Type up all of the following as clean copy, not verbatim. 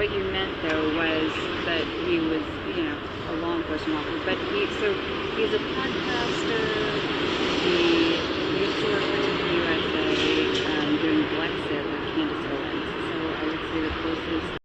what you meant though was that he was, you know, a law enforcement officer, but he's a podcaster. He used to work for Tiffany USA doing Blexit with Candace Owens. So I would say the closest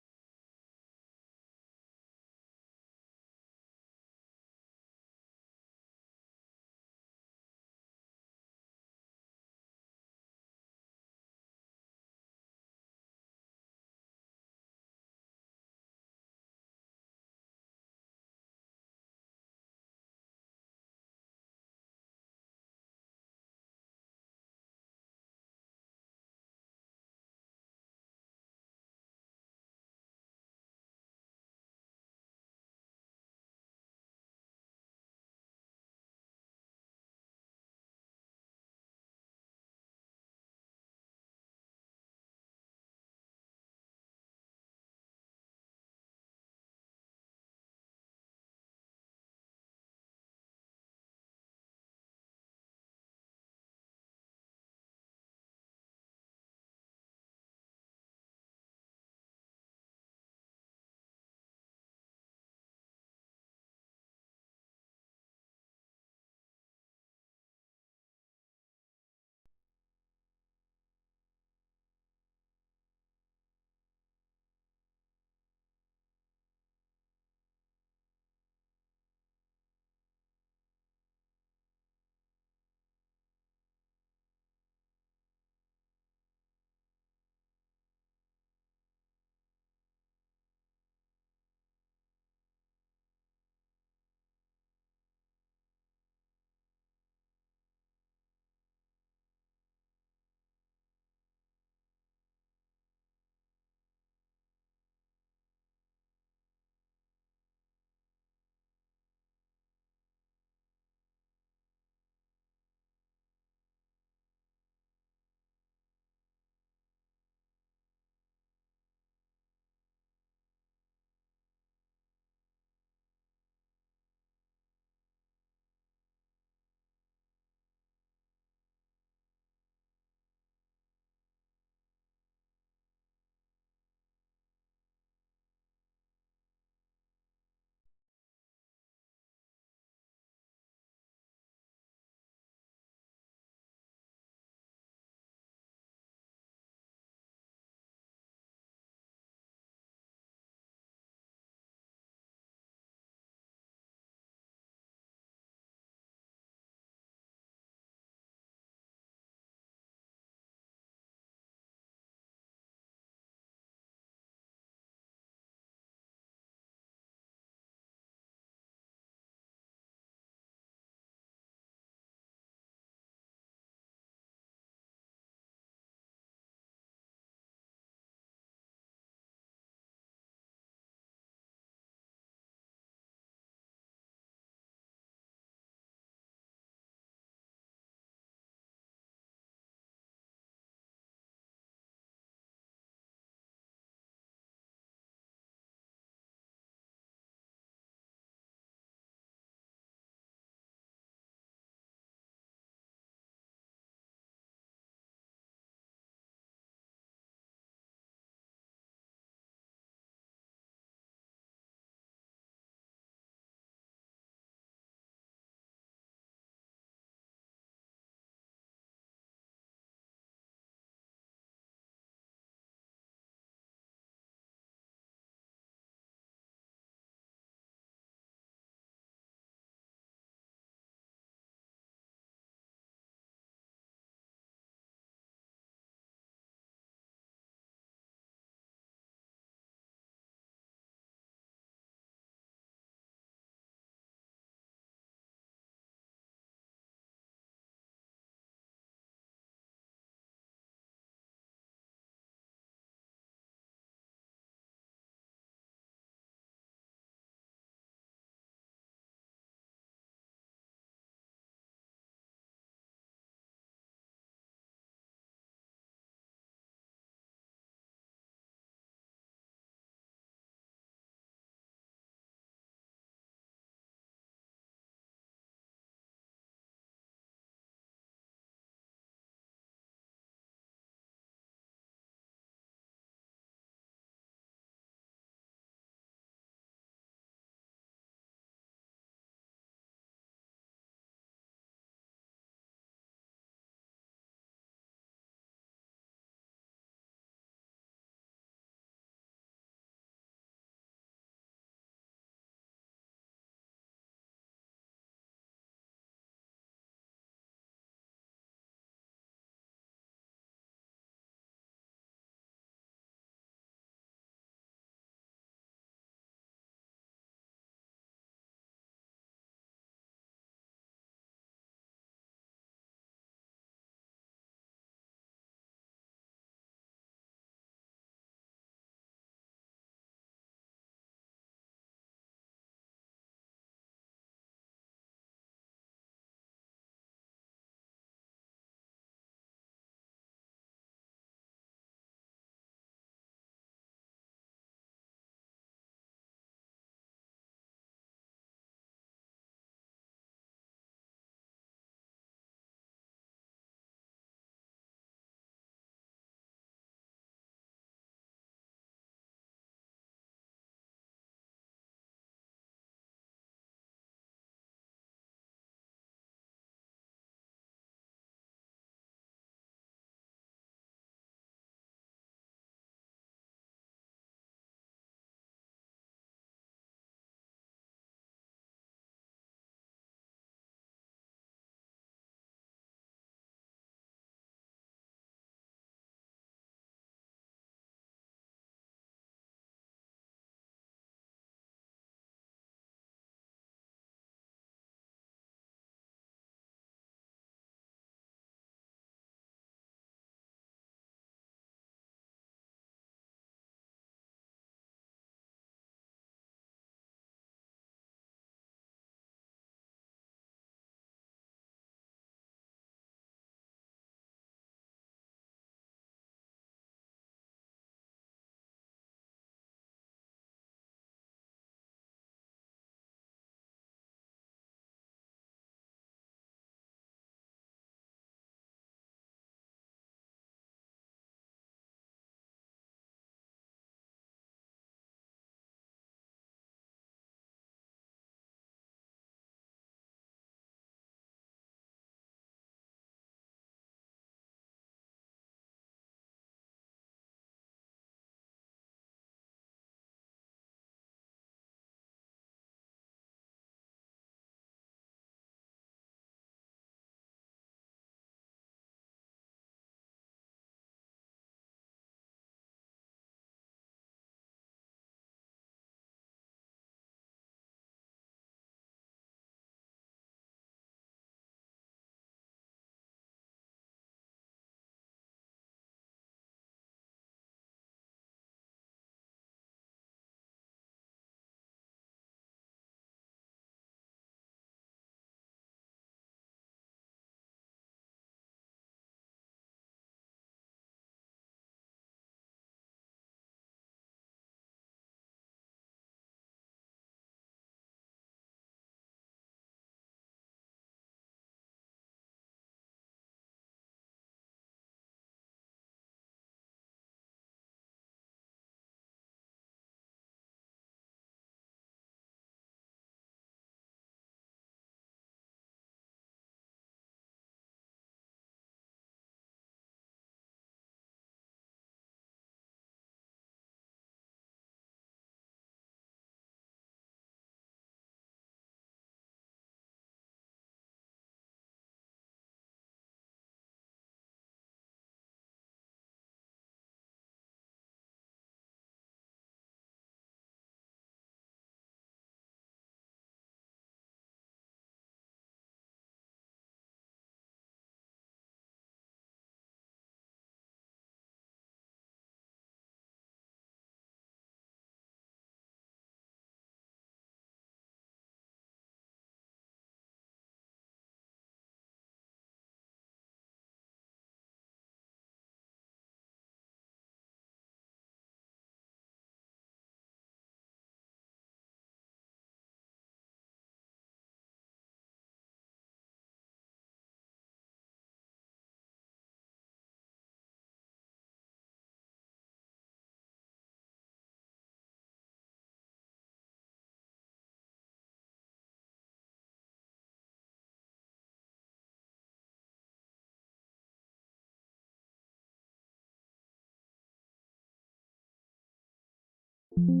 Calling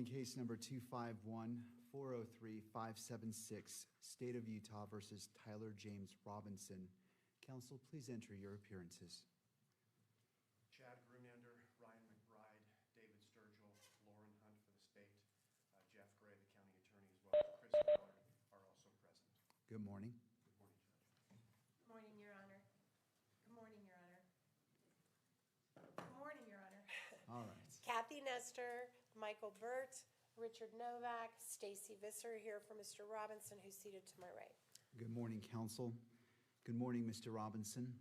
case number 251-403-576, State of Utah versus Tyler James Robinson. Counsel, please enter your appearances. Chad Grunander, Ryan McBride, David Sturgill, Lauren Hunt for the state, Jeff Gray, the county attorney, as well as Chris Miller are also present. Good morning. Good morning, Judge. Good morning, Your Honor. Good morning, Your Honor. Good morning, Your Honor. All right. Kathy Nestor, Michael Burt, Richard Novak, Stacy Visser here for Mr. Robinson, who's seated to my right. Good morning, counsel. Good morning, Mr. Robinson.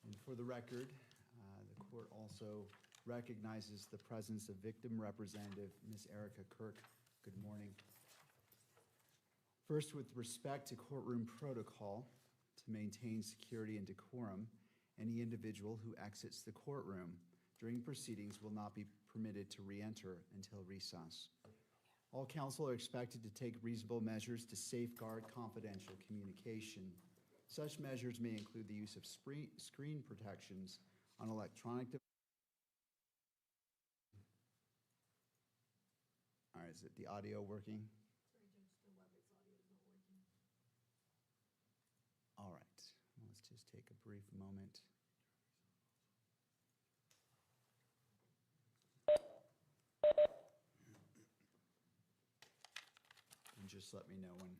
And for the record, the court also recognizes the presence of victim representative, Ms. Erica Kirk. Good morning. First, with respect to courtroom protocol, to maintain security and decorum, any individual who exits the courtroom during proceedings will not be permitted to re-enter until recess. All counsel are expected to take reasonable measures to safeguard confidential communication. Such measures may include the use of screen protections on electronic devices. All right, is it the audio working? All right, let's just take a brief moment. And just let me know when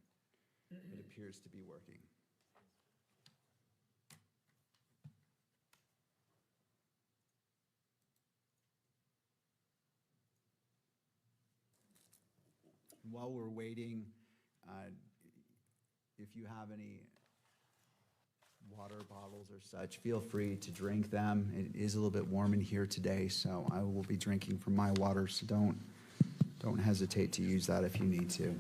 it appears to be working. While we're waiting, if you have any water bottles or such, feel free to drink them. It is a little bit warm in here today, so I will be drinking from my water, so don't hesitate to use that if you need to.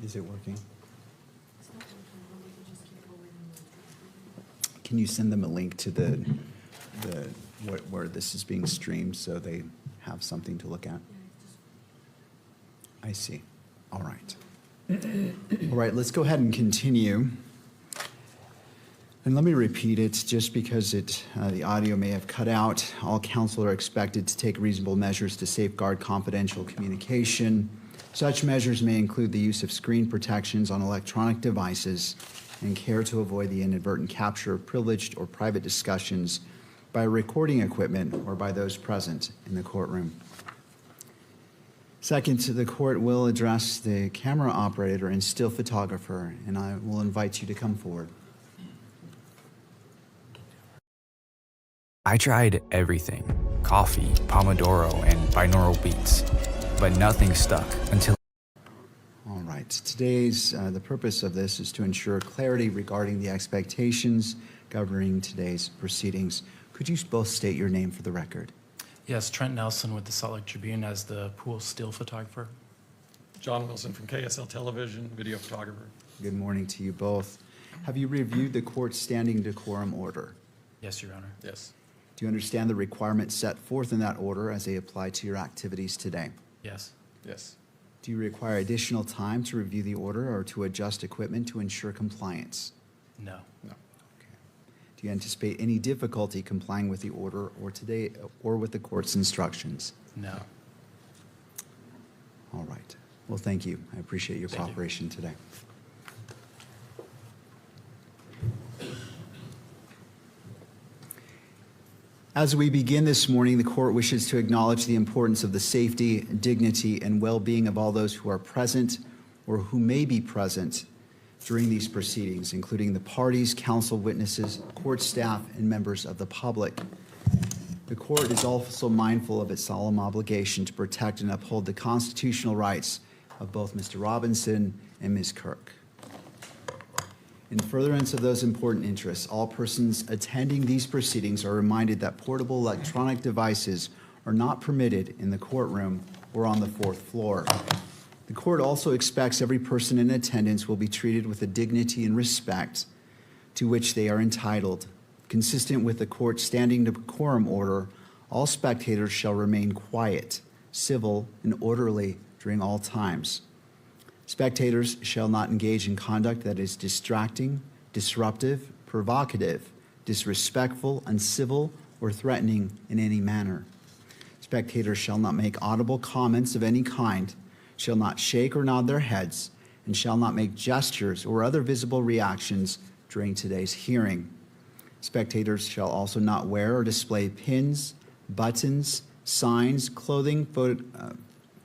Is it working? Can you send them a link to where this is being streamed so they have something to look at? I see. All right. All right, let's go ahead and continue. And let me repeat it just because the audio may have cut out. All counsel are expected to take reasonable measures to safeguard confidential communication. Such measures may include the use of screen protections on electronic devices and care to avoid the inadvertent capture of privileged or private discussions by recording equipment or by those present in the courtroom. Second, the court will address the camera operator and still photographer, and I will invite you to come forward. I tried everything, coffee, Pomodoro, and binaural beats, but nothing stuck until All right, the purpose of this is to ensure clarity regarding the expectations governing today's proceedings. Could you both state your name for the record? Yes, Trent Nelson with the Salt Lake Tribune as the pool still photographer. John Wilson from KSL Television, video photographer. Good morning to you both. Have you reviewed the court's standing decorum order? Yes, Your Honor. Yes. Do you understand the requirements set forth in that order as they apply to your activities today? Yes. Yes. Do you require additional time to review the order or to adjust equipment to ensure compliance? No. No. Do you anticipate any difficulty complying with the order or with the court's instructions? No. All right. Well, thank you. I appreciate your Thank you. cooperation today. As we begin this morning, the court wishes to acknowledge the importance of the safety, dignity, and well-being of all those who are present or who may be present during these proceedings, including the parties, counsel, witnesses, court staff, and members of the public. The court is also mindful of its solemn obligation to protect and uphold the constitutional rights of both Mr. Robinson and Ms. Kirk. In furtherance of those important interests, all persons attending these proceedings are reminded that portable electronic devices are not permitted in the courtroom or on the fourth floor. The court also expects every person in attendance will be treated with the dignity and respect to which they are entitled. Consistent with the court's standing decorum order, all spectators shall remain quiet, civil, and orderly during all times. Spectators shall not engage in conduct that is distracting, disruptive, provocative, disrespectful, uncivil, or threatening in any manner. Spectators shall not make audible comments of any kind, shall not shake or nod their heads, and shall not make gestures or other visible reactions during today's hearing. Spectators shall also not wear or display pins, buttons, signs, clothing,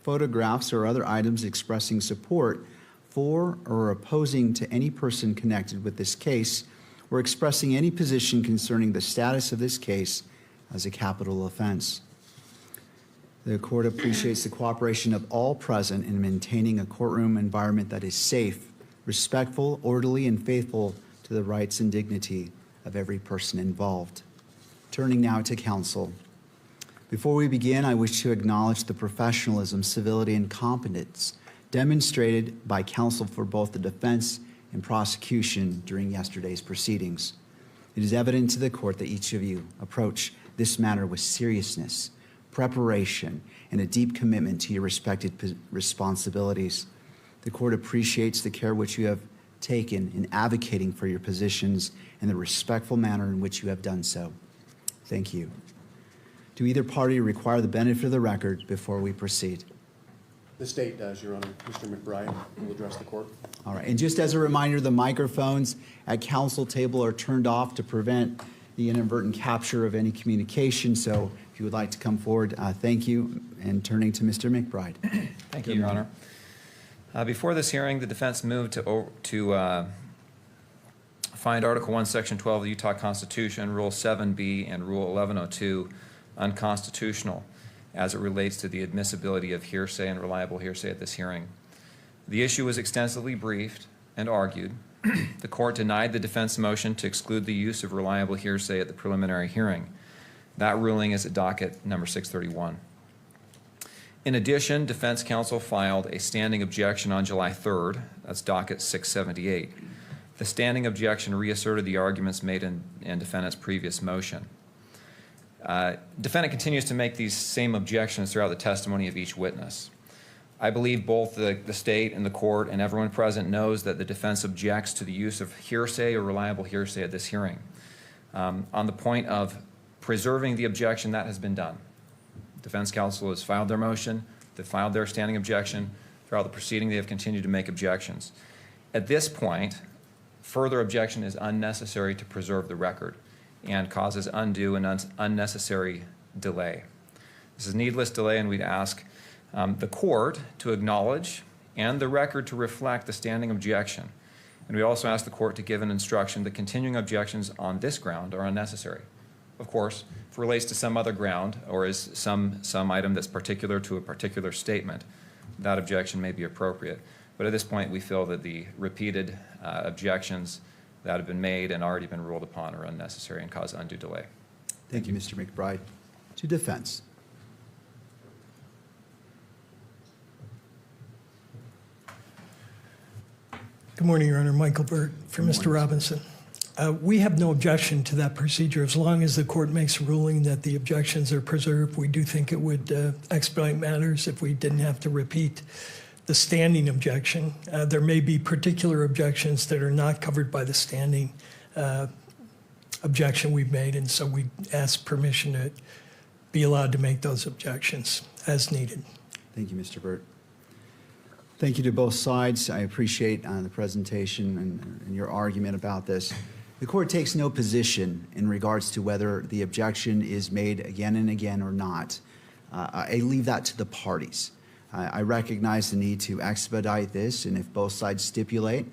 photographs, or other items expressing support for or opposing to any person connected with this case, or expressing any position concerning the status of this case as a capital offense. The court appreciates the cooperation of all present in maintaining a courtroom environment that is safe, respectful, orderly, and faithful to the rights and dignity of every person involved. Turning now to counsel. Before we begin, I wish to acknowledge the professionalism, civility, and competence demonstrated by counsel for both the defense and prosecution during yesterday's proceedings. It is evident to the court that each of you approach this matter with seriousness, preparation, and a deep commitment to your respected responsibilities. The court appreciates the care which you have taken in advocating for your positions and the respectful manner in which you have done so. Thank you. Do either party require the benefit of the record before we proceed? The state does, Your Honor. Mr. McBride will address the court. All right, and just as a reminder, the microphones at council table are turned off to prevent the inadvertent capture of any communication. So if you would like to come forward, thank you. And turning to Mr. McBride. Thank you, Your Honor. Before this hearing, the defense moved to find Article 1, Section 12 of the Utah Constitution, Rule 7B, and Rule 1102 unconstitutional as it relates to the admissibility of hearsay and reliable hearsay at this hearing. The issue was extensively briefed and argued. The court denied the defense motion to exclude the use of reliable hearsay at the preliminary hearing. That ruling is at docket number 631. In addition, defense counsel filed a standing objection on July 3rd. That's docket 678. The standing objection reasserted the arguments made in defendant's previous motion. Defendant continues to make these same objections throughout the testimony of each witness. I believe both the state and the court and everyone present knows that the defense objects to the use of hearsay or reliable hearsay at this hearing. On the point of preserving the objection, that has been done. Defense counsel has filed their motion, they've filed their standing objection. Throughout the proceeding, they have continued to make objections. At this point, further objection is unnecessary to preserve the record and causes undue and unnecessary delay. This is needless delay, and we'd ask the court to acknowledge and the record to reflect the standing objection. And we also ask the court to give an instruction that continuing objections on this ground are unnecessary. of course, if it relates to some other ground or is some item that's particular to a particular statement, that objection may be appropriate. But at this point, we feel that the repeated objections that have been made and already been ruled upon are unnecessary and cause undue delay. Thank you, Mr. McBride. To defense. Good morning, Your Honor. Michael Burt for Good Mr. morning. Robinson. We have no objection to that procedure as long as the court makes a ruling that the objections are preserved. We do think it would expedite matters if we didn't have to repeat the standing objection. There may be particular objections that are not covered by the standing objection we've made, and so we ask permission to be allowed to make those objections as needed. Thank you, Mr. Burt. Thank you to both sides. I appreciate the presentation and your argument about this. The court takes no position in regards to whether the objection is made again and again or not. I leave that to the parties. I recognize the need to expedite this, and if both sides stipulate,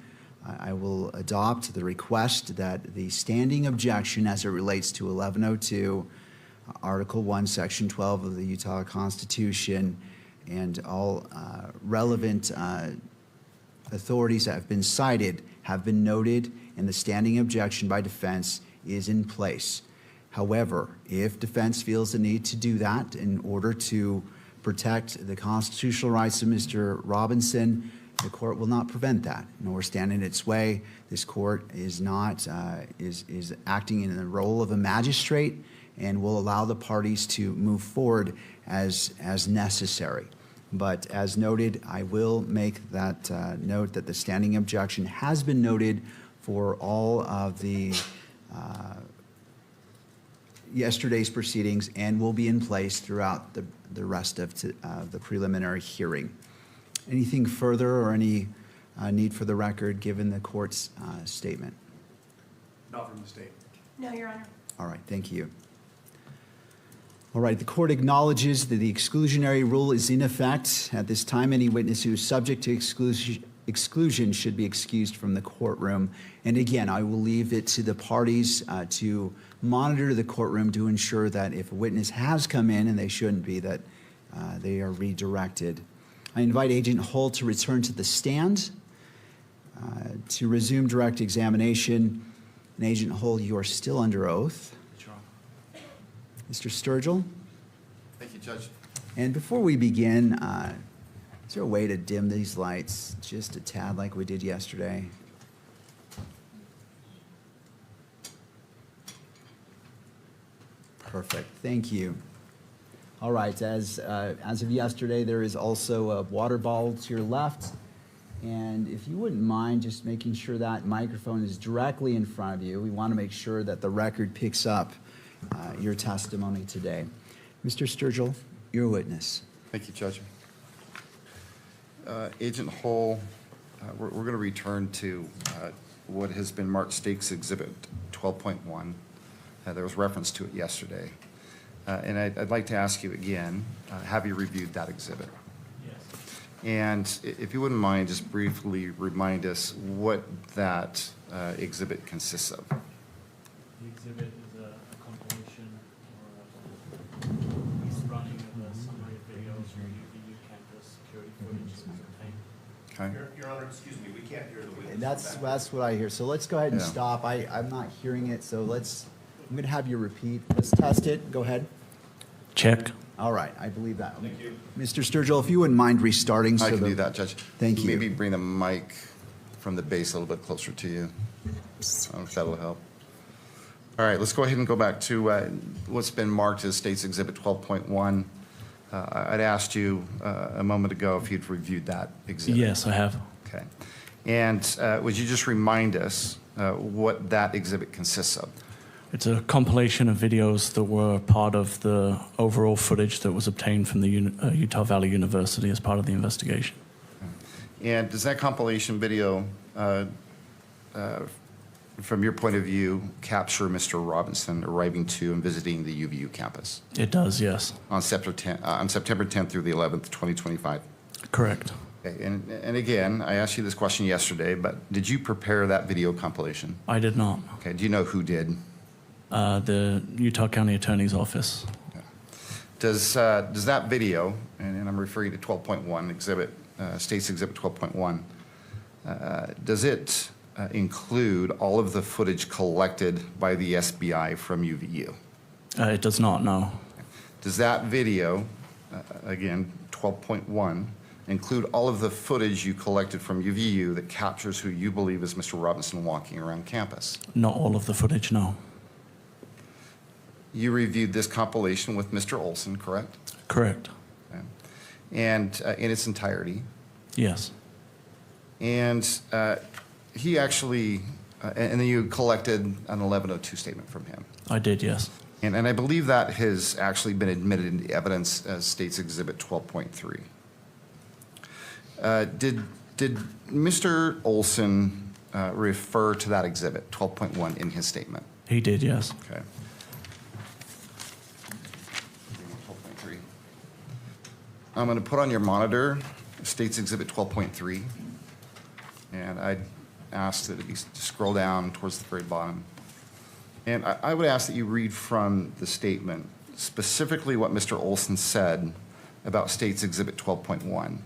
I will adopt the request that the standing objection as it relates to 1102, Article 1, Section 12 of the Utah Constitution, and all relevant authorities that have been cited have been noted, and the standing objection by defense is in place. However, if defense feels the need to do that in order to protect the constitutional rights of Mr. Robinson, the court will not prevent that, nor stand in its way. This court is not is acting in the role of a magistrate and will allow the parties to move forward as necessary. But as noted, I will make that note that the standing objection has been noted for all of the yesterday's proceedings and will be in place throughout the rest of the preliminary hearing. Anything further or any need for the record given the court's statement? Not from the state. No, Your Honor. All right, thank you. All right, the court acknowledges that the exclusionary rule is in effect. At this time, any witness who is subject to exclusion should be excused from the courtroom. And again, I will leave it to the parties to monitor the courtroom to ensure that if a witness has come in and they shouldn't be, that they are redirected. I invite Agent Hull to return to the stand to resume direct examination. And Agent Hull, you are still under oath. Mr. Sturgill? Thank you, Judge. And before we begin, is there a way to dim these lights just a tad like we did yesterday? Perfect, thank you. All right, as of yesterday, there is also a water bottle to your left. And if you wouldn't mind just making sure that microphone is directly in front of you, we want to make sure that the record picks up your testimony today. Mr. Sturgill, your witness. Thank you, Judge. Agent Hull, we're going to return to what has been marked State's Exhibit 12.1. There was reference to it yesterday. And I'd like to ask you again, have you reviewed that exhibit? Yes. And if you wouldn't mind, just briefly remind us what that exhibit consists of. The exhibit is a compilation or a running of a summary of videos from UVU campus security footage that was obtained. Okay? Your Honor, excuse me, we can't hear the witness. That's what I hear. So let's go ahead and Yeah. stop. I'm not hearing it, so I'm going to have you repeat. Let's test it. Go ahead. Check. All right, I believe that. Thank you. Mr. Sturgill, if you wouldn't mind restarting. I so can do that, Judge. Thank you. Maybe bring the mic from the base a little bit closer to you. I don't know if that'll help. All right, let's go ahead and go back to what's been marked as State's Exhibit 12.1. I'd asked you a moment ago if you'd reviewed that exhibit. Yes, I have. Okay. And would you just remind us what that exhibit consists of? It's a compilation of videos that were part of the overall footage that was obtained from the Utah Valley University as part of the investigation. And does that compilation video, from your point of view, capture Mr. Robinson arriving to and visiting the UVU campus It does, yes. on September 10th through the 11th, 2025? Correct. Okay. And again, I asked you this question yesterday, but did you prepare that video compilation? I did not. Okay. Do you know who did? The Utah County Attorney's Office. Does that video, and I'm referring to 12.1, State's Exhibit 12.1, does it include all of the footage collected by the SBI from UVU? It does not, no. Does that video, again, 12.1, include all of the footage you collected from UVU that captures who you believe is Mr. Robinson walking around campus? Not all of the footage, no. You reviewed this compilation with Mr. Olson, correct? Correct. Okay. And in its entirety? Yes. And he actually, and then you collected an 1102 statement from him. I did, yes. And I believe that has actually been admitted into evidence as State's Exhibit 12.3. Did Mr. Olson refer to that exhibit, 12.1, in his statement? He did, yes. Okay. 12.3. I'm going to put on your monitor State's Exhibit 12.3, and I'd ask that it be scroll down towards the very bottom. And I would ask that you read from the statement specifically what Mr. Olson said about State's Exhibit 12.1.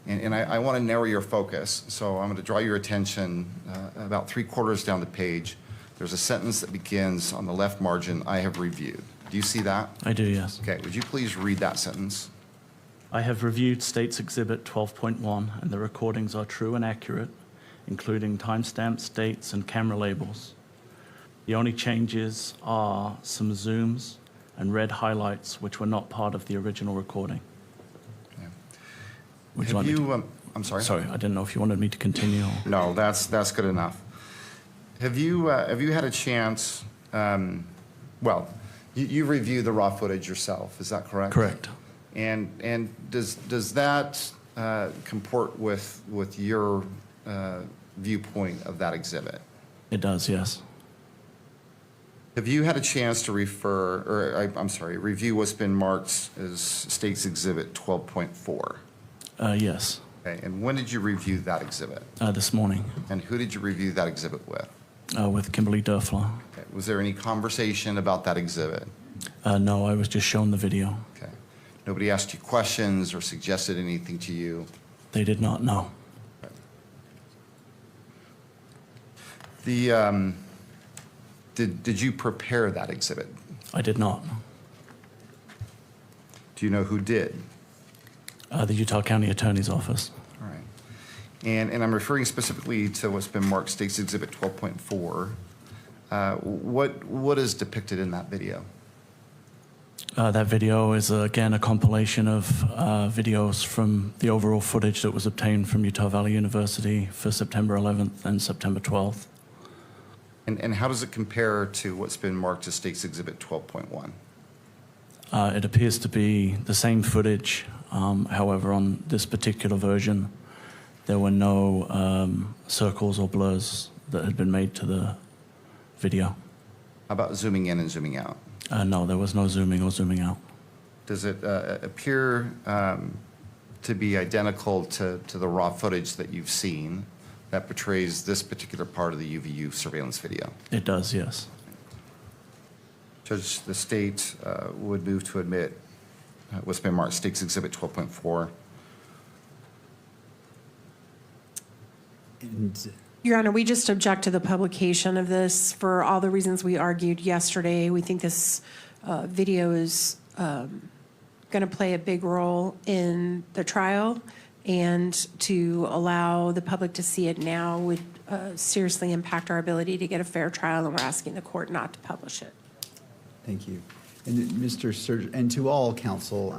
And I want to narrow your focus, so I'm going to draw your attention about 3/4 down the page. There's a sentence that begins on the left margin, "I have reviewed." Do you see that? I do, yes. Okay, would you please read that sentence? I have reviewed State's Exhibit 12.1, and the recordings are true and accurate, including timestamps, dates, and camera labels. The only changes are some zooms and red highlights, which were not part of the original recording. Yeah. Would you like me to- I'm sorry? Sorry, I didn't know if you wanted me to continue. Or... No, that's good enough. Have you had a chance, well, you reviewed the raw footage yourself, is that correct? Correct. And does that comport with your viewpoint of that exhibit? It does, yes. Have you had a chance to review what's been marked as State's Exhibit 12.4? Yes. Okay, and when did you review that exhibit? This morning, And who did you review that exhibit with? with Kimberly Durfler. Okay, was there any conversation about that exhibit? No, I was just shown the video. Okay. Nobody asked you questions or suggested anything to you? They did not know. Did you prepare that exhibit? I did not. Do you know who did? The Utah County Attorney's Office. All right. And I'm referring specifically to what's been marked State's Exhibit 12.4. What is depicted in that video? That video is, again, a compilation of videos from the overall footage that was obtained from Utah Valley University for September 11th and September 12th. And how does it compare to what's been marked as State's Exhibit 12.1? It appears to be the same footage. However, on this particular version, there were no circles or blurs that had been made to the video. How about zooming in and zooming out? No, there was no zooming or zooming out. Does it appear to be identical to the raw footage that you've seen that portrays this particular part of the UVU surveillance video? It does, yes. Judge, the state would move to admit what's been marked State's Exhibit 12.4. And Your Honor, we just object to the publication of this for all the reasons we argued yesterday. We think this video is going to play a big role in the trial, and to allow the public to see it now would seriously impact our ability to get a fair trial, and we're asking the court not to publish it. thank you. And Mr. Sturgill, and to all counsel,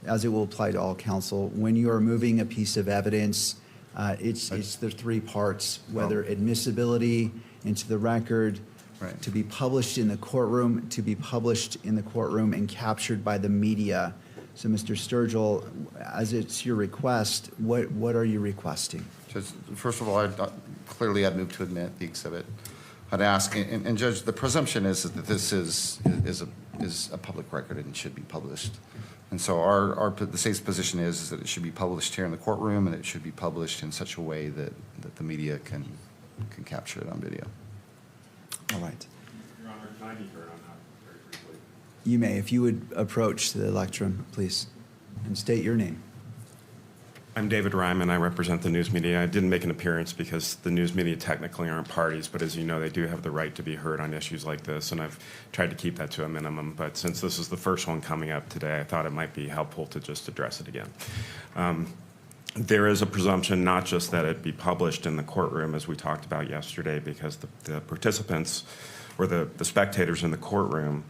as it will apply to all counsel, when you are moving a piece of evidence, it's the three parts, whether admissibility into the record, Right. to be published in the courtroom, and captured by the media. So, Mr. Sturgill, as it's your request, what are you requesting? Judge, first of all, clearly I'd move to admit the exhibit. I'd ask, and Judge, the presumption is that this is a public record and should be published. And so the state's position is that it should be published here in the courtroom, and it should be published in such a way that the media can capture it on video. All right. Your Honor, Can I be heard on that very briefly? You may, if you would approach the lectern, please, and state your name. I'm David Ryman. I represent the news media. I didn't make an appearance because the news media technically aren't parties, but as you know, they do have the right to be heard on issues like this, and I've tried to keep that to a minimum. But since this is the first one coming up today, I thought it might be helpful to just address it again. There is a presumption not just that it be published in the courtroom, as we talked about yesterday, because the participants or the spectators in the courtroom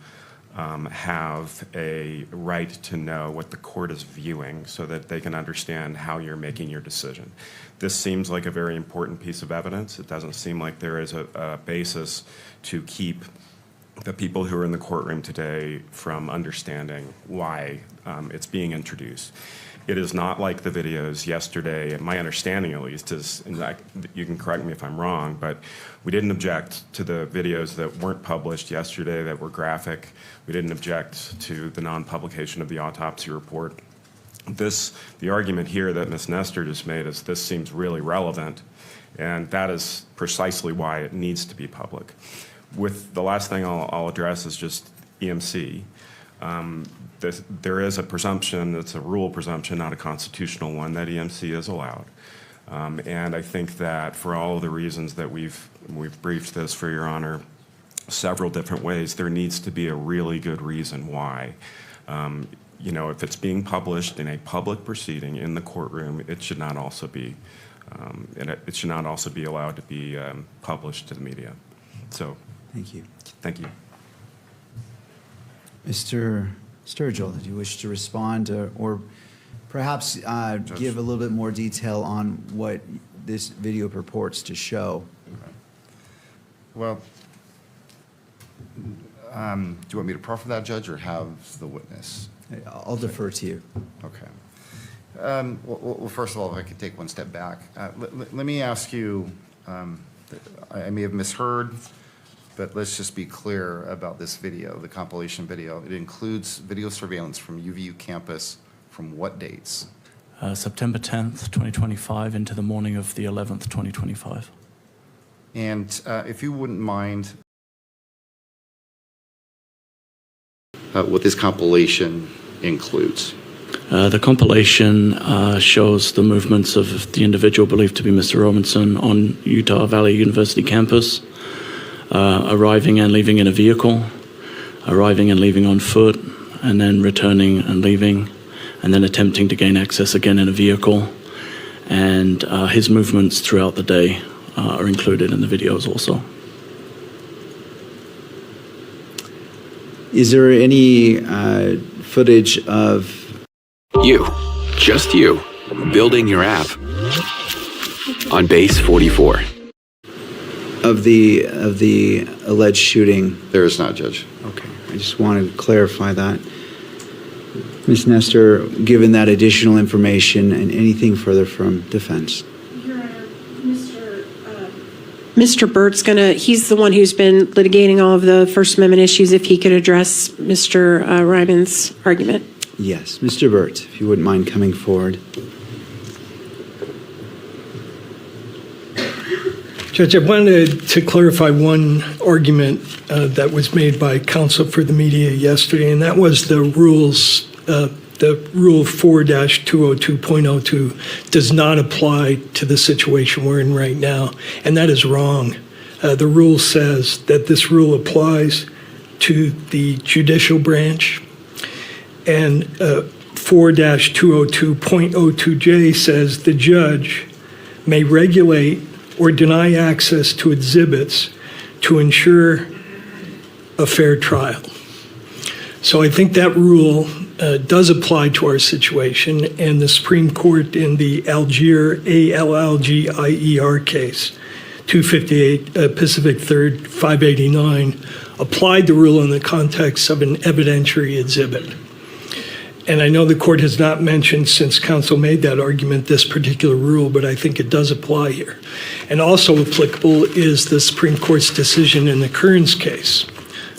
have a right to know what the court is viewing so that they can understand how you're making your decision. This seems like a very important piece of evidence. It doesn't seem like there is a basis to keep the people who are in the courtroom today from understanding why it's being introduced. It is not like the videos yesterday, and my understanding at least is, and you can correct me if I'm wrong, but we didn't object to the videos that weren't published yesterday that were graphic. We didn't object to the non-publication of the autopsy report. The argument here that Ms. Nestor just made is this seems really relevant, and that is precisely why it needs to be public. With the last thing I'll address is just EMC. There is a presumption, it's a rule presumption, not a constitutional one, that EMC is allowed. And I think that for all of the reasons that we've briefed this for your honor several different ways, there needs to be a really good reason why. You know, if it's being published in a public proceeding in the courtroom, it should not also be, it should not also be allowed to be published to the media. So, Thank you. thank you. Mr. Sturgill, do you wish to respond or perhaps give a little bit more detail on what this video purports to show? Well, do you want me to proffer that, Judge, or have the witness? I'll defer to you. Okay. Well, first of all, if I could take one step back. Let me ask you, I may have misheard, but let's just be clear about this video, the compilation video. It includes video surveillance from UVU campus from what dates? September 10th, 2025 into the morning of the 11th, 2025. And if you wouldn't mind, what this compilation includes. The compilation shows the movements of the individual believed to be Mr. Robinson on Utah Valley University campus, arriving and leaving in a vehicle, arriving and leaving on foot, and then returning and leaving, and then attempting to gain access again in a vehicle. And his movements throughout the day are included in the videos also. Is there any footage of you, just you, building your app on Base 44? Of the alleged shooting? There is not, Judge. Okay, I just wanted to clarify that. Ms. Nestor, given that additional information and anything further from defense? Your Honor, Mr. Burt's he's the one who's been litigating all of the First Amendment issues, if he could address Mr. Ryman's argument. Yes, Mr. Burt, if you wouldn't mind coming forward. Judge, I wanted to clarify one argument that was made by counsel for the media yesterday, and that was the rules, the Rule 4-202.02 does not apply to the situation we're in right now, and that is wrong. The rule says that this rule applies to the judicial branch, and 4-202.02J says the judge may regulate or deny access to exhibits to ensure a fair trial. So I think that rule does apply to our situation, and the Supreme Court in the Algier, ALLGIER case, 258 Pacific 3rd, 589, applied the rule in the context of an evidentiary exhibit. And I know the court has not mentioned, since counsel made that argument, this particular rule, but I think it does apply here. And also applicable is the Supreme Court's decision in the Kearns case,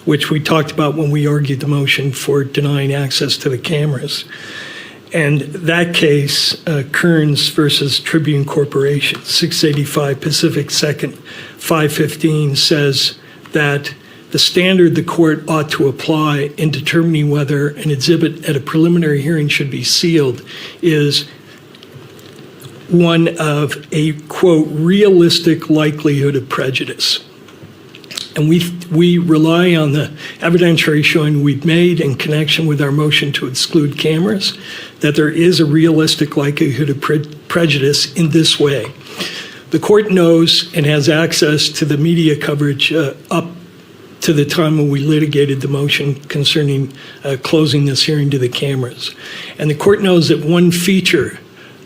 which we talked about when we argued the motion for denying access to the cameras. And that case, Kearns versus Tribune Corporation, 685 Pacific 2nd, 515, says that the standard the court ought to apply in determining whether an exhibit at a preliminary hearing should be sealed is one of a, quote, realistic likelihood of prejudice. And we rely on the evidentiary showing we've made in connection with our motion to exclude cameras, that there is a realistic likelihood of prejudice in this way. The court knows and has access to the media coverage up to the time when we litigated the motion concerning closing this hearing to the cameras. And the court knows that one feature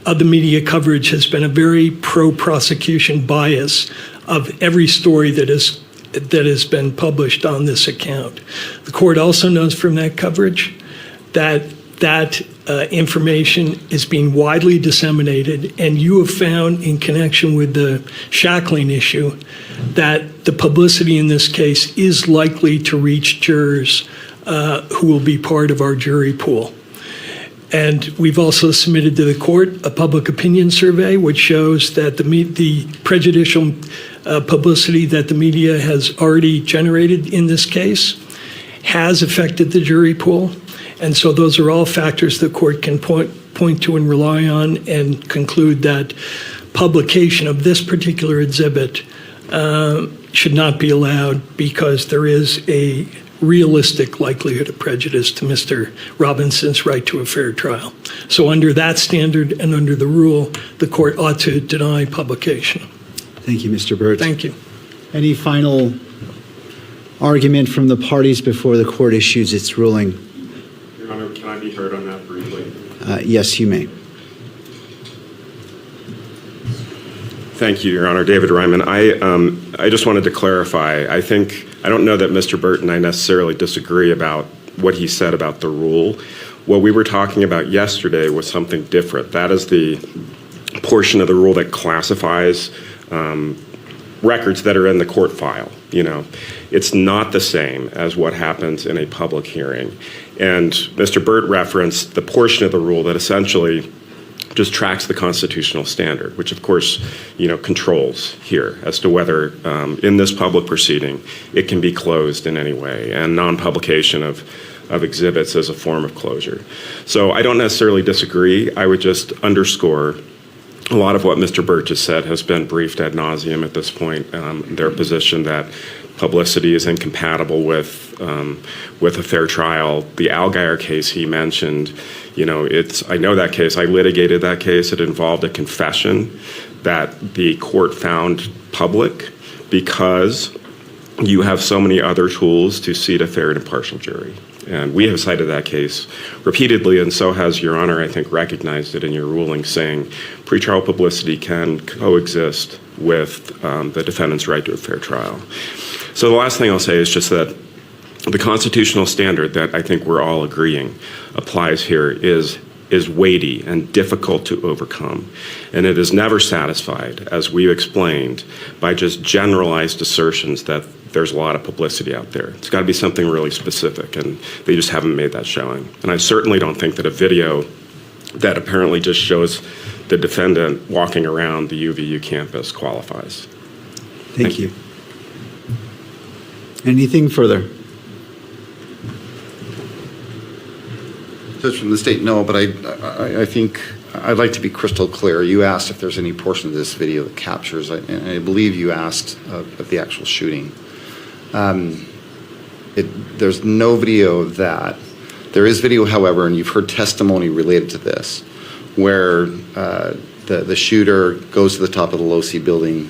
of the media coverage has been a very pro-prosecution bias of every story that has been published on this account. The court also knows from that coverage that information is being widely disseminated, and you have found in connection with the shackling issue that the publicity in this case is likely to reach jurors who will be part of our jury pool. And we've also submitted to the court a public opinion survey, which shows that the prejudicial publicity that the media has already generated in this case has affected the jury pool. And so those are all factors the court can point to and rely on and conclude that publication of this particular exhibit should not be allowed because there is a realistic likelihood of prejudice to Mr. Robinson's right to a fair trial. So under that standard and under the rule, the court ought to deny publication. Thank you, Mr. Burt. Thank you. Any final argument from the parties before the court issues its ruling? Your Honor, can I be heard on that briefly? Yes, you may. Thank you, Your Honor. David Ryman. I just wanted to clarify. I don't know that Mr. Burt and I necessarily disagree about what he said about the rule. What we were talking about yesterday was something different. That is the portion of the rule that classifies records that are in the court file. You know, it's not the same as what happens in a public hearing. And Mr. Burt referenced the portion of the rule that essentially just tracks the constitutional standard, which of course, you know, controls here as to whether in this public proceeding it can be closed in any way, and non-publication of exhibits as a form of closure. So I don't necessarily disagree. I would just underscore a lot of what Mr. Burt just said has been briefed ad nauseum at this point. Their position that publicity is incompatible with a fair trial. The Allgaier case he mentioned, you know, I know that case. I litigated that case. It involved a confession that the court found public because you have so many other tools to seat a fair and impartial jury. And we have cited that case repeatedly, and so has Your Honor, I think, recognized it in your ruling, saying pretrial publicity can coexist with the defendant's right to a fair trial. So the last thing I'll say is just that the constitutional standard that I think we're all agreeing applies here is weighty and difficult to overcome. And it is never satisfied, as we've explained, by just generalized assertions that there's a lot of publicity out there. It's got to be something really specific, and they just haven't made that showing. And I certainly don't think that a video that apparently just shows the defendant walking around the UVU campus qualifies. Thank you. Anything further? Judge, from the state, no, but I think I'd like to be crystal clear. You asked if there's any portion of this video that captures, and I believe you asked of the actual shooting. There's no video of that. There is video, however, and you've heard testimony related to this, where the shooter goes to the top of the Losi building,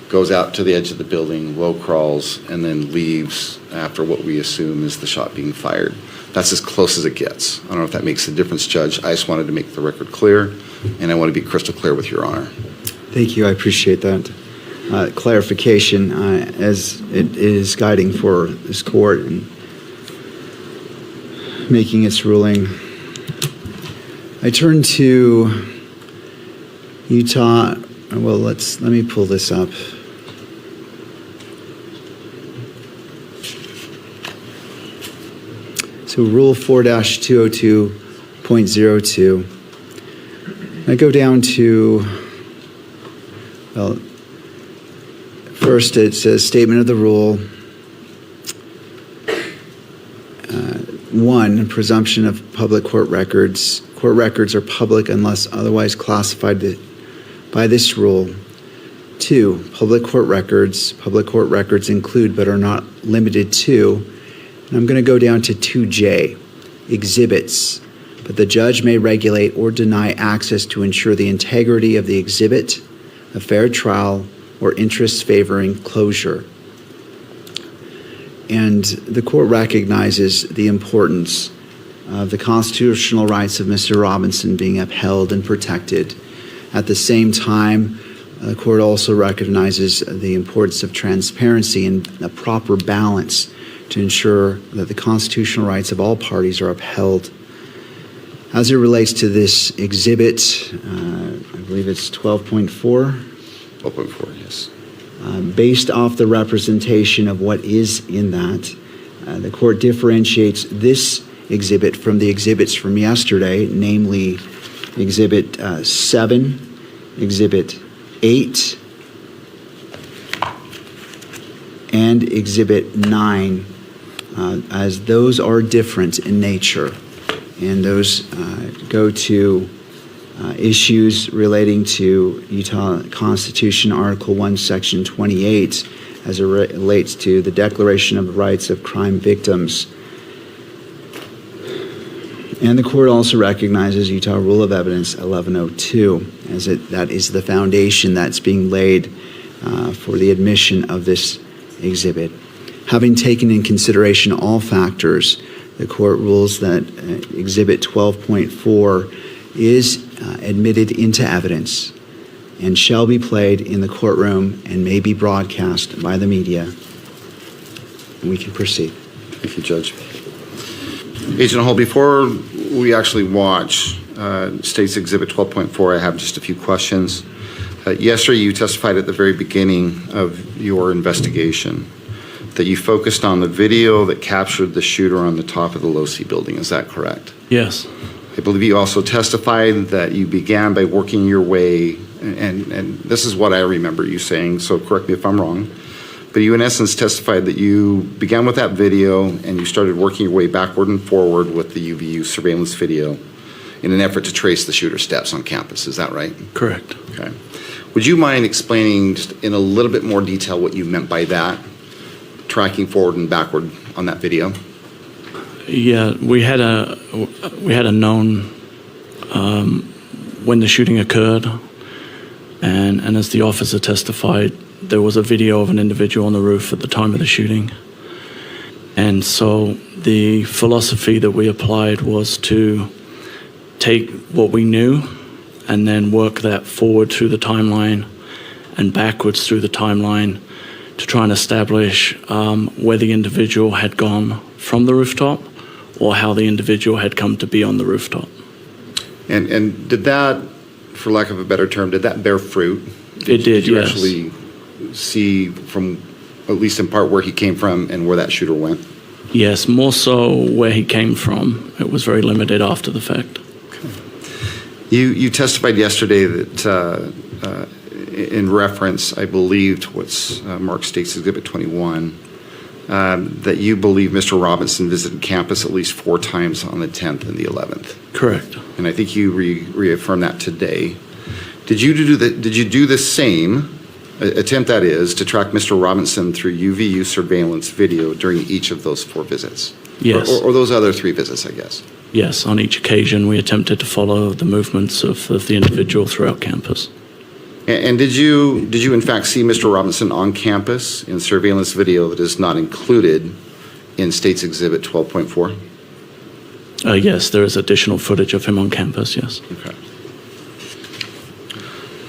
goes out to the edge of the building, low crawls, and then leaves after what we assume is the shot being fired. That's as close as it gets. I don't know if that makes a difference, Judge. I just wanted to make the record clear, and I want to be crystal clear with Your Honor. Thank you. I appreciate that clarification as it is guiding for this court and making its ruling. I turn to Utah. Well, let me pull this up. So Rule 4-202.02. I go down to, well, first it says statement of the rule. 1, presumption of public court records. Court records are public unless otherwise classified by this rule. 2, public court records. Public court records include but are not limited to, and I'm going to go down to 2J, exhibits. But the judge may regulate or deny access to ensure the integrity of the exhibit, a fair trial, or interests favoring closure. And the court recognizes the importance of the constitutional rights of Mr. Robinson being upheld and protected. At the same time, the court also recognizes the importance of transparency and a proper balance to ensure that the constitutional rights of all parties are upheld. As it relates to this exhibit, I believe it's 12.4. 12.4, yes. Based off the representation of what is in that, the court differentiates this exhibit from the exhibits from yesterday, namely Exhibit 7, Exhibit 8, and Exhibit 9, as those are different in nature, and those go to issues relating to Utah Constitution, Article 1, Section 28, as it relates to the Declaration of the Rights of Crime Victims. And the court also recognizes Utah Rule of Evidence 1102, as that is the foundation that's being laid for the admission of this exhibit. Having taken in consideration all factors, the court rules that Exhibit 12.4 is admitted into evidence and shall be played in the courtroom and may be broadcast by the media. And we can proceed. Thank you, Judge. Agent Hall, before we actually watch State's Exhibit 12.4, I have just a few questions. Yesterday, you testified at the very beginning of your investigation that you focused on the video that captured the shooter on the top of the Losi building. Is that correct? Yes. I believe you also testified that you began by working your way, and this is what I remember you saying, so correct me if I'm wrong, but you in essence testified that you began with that video and you started working your way backward and forward with the UVU surveillance video in an effort to trace the shooter's steps on campus. Is that right? Correct. Okay. Would you mind explaining just in a little bit more detail what you meant by that, tracking forward and backward on that video? Yeah, we had a known when the shooting occurred, and as the officer testified, there was a video of an individual on the roof at the time of the shooting. And so the philosophy that we applied was to take what we knew and then work that forward through the timeline and backwards through the timeline to try and establish where the individual had gone from the rooftop or how the individual had come to be on the rooftop. And did that, for lack of a better term, did that bear fruit? It did, Did you yes. actually see from, at least in part, where he came from and where that shooter went? Yes, more so where he came from. It was very limited after the fact. You testified yesterday that in reference, I believe, to what's marked State's Exhibit 21, that you believe Mr. Robinson visited campus at least 4 times on the 10th and the 11th. Correct. And I think you reaffirmed that today. Did you do the same attempt, that is, to track Mr. Robinson through UVU surveillance video during each of those 4 visits? Yes. Or those other 3 visits, I guess. Yes, on each occasion we attempted to follow the movements of the individual throughout campus. And did you in fact see Mr. Robinson on campus in surveillance video that is not included in State's Exhibit 12.4? Yes, there is additional footage of him on campus, yes. Okay.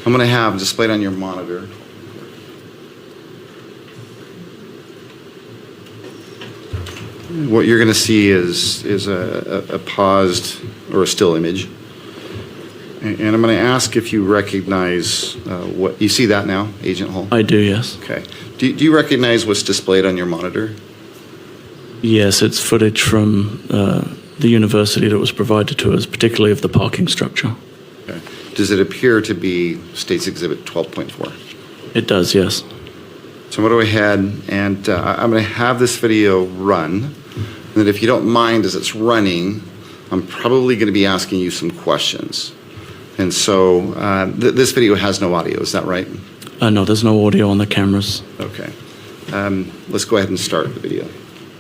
I'm going to have displayed on your monitor. What you're going to see is a paused or a still image. And I'm going to ask if you recognize what, you see that now, Agent Hall? I do, yes. Okay. Do you recognize what's displayed on your monitor? Yes, it's footage from the university that was provided to us, particularly of the parking structure. Okay. Does it appear to be State's Exhibit 12.4? It does, yes. So I'm going to go ahead and I'm going to have this video run. And then if you don't mind, as it's running, I'm probably going to be asking you some questions. And so this video has no audio, is that right? No, there's no audio on the cameras. Okay. Let's go ahead and start the video.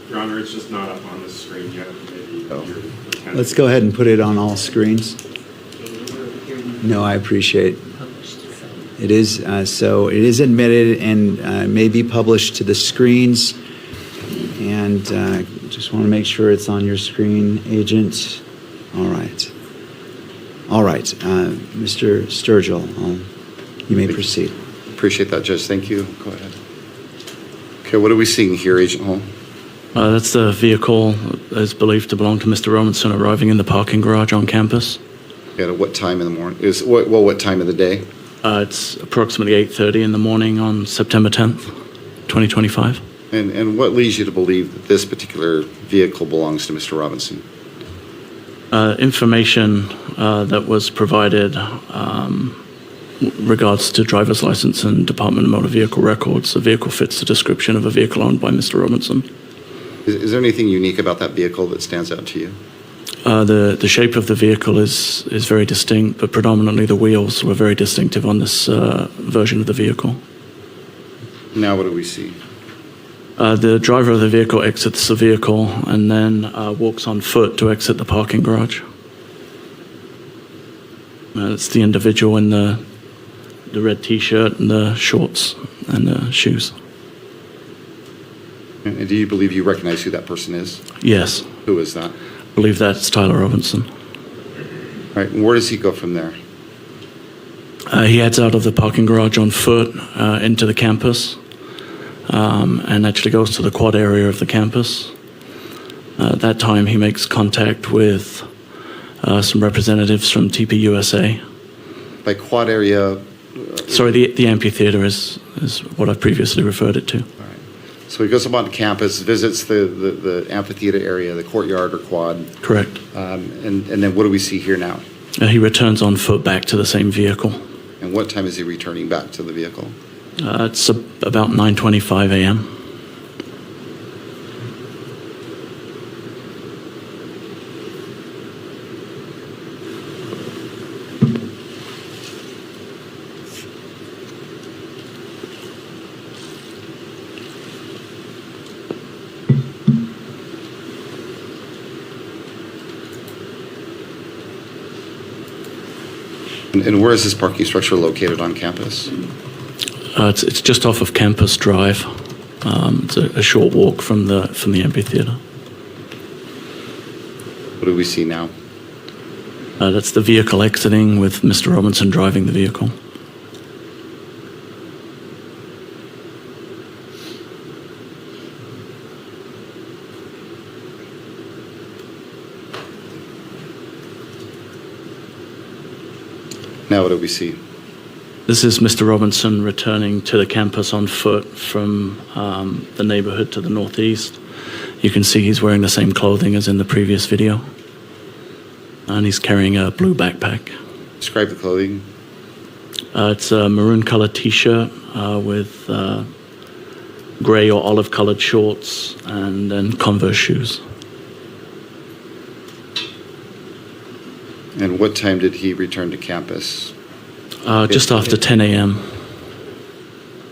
Your Honor, it's just not up on the screen yet. Maybe Let's go ahead and put it on all screens. No, I appreciate it. Is so it is admitted and may be published to the screens. And just want to make sure it's on your screen, Agent. All right. All right. Mr. Sturgill, you may proceed. Appreciate that, Judge. Thank you. Go ahead. Okay, what are we seeing here, Agent Hall? That's the vehicle that is believed to belong to Mr. Robinson arriving in the parking garage on campus. At what time in the morning? What time of the day? It's approximately 8:30 in the morning on September 10th, 2025. And what leads you to believe that this particular vehicle belongs to Mr. Robinson? Information that was provided regards to driver's license and Department of Motor Vehicle records. The vehicle fits the description of a vehicle owned by Mr. Robinson. Is there anything unique about that vehicle that stands out to you? The shape of the vehicle is very distinct, but predominantly the wheels were very distinctive on this version of the vehicle. Now what do we see? The driver of the vehicle exits the vehicle and then walks on foot to exit the parking garage. It's the individual in the red T-shirt and the shorts and the shoes. And do you believe you recognize who that person is? Yes. Who is that? I believe that's Tyler Robinson. All right, and where does he go from there? He heads out of the parking garage on foot into the campus and actually goes to the quad area of the campus. At that time, he makes contact with some representatives from TPUSA. By quad area? Sorry, the amphitheater is what I previously referred it to. All right. So he goes up on campus, visits the amphitheater area, the courtyard or quad. Correct. And then what do we see here now? He returns on foot back to the same vehicle. And what time is he returning back to the vehicle? It's about 9:25 a.m. And where is this parking structure located on campus? It's just off of Campus Drive. It's a short walk from the amphitheater. What do we see now? That's the vehicle exiting with Mr. Robinson driving the vehicle. Now what do we see? This is Mr. Robinson returning to the campus on foot from the neighborhood to the northeast. You can see he's wearing the same clothing as in the previous video. And he's carrying a blue backpack. Describe the clothing. It's a maroon colored t-shirt with gray or olive colored shorts and then Converse shoes. And what time did he return to campus? Just after 10 a.m.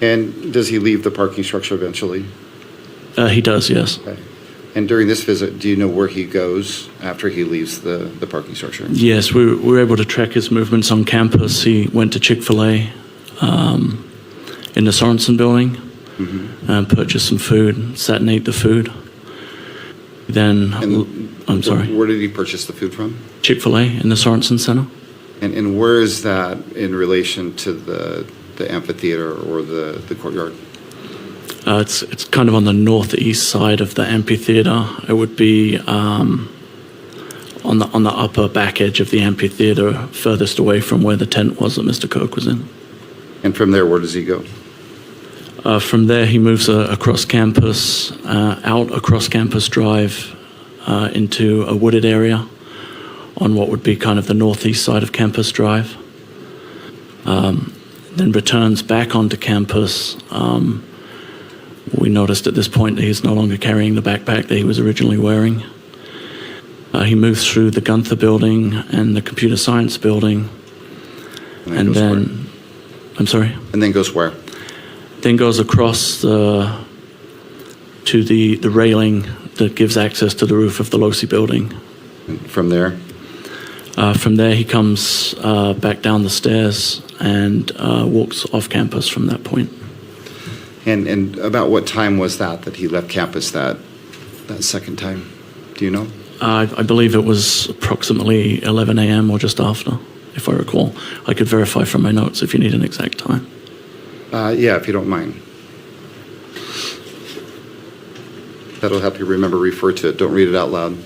And does he leave the parking structure eventually? He does, yes. Okay. And during this visit, do you know where he goes after he leaves the parking structure? Yes, we were able to track his movements on campus. He went to Chick-fil-A in the Sorensen building and purchased some food, sat and ate the food. Then, I'm sorry. Where did he purchase the food from? Chick-fil-A in the Sorensen Center. And where is that in relation to the amphitheater or the courtyard? It's kind of on the northeast side of the amphitheater. It would be on the upper back edge of the amphitheater, furthest away from where the tent was that Mr. Koch was in. And from there, where does he go? From there, he moves across campus, out across Campus Drive into a wooded area on what would be kind of the northeast side of Campus Drive. Then returns back onto campus We noticed at this point that he's no longer carrying the backpack that he was originally wearing. He moves through the Gunther building and the computer science building. And goes then, I'm sorry? And then goes where? Then goes across to the railing that gives access to the roof of the Losi building. From there? From there, he comes back down the stairs and walks off campus from that point. And about what time was that he left campus that second time? Do you know? I believe it was approximately 11 a.m. or just after, if I recall. I could verify from my notes if you need an exact time. Yeah, if you don't mind. That'll help you remember, refer to it. Don't read it out loud.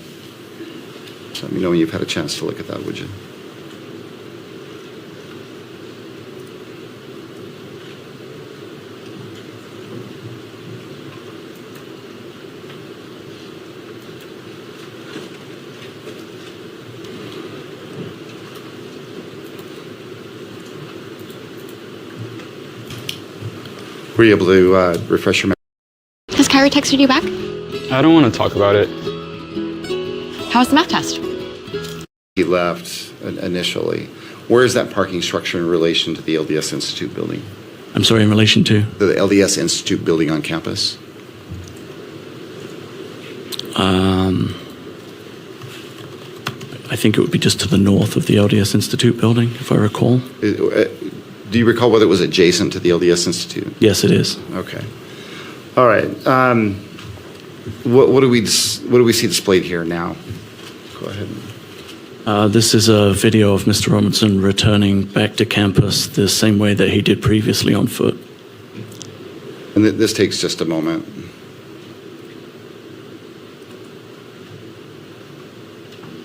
Let me know when you've had a chance to look at that, would you? Were you able to refresh your memory? Has Kyrie texted you back? I don't want to talk about it. How was the math test? He left initially. Where is that parking structure in relation to the LDS Institute building? I'm sorry, in relation to? The LDS Institute building on campus? I think it would be just to the north of the LDS Institute building, if I recall. Do you recall whether it was adjacent to the LDS Institute? Yes, it is. Okay. All right. What do we see displayed here now? Go ahead. This is a video of Mr. Robinson returning back to campus the same way that he did previously on foot. And this takes just a moment.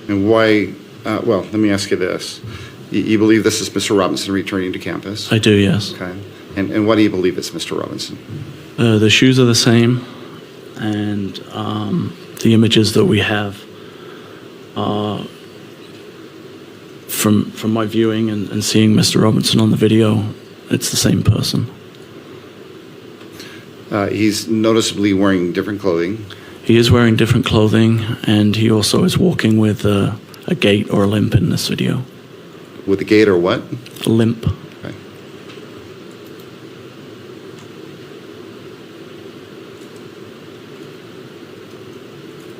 And why, well, let me ask you this. You believe this is Mr. Robinson returning to campus? I do, yes. Okay. And why do you believe it's Mr. Robinson? The shoes are the same, and the images that we have from my viewing and seeing Mr. Robinson on the video, it's the same person. He's noticeably wearing different clothing. He is wearing different clothing, and he also is walking with a gait or a limp in this video. With a gait or what? A limp. Okay.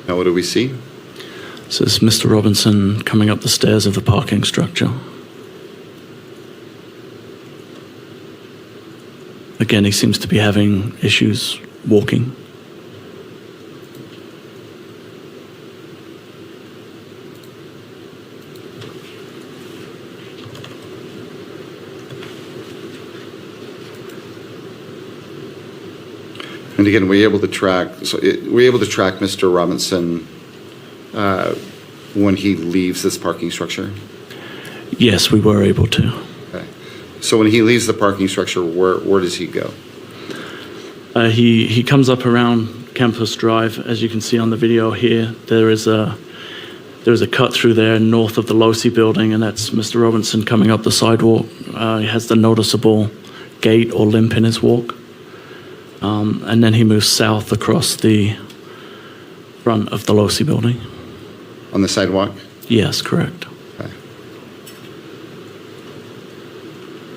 Now what do we see? This is Mr. Robinson coming up the stairs of the parking structure. Again, he seems to be having issues walking. And again, were you able to track Mr. Robinson when he leaves this parking structure? Yes, we were able to. Okay. So when he leaves the parking structure, where does he go? He comes up around Campus Drive, as you can see on the video here. There is a cut through there north of the Losi building, and that's Mr. Robinson coming up the sidewalk. He has the noticeable gait or limp in his walk. And then he moves south across the front of the Losi building. On the sidewalk? Yes, correct. Okay.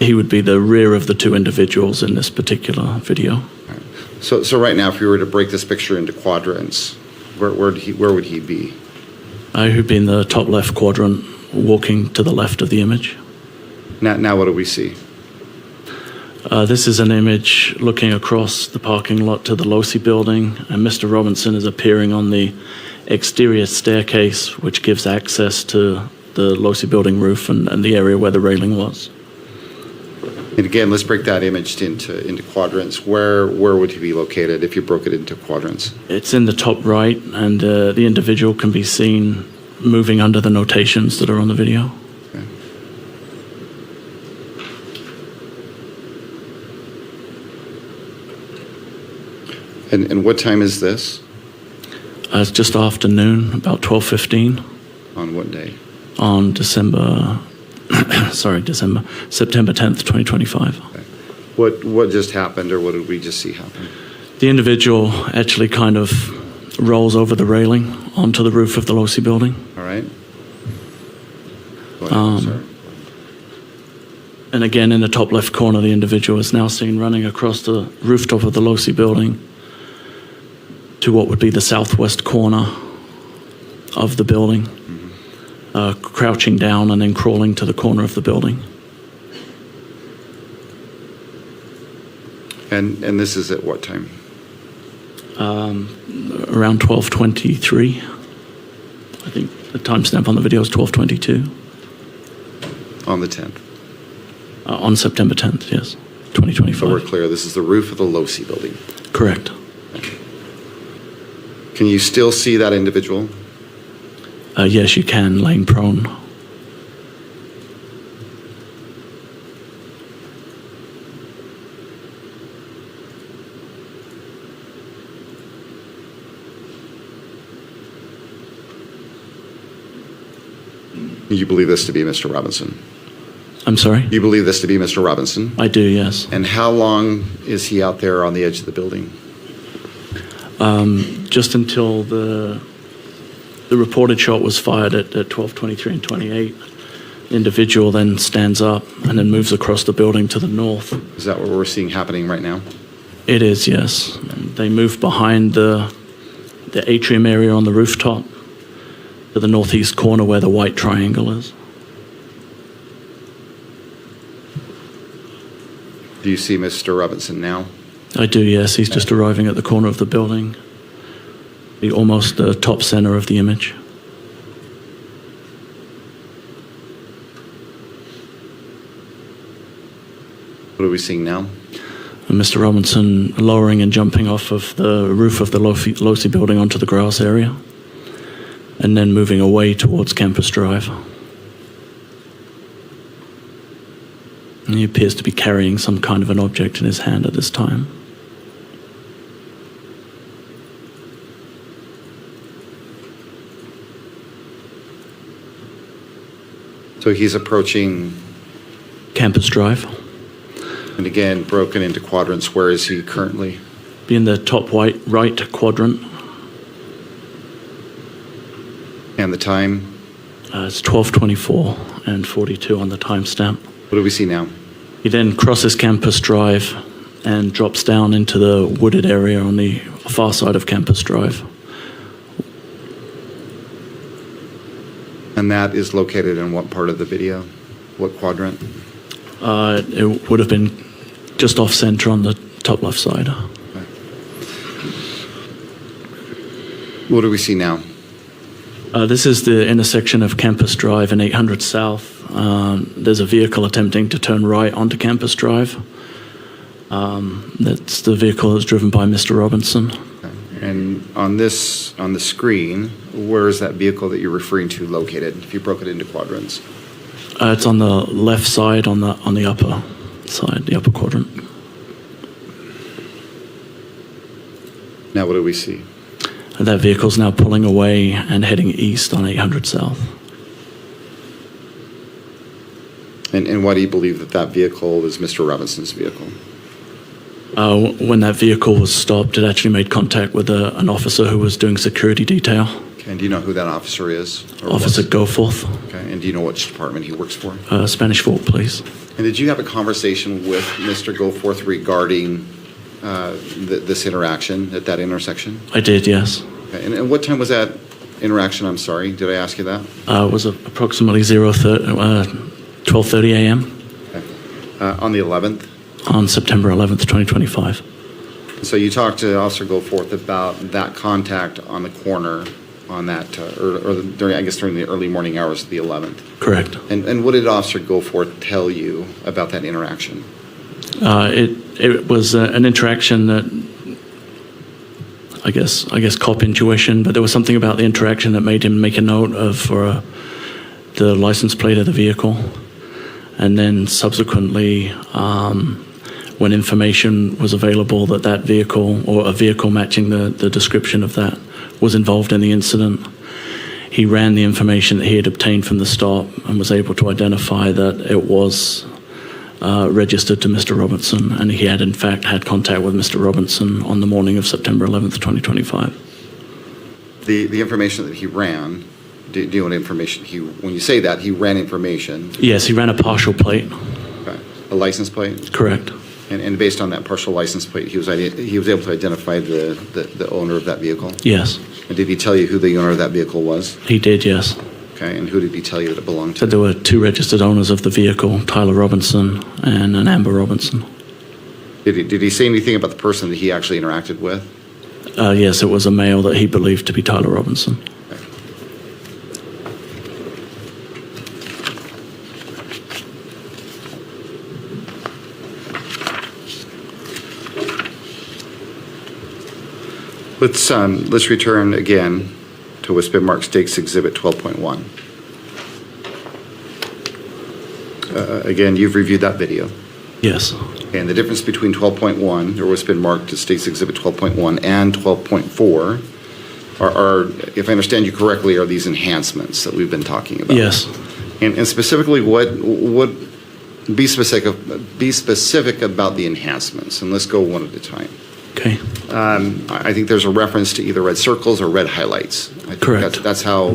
He would be the rear of the two individuals in this particular video. So right now, if we were to break this picture into quadrants, where would he be? He would be in the top left quadrant, walking to the left of the image. Now what do we see? This is an image looking across the parking lot to the Losi building, and Mr. Robinson is appearing on the exterior staircase, which gives access to the Losi building roof and the area where the railing was. And again, let's break that image into quadrants. Where would he be located if you broke it into quadrants? It's in the top right, and the individual can be seen moving under the notations that are on the video. Okay. And what time is this? It's just after noon, about 12:15. On what day? On September 10th, 2025. Okay. What just happened, or what did we just see happen? The individual actually kind of rolls over the railing onto the roof of the Losi building. All right. Go ahead, sir. And again, in the top left corner, the individual is now seen running across the rooftop of the Losi building to what would be the southwest corner of the building, crouching down and then crawling to the corner of the building. And this is at what time? Around 12:23. I think the timestamp on the video is 12:22. On the 10th. On September 10th, yes, So we're 2025. clear, this is the roof of the Losi building. Correct. Can you still see that individual? Yes, you can, laying prone. You believe this to be Mr. Robinson? I'm sorry? You believe this to be Mr. Robinson? I do, yes. And how long is he out there on the edge of the building? Just until the reported shot was fired at 12:23 and 28. The individual then stands up and then moves across the building to the north. Is that what we're seeing happening right now? It is, yes. And they move behind the atrium area on the rooftop to the northeast corner where the white triangle is. Do you see Mr. Robinson now? I do, yes. He's just arriving at the corner of the building, almost the top center of the image. What are we seeing now? And Mr. Robinson lowering and jumping off of the roof of the Losi building onto the grass area, and then moving away towards Campus Drive. And he appears to be carrying some kind of an object in his hand at this time. So he's approaching, Campus Drive. and again, broken into quadrants. Where is he currently? Be in the top right quadrant. And the time? It's 12:24 and 42 on the timestamp. What do we see now? He then crosses Campus Drive and drops down into the wooded area on the far side of Campus Drive. And that is located in what part of the video? What quadrant? It would have been just off center on the top left side. What do we see now? This is the intersection of Campus Drive and 800 South. There's a vehicle attempting to turn right onto Campus Drive. That's the vehicle that's driven by Mr. Robinson. And on the screen, where is that vehicle that you're referring to located, if you broke it into quadrants? It's on the left side, on the upper side, the upper quadrant. Now what do we see? That vehicle's now pulling away and heading east on 800 South. And why do you believe that that vehicle is Mr. Robinson's vehicle? When that vehicle was stopped, it actually made contact with an officer who was doing security detail. Okay, and do you know who that officer is? Officer Goforth, Okay, and do you know which department he works for? Spanish Fork Police. And did you have a conversation with Mr. Goforth regarding this interaction at that intersection? I did, yes. Okay, and what time was that interaction? I'm sorry, did I ask you that? It was approximately 12:30 a.m. On the 11th? On September 11th, 2025. So you talked to Officer Goforth about that contact on the corner on that, during the early morning hours of the 11th? Correct. And what did Officer Goforth tell you about that interaction? It was an interaction that, I guess cop intuition, but there was something about the interaction that made him make a note of the license plate of the vehicle. And then subsequently, when information was available that that vehicle or a vehicle matching the description of that was involved in the incident, he ran the information that he had obtained from the stop and was able to identify that it was registered to Mr. Robinson, and he had in fact had contact with Mr. Robinson on the morning of September 11th, 2025. The information that he ran, do you know what information when you say that, he ran information? Yes, he ran a partial plate. Okay. A license plate? Correct. And based on that partial license plate, he was able to identify the owner of that vehicle? Yes. And did he tell you who the owner of that vehicle was? He did, yes. Okay, and who did he tell you that it belonged to? Said there were two registered owners of the vehicle, Tyler Robinson and an Amber Robinson. Did he say anything about the person that he actually interacted with? Yes, it was a male that he believed to be Tyler Robinson. Let's return again to what's been marked State's Exhibit 12.1. Again, you've reviewed that video. Yes. And the difference between 12.1, or what's been marked as State's Exhibit 12.1 and 12.4 are, if I understand you correctly, are these enhancements that we've been talking about. Yes. And specifically, be specific about the enhancements, and let's go one at a time. Okay. I think there's a reference to either red circles or red highlights. I think Correct. That's how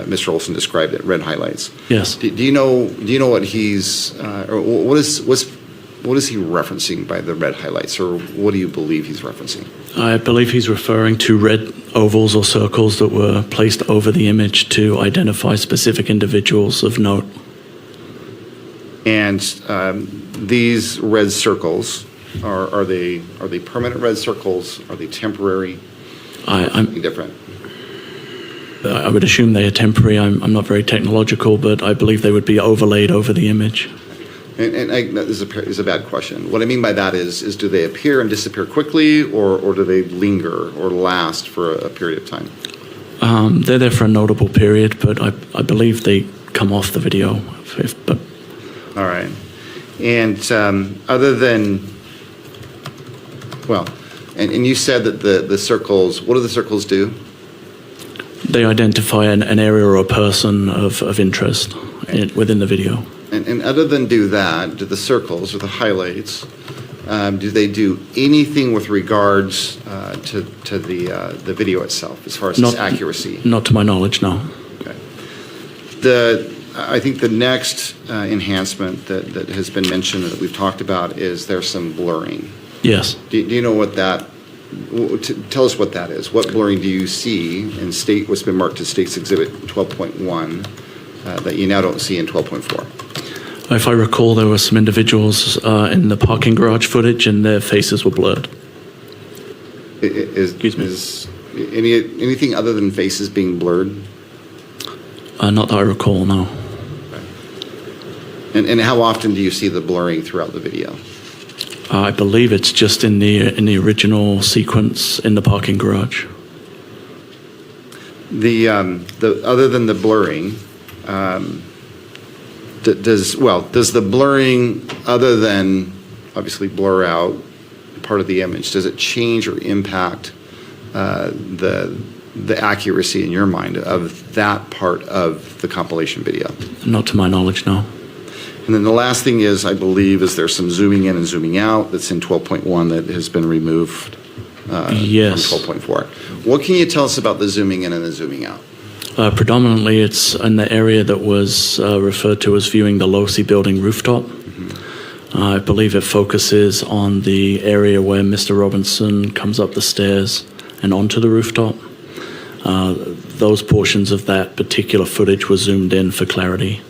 Mr. Olson described it, red highlights. Yes. Do you know what he's, or what is he referencing by the red highlights, or what do you believe he's referencing? I believe he's referring to red ovals or circles that were placed over the image to identify specific individuals of note. And these red circles, are they permanent red circles? Are they temporary? I'm different. I would assume they are temporary. I'm not very technological, but I believe they would be overlaid over the image. And this is a bad question. What I mean by that is do they appear and disappear quickly, or do they linger or last for a period of time? They're there for a notable period, but I believe they come off the video. All right. And other than, well, and you said that the circles, what do the circles do? They identify an area or a person of interest within the video. And other than do that, do the circles or the highlights, do they do anything with regards to the video itself as far as its accuracy? Not to my knowledge, no. Okay. I think the next enhancement that has been mentioned that we've talked about is there's some blurring. Yes. Do you know what that? Tell us what that is. What blurring do you see in what's been marked as State's Exhibit 12.1 that you now don't see in 12.4? If I recall, there were some individuals in the parking garage footage, and their faces were blurred. Excuse me. Is anything other than faces being blurred? Not that I recall, no. And how often do you see the blurring throughout the video? I believe it's just in the original sequence in the parking garage. The other than the blurring, does the blurring, other than obviously blur out part of the image, does it change or impact the accuracy in your mind of that part of the compilation video? Not to my knowledge, no. And then the last thing is, I believe, is there's some zooming in and zooming out that's in 12.1 that has been removed yes. from 12.4. What can you tell us about the zooming in and the zooming out? Predominantly, it's in the area that was referred to as viewing the Losi building rooftop. Mm-hmm. I believe it focuses on the area where Mr. Robinson comes up the stairs and onto the rooftop. Those portions of that particular footage were zoomed in for clarity.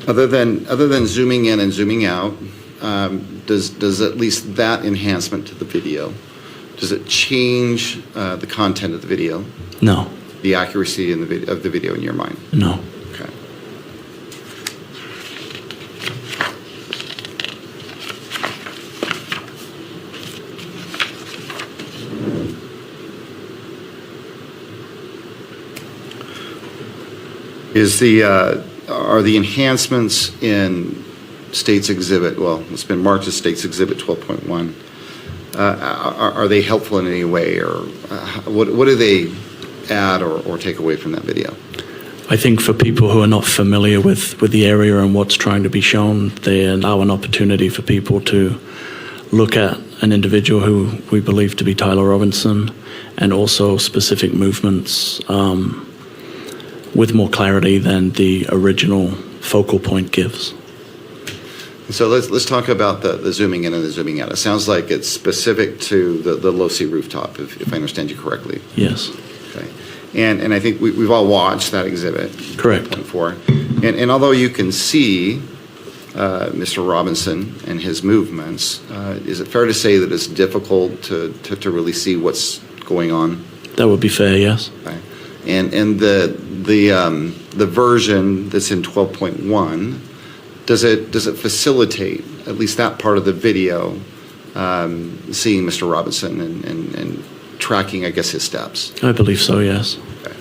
Other than zooming in and zooming out, does at least that enhancement to the video, does it change the content of the video? No. The accuracy of the video in your mind? No. Okay. Are the enhancements in State's Exhibit, well, it's been marked as State's Exhibit 12.1, are they helpful in any way, or what do they add or take away from that video? I think for people who are not familiar with the area and what's trying to be shown, they allow an opportunity for people to look at an individual who we believe to be Tyler Robinson, and also specific movements with more clarity than the original focal point gives. So let's talk about the zooming in and the zooming out. It sounds like it's specific to the low-C rooftop, if I understand you correctly. Yes. Okay. And I think we've all watched that exhibit. Correct. 4.4. And although you can see Mr. Robinson and his movements, is it fair to say that it's difficult to really see what's going on? That would be fair, yes. Okay. And the version that's in 12.1, does it facilitate at least that part of the video, seeing Mr. Robinson and tracking, I guess, his steps? I believe so, yes. Okay.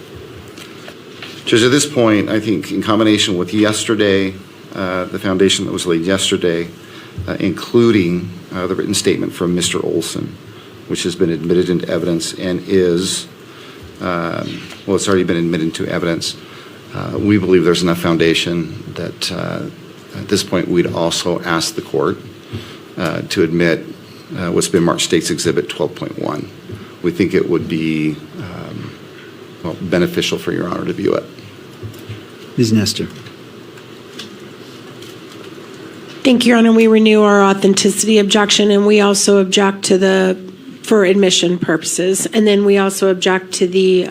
Judge, at this point, I think in combination with yesterday, the foundation that was laid yesterday, including the written statement from Mr. Olson, which has been admitted into evidence and is, well, it's already been admitted into evidence. We believe there's enough foundation that at this point we'd also ask the court to admit what's been marked State's Exhibit 12.1. We think it would be well, beneficial for Your Honor to view it. Ms. Nestor. Thank you, Your Honor. We renew our authenticity objection, and we also object to for admission purposes. And then we also object to the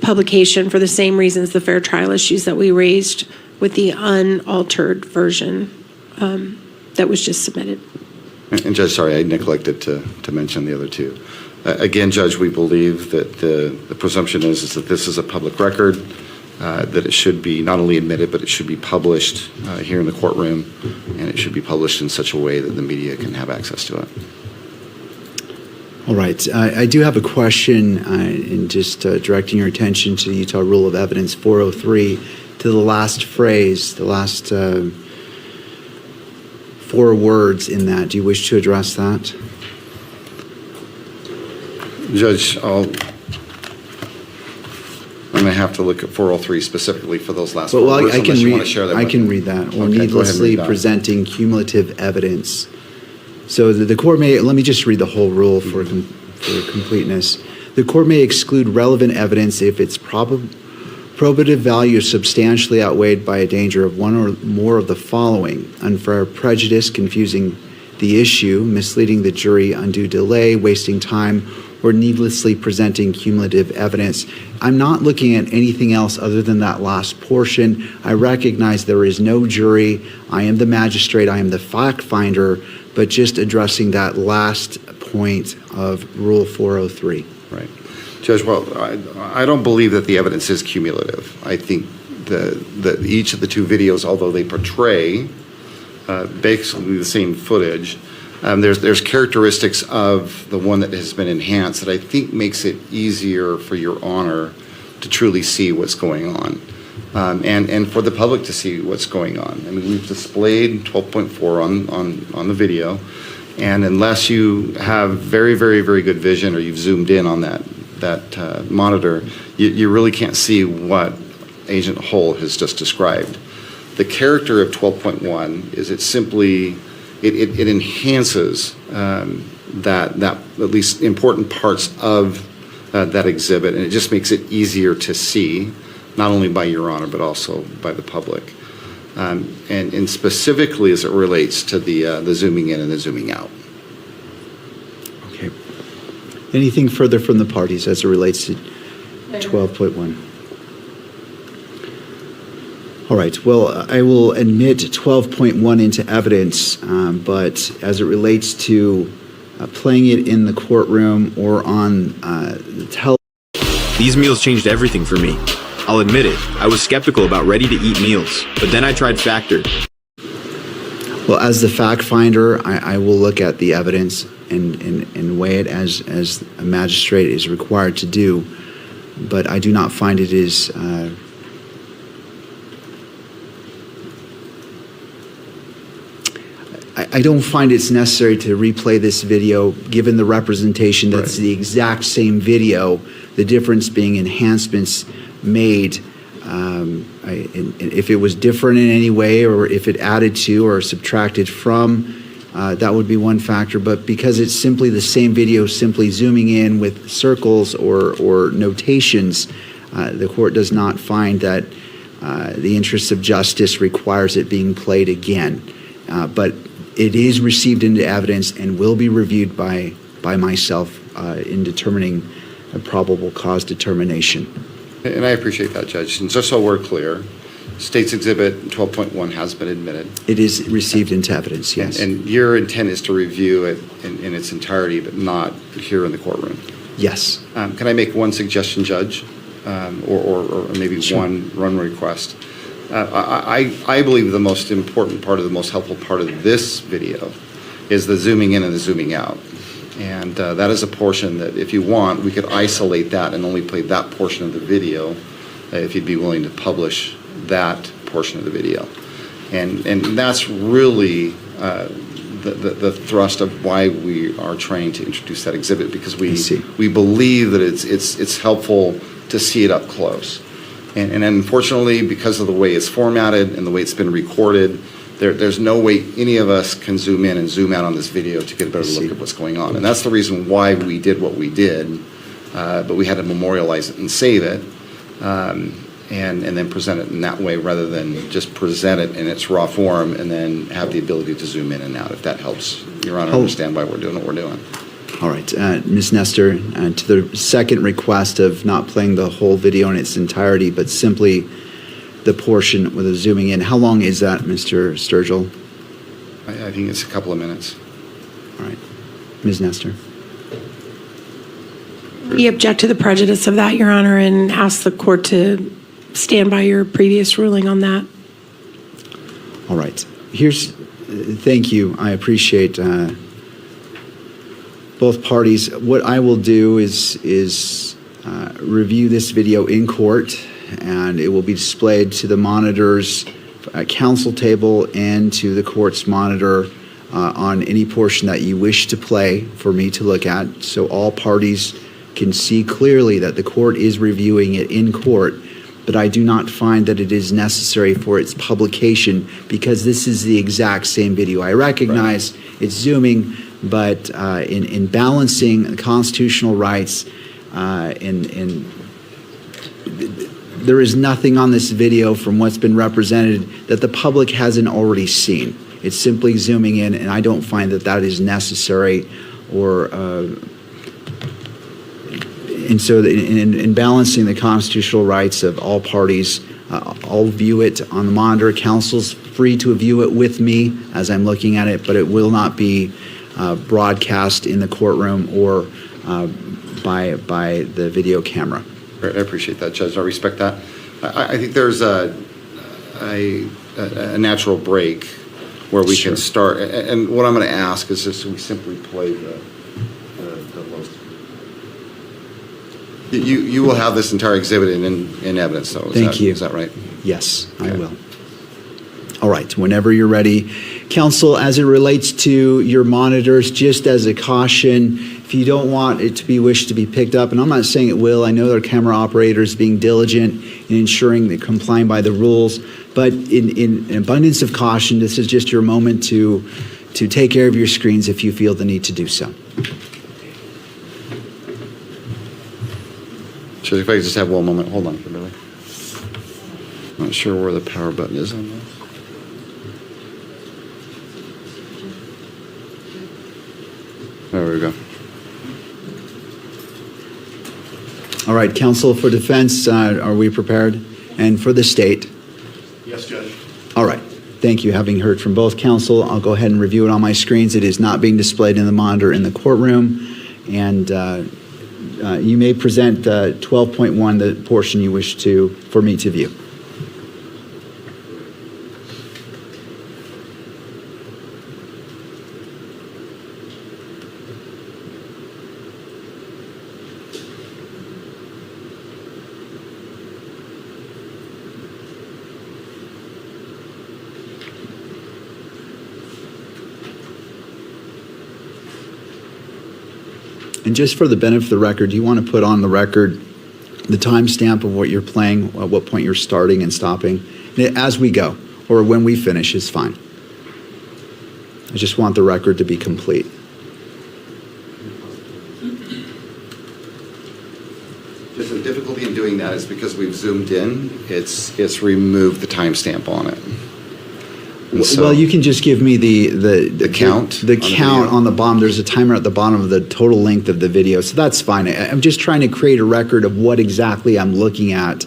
publication for the same reasons, the fair trial issues that we raised with the unaltered version that was just submitted. And Judge, sorry, I neglected to mention the other two. Again, Judge, we believe that the presumption is that this is a public record, that it should be not only admitted, but it should be published here in the courtroom, and it should be published in such a way that the media can have access to it. All right. I do have a question in just directing your attention to the Utah Rule of Evidence 403, to the last phrase, the last 4 words in that. Do you wish to address that? Judge, I'm going to have to look at 403 specifically for those last 4 words, unless you want to share that with me. I can read that. Or Okay, needlessly that. presenting cumulative evidence. So the court may, let me just read the whole rule for completeness. The court may exclude relevant evidence if its probative value is substantially outweighed by a danger of one or more of the following: unfair prejudice, confusing the issue, misleading the jury, undue delay, wasting time, or needlessly presenting cumulative evidence. I'm not looking at anything else other than that last portion. I recognize there is no jury. I am the magistrate. I am the fact finder, but just addressing that last point of Rule 403. Right. Judge, well, I don't believe that the evidence is cumulative. I think that each of the 2 videos, although they portray basically the same footage, there's characteristics of the one that has been enhanced that I think makes it easier for Your Honor to truly see what's going on, and for the public to see what's going on. I mean, we've displayed 12.4 on the video, and unless you have very, very, very good vision or you've zoomed in on that monitor, you really can't see what Agent Hull has just described. The character of 12.1 is it simply it enhances that at least important parts of that exhibit, and it just makes it easier to see, not only by Your Honor but also by the public, and specifically as it relates to the zooming in and the zooming out. Okay. Anything further from the parties as it relates to 12.1? All right. Well, I will admit 12.1 into evidence, but as it relates to playing it in the courtroom or on the television. These meals changed everything for me. I'll admit it. I was skeptical about ready-to-eat meals, but then I tried Factor. Well, as the fact finder, I will look at the evidence and weigh it as a magistrate is required to do, but I do not find it is I don't find it's necessary to replay this video, given the representation that's the exact same video, the difference being enhancements made If it was different in any way, or if it added to or subtracted from, that would be one factor. But because it's simply the same video, simply zooming in with circles or notations, the court does not find that the interest of justice requires it being played again. But it is received into evidence and will be reviewed by myself in determining a probable cause determination. And I appreciate that, Judge. And just so we're clear, State's Exhibit 12.1 has been admitted. It is received into evidence, yes. And your intent is to review it in its entirety, but not here in the courtroom? Yes. Can I make one suggestion, Judge, or maybe one request? I believe the most important part of the most helpful part of this video is the zooming in and the zooming out. And that is a portion that, if you want, we could isolate that and only play that portion of the video if you'd be willing to publish that portion of the video. And that's really the thrust of why we are trying to introduce that exhibit, because we believe that it's helpful to see it up close. And unfortunately, because of the way it's formatted and the way it's been recorded, there's no way any of us can zoom in and zoom out on this video to get a better look at what's going on. And that's the reason why we did what we did, but we had to memorialize it and save it, and then present it in that way rather than just present it in its raw form and then have the ability to zoom in and out, if that helps Your Honor understand why we're doing what we're doing. All right, Ms. Nestor, to the second request of not playing the whole video in its entirety, but simply the portion with the zooming in, how long is that, Mr. Sturgill? I think it's a couple of minutes. All right, Ms. Nestor. We object to the prejudice of that, Your Honor, and ask the court to stand by your previous ruling on that. All right, thank you. I appreciate both parties. What I will do is review this video in court, and it will be displayed to the monitor's counsel table and to the court's monitor on any portion that you wish to play for me to look at, so all parties can see clearly that the court is reviewing it in court. But I do not find that it is necessary for its publication, because this is the exact same video. I recognize it's zooming, but in balancing the constitutional rights, there is nothing on this video from what's been represented that the public hasn't already seen. It's simply zooming in, and I don't find that that is necessary, and so in balancing the constitutional rights of all parties, I'll view it on the monitor. Counsel's free to view it with me as I'm looking at it, but it will not be broadcast in the courtroom or by the video camera. I appreciate that, Judge. I respect that. I think there's a natural break where we can start. And what I'm going to ask is just we simply play the most. You will have this entire exhibit in evidence, though. Thank you. Is that right? Yes, I will. All right, whenever you're ready. Counsel, as it relates to your monitors, just as a caution, if you don't want it to be wished to be picked up, and I'm not saying it will, I know there are camera operators being diligent in ensuring they're complying by the rules, but in abundance of caution, this is just your moment to take care of your screens if you feel the need to do so. So if I could just have one moment. Hold on, Kimberly. I'm not sure where the power button is on this. There we go. All right, counsel for defense, are we prepared? And for the state? Yes, Judge. All right, thank you. Having heard from both counsel, I'll go ahead and review it on my screens. It is not being displayed in the monitor in the courtroom. And you may present 12.1, the portion you wish for me to view. And just for the benefit of the record, do you want to put on the record the timestamp of what you're playing, at what point you're starting and stopping, as we go, or when we finish is fine. I just want the record to be complete. Just the difficulty in doing that is because we've zoomed in, it's removed the timestamp on it. And so- Well, you can just give me the count The on the count video? on the bottom. There's a timer at the bottom of the total length of the video, so that's fine. I'm just trying to create a record of what exactly I'm looking at.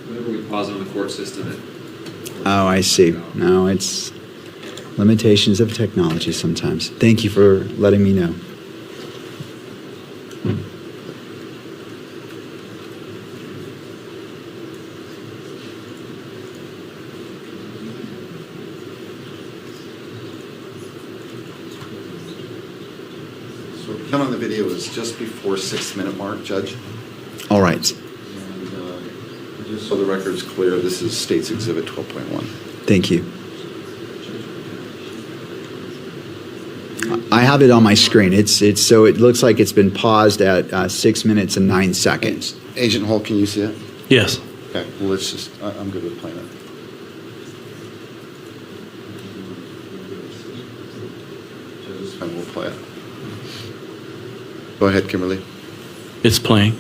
Whenever we pause on the court system, Oh, I see. No, it's limitations of technology sometimes. Thank you for letting me know. So the count on the video is just before 6-minute mark, Judge. All right. And just so the record's clear, this is State's Exhibit 12.1. Thank you. I have it on my screen. It's so it looks like it's been paused at 6 minutes and 9 seconds. Agent Holt, can you see it? Yes. Okay, well, let's just, I'm good with playing it. And we'll play it. Go ahead, Kimberly. It's playing.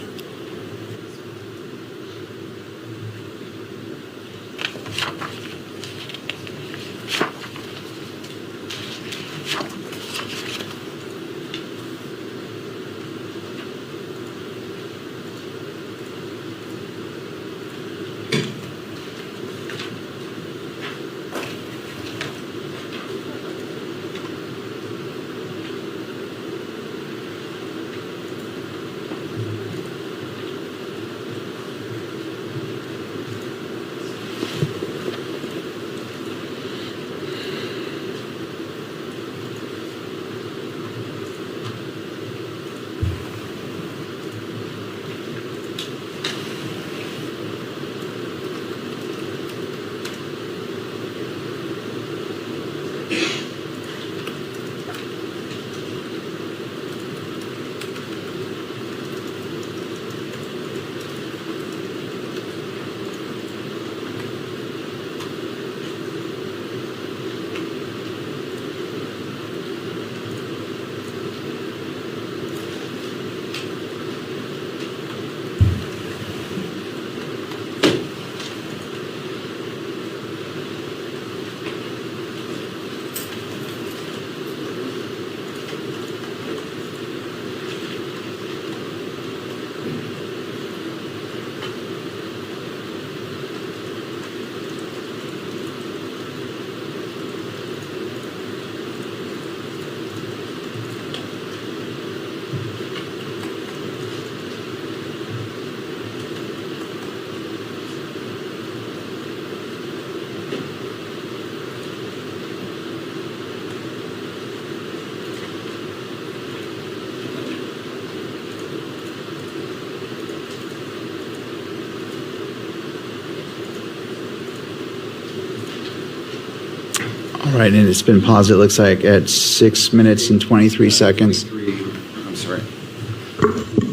All right, and it's been paused, it looks like, at 6 minutes and 23 seconds. I'm sorry.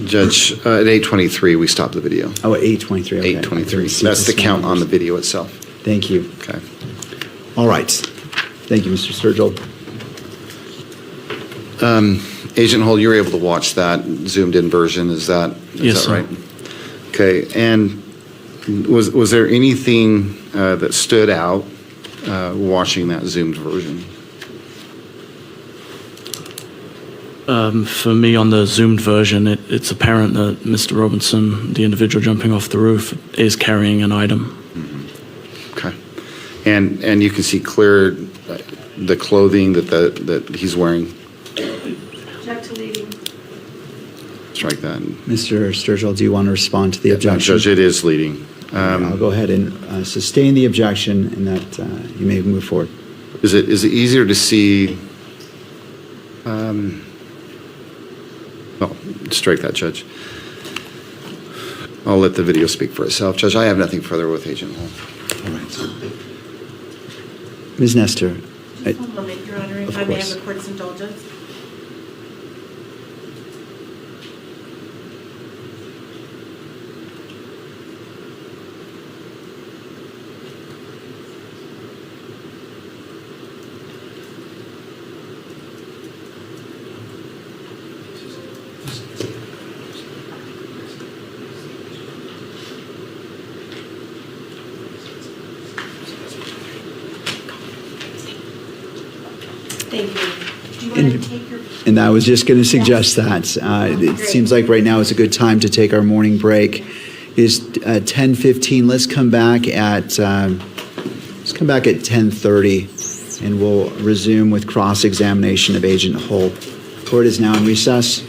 Judge, at 8:23, we stopped the video. Oh, at 8:23. Okay. 8:23. That's the count on the video itself. Thank you. Okay. All right. Thank you, Mr. Sturgill. Agent Holt, you were able to watch that zoomed-in version, is that Yes, sir. right? Okay, and was there anything that stood out watching that zoomed version? For me, on the zoomed version, it's apparent that Mr. Robinson, the individual jumping off the roof, is carrying an item. Okay. And you can see clear the clothing that he's wearing? Object to leading. Strike that. Mr. Sturgill, do you want to respond to the objection? Judge, it is leading. I'll go ahead and sustain the objection, and that you may move forward. Is it easier to see? Well, strike that, Judge. I'll let the video speak for itself. Judge, I have nothing further with Agent Hall. All right. Ms. Nestor. Just one moment, Your Honor, if Of I may have course. the court's indulgence. Thank you. Do you want to take your? And I was just going to suggest that. It seems like right now is a good time to take our morning break. It is 10:15. Let's come back at 10:30, and we'll resume with cross-examination of Agent Hull. Court is now in recess.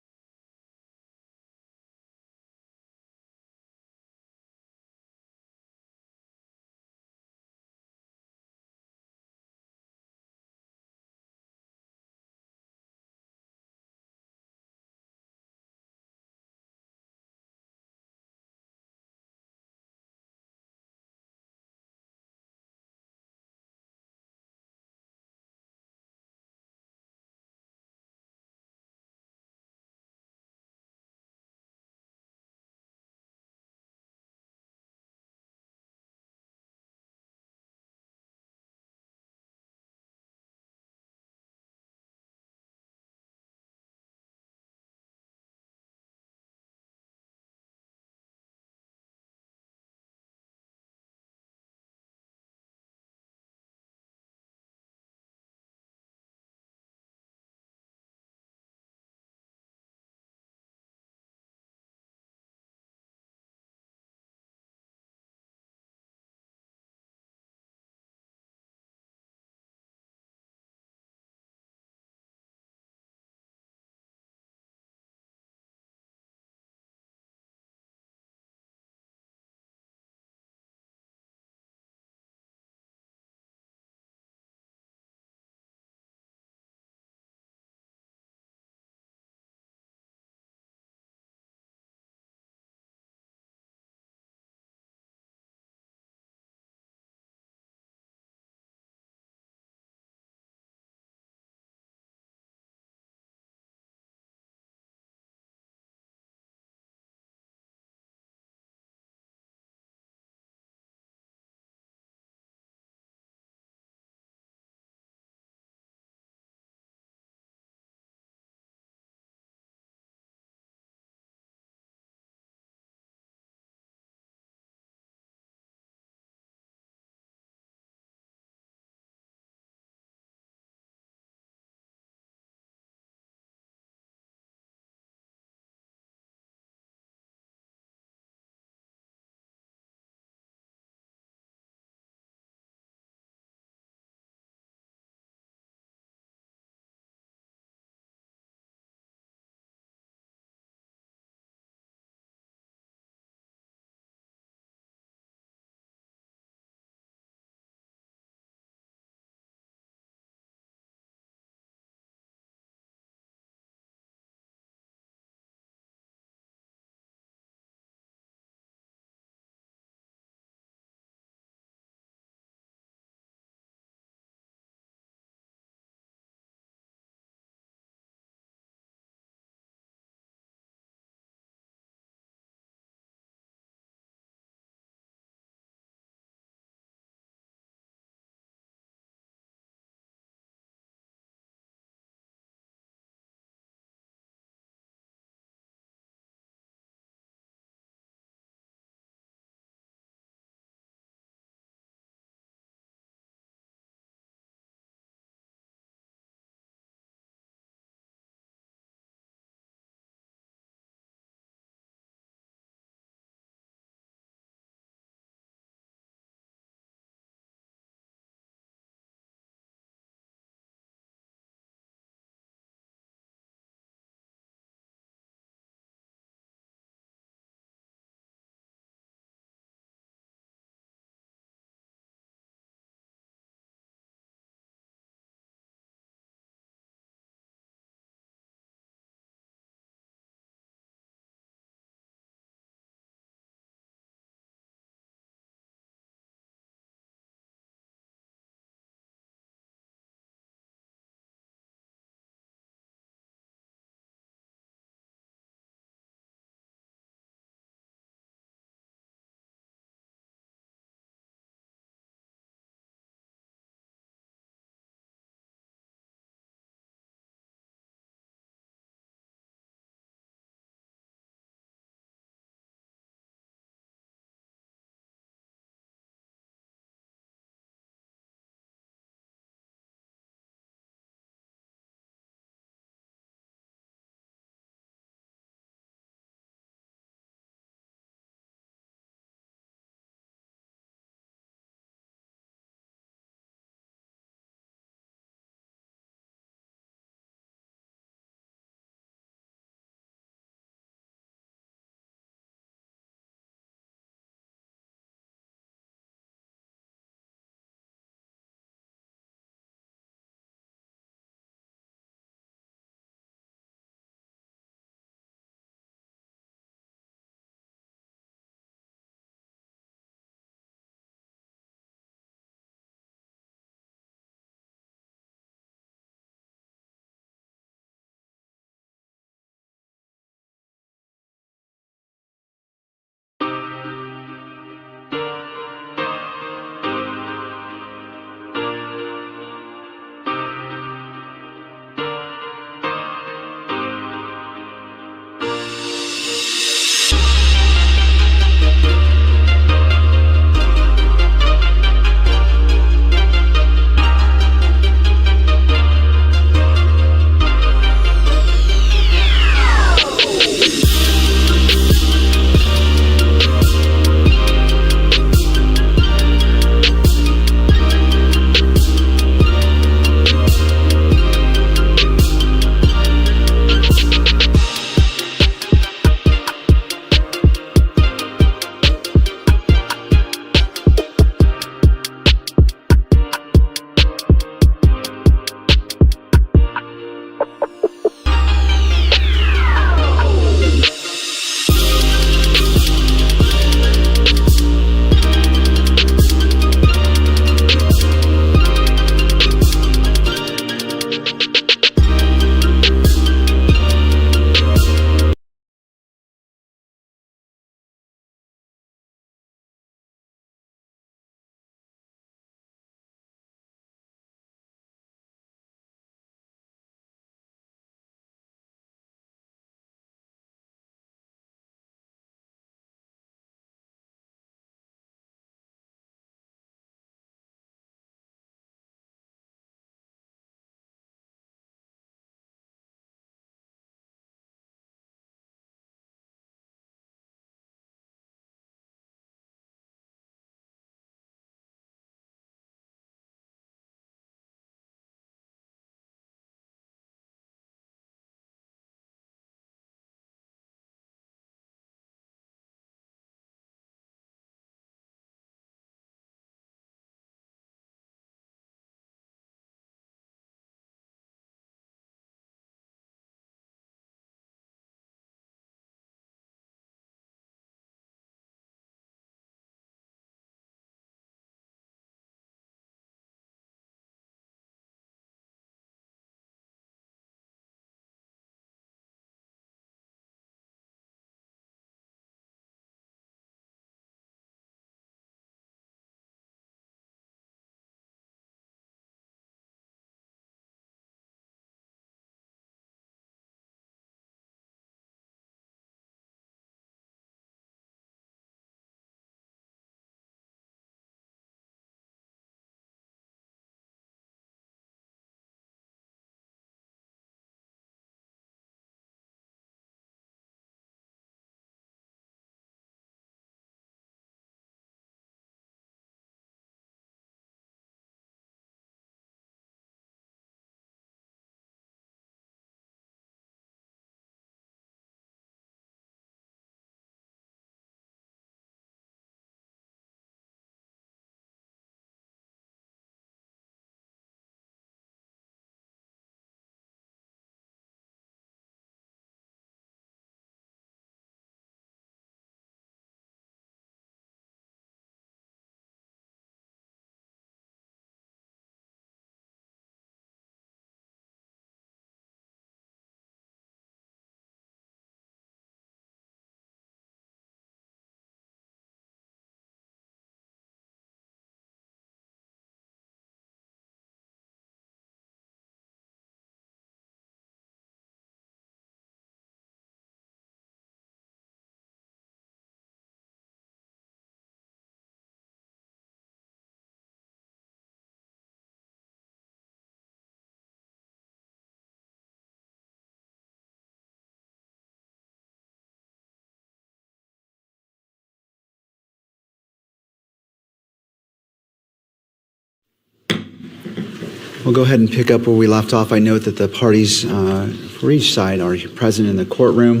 We'll go ahead and pick up where we left off. I note that the parties for each side are present in the courtroom,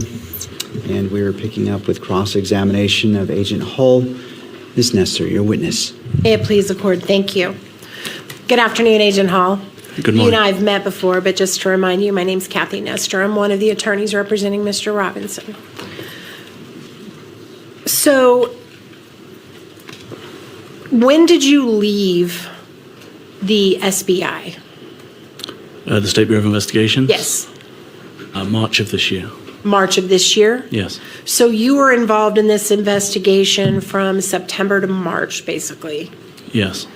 and we are picking up with cross-examination of Agent Hull. Ms. Nestor, your witness. May it please the court, thank you. Good afternoon, Agent Hall. Good You and morning. I have met before, but just to remind you, my name's Kathy Nestor. I'm one of the attorneys representing Mr. Robinson. So, when did you leave the SBI? The State Bureau of Investigation? Yes, March of this year. March of this year? Yes. So you were involved in this investigation from September to March, basically. Yes.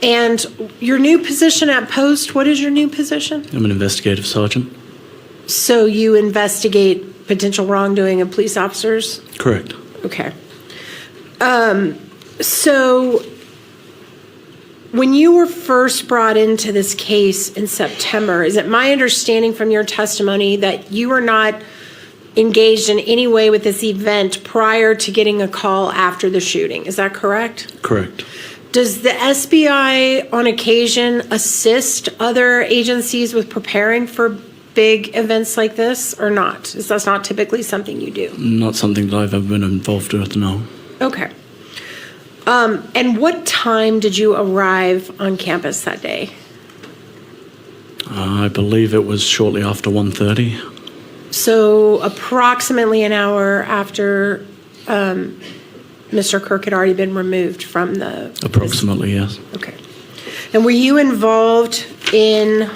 And your new position at Post, what is your new position? I'm an investigative sergeant. So you investigate potential wrongdoing of police officers? Correct. Okay. So when you were first brought into this case in September, is it my understanding from your testimony that you were not engaged in any way with this event prior to getting a call after the shooting? Is that correct? Correct. Does the SBI on occasion assist other agencies with preparing for big events like this or not? Is that not typically something you do? Not something that I've ever been involved with, no. Okay. And what time did you arrive on campus that day? I believe it was shortly after 1:30. So approximately an hour after Mr. Kirk had already been removed from the... Approximately, yes. Okay. And were you involved in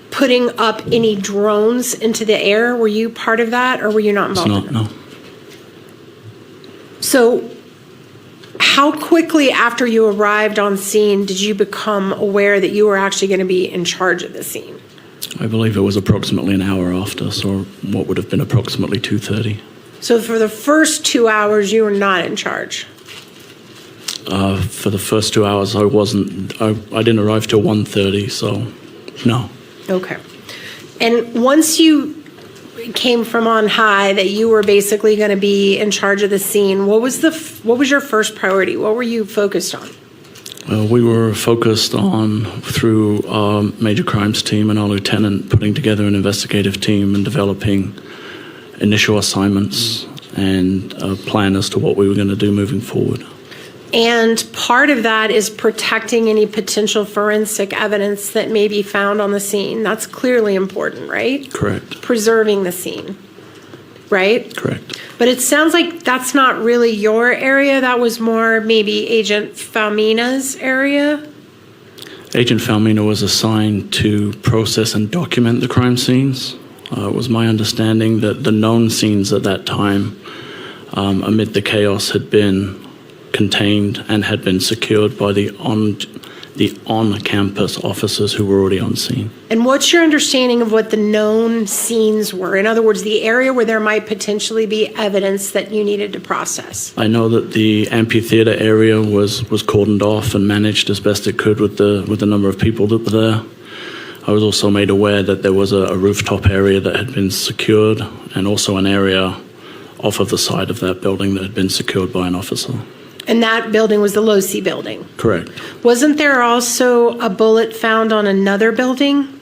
putting up any drones into the air? Were you part of that, or were you not It's involved in not, that? no. So how quickly after you arrived on scene did you become aware that you were actually going to be in charge of the scene? I believe it was approximately an hour after, so what would have been approximately 2:30. So for the first 2 hours, you were not in charge? For the first 2 hours, I wasn't. I didn't arrive till 1:30, so no. Okay. And once you came from on high that you were basically going to be in charge of the scene, what was your first priority? What were you focused on? We were focused on, through our major crimes team and our lieutenant, putting together an investigative team and developing initial assignments and a plan as to what we were going to do moving forward. And part of that is protecting any potential forensic evidence that may be found on the scene. That's clearly important, right? Correct. Preserving the scene, right? Correct. But it sounds like that's not really your area. That was more maybe Agent Falmina's area. Agent Falmina was assigned to process and document the crime scenes. It was my understanding that the known scenes at that time, amid the chaos, had been contained and had been secured by the on-campus officers who were already on scene. And what's your understanding of what the known scenes were? In other words, the area where there might potentially be evidence that you needed to process. I know that the amphitheater area was cordoned off and managed as best it could with the number of people that were there. I was also made aware that there was a rooftop area that had been secured and also an area off of the side of that building that had been secured by an officer. And that building was the Losi building. Correct. Wasn't there also a bullet found on another building?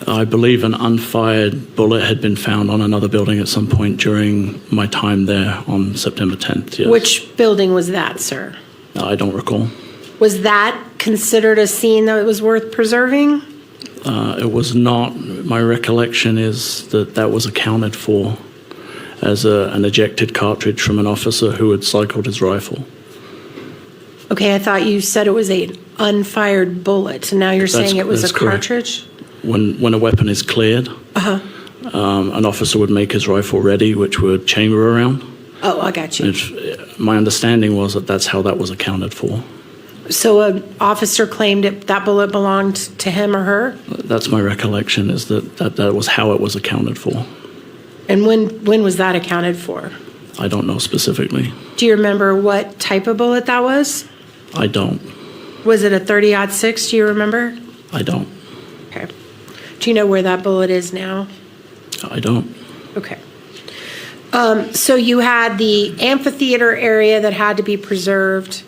I believe an unfired bullet had been found on another building at some point during my time there on September 10th, yes. Which building was that, sir? I don't recall. Was that considered a scene that was worth preserving? It was not. My recollection is that that was accounted for as an ejected cartridge from an officer who had cycled his rifle. Okay, I thought you said it was an unfired bullet, and now you're saying it was a That's correct. cartridge? When a weapon is cleared, an officer would make his rifle ready, which would chamber around. Oh, I got you. My understanding was that that's how that was accounted for. So an officer claimed that bullet belonged to him or her? That's my recollection, is that was how it was accounted for. And when was that accounted for? I don't know specifically. Do you remember what type of bullet that was? I don't. Was it a 30-06? Do you remember? I don't. Okay. Do you know where that bullet is now? I don't. Okay. So you had the amphitheater area that had to be preserved.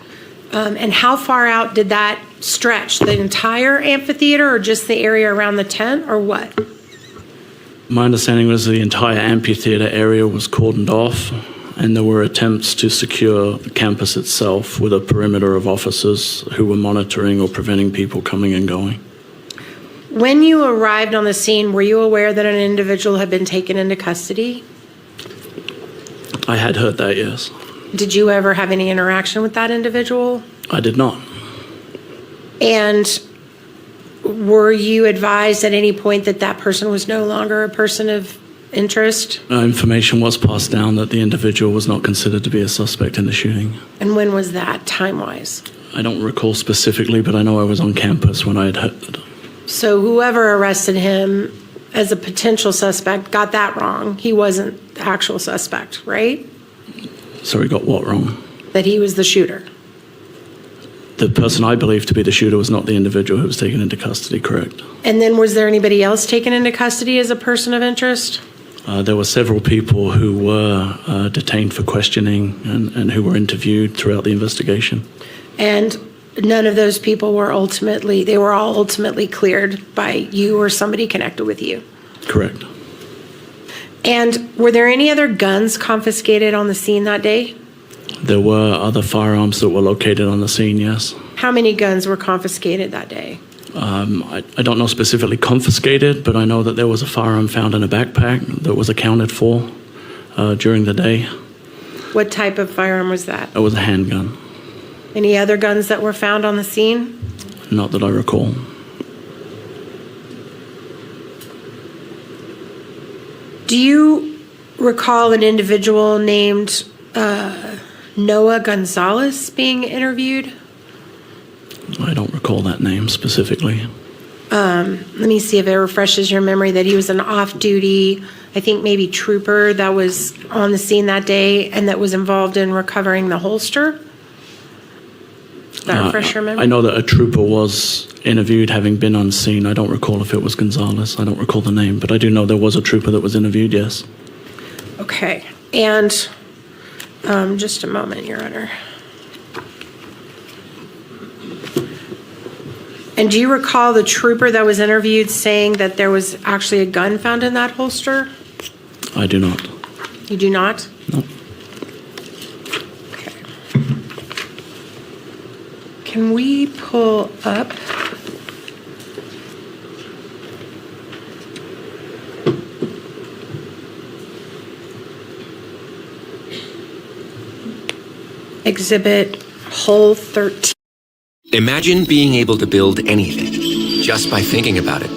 And how far out did that stretch? The entire amphitheater or just the area around the tent or what? My understanding was the entire amphitheater area was cordoned off, and there were attempts to secure the campus itself with a perimeter of officers who were monitoring or preventing people coming and going. When you arrived on the scene, were you aware that an individual had been taken into custody? I had heard that, yes. Did you ever have any interaction with that individual? I did not. And were you advised at any point that that person was no longer a person of interest? Information was passed down that the individual was not considered to be a suspect in the shooting. And when was that, time-wise? I don't recall specifically, but I know I was on campus when I had heard. So whoever arrested him as a potential suspect got that wrong. He wasn't the actual suspect, right? Sorry, got what wrong? That he was the shooter. The person I believe to be the shooter was not the individual who was taken into custody, correct? And then was there anybody else taken into custody as a person of interest? There were several people who were detained for questioning and who were interviewed throughout the investigation. And none of those people were they were all ultimately cleared by you or somebody connected with you? Correct. And were there any other guns confiscated on the scene that day? There were other firearms that were located on the scene, yes. How many guns were confiscated that day? I don't know specifically confiscated, but I know that there was a firearm found in a backpack that was accounted for during the day. What type of firearm was that? It was a handgun. Any other guns that were found on the scene? Not that I recall. Do you recall an individual named Noah Gonzalez being interviewed? I don't recall that name specifically. Let me see if it refreshes your memory that he was an off-duty, I think maybe trooper that was on the scene that day and that was involved in recovering the holster. Does that refresh your memory? I know that a trooper was interviewed having been on scene. I don't recall if it was Gonzalez. I don't recall the name, but I do know there was a trooper that was interviewed, yes. Okay. And just a moment, Your Honor. And do you recall the trooper that was interviewed saying that there was actually a gun found in that holster? I do not. You do not? No. Okay. Can we pull up? Exhibit Hole 13. Imagine being able to build anything just by thinking about it.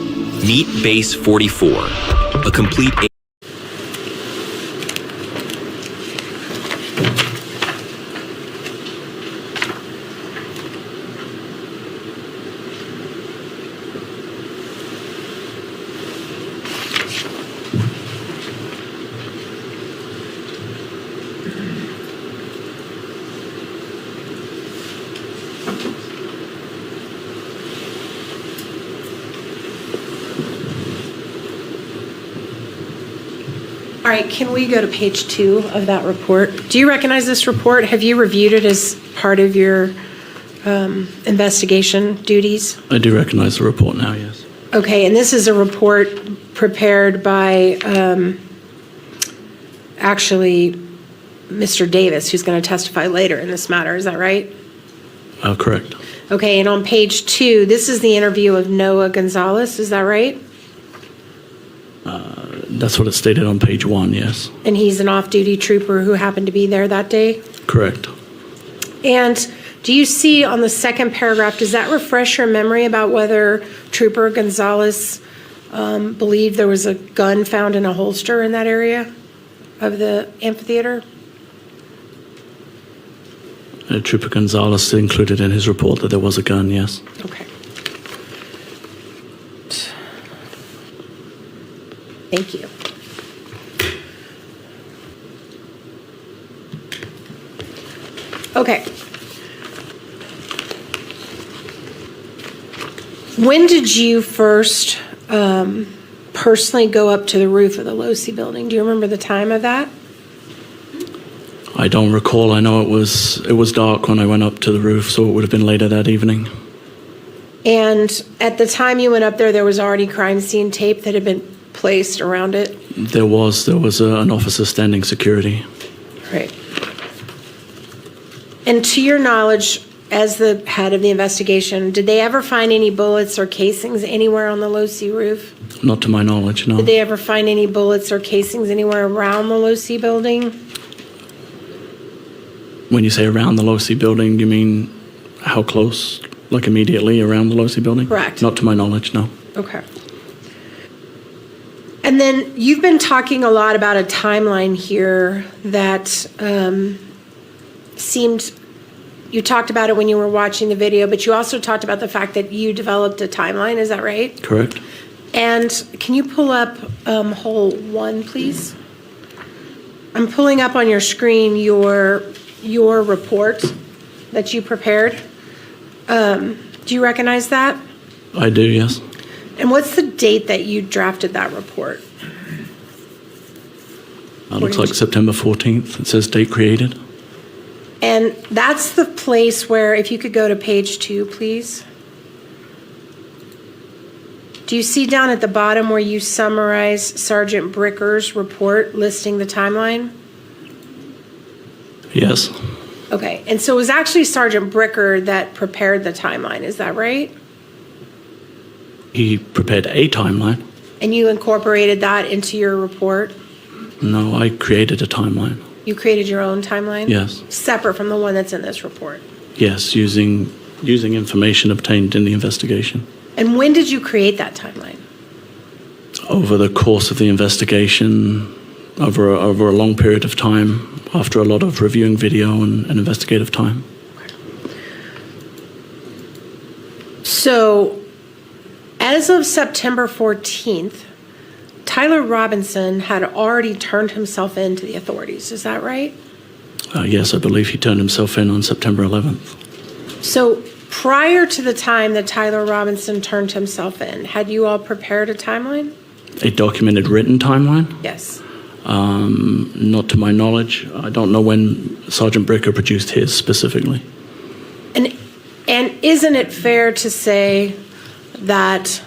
Meet Base 44, a complete All right, can we go to page 2 of that report? Do you recognize this report? Have you reviewed it as part of your investigation duties? I do recognize the report now, yes. Okay, and this is a report prepared by actually Mr. Davis, who's going to testify later in this matter. Is that right? Correct. Okay, and on page 2, this is the interview of Noah Gonzalez. Is that right? That's what it stated on page 1, yes. And he's an off-duty trooper who happened to be there that day? Correct. And do you see on the second paragraph, does that refresh your memory about whether Trooper Gonzalez believed there was a gun found in a holster in that area of the amphitheater? Trooper Gonzalez included in his report that there was a gun, yes. Okay. Thank you. Okay. When did you first personally go up to the roof of the Losi building? Do you remember the time of that? I don't recall. I know it was dark when I went up to the roof, so it would have been later that evening. And at the time you went up there was already crime scene tape that had been placed around it? There was an officer standing security. Right. And to your knowledge, as the head of the investigation, did they ever find any bullets or casings anywhere on the low-C roof? Not to my knowledge, no. Did they ever find any bullets or casings anywhere around the low-C building? When you say around the low-C building, you mean how close? Like immediately around the low-C building? Correct. Not to my knowledge, no. Okay. And then you've been talking a lot about a timeline here that seemed, you talked about it when you were watching the video, but you also talked about the fact that you developed a timeline, is that right? Correct. And can you pull up hole 1, please? I'm pulling up on your screen your report that you prepared. Do you recognize that? I do, yes. And what's the date that you drafted that report? That looks like September 14th. It says date created. And that's the place where, if you could go to page 2, please. Do you see down at the bottom where you summarize Sergeant Bricker's report listing the timeline? Yes. Okay, and so it was actually Sergeant Bricker that prepared the timeline, is that right? He prepared a timeline. And you incorporated that into your report? No, I created a timeline. You created your own timeline? Yes. Separate from the one that's in this report? Yes, using information obtained in the investigation. And when did you create that timeline? Over the course of the investigation, over a long period of time, after a lot of reviewing video and investigative time. So, as of September 14th, Tyler Robinson had already turned himself in to the authorities, is that right? Yes, I believe he turned himself in on September 11th. So, prior to the time that Tyler Robinson turned himself in, had you all prepared a timeline? A documented written timeline? Yes. Not to my knowledge. I don't know when Sergeant Bricker produced his specifically. And isn't it fair to say that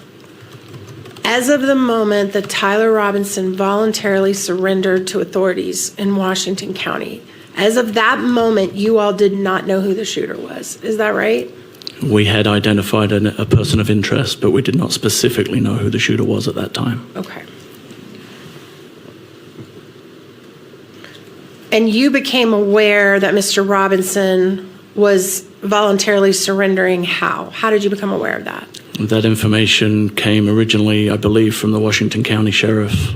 as of the moment that Tyler Robinson voluntarily surrendered to authorities in Washington County, as of that moment, you all did not know who the shooter was. Is that right? We had identified a person of interest, but we did not specifically know who the shooter was at that time. Okay. And you became aware that Mr. Robinson was voluntarily surrendering how? How did you become aware of that? That information came originally, I believe, from the Washington County Sheriff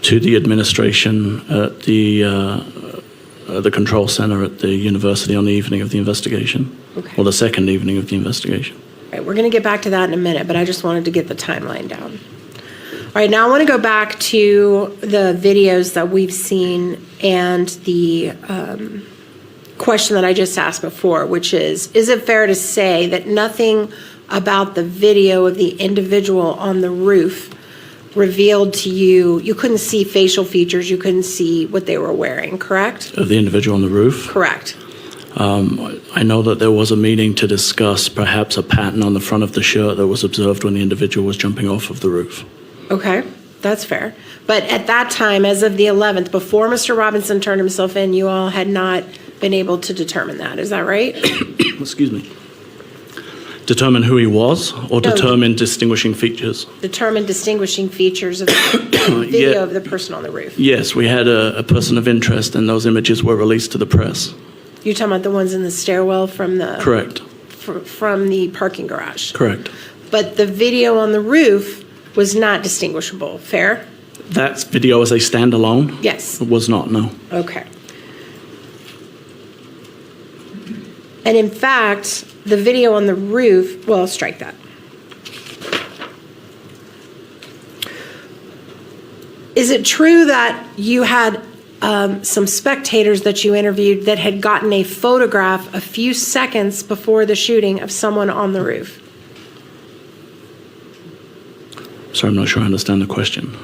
to the administration at the control center at the university on the evening of the investigation, or the second evening of the investigation. All right, we're going to get back to that in a minute, but I just wanted to get the timeline down. All right, now I want to go back to the videos that we've seen and the question that I just asked before, which is it fair to say that nothing about the video of the individual on the roof revealed to you, you couldn't see facial features, you couldn't see what they were wearing, correct? Of the individual on the roof? Correct. I know that there was a meeting to discuss perhaps a pattern on the front of the shirt that was observed when the individual was jumping off of the roof. Okay, that's fair. But at that time, as of the 11th, before Mr. Robinson turned himself in, you all had not been able to determine that. Is that right? Excuse me. Determine who he was or determine distinguishing features? Determine distinguishing features of the video of the person on the roof. Yes, we had a person of interest and those images were released to the press. You're talking about the ones in the stairwell from the... Correct. From the parking garage. Correct. But the video on the roof was not distinguishable, fair? That video as a standalone? Yes. Was not, no. Okay. And in fact, the video on the roof, well, strike that. Is it true that you had some spectators that you interviewed that had gotten a photograph a few seconds before the shooting of someone on the roof? Sorry, I'm not sure I understand the question.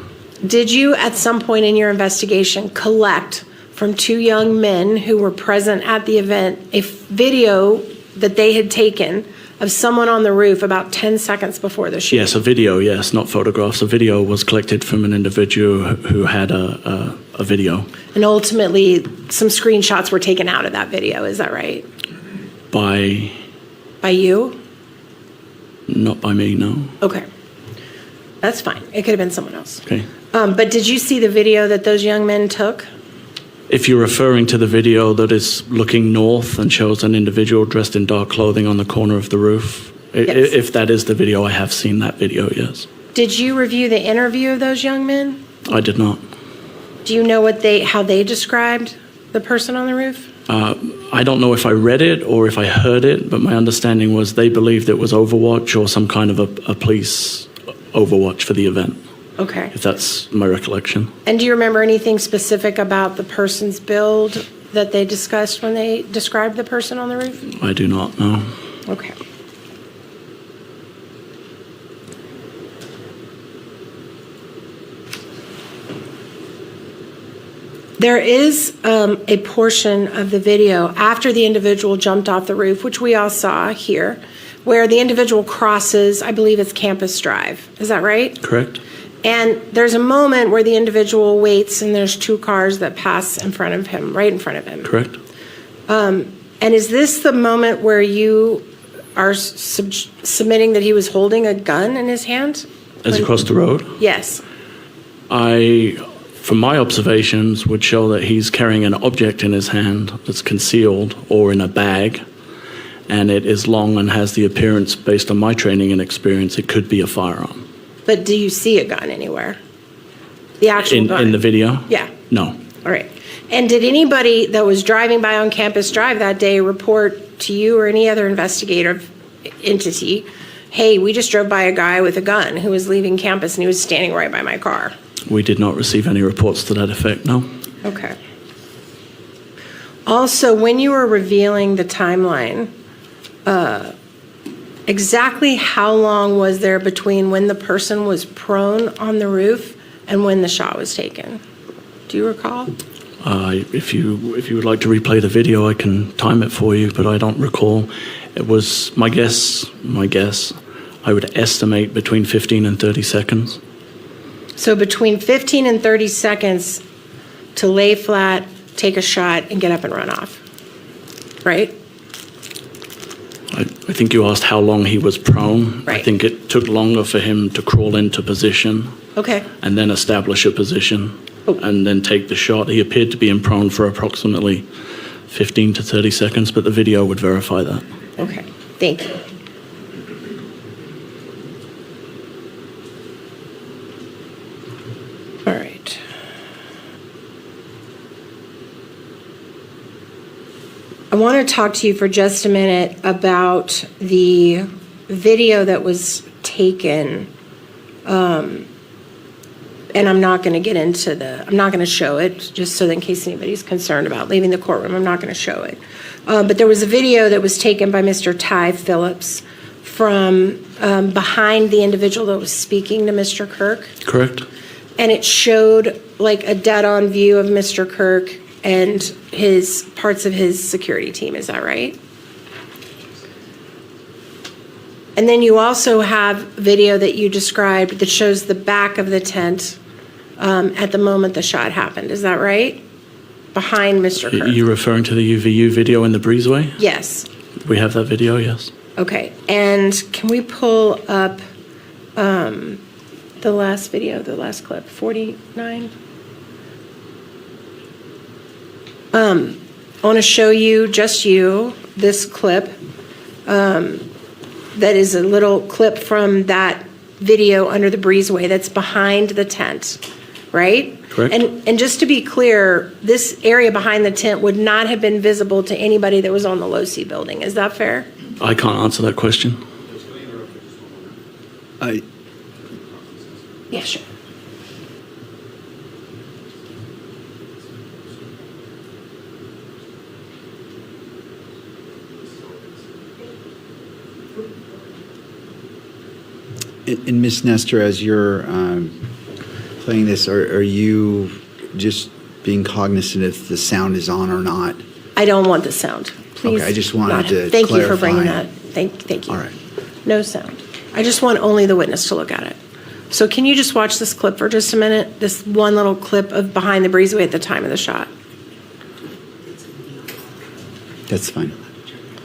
Did you, at some point in your investigation, collect from 2 young men who were present at the event a video that they had taken of someone on the roof about 10 seconds before the shooting? Yes, a video, yes, not photographs. A video was collected from an individual who had a video. And ultimately, some screenshots were taken out of that video, is that right? By you? Not by me, no. Okay. That's fine. It could have been someone else. Okay. But did you see the video that those young men took? If you're referring to the video that is looking north and shows an individual dressed in dark clothing on the corner of the roof, Yes. if that is the video, I have seen that video, yes. Did you review the interview of those young men? I did not. Do you know how they described the person on the roof? I don't know if I read it or if I heard it, but my understanding was they believed it was Overwatch or some kind of a police Overwatch for the event, Okay. if that's my recollection. And do you remember anything specific about the person's build that they discussed when they described the person on the roof? I do not know. Okay. There is a portion of the video after the individual jumped off the roof, which we all saw here, where the individual crosses, I believe it's Campus Drive. Is that right? Correct? And there's a moment where the individual waits and there's 2 cars that pass in front of him, right in front of him. Correct? And is this the moment where you are submitting that he was holding a gun in his hand? As he crossed the road? Yes. From my observations, would show that he's carrying an object in his hand that's concealed or in a bag, and it is long and has the appearance, based on my training and experience, it could be a firearm. But do you see a gun anywhere? The actual gun? In the video? Yeah. No. All right. And did anybody that was driving by on Campus Drive that day report to you or any other investigative entity, hey, we just drove by a guy with a gun who was leaving campus and he was standing right by my car? We did not receive any reports to that effect, no. Okay. Also, when you were revealing the timeline, exactly how long was there between when the person was prone on the roof and when the shot was taken? Do you recall? If you would like to replay the video, I can time it for you, but I don't recall. It was my guess, I would estimate between 15 and 30 seconds. So between 15 and 30 seconds to lay flat, take a shot, and get up and run off, right? I think you asked how long he was prone. I Right. think it took longer for him to crawl into position Okay. and then establish a position and then take the shot. He appeared to be in prone for approximately 15 to 30 seconds, but the video would verify that. Okay. Thank you. All right. I want to talk to you for just a minute about the video that was taken. And I'm not going to get into I'm not going to show it, just so that in case anybody's concerned about leaving the courtroom, I'm not going to show it. But there was a video that was taken by Mr. Ty Phillips from behind the individual that was speaking to Mr. Kirk. Correct? And it showed like a dead-on view of Mr. Kirk and his parts of his security team. Is that right? And then you also have video that you described that shows the back of the tent at the moment the shot happened. Is that right? Behind Mr. Kirk. You're referring to the UVU video in the breezeway? Yes. We have that video, yes. Okay. And can we pull up the last video, the last clip, 49? I want to show you, just you, this clip. That is a little clip from that video under the breezeway that's behind the tent, right? Correct. And just to be clear, this area behind the tent would not have been visible to anybody that was on the Losi building. Is that fair? I can't answer that question. Yeah, sure. And Ms. Nestor, as you're playing this, are you just being cognizant if the sound is on or not. I don't want the sound. Please. Okay, I just wanted not. to Thank you for bringing clarify. that. Thank you. All right. No sound. I just want only the witness to look at it. So can you just watch this clip for just a minute? This one little clip of behind the breezeway at the time of the shot. That's fine.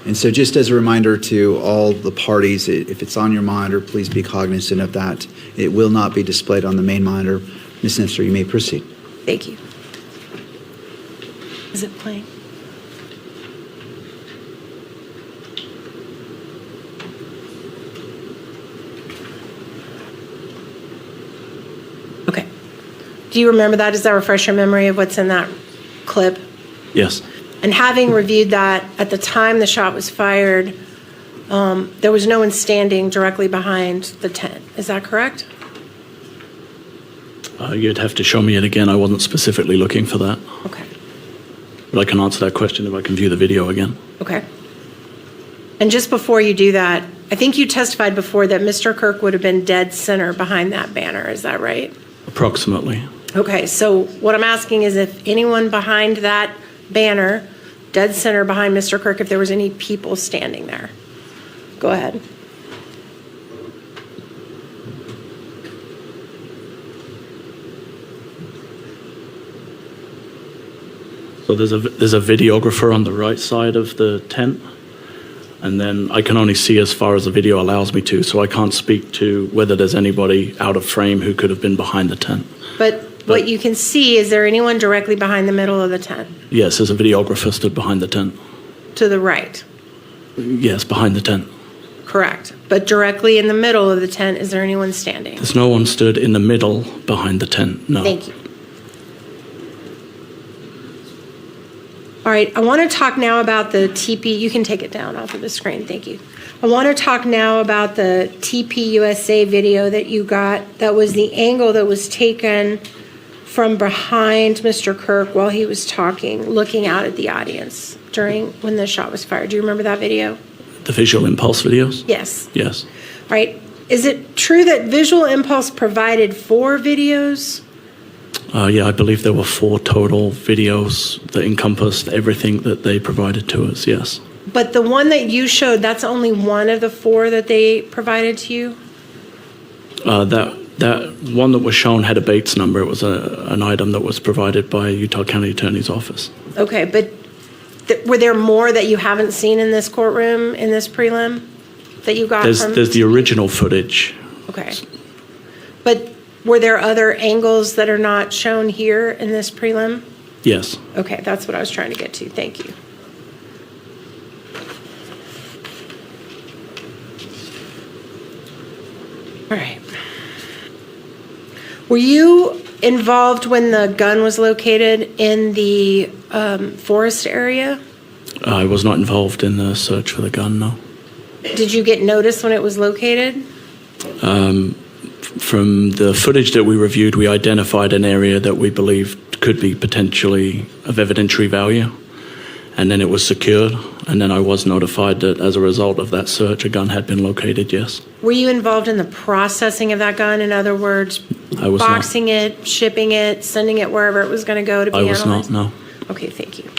And so just as a reminder to all the parties, if it's on your monitor, please be cognizant of that. It will not be displayed on the main monitor. Ms. Nipster, you may proceed. Thank you. Is it playing? Okay. Do you remember that? Does that refresh your memory of what's in that clip? Yes. And having reviewed that, at the time the shot was fired, there was no one standing directly behind the tent. Is that correct? You'd have to show me it again. I wasn't specifically looking for that. Okay. But I can answer that question if I can view the video again. Okay. And just before you do that, I think you testified before that Mr. Kirk would have been dead center behind that banner. Is that right? Approximately. Okay, so what I'm asking is if anyone behind that banner, dead center behind Mr. Kirk, if there was any people standing there. Go ahead. So there's a videographer on the right side of the tent, and then I can only see as far as the video allows me to, so I can't speak to whether there's anybody out of frame who could have been behind the tent. But what you can see, is there anyone directly behind the middle of the tent? Yes, there's a videographer stood behind the tent. To the right? Yes, behind the tent. Correct. But directly in the middle of the tent, is there anyone standing? There's no one stood in the middle behind the tent, no. Thank you. All right, I want to talk now about the TP. You can take it down off of the screen. Thank you. I want to talk now about the TPUSA video that you got. That was the angle that was taken from behind Mr. Kirk while he was talking, looking out at the audience when the shot was fired. Do you remember that video? The visual impulse videos? Yes. Yes. All right. Is it true that Visual Impulse provided 4 videos? Yeah, I believe there were 4 total videos that encompassed everything that they provided to us, yes. But the one that you showed, that's only one of the 4 that they provided to you? That one that was shown had a Bates number. It was an item that was provided by Utah County Attorney's Office. Okay, but were there more that you haven't seen in this courtroom, in this prelim, that you got from? There's the original footage. Okay. But were there other angles that are not shown here in this prelim? Yes. Okay, that's what I was trying to get to. Thank you. All right. Were you involved when the gun was located in the forest area? I was not involved in the search for the gun, no. Did you get notice when it was located? From the footage that we reviewed, we identified an area that we believed could be potentially of evidentiary value, and then it was secured, and then I was notified that as a result of that search, a gun had been located, yes. Were you involved in the processing of that gun? In other words, I was boxing it, shipping it, sending it wherever it was going to go to be I was analyzed? not, no. Okay, thank you.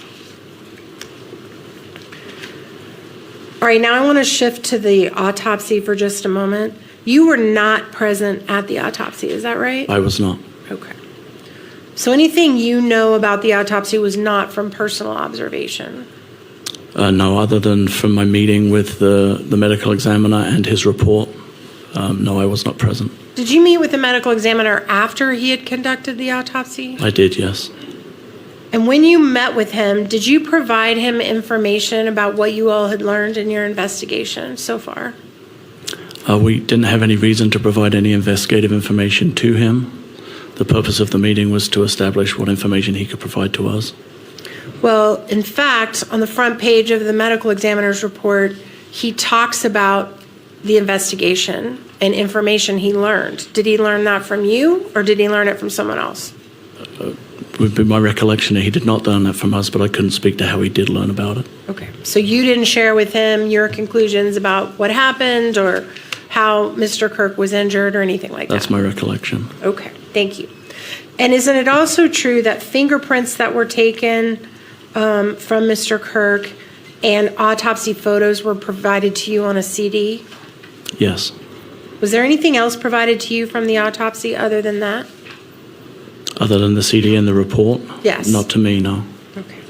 All right, now I want to shift to the autopsy for just a moment. You were not present at the autopsy, is that right? I was not. Okay. So anything you know about the autopsy was not from personal observation? No, other than from my meeting with the medical examiner and his report, no, I was not present. Did you meet with the medical examiner after he had conducted the autopsy? I did, yes. And when you met with him, did you provide him information about what you all had learned in your investigation so far? We didn't have any reason to provide any investigative information to him. The purpose of the meeting was to establish what information he could provide to us. Well, in fact, on the front page of the medical examiner's report, he talks about the investigation and information he learned. Did he learn that from you, or did he learn it from someone else? It would be my recollection that he did not learn that from us, but I couldn't speak to how he did learn about it. Okay. So you didn't share with him your conclusions about what happened or how Mr. Kirk was injured or anything like that? That's my recollection. Okay, thank you. And isn't it also true that fingerprints that were taken from Mr. Kirk and autopsy photos were provided to you on a CD? Yes. Was there anything else provided to you from the autopsy other than that? Other than the CD and the report? Yes. Not to me, no. Okay.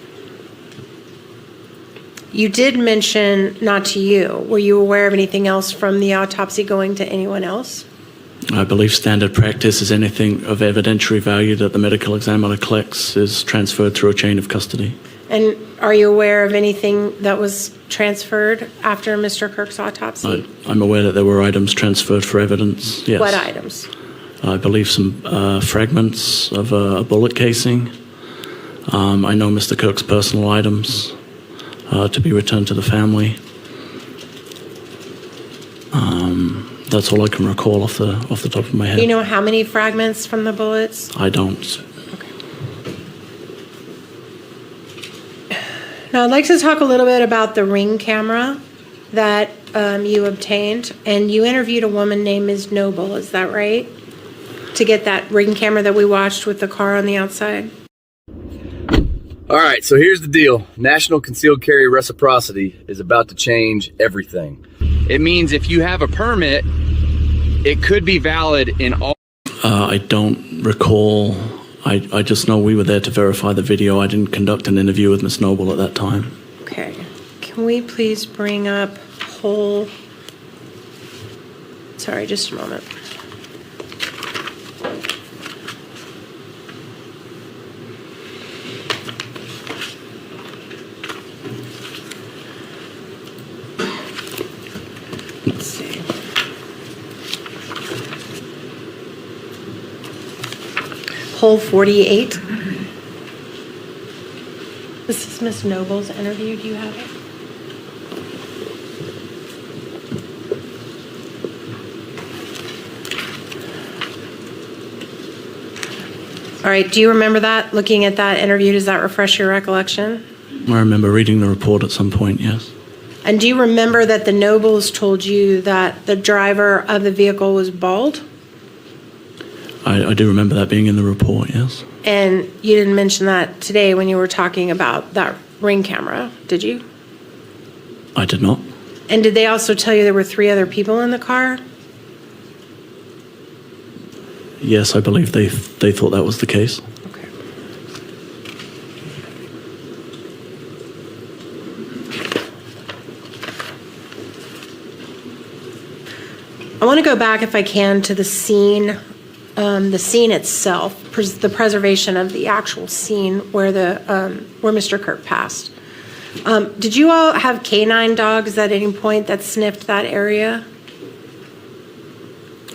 You did mention not to you. Were you aware of anything else from the autopsy going to anyone else? I believe standard practice is anything of evidentiary value that the medical examiner collects is transferred through a chain of custody. And are you aware of anything that was transferred after Mr. Kirk's autopsy? I'm aware that there were items transferred for evidence, yes. What items? I believe some fragments of a bullet casing. I know Mr. Kirk's personal items to be returned to the family. That's all I can recall off the top of my head. Do you know how many fragments from the bullets? I don't. Now, I'd like to talk a little bit about the Ring camera that you obtained. And you interviewed a woman named Ms. Noble, is that right? To get that Ring camera that we watched with the car on the outside? All right, so here's the deal. National Concealed Carry Reciprocity is about to change everything. It means if you have a permit, it could be valid in all... I don't recall. I just know we were there to verify the video. I didn't conduct an interview with Ms. Noble at that time. Okay. Can we please bring up whole... Sorry, just a moment. Let's see. Whole 48. This is Ms. Noble's interview. Do you have it? All right. Do you remember that? Looking at that interview, does that refresh your recollection? I remember reading the report at some point, yes. And do you remember that the Nobles told you that the driver of the vehicle was bald? I do remember that being in the report, yes. And you didn't mention that today when you were talking about that Ring camera, did you? I did not. And did they also tell you there were 3 other people in the car? Yes, I believe they thought that was the case. Okay. I want to go back, if I can, to the scene itself, the preservation of the actual scene where Mr. Kirk passed. Did you all have canine dogs at any point that sniffed that area?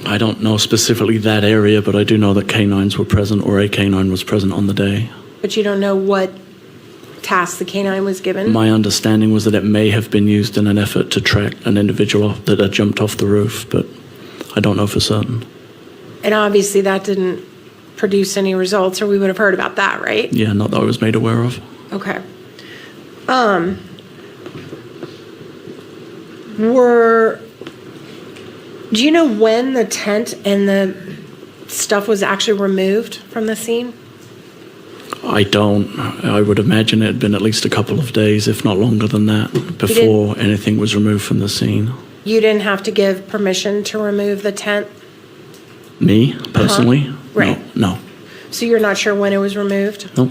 I don't know specifically that area, but I do know that canines were present, or a canine was present on the day. But you don't know what task the canine was given? My understanding was that it may have been used in an effort to track an individual that had jumped off the roof, but I don't know for certain. And obviously that didn't produce any results, or we would have heard about that, right? Yeah, not that I was made aware of. Okay. Do you know when the tent and the stuff was actually removed from the scene? I don't. I would imagine it had been at least a couple of days, if not longer than that, before anything was removed from the scene. You didn't have to give permission to remove the tent? Me, personally? Right. No. So you're not sure when it was removed? No.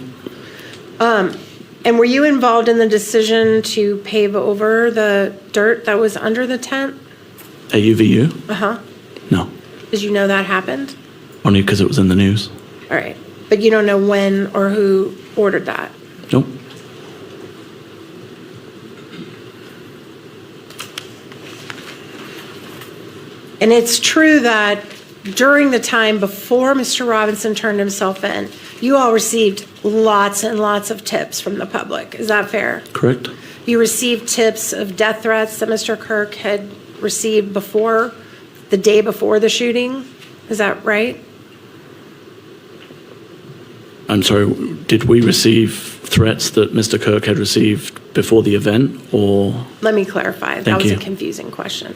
And were you involved in the decision to pave over the dirt that was under the tent? At UVU? Uh-huh. No. Did you know that happened? Only because it was in the news. All right. But you don't know when or who ordered that? Nope. And it's true that during the time before Mr. Robinson turned himself in, you all received lots and lots of tips from the public. Is that fair? Correct. You received tips of death threats that Mr. Kirk had received before, the day before the shooting. Is that right? I'm sorry, did we receive threats that Mr. Kirk had received before the event, or? Let me clarify. That Thank was you. a confusing question.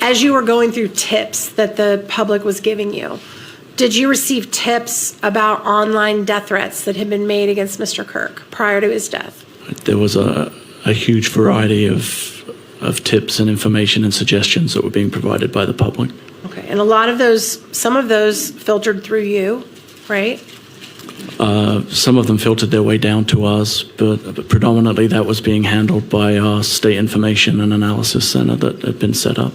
As you were going through tips that the public was giving you, did you receive tips about online death threats that had been made against Mr. Kirk prior to his death? There was a huge variety of tips and information and suggestions that were being provided by the public. Okay, and a lot of those, some of those filtered through you, right? Some of them filtered their way down to us, but predominantly that was being handled by our State Information and Analysis Center that had been set up.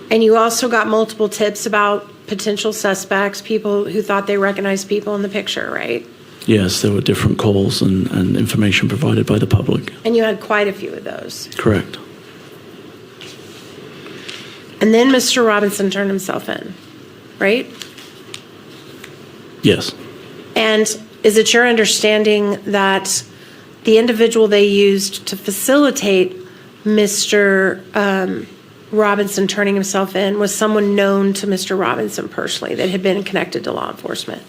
And you also got multiple tips about potential suspects, people who thought they recognized people in the picture, right? Yes, there were different calls and information provided by the public. And you had quite a few of those. Correct. And then Mr. Robinson turned himself in, right? Yes. And is it your understanding that the individual they used to facilitate Mr. Robinson turning himself in was someone known to Mr. Robinson personally that had been connected to law enforcement?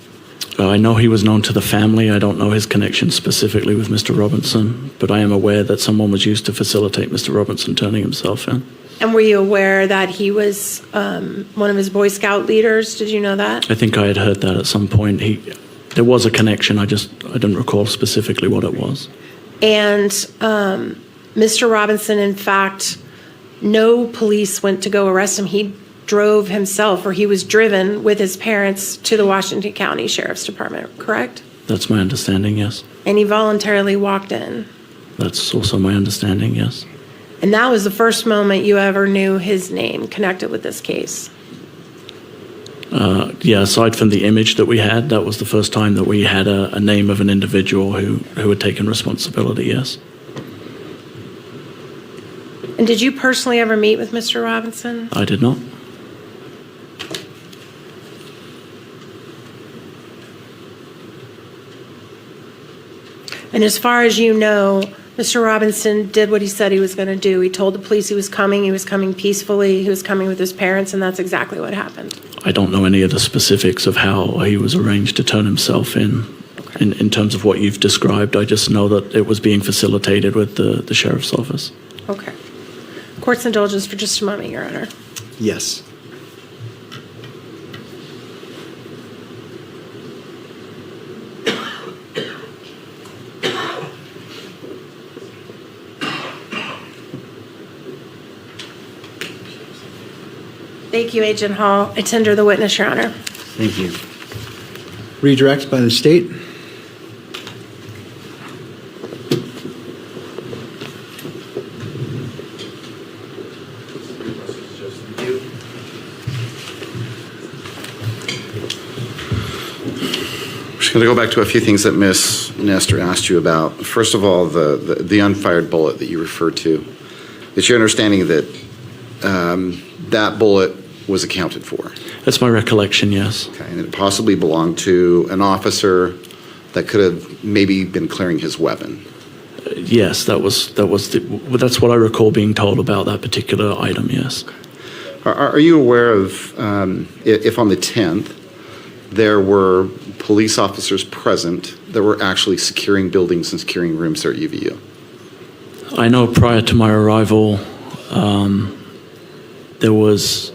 I know he was known to the family. I don't know his connection specifically with Mr. Robinson, but I am aware that someone was used to facilitate Mr. Robinson turning himself in. And were you aware that he was one of his Boy Scout leaders? Did you know that? I think I had heard that at some point. There was a connection. I didn't recall specifically what it was. And Mr. Robinson, in fact, no police went to go arrest him. He drove himself, or he was driven with his parents to the Washington County Sheriff's Department, correct? That's my understanding, yes. And he voluntarily walked in. That's also my understanding, yes. And that was the first moment you ever knew his name connected with this case. Yeah, aside from the image that we had, that was the first time that we had a name of an individual who had taken responsibility, yes. And did you personally ever meet with Mr. Robinson? I did not. And as far as you know, Mr. Robinson did what he said he was going to do. He told the police he was coming peacefully, he was coming with his parents, and that's exactly what happened. I don't know any of the specifics of how he was arranged to turn himself in terms of what you've described. I just know that it was being facilitated with the sheriff's office. Okay. Court's indulgence for just a moment, Your Honor. Yes. Thank you, Agent Hall. I tender the witness, Your Honor. Thank you. Redirect by the state. Just going to go back to a few things that Ms. Nestor asked you about. First of all, the unfired bullet that you referred to. It's your understanding that that bullet was accounted for? That's my recollection, yes. Okay, and it possibly belonged to an officer that could have maybe been clearing his weapon. Yes, that's what I recall being told about that particular item, yes. Are you aware of if on the 10th there were police officers present that were actually securing buildings and securing rooms there at UVU? I know prior to my arrival, it was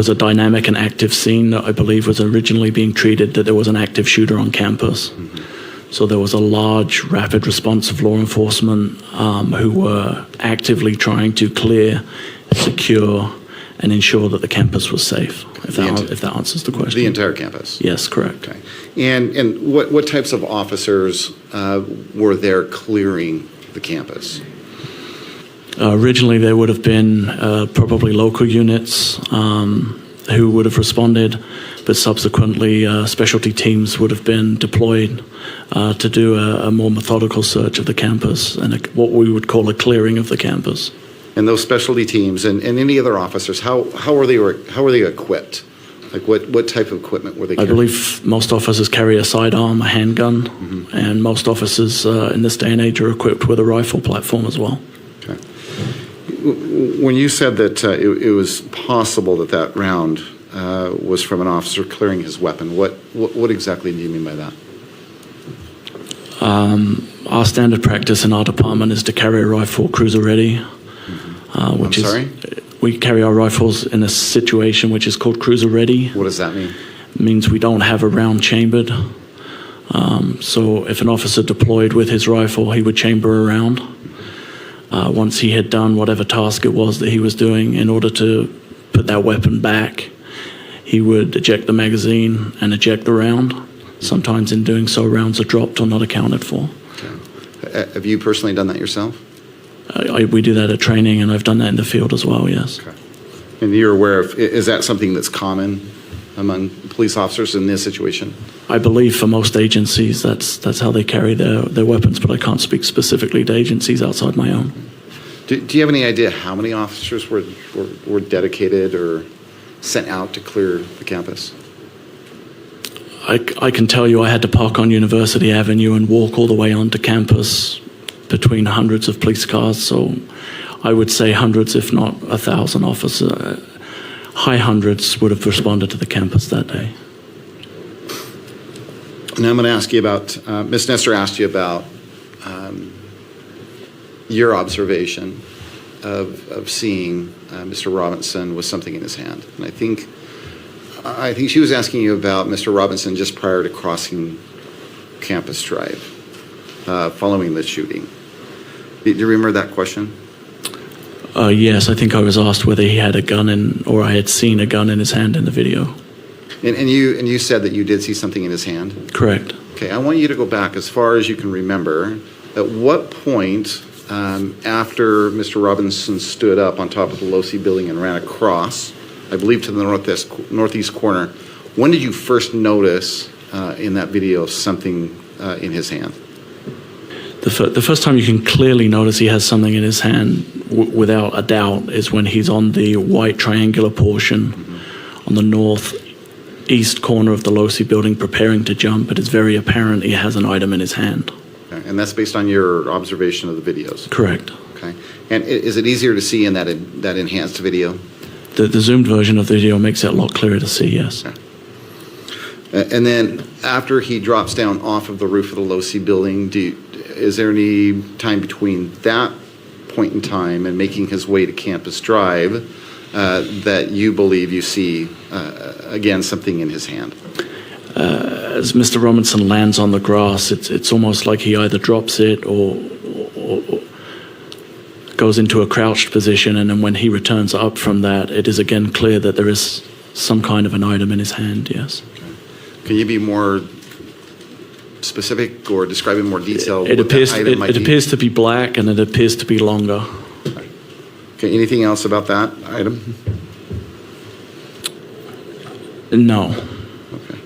a dynamic and active scene that I believe was originally being treated that there was an active shooter on campus. Mm-hmm. So there was a large, rapid response of law enforcement who were actively trying to clear, secure, and ensure that the campus was safe, if that answers the question. The entire campus? Yes, correct. Okay. And what types of officers were there clearing the campus? Originally, there would have been probably local units who would have responded, but subsequently specialty teams would have been deployed to do a more methodical search of the campus and what we would call a clearing of the campus. And those specialty teams and any other officers, how were they equipped? Like what type of equipment were they carrying? I believe most officers carry a sidearm, a handgun, mm-hmm. and most officers in this day and age are equipped with a rifle platform as well. Okay. When you said that it was possible that round was from an officer clearing his weapon, what exactly do you mean by that? Our standard practice in our department is to carry a rifle cruiser ready, which we carry our rifles in a situation which is called cruiser ready. What does that mean? It means we don't have a round chambered. So if an officer deployed with his rifle, he would chamber a round. Once he had done whatever task it was that he was doing, in order to put that weapon back, he would eject the magazine and eject the round. Sometimes in doing so, rounds are dropped or not accounted for. Okay. Have you personally done that yourself? We do that at training, and I've done that in the field as well, yes. Okay. And you're aware of, is that something that's common among police officers in this situation? I believe for most agencies, that's how they carry their weapons, but I can't speak specifically to agencies outside my own. Do you have any idea how many officers were dedicated or sent out to clear the campus? I can tell you I had to park on University Avenue and walk all the way onto campus between hundreds of police cars, so I would say hundreds, if not 1,000 officers, high hundreds would have responded to the campus that day. Now I'm going to ask you about, Ms. Nestor asked you about your observation of seeing Mr. Robinson with something in his hand. And I think she was asking you about Mr. Robinson just prior to crossing Campus Drive, following the shooting. Do you remember that question? Yes, I think I was asked whether he had a gun or I had seen a gun in his hand in the video. And you said that you did see something in his hand? Correct. Okay, I want you to go back as far as you can remember. At what point after Mr. Robinson stood up on top of the Losi building and ran across, I believe to the northeast corner, when did you first notice in that video something in his hand? The first time you can clearly notice he has something in his hand, without a doubt, is when he's on the white triangular portion on the northeast corner of the Losi building preparing to jump. It is very apparent he has an item in his hand. Okay, and that's based on your observation of the videos? Correct. Okay. And is it easier to see in that enhanced video? The zoomed version of the video makes it a lot clearer to see, yes. Okay. And then after he drops down off of the roof of the Losi building, is there any time between that point in time and making his way to Campus Drive that you believe you see, again, something in his hand? As Mr. Robinson lands on the grass, it's almost like he either drops it or goes into a crouched position, and then when he returns up from that, it is again clear that there is some kind of an item in his hand, yes. Okay. Can you be more specific or describe in more detail It what appears that item might be? it appears to be black, and it appears to be longer. Okay, anything else about that item? No. Okay.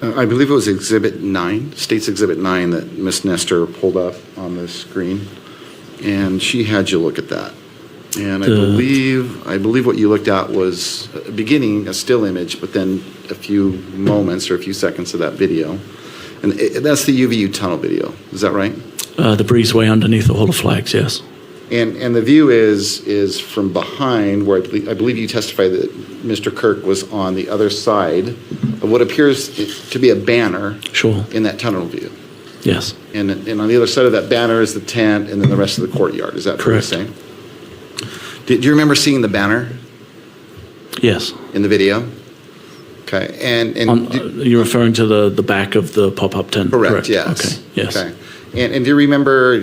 I believe it was Exhibit 9, State's Exhibit 9, that Ms. Nestor pulled up on the screen, and she had you look at that. And I believe what you looked at was beginning a still image, but then a few moments or a few seconds of that video. And that's the UVU tunnel video, is that right? The breezeway underneath the Hall of Flags, yes. And the view is from behind, where I believe you testified that Mr. Kirk was on the other side of what appears to be a banner. Sure. In that tunnel view. Yes. And on the other side of that banner is the tent and then the rest of the courtyard. Is that correct? Fair to say? Do you remember seeing the banner? Yes. In the video? Okay. And you're referring to the back of the pop-up tent? Correct. Yes. Okay. Yes. Okay. And do you remember,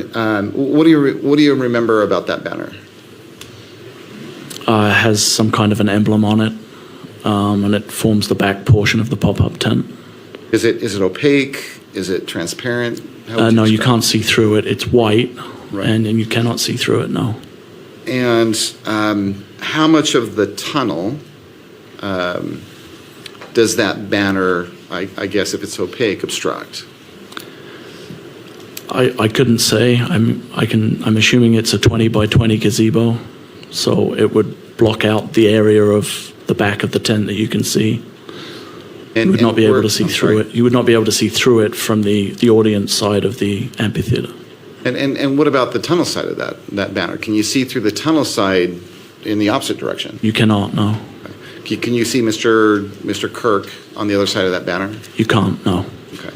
what do you remember about that banner? It has some kind of an emblem on it, and it forms the back portion of the pop-up tent. Is it opaque? Is it transparent? No, you can't see through it. It's white, right. and you cannot see through it, no. And how much of the tunnel does that banner, I guess if it's opaque, obstruct? I couldn't say. I'm assuming it's a 20 by 20 gazebo, so it would block out the area of the back of the tent that you can see. You would not be able to see through it. You would not be able to see through it from the audience side of the amphitheater. And what about the tunnel side of that banner? Can you see through the tunnel side in the opposite direction? You cannot, no. Can you see Mr. Kirk on the other side of that banner? You can't, no. Okay.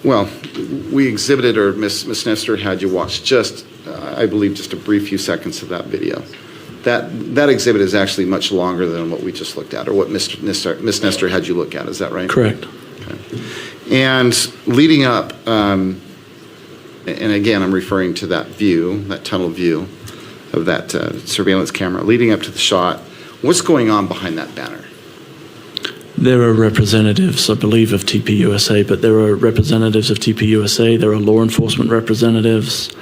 Well, we exhibited, or Ms. Nestor had you watch just, I believe, just a brief few seconds of that video. That exhibit is actually much longer than what we just looked at, or what Ms. Nestor had you look at. Is that right? Correct. Okay. And leading up, and again, I'm referring to that view, that tunnel view of that surveillance camera, leading up to the shot, what's going on behind that banner? There are representatives, I believe, of TPUSA, but there are representatives of TPUSA. There are law enforcement representatives.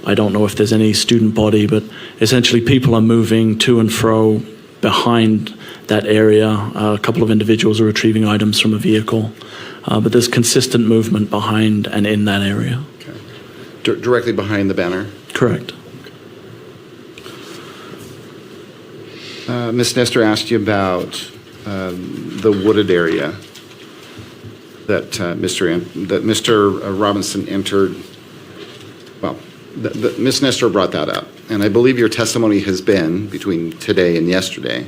I don't know if there's any student body, but essentially people are moving to and fro behind that area. A couple of individuals are retrieving items from a vehicle, but there's consistent movement behind and in that area. Okay. Directly behind the banner? Correct. Ms. Nestor asked you about the wooded area that Mr. Robinson entered. Well, Ms. Nestor brought that up, and I believe your testimony has been, between today and yesterday,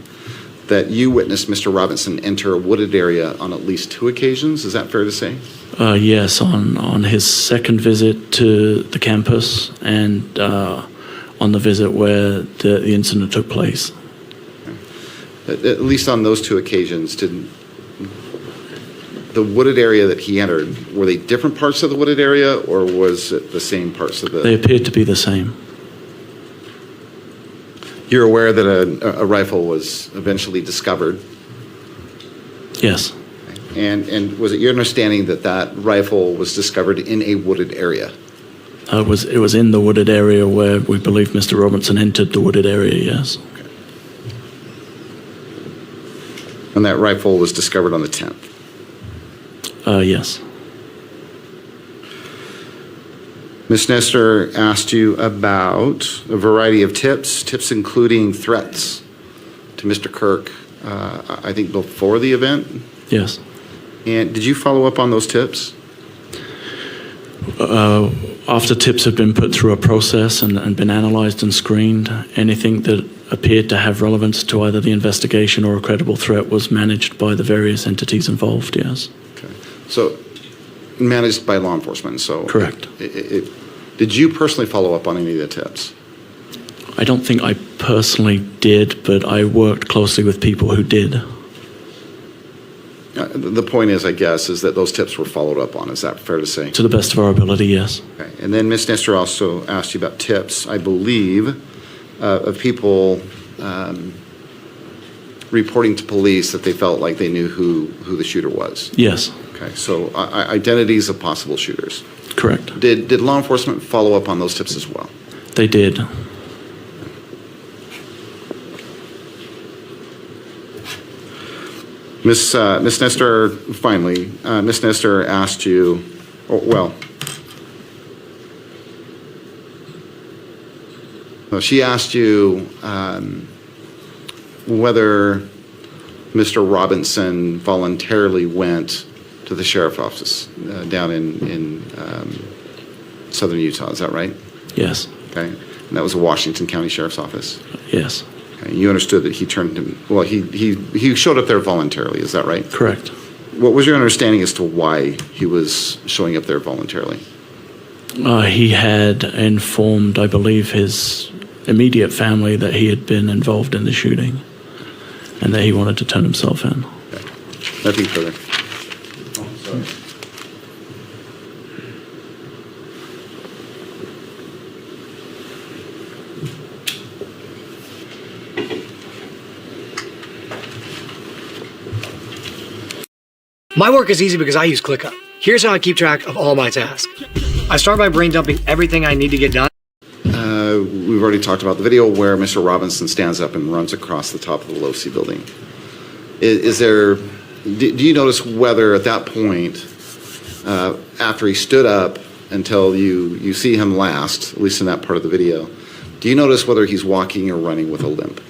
that you witnessed Mr. Robinson enter a wooded area on at least 2 occasions. Is that fair to say? Yes, on his second visit to the campus and on the visit where the incident took place. At least on those 2 occasions, did the wooded area that he entered, were they different parts of the wooded area, or was it the same parts of the? They appeared to be the same. You're aware that a rifle was eventually discovered? Yes. And was it your understanding that that rifle was discovered in a wooded area? It was in the wooded area where we believe Mr. Robinson entered the wooded area, yes. Okay. And that rifle was discovered on the 10th? Yes. Ms. Nestor asked you about a variety of tips including threats to Mr. Kirk, I think before the event? Yes. And did you follow up on those tips? After tips have been put through a process and been analyzed and screened, anything that appeared to have relevance to either the investigation or a credible threat was managed by the various entities involved, yes. Okay. So managed by law enforcement, so. Correct. Did you personally follow up on any of the tips? I don't think I personally did, but I worked closely with people who did. The point is, I guess, is that those tips were followed up on. Is that fair to say? To the best of our ability, yes. Okay. And then Ms. Nestor also asked you about tips, I believe, of people reporting to police that they felt like they knew who the shooter was. Yes. Okay. So identities of possible shooters. Correct. Did law enforcement follow up on those tips as well? They did. Ms. Nestor, finally, Ms. Nestor asked you, she asked you whether Mr. Robinson voluntarily went to the sheriff's office down in southern Utah. Is that right? Yes. Okay. And that was the Washington County Sheriff's Office? Yes. Okay. You understood that he turned him, well, he showed up there voluntarily. Is that right? Correct. What was your understanding as to why he was showing up there voluntarily? He had informed, I believe, his immediate family that he had been involved in the shooting and that he wanted to turn himself in. Okay. Nothing further. My work is easy because I use ClickUp. Here's how I keep track of all my tasks. I start by brain dumping everything I need to get done. We've already talked about the video where Mr. Robinson stands up and runs across the top of the LOSI building. Do you notice whether at that point, after he stood up until you see him last, at least in that part of the video, do you notice whether he's walking or running with a limp?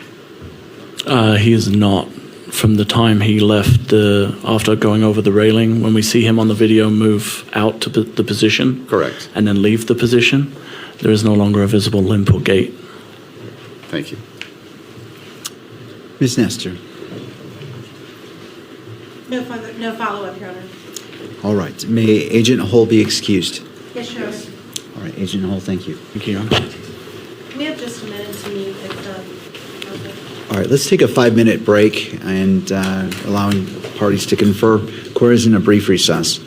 He is not. From the time he left after going over the railing, when we see him on the video move out to the position. Correct. And then leave the position, there is no longer a visible limp or gait. Thank you. Ms. Nestor. No follow-up, Your Honor. All right. May Agent Hull be excused? Yes, Your Honor. All right, Agent Hull, thank you. Thank you, Your Honor. We have just a minute to meet if All right, let's take a 5-minute break and allowing parties to confer. Court is in a brief recess.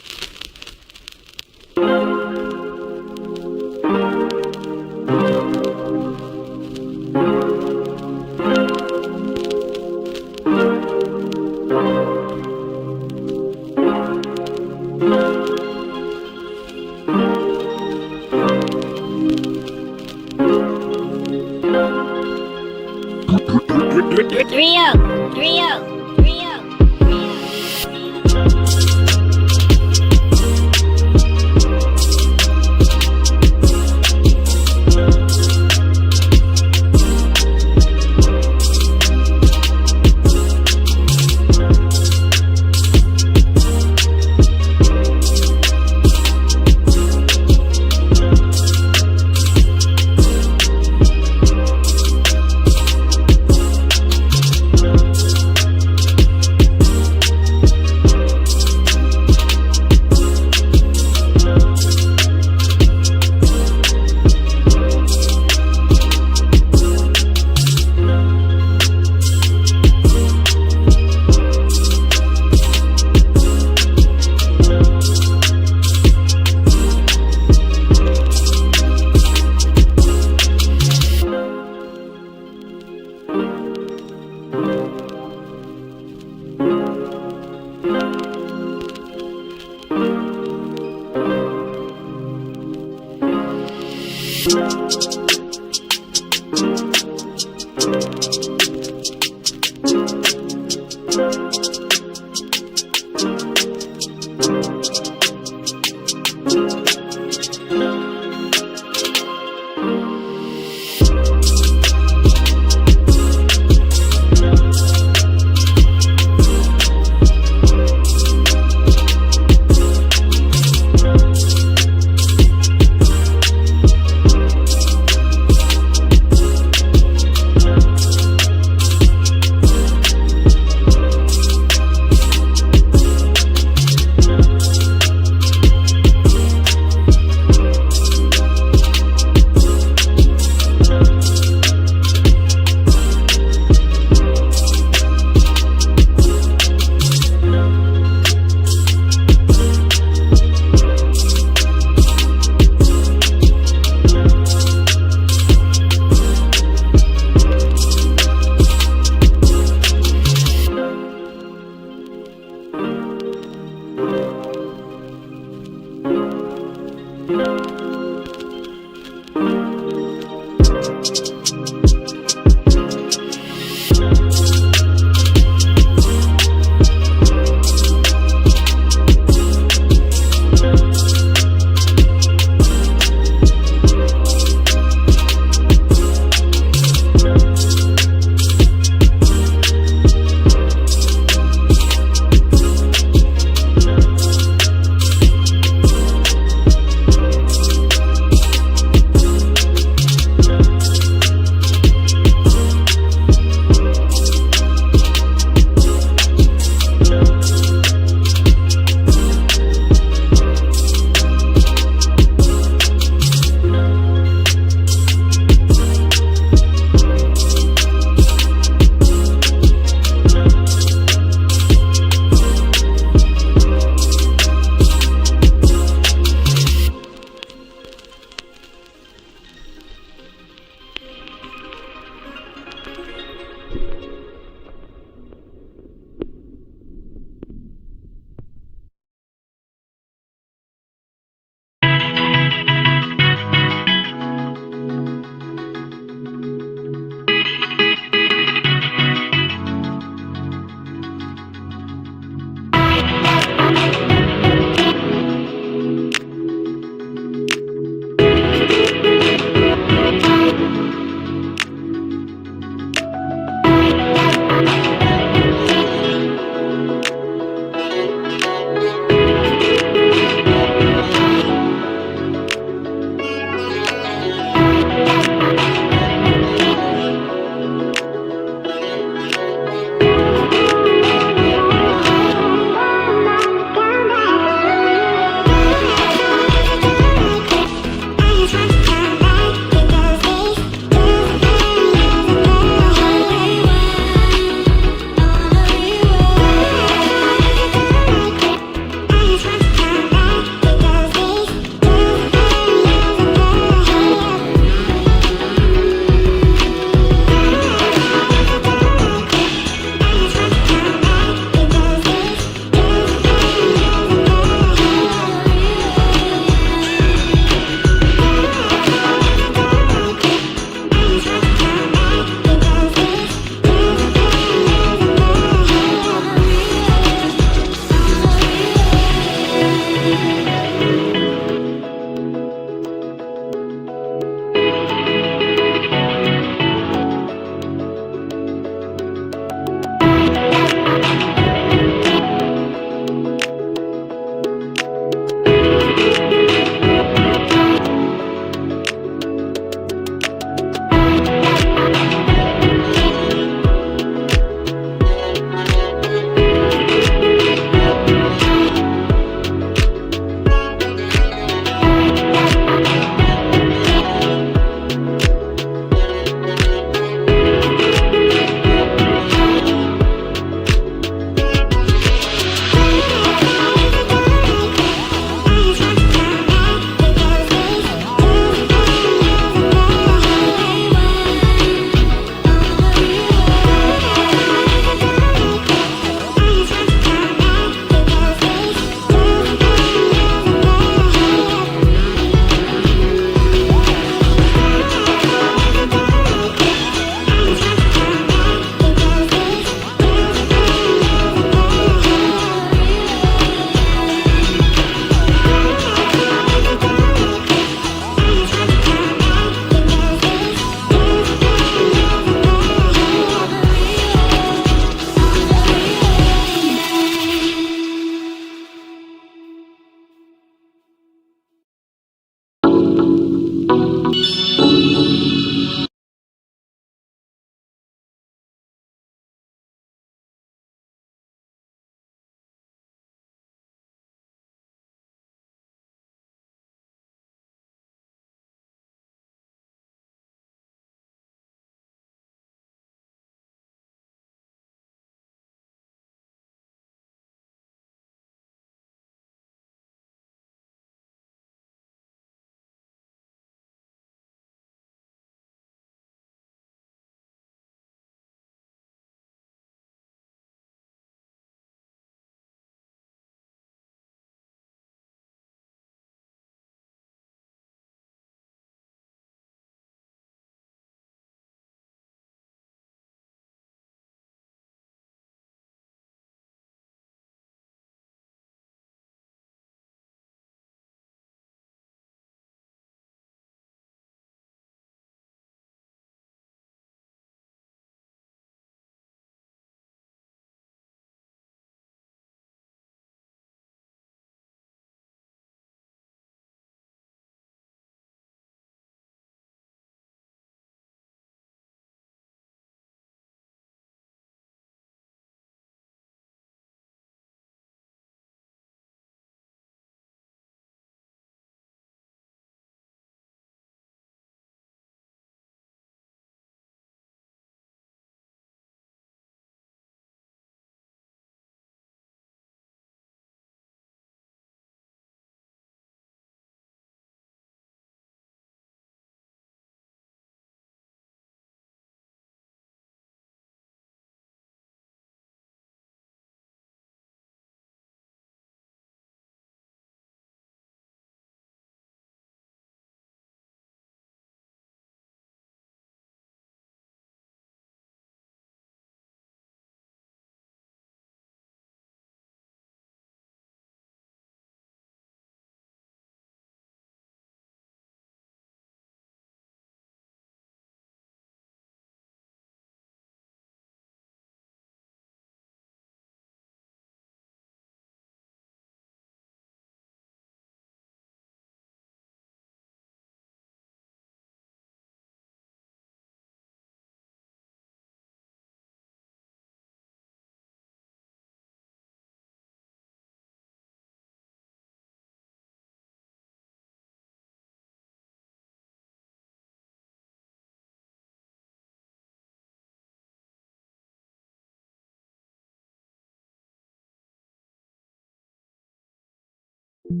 If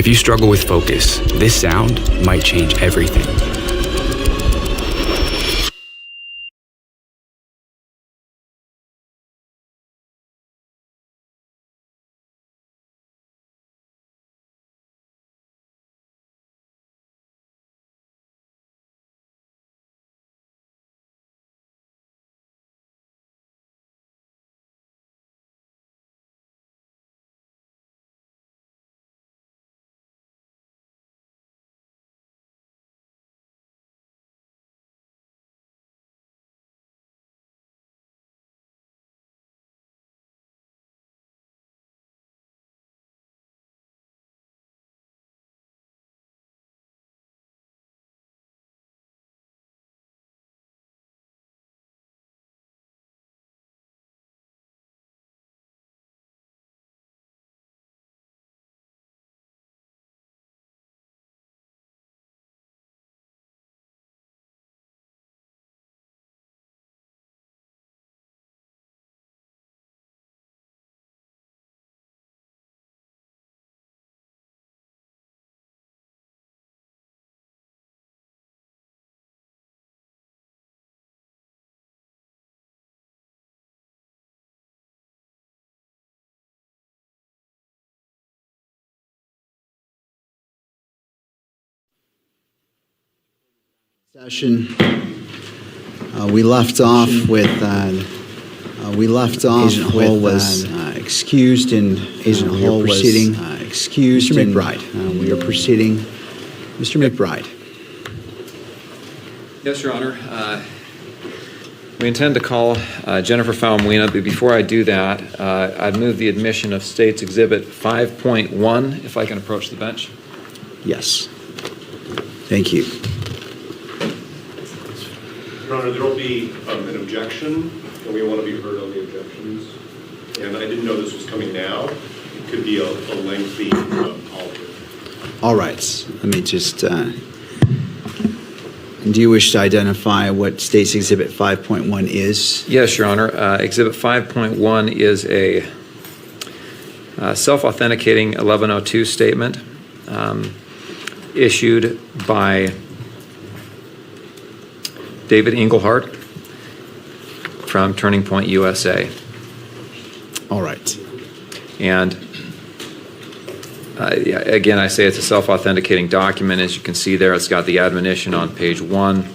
you struggle with focus, this sound might change everything. Session. We left off with Agent Hall was excused and Agent Hall was proceeding. Excused. Mr. McBride. We are proceeding. Mr. McBride. Yes, Your Honor. We intend to call Jennifer Falmuina, but before I do that, I'd move the admission of State's Exhibit 5.1, if I can approach the bench. Yes. Thank you. Your Honor, there will be an objection, and we want to be heard on the objections. And I didn't know this was coming now. It could be a lengthy call. All right. Let me just. Do you wish to identify what State's Exhibit 5.1 is? Yes, Your Honor. Exhibit 5.1 is a self-authenticating 1102 statement issued by David Engelhardt from Turning Point USA. All right. And again, I say it's a self-authenticating document. As you can see there, it's got the admonition on page 1.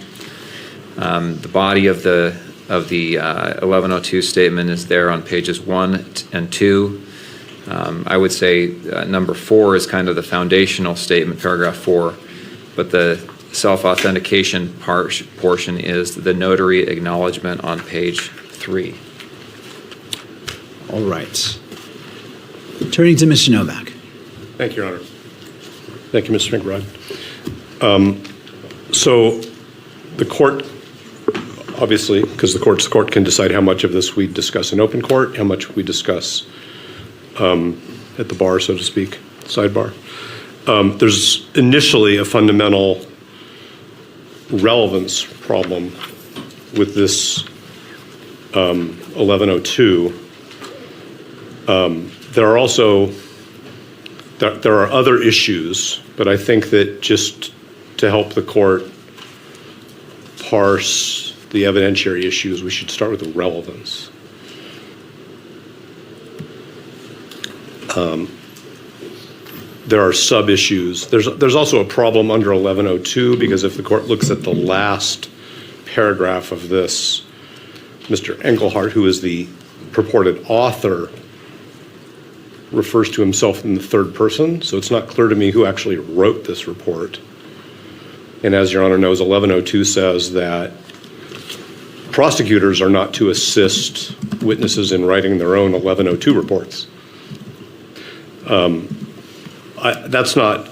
The body of the 1102 statement is there on pages 1 and 2. I would say number 4 is kind of the foundational statement, paragraph 4, but the self-authentication portion is the notary acknowledgement on page 3. All right. Turning to Mr. Novak. Thank you, Your Honor. Thank you, Mr. McBride. So the court, obviously, because the court can decide how much of this we discuss in open court, how much we discuss at the bar, so to speak, sidebar. There's initially a fundamental relevance problem with this 1102. There are other issues, but I think that just to help the court parse the evidentiary issues, we should start with the relevance. There are sub-issues. There's also a problem under 1102 because if the court looks at the last paragraph of this, Mr. Engelhardt, who is the purported author, refers to himself in the third person, so it's not clear to me who actually wrote this report. And as Your Honor knows, 1102 says that prosecutors are not to assist witnesses in writing their own 1102 reports. That's not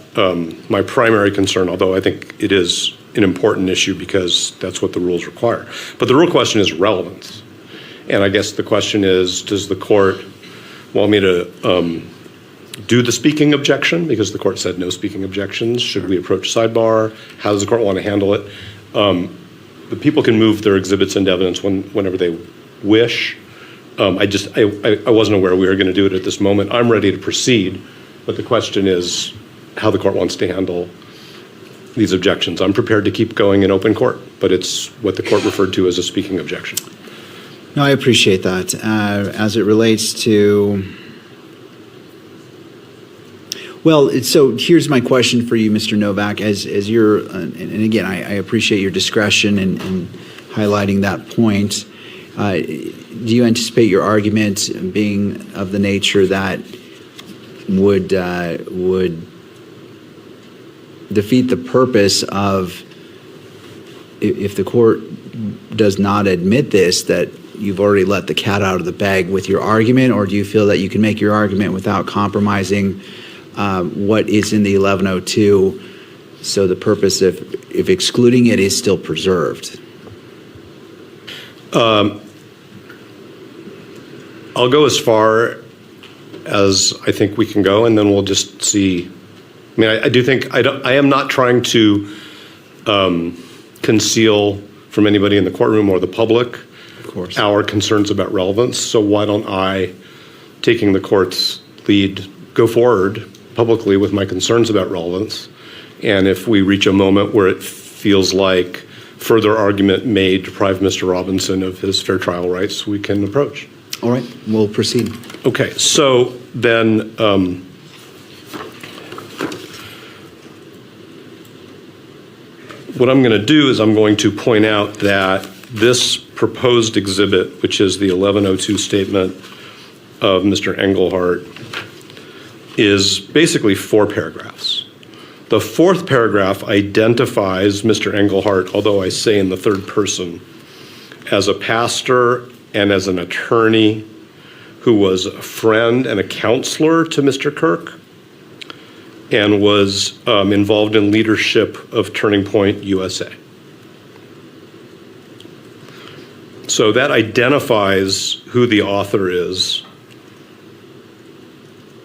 my primary concern, although I think it is an important issue because that's what the rules require. But the real question is relevance. And I guess the question is, does the court want me to do the speaking objection? Because the court said no speaking objections. Should we approach sidebar? How does the court want to handle it? The people can move their exhibits into evidence whenever they wish. I wasn't aware we were going to do it at this moment. I'm ready to proceed, but the question is how the court wants to handle these objections. I'm prepared to keep going in open court, but it's what the court referred to as a speaking objection. No, I appreciate that. As it relates to, well, so here's my question for you, Mr. Novak. As you're, and again, I appreciate your discretion in highlighting that point. Do you anticipate your argument being of the nature that would defeat the purpose of, if the court does not admit this, that you've already let the cat out of the bag with your argument, or do you feel that you can make your argument without compromising what is in the 1102, so the purpose of if excluding it is still preserved? I'll go as far as I think we can go, and then we'll just see. I mean, I do think I am not trying to conceal from anybody in the courtroom or the public our concerns about relevance. So why don't I, taking the court's lead, go forward publicly with my concerns about relevance, and if we reach a moment where it feels like further argument may deprive Mr. Robinson of his fair trial rights, we can approach. All right, we'll proceed. Okay, so then what I'm going to do is I'm going to point out that this proposed exhibit, which is the 1102 statement of Mr. Engelhardt, is basically 4 paragraphs. The 4th paragraph identifies Mr. Engelhardt, although I say in the 3rd person, as a pastor and as an attorney who was a friend and a counselor to Mr. Kirk and was involved in leadership of Turning Point USA. So that identifies who the author is.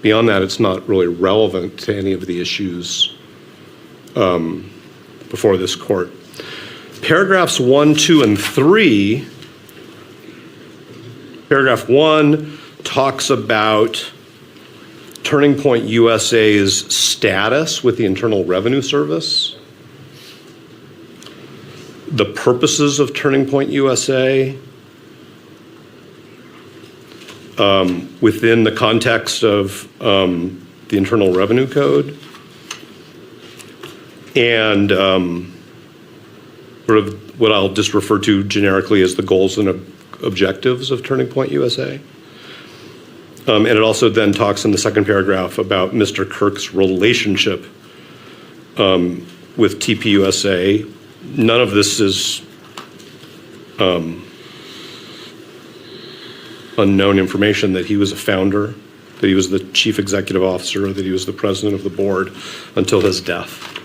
Beyond that, it's not really relevant to any of the issues before this court. Paragraphs 1, 2, and 3, paragraph 1 talks about Turning Point USA's status with the Internal Revenue Service, the purposes of Turning Point USA within the context of the Internal Revenue Code, and sort of what I'll just refer to generically as the goals and objectives of Turning Point USA. And it also then talks in the 2nd paragraph about Mr. Kirk's relationship with TPUSA. None of this is unknown information, that he was a founder, that he was the chief executive officer, that he was the president of the board until his death.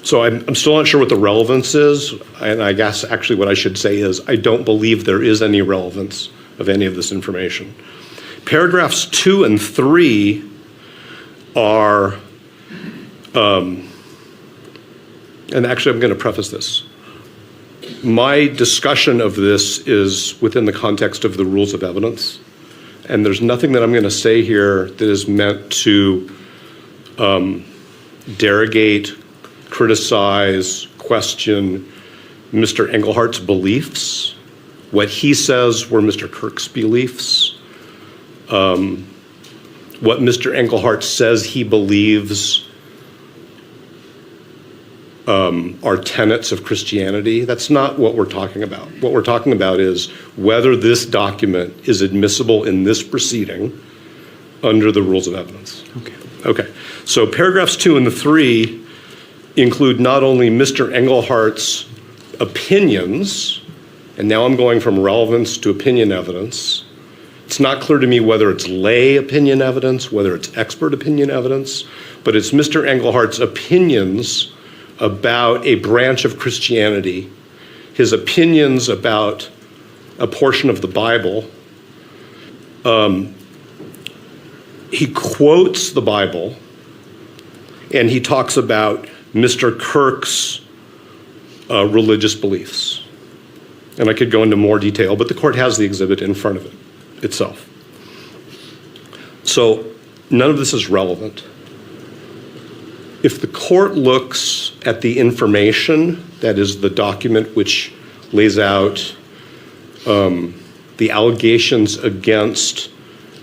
So I'm still not sure what the relevance is, and I guess actually what I should say is I don't believe there is any relevance of any of this information. Paragraphs 2 and 3 are, and actually I'm going to preface this. My discussion of this is within the context of the rules of evidence, and there's nothing that I'm going to say here that is meant to derogate, criticize, question Mr. Engelhardt's beliefs, what he says were Mr. Kirk's beliefs, what Mr. Engelhardt says he believes are tenets of Christianity. That's not what we're talking about. What we're talking about is whether this document is admissible in this proceeding under the rules of evidence. Okay. So paragraphs 2 and 3 include not only Mr. Engelhardt's opinions, and now I'm going from relevance to opinion evidence. It's not clear to me whether it's lay opinion evidence, whether it's expert opinion evidence, but it's Mr. Engelhardt's opinions about a branch of Christianity, his opinions about a portion of the Bible. He quotes the Bible, and he talks about Mr. Kirk's religious beliefs. And I could go into more detail, but the court has the exhibit in front of it itself. So none of this is relevant. If the court looks at the information, that is the document which lays out the allegations against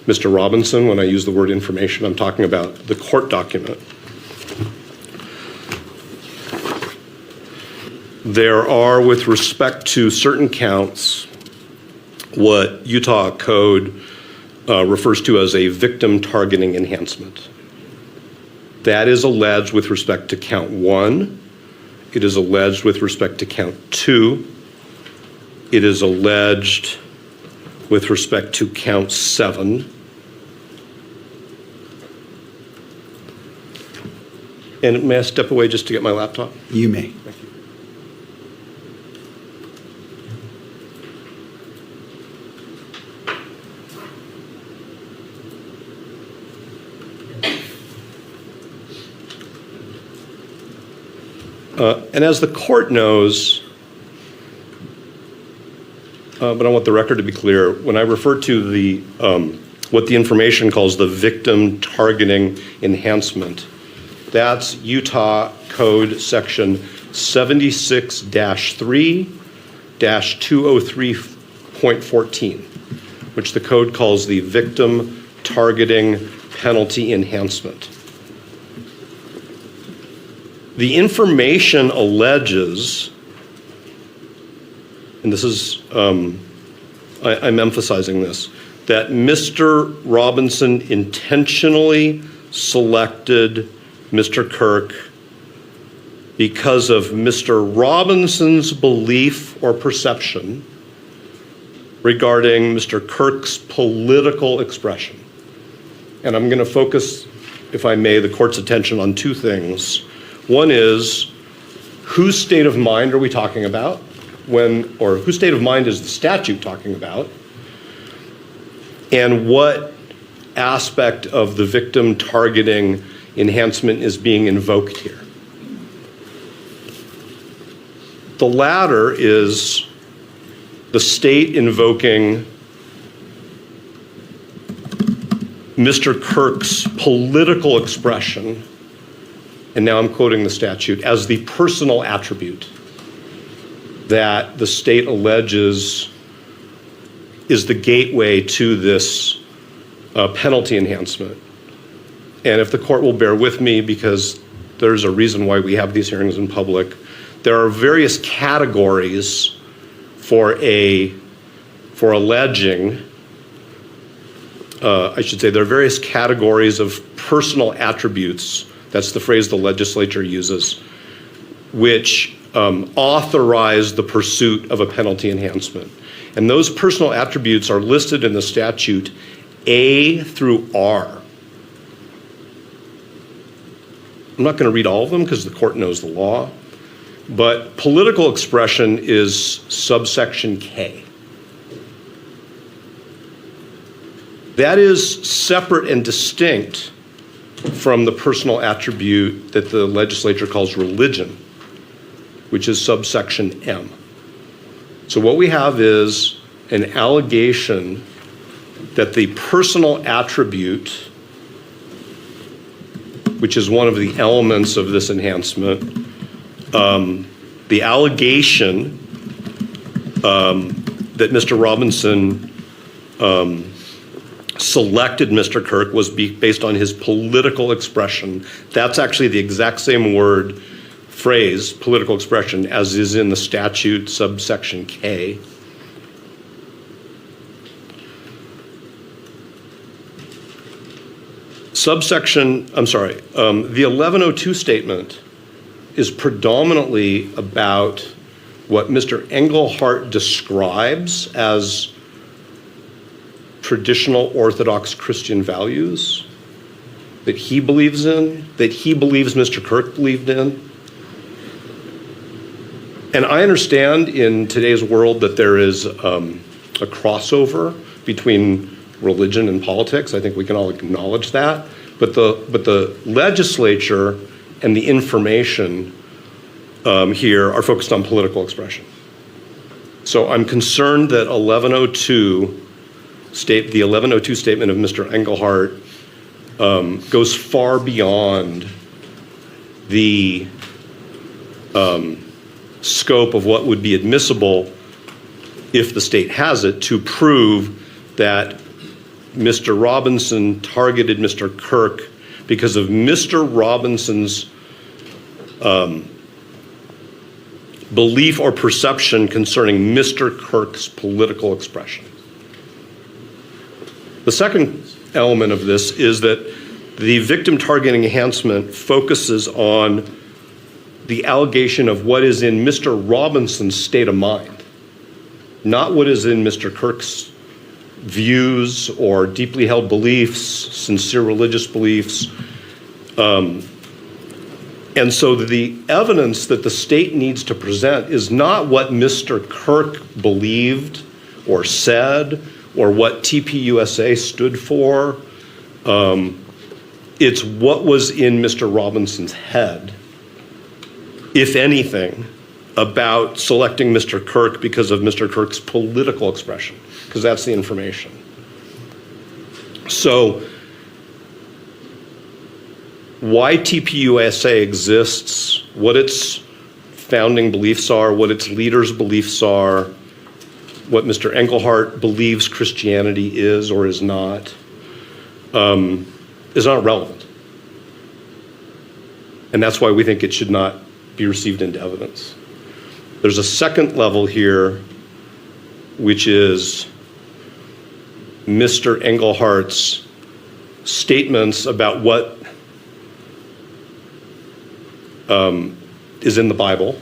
Mr. Robinson, when I use the word information, I'm talking about the court document. There are, with respect to certain counts, what Utah Code refers to as a victim targeting enhancement. That is alleged with respect to count 1. It is alleged with respect to count 2. It is alleged with respect to count 7. And may I step away just to get my laptop? You may. Thank you. And as the court knows, but I want the record to be clear, when I refer to the what the information calls the victim targeting enhancement, that's Utah Code Section 76-3-203.14, which the code calls the victim targeting penalty enhancement. The information alleges, and this is, I'm emphasizing this, that Mr. Robinson intentionally selected Mr. Kirk because of Mr. Robinson's belief or perception regarding Mr. Kirk's political expression. And I'm going to focus, if I may, the court's attention on two things. One is, whose state of mind are we talking about? Or whose state of mind is the statute talking about? And what aspect of the victim targeting enhancement is being invoked here? The latter is the state invoking Mr. Kirk's political expression, and now I'm quoting the statute, as the personal attribute that the state alleges is the gateway to this penalty enhancement. And if the court will bear with me, because there's a reason why we have these hearings in public, there are various categories for alleging, I should say, there are various categories of personal attributes, that's the phrase the legislature uses, which authorize the pursuit of a penalty enhancement. And those personal attributes are listed in the statute A through R. I'm not going to read all of them because the court knows the law, but political expression is subsection K. That is separate and distinct from the personal attribute that the legislature calls religion, which is subsection M. So what we have is an allegation that the personal attribute, which is one of the elements of this enhancement, the allegation that Mr. Robinson selected Mr. Kirk was based on his political expression. That's actually the exact same phrase, political expression, as is in the statute subsection K. The 1102 statement is predominantly about what Mr. Engelhardt describes as traditional Orthodox Christian values that he believes in, that he believes Mr. Kirk believed in. And I understand in today's world that there is a crossover between religion and politics. I think we can all acknowledge that. But the legislature and the information here are focused on political expression. So I'm concerned that the 1102 statement of Mr. Engelhardt goes far beyond the scope of what would be admissible if the state has it to prove that Mr. Robinson targeted Mr. Kirk because of Mr. Robinson's belief or perception concerning Mr. Kirk's political expression. The second element of this is that the victim targeting enhancement focuses on the allegation of what is in Mr. Robinson's state of mind, not what is in Mr. Kirk's views or deeply held beliefs, sincere religious beliefs. And so the evidence that the state needs to present is not what Mr. Kirk believed or said or what TPUSA stood for. It's what was in Mr. Robinson's head, if anything, about selecting Mr. Kirk because of Mr. Kirk's political expression, because that's the information. So why TPUSA exists, what its founding beliefs are, what its leaders' beliefs are, what Mr. Engelhardt believes Christianity is or is not relevant. And that's why we think it should not be received into evidence. There's a second level here, which is Mr. Englehart's statements about what is in the Bible,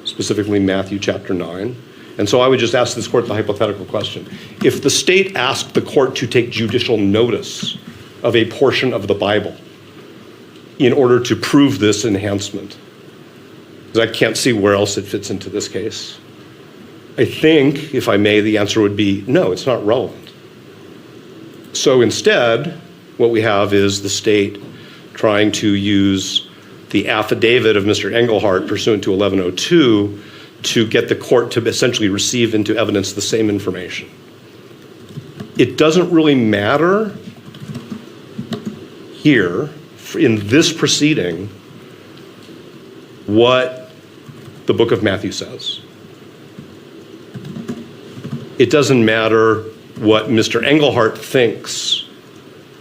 specifically Matthew chapter 9. And so I would just ask this court the hypothetical question. If the state asked the court to take judicial notice of a portion of the Bible in order to prove this enhancement, because I can't see where else it fits into this case, I think, if I may, the answer would be no, it's not relevant. So instead, what we have is the state trying to use the affidavit of Mr. Engelhardt pursuant to 1102 to get the court to essentially receive into evidence the same information. It doesn't really matter here in this proceeding what the book of Matthew says. It doesn't matter what Mr. Engelhardt thinks.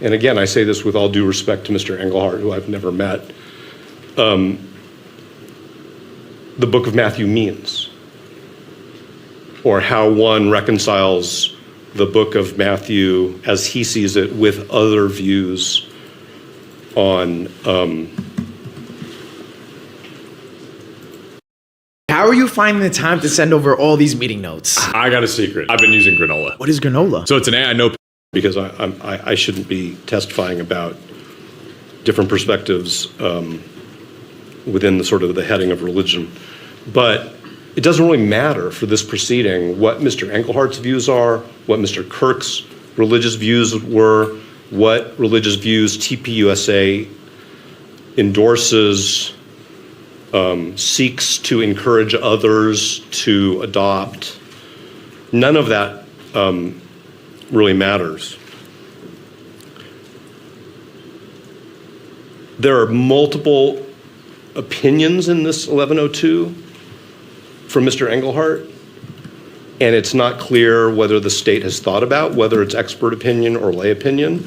And again, I say this with all due respect to Mr. Engelhardt, who I've never met. The book of Matthew means, or how one reconciles the book of Matthew as he sees it with other views on. How are you finding the time to send over all these meeting notes? I got a secret. I've been using Granola. What is granola? So it's an AI know because I shouldn't be testifying about different perspectives within the sort of the heading of religion. But it doesn't really matter for this proceeding what Mr. Engelhardt's views are, what Mr. Kirk's religious views were, what religious views TPUSA endorses, seeks to encourage others to adopt. None of that really matters. There are multiple opinions in this 1102 from Mr. Engelhardt, and it's not clear whether the state has thought about whether it's expert opinion or lay opinion.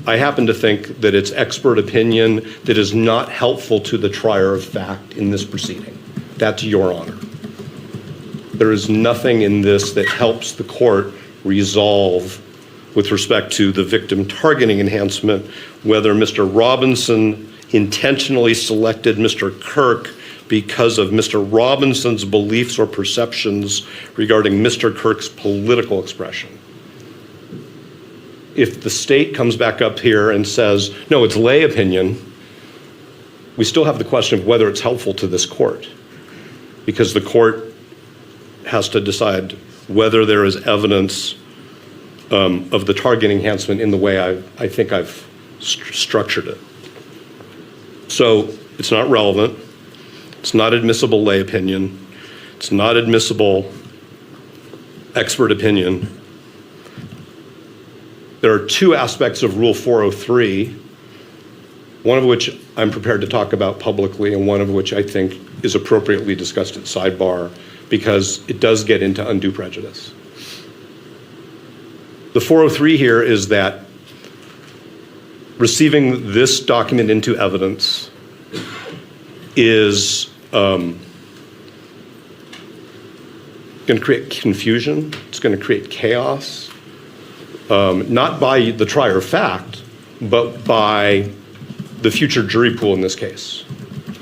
I happen to think that it's expert opinion that is not helpful to the trier of fact in this proceeding. That's your honor. There is nothing in this that helps the court resolve with respect to the victim targeting enhancement, whether Mr. Robinson intentionally selected Mr. Kirk because of Mr. Robinson's beliefs or perceptions regarding Mr. Kirk's political expression. If the state comes back up here and says, no, it's lay opinion, we still have the question of whether it's helpful to this court, because the court has to decide whether there is evidence of the targeting enhancement in the way I think I've structured it. So it's not relevant. It's not admissible lay opinion. It's not admissible expert opinion. There are two aspects of Rule 403, one of which I'm prepared to talk about publicly and one of which I think is appropriately discussed at sidebar because it does get into undue prejudice. The 403 here is that receiving this document into evidence is going to create confusion. It's going to create chaos, not by the trier of fact, but by the future jury pool in this case.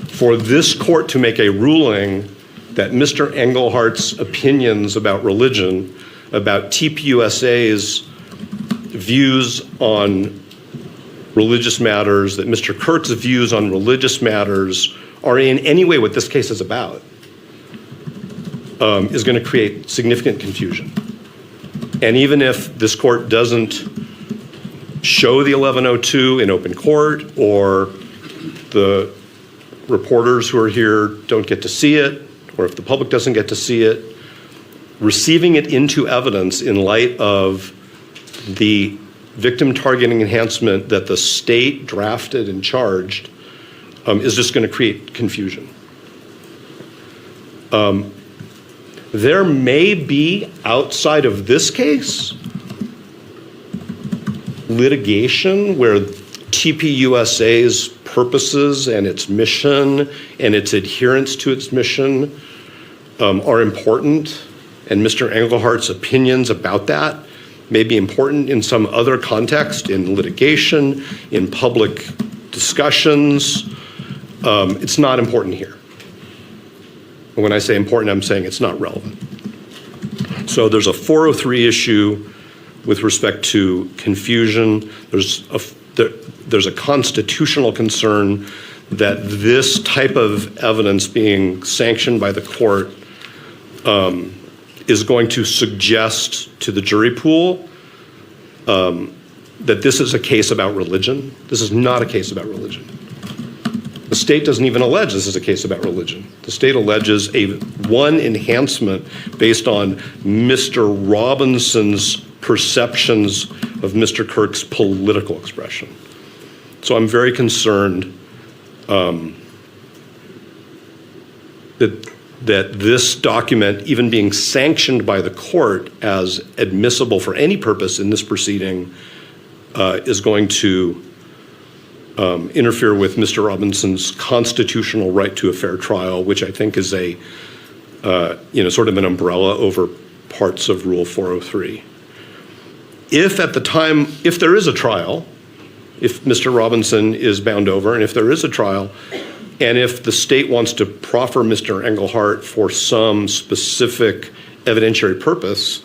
For this court to make a ruling that Mr. Engelhardt's opinions about religion, about TPUSA's views on religious matters, that Mr. Kirk's views on religious matters are in any way what this case is about, is going to create significant confusion. And even if this court doesn't show the 1102 in open court, or the reporters who are here don't get to see it, or if the public doesn't get to see it, receiving it into evidence in light of the victim targeting enhancement that the state drafted and charged is just going to create confusion. There may be, outside of this case, litigation where TPUSA's purposes and its mission and its adherence to its mission are important, and Mr. Englehart's opinions about that may be important in some other context, in litigation, in public discussions. It's not important here. And when I say important, I'm saying it's not relevant. So there's a 403 issue with respect to confusion. There's a constitutional concern that this type of evidence being sanctioned by the court is going to suggest to the jury pool that this is a case about religion. This is not a case about religion. The state doesn't even allege this is a case about religion. The state alleges one enhancement based on Mr. Robinson's perceptions of Mr. Kirk's political expression. So I'm very concerned that this document, even being sanctioned by the court as admissible for any purpose in this proceeding, is going to interfere with Mr. Robinson's constitutional right to a fair trial, which I think is a, sort of an umbrella over parts of Rule 403. If at the time, if there is a trial, if Mr. Robinson is bound over, and if there is a trial, and if the state wants to proffer Mr. Engelhardt for some specific evidentiary purpose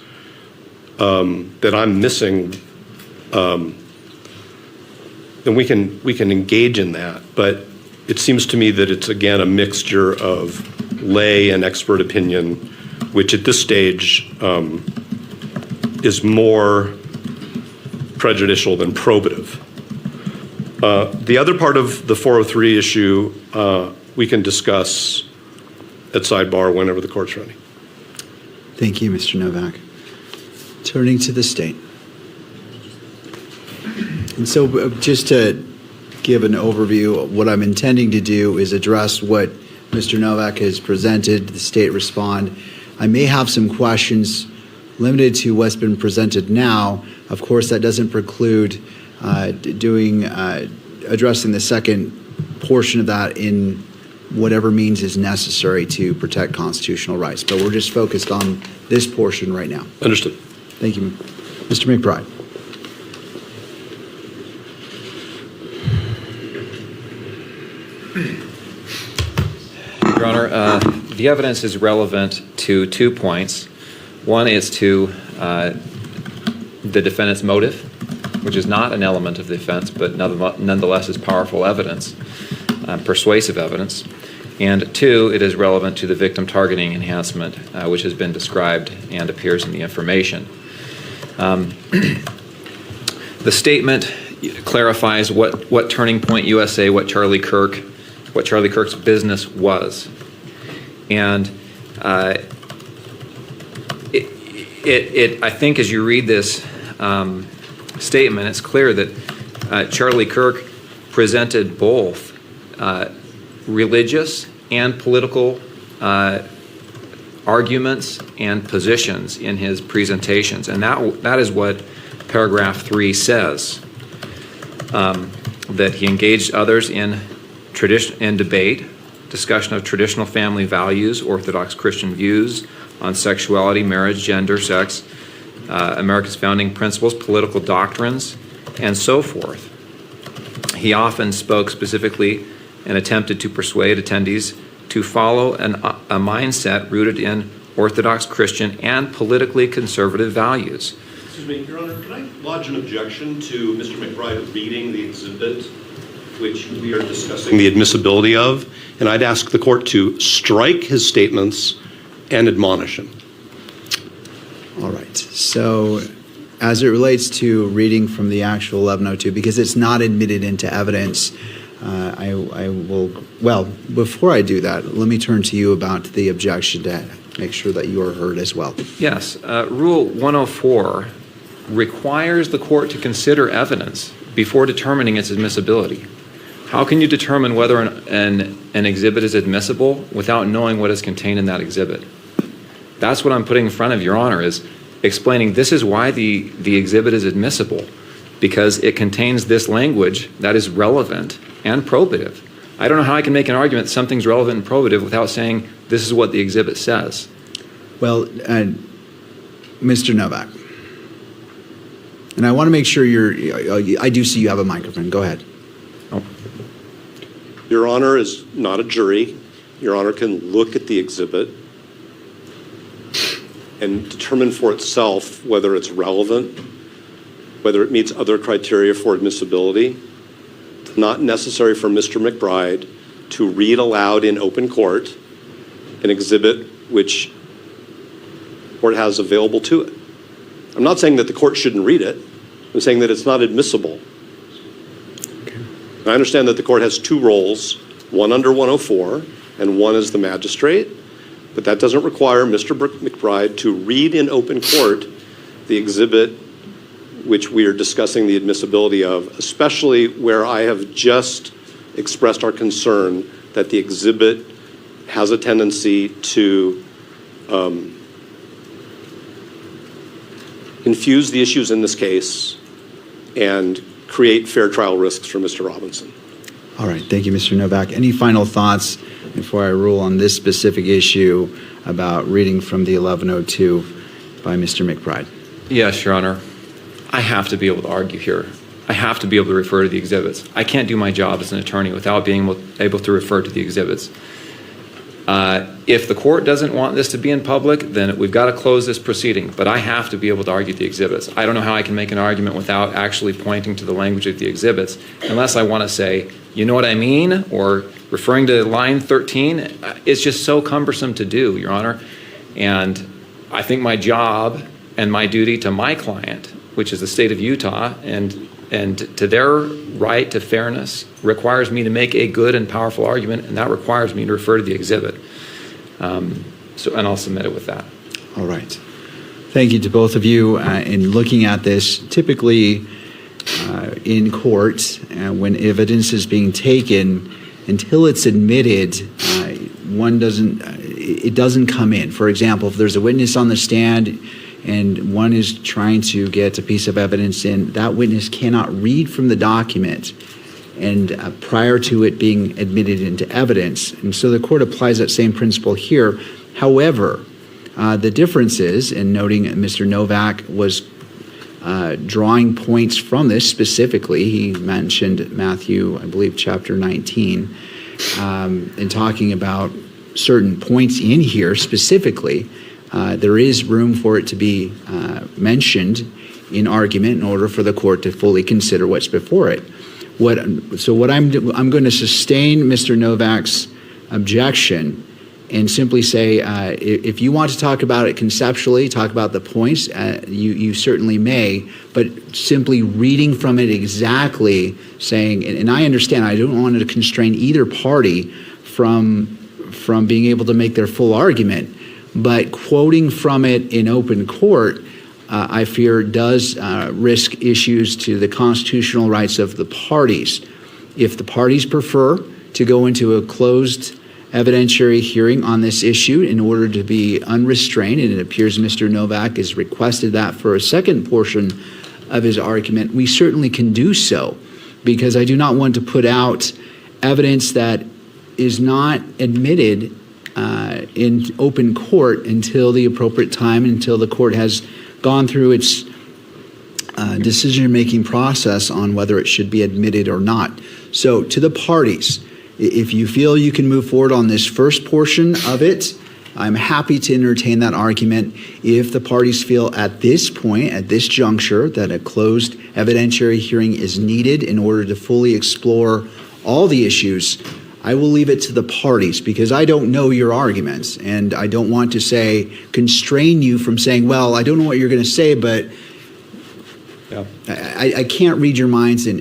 that I'm missing, then we can engage in that. But it seems to me that it's, again, a mixture of lay and expert opinion, which at this stage is more prejudicial than probative. The other part of the 403 issue we can discuss at sidebar whenever the court's ready. Thank you, Mr. Novak. Turning to the state. And so just to give an overview, what I'm intending to do is address what Mr. Novak has presented, the state respond. I may have some questions limited to what's been presented now. Of course, that doesn't preclude addressing the second portion of that in whatever means is necessary to protect constitutional rights. But we're just focused on this portion right now. Understood. Thank you. Mr. McBride. Your Honor, the evidence is relevant to 2 points. One is to the defendant's motive, which is not an element of the offense, but nonetheless is powerful evidence, persuasive evidence. And 2, it is relevant to the victim targeting enhancement, which has been described and appears in the information. The statement clarifies what Turning Point USA, what Charlie Kirk's business was. And I think as you read this statement, it's clear that Charlie Kirk presented both religious and political arguments and positions in his presentations. And that is what paragraph 3 says, that he engaged others in debate, discussion of traditional family values, Orthodox Christian views on sexuality, marriage, gender, sex, America's founding principles, political doctrines, and so forth. He often spoke specifically and attempted to persuade attendees to follow a mindset rooted in Orthodox Christian and politically conservative values. Excuse me, Your Honor, can I lodge an objection to Mr. McBride reading the exhibit which we are discussing the admissibility of? And I'd ask the court to strike his statements and admonish him. All right. So as it relates to reading from the actual 1102, because it's not admitted into evidence, I will, well, before I do that, let me turn to you about the objection to make sure that you are heard as well. Yes. Rule 104 requires the court to consider evidence before determining its admissibility. How can you determine whether an exhibit is admissible without knowing what is contained in that exhibit? That's what I'm putting in front of Your Honor, is explaining this is why the exhibit is admissible, because it contains this language that is relevant and probative. I don't know how I can make an argument that something's relevant and probative without saying this is what the exhibit says. Well, Mr. Novak, and I want to make sure I do see you have a microphone. Go ahead. Your Honor is not a jury. Your Honor can look at the exhibit and determine for itself whether it's relevant, whether it meets other criteria for admissibility. It's not necessary for Mr. McBride to read aloud in open court an exhibit which the court has available to it. I'm not saying that the court shouldn't read it. I'm saying that it's not admissible. I understand that the court has two roles, one under 104 and one as the magistrate, but that doesn't require Mr. McBride to read in open court the exhibit which we are discussing the admissibility of, especially where I have just expressed our concern that the exhibit has a tendency to confuse the issues in this case and create fair trial risks for Mr. Robinson. All right. Thank you, Mr. Novak. Any final thoughts before I rule on this specific issue about reading from the 1102 by Mr. McBride? Yes, Your Honor. I have to be able to argue here. I have to be able to refer to the exhibits. I can't do my job as an attorney without being able to refer to the exhibits. If the court doesn't want this to be in public, then we've got to close this proceeding. But I have to be able to argue the exhibits. I don't know how I can make an argument without actually pointing to the language of the exhibits, unless I want to say, you know what I mean, or referring to line 13. It's just so cumbersome to do, Your Honor. And I think my job and my duty to my client, which is the state of Utah, and to their right to fairness, requires me to make a good and powerful argument, and that requires me to refer to the exhibit. And I'll submit it with that. All right. Thank you to both of you. In looking at this, typically in court, when evidence is being taken, until it's admitted, it doesn't come in. For example, if there's a witness on the stand and one is trying to get a piece of evidence in, that witness cannot read from the document and prior to it being admitted into evidence. And so the court applies that same principle here. However, the difference is, in noting Mr. Novak was drawing points from this specifically, he mentioned Matthew, I believe, chapter 19, and talking about certain points in here specifically. There is room for it to be mentioned in argument in order for the court to fully consider what's before it. I'm going to sustain Mr. Novak's objection and simply say, if you want to talk about it conceptually, talk about the points, you certainly may, but simply reading from it exactly, saying, and I understand, I don't want to constrain either party from being able to make their full argument, but quoting from it in open court, I fear does risk issues to the constitutional rights of the parties. If the parties prefer to go into a closed evidentiary hearing on this issue in order to be unrestrained, and it appears Mr. Novak has requested that for a second portion of his argument, we certainly can do so, because I do not want to put out evidence that is not admitted in open court until the appropriate time, until the court has gone through its decision-making process on whether it should be admitted or not. So to the parties, if you feel you can move forward on this first portion of it, I'm happy to entertain that argument. If the parties feel at this point, at this juncture, that a closed evidentiary hearing is needed in order to fully explore all the issues, I will leave it to the parties, because I don't know your arguments, and I don't want to constrain you from saying, well, I don't know what you're going to say, but I can't read your minds, and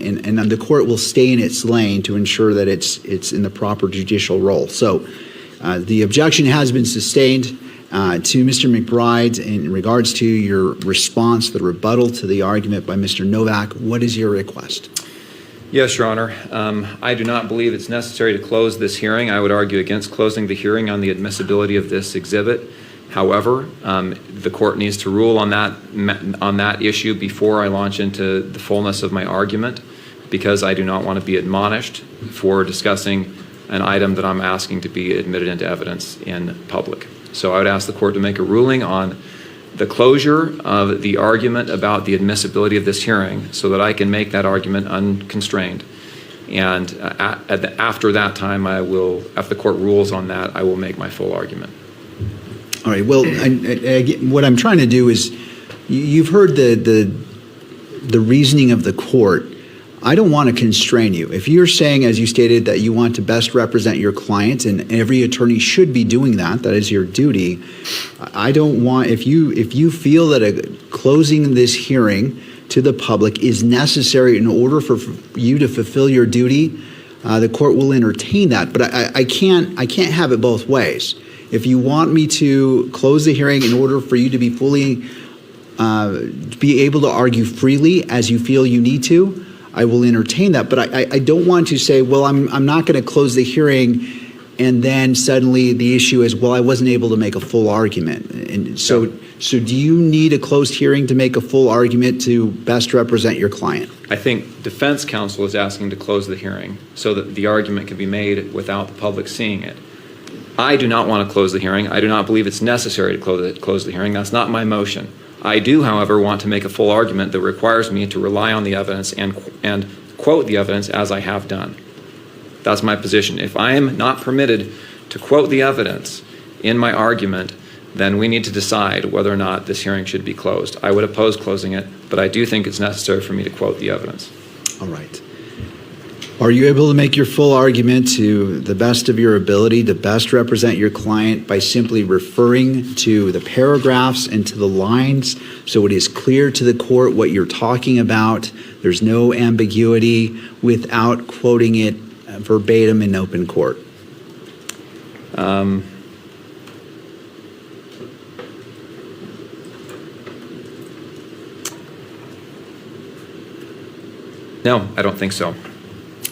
the court will stay in its lane to ensure that it's in the proper judicial role. So the objection has been sustained to Mr. McBride in regards to your response, the rebuttal to the argument by Mr. Novak. What is your request? Yes, Your Honor. I do not believe it's necessary to close this hearing. I would argue against closing the hearing on the admissibility of this exhibit. However, the court needs to rule on that issue before I launch into the fullness of my argument, because I do not want to be admonished for discussing an item that I'm asking to be admitted into evidence in public. So I would ask the court to make a ruling on the closure of the argument about the admissibility of this hearing so that I can make that argument unconstrained. And after that time, if the court rules on that, I will make my full argument. All right, well, what I'm trying to do is, you've heard the reasoning of the court. I don't want to constrain you. If you're saying, as you stated, that you want to best represent your client, and every attorney should be doing that, that is your duty. I don't want, if you feel that closing this hearing to the public is necessary in order for you to fulfill your duty, the court will entertain that. But I can't have it both ways. If you want me to close the hearing in order for you to be fully, be able to argue freely as you feel you need to, I will entertain that. But I don't want to say, well, I'm not going to close the hearing, and then suddenly the issue is, well, I wasn't able to make a full argument. And so do you need a closed hearing to make a full argument to best represent your client? I think defense counsel is asking to close the hearing so that the argument can be made without the public seeing it. I do not want to close the hearing. I do not believe it's necessary to close the hearing. That's not my motion. I do, however, want to make a full argument that requires me to rely on the evidence and quote the evidence as I have done. That's my position. If I am not permitted to quote the evidence in my argument, then we need to decide whether or not this hearing should be closed. I would oppose closing it, but I do think it's necessary for me to quote the evidence. All right. Are you able to make your full argument to the best of your ability to best represent your client by simply referring to the paragraphs and to the lines so it is clear to the court what you're talking about? There's no ambiguity without quoting it verbatim in open court. No, I don't think so.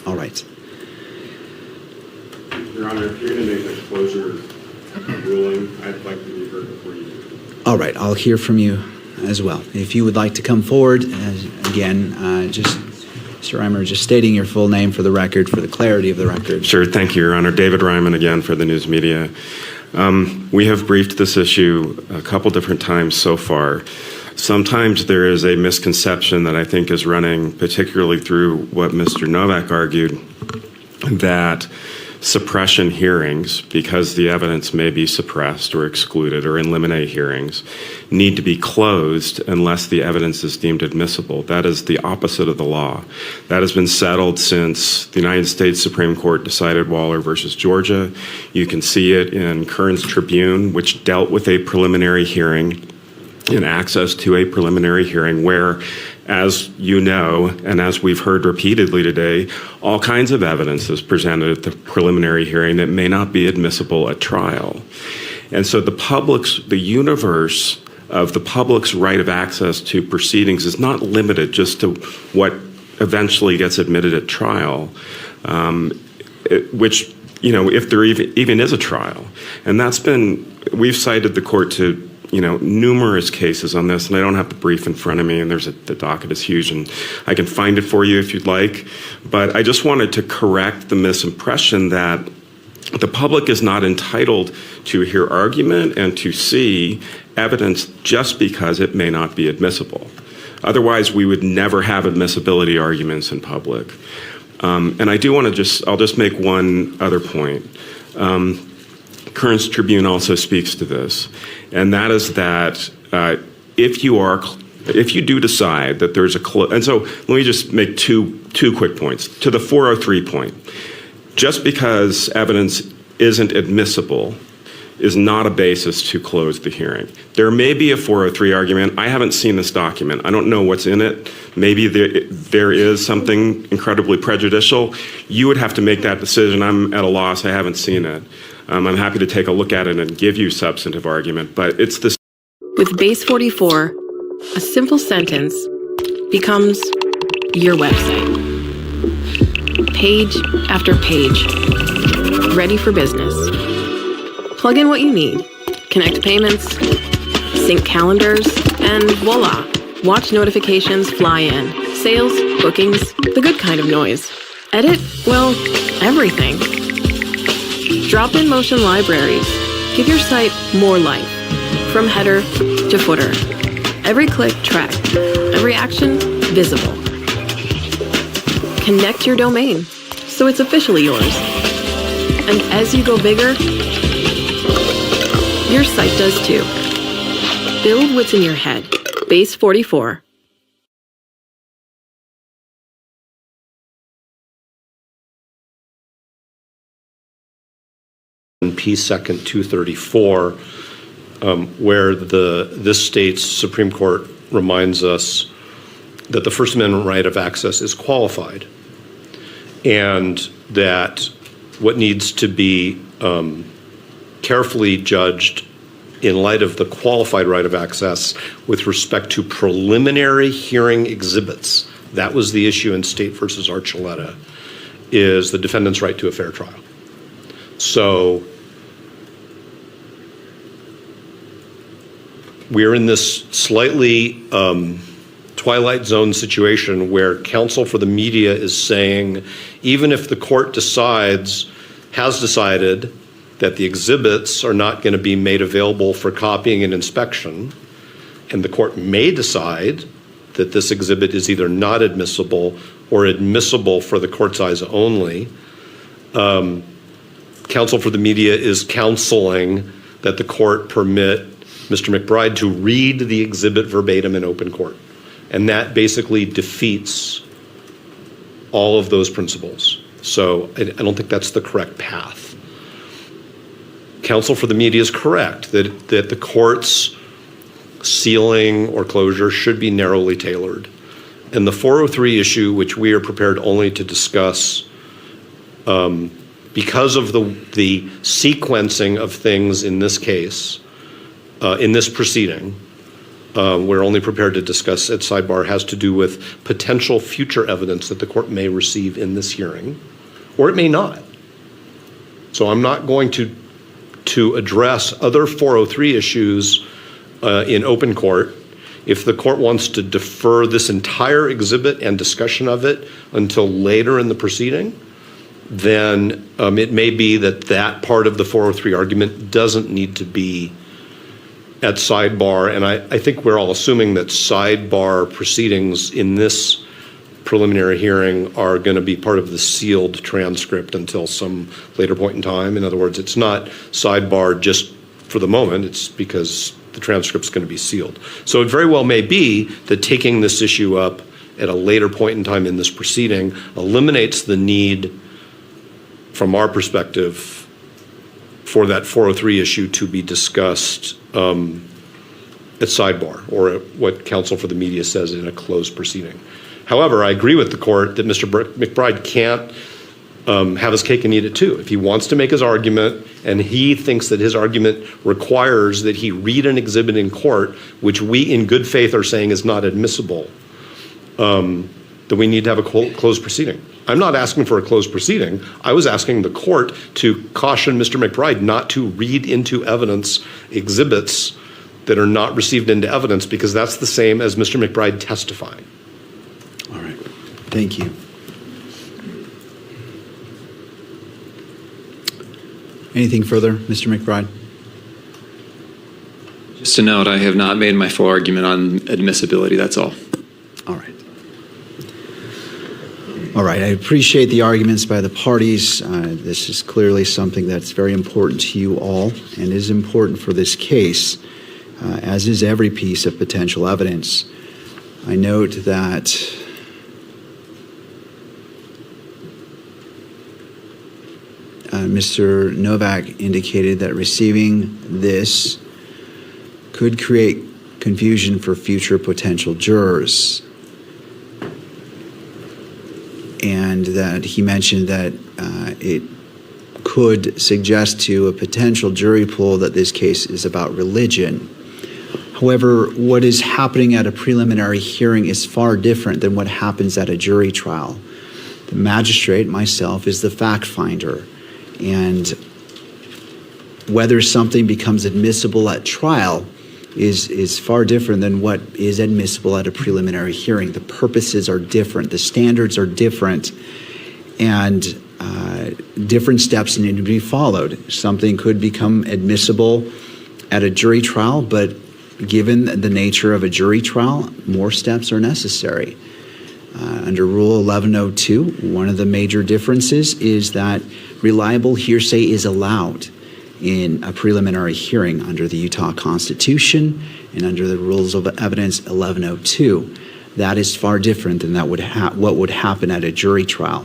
All right. Your Honor, if you're going to make a closure ruling, I'd like to be heard before you do. All right, I'll hear from you as well. If you would like to come forward, again, just, Mr. Reimer, just stating your full name for the record, for the clarity of the record. Sure, thank you, Your Honor. David Ryman again for the news media. We have briefed this issue a couple different times so far. Sometimes there is a misconception that I think is running, particularly through what Mr. Novak argued, that suppression hearings, because the evidence may be suppressed or excluded, or in limine hearings, need to be closed unless the evidence is deemed admissible. That is the opposite of the law. That has been settled since the United States Supreme Court decided Waller versus Georgia. You can see it in Kearns Tribune, which dealt with a preliminary hearing and access to a preliminary hearing where, as you know, and as we've heard repeatedly today, all kinds of evidence is presented at the preliminary hearing that may not be admissible at trial. And so the universe of the public's right of access to proceedings is not limited just to what eventually gets admitted at trial, which, you know, if there even is a trial. And we've cited the court to, you know, numerous cases on this, and I don't have the brief in front of me, and the docket is huge, and I can find it for you if you'd like. But I just wanted to correct the misimpression that the public is not entitled to hear argument and to see evidence just because it may not be admissible. Otherwise, we would never have admissibility arguments in public. And I do want to I'll just make one other point. Kearns Tribune also speaks to this, and that is that if you do decide that there's and so let me just make two quick points. To the 403 point, just because evidence isn't admissible is not a basis to close the hearing. There may be a 403 argument. I haven't seen this document. I don't know what's in it. Maybe there is something incredibly prejudicial. You would have to make that decision. I'm at a loss. I haven't seen it. I'm happy to take a look at it and give you substantive argument, but it's this. With Base 44, a simple sentence becomes your website. Page after page, ready for business. Plug in what you need, Connect payments, sync calendars, and voila, watch notifications fly in. Sales, bookings, the good kind of noise. Edit? Well, everything. Drop-in motion libraries. Give your site more life. From header to footer. Every click tracked. Every action visible. Connect your domain so it's officially yours. And as you go bigger, your site does too. Build what's in your head. Base 44. P. Second 234, where this state's Supreme Court reminds us that the First Amendment right of access is qualified, and that what needs to be carefully judged in light of the qualified right of access with respect to preliminary hearing exhibits, that was the issue in State versus Archuleta, is the defendant's right to a fair trial. So we're in this slightly twilight zone situation where counsel for the media is saying, even if the court has decided that the exhibits are not going to be made available for copying and inspection, and the court may decide that this exhibit is either not admissible or admissible for the court's eyes only, counsel for the media is counseling that the court permit Mr. McBride to read the exhibit verbatim in open court. And that basically defeats all of those principles. So I don't think that's the correct path. Counsel for the media is correct that the court's sealing or closure should be narrowly tailored. And the 403 issue, which we are prepared only to discuss because of the sequencing of things in this case, in this proceeding, we're only prepared to discuss at sidebar, has to do with potential future evidence that the court may receive in this hearing, or it may not. So I'm not going to address other 403 issues in open court. If the court wants to defer this entire exhibit and discussion of it until later in the proceeding, then it may be that part of the 403 argument doesn't need to be at sidebar. And I think we're all assuming that sidebar proceedings in this preliminary hearing are going to be part of the sealed transcript until some later point in time. In other words, it's not sidebar just for the moment. It's because the transcript's going to be sealed. So it very well may be that taking this issue up at a later point in time in this proceeding eliminates the need, from our perspective, for that 403 issue to be discussed at sidebar, or at what counsel for the media says in a closed proceeding. However, I agree with the court that Mr. McBride can't have his cake and eat it too. If he wants to make his argument and he thinks that his argument requires that he read an exhibit in court, which we in good faith are saying is not admissible, then we need to have a closed proceeding. I'm not asking for a closed proceeding. I was asking the court to caution Mr. McBride not to read into evidence exhibits that are not received into evidence, because that's the same as Mr. McBride testifying. All right. Thank you. Anything further, Mr. McBride? Just to note, I have not made my full argument on admissibility, that's all. All right. All right, I appreciate the arguments by the parties. This is clearly something that's very important to you all and is important for this case, as is every piece of potential evidence. I note that Mr. Novak indicated that receiving this could create confusion for future potential jurors. And that he mentioned that it could suggest to a potential jury pool that this case is about religion. However, what is happening at a preliminary hearing is far different than what happens at a jury trial. The magistrate, myself, is the fact finder. And whether something becomes admissible at trial is far different than what is admissible at a preliminary hearing. The purposes are different, the standards are different, and different steps need to be followed. Something could become admissible at a jury trial, but given the nature of a jury trial, more steps are necessary. Under Rule 1102, one of the major differences is that reliable hearsay is allowed in a preliminary hearing under the Utah Constitution and under the Rules of Evidence 1102. That is far different than what would happen at a jury trial.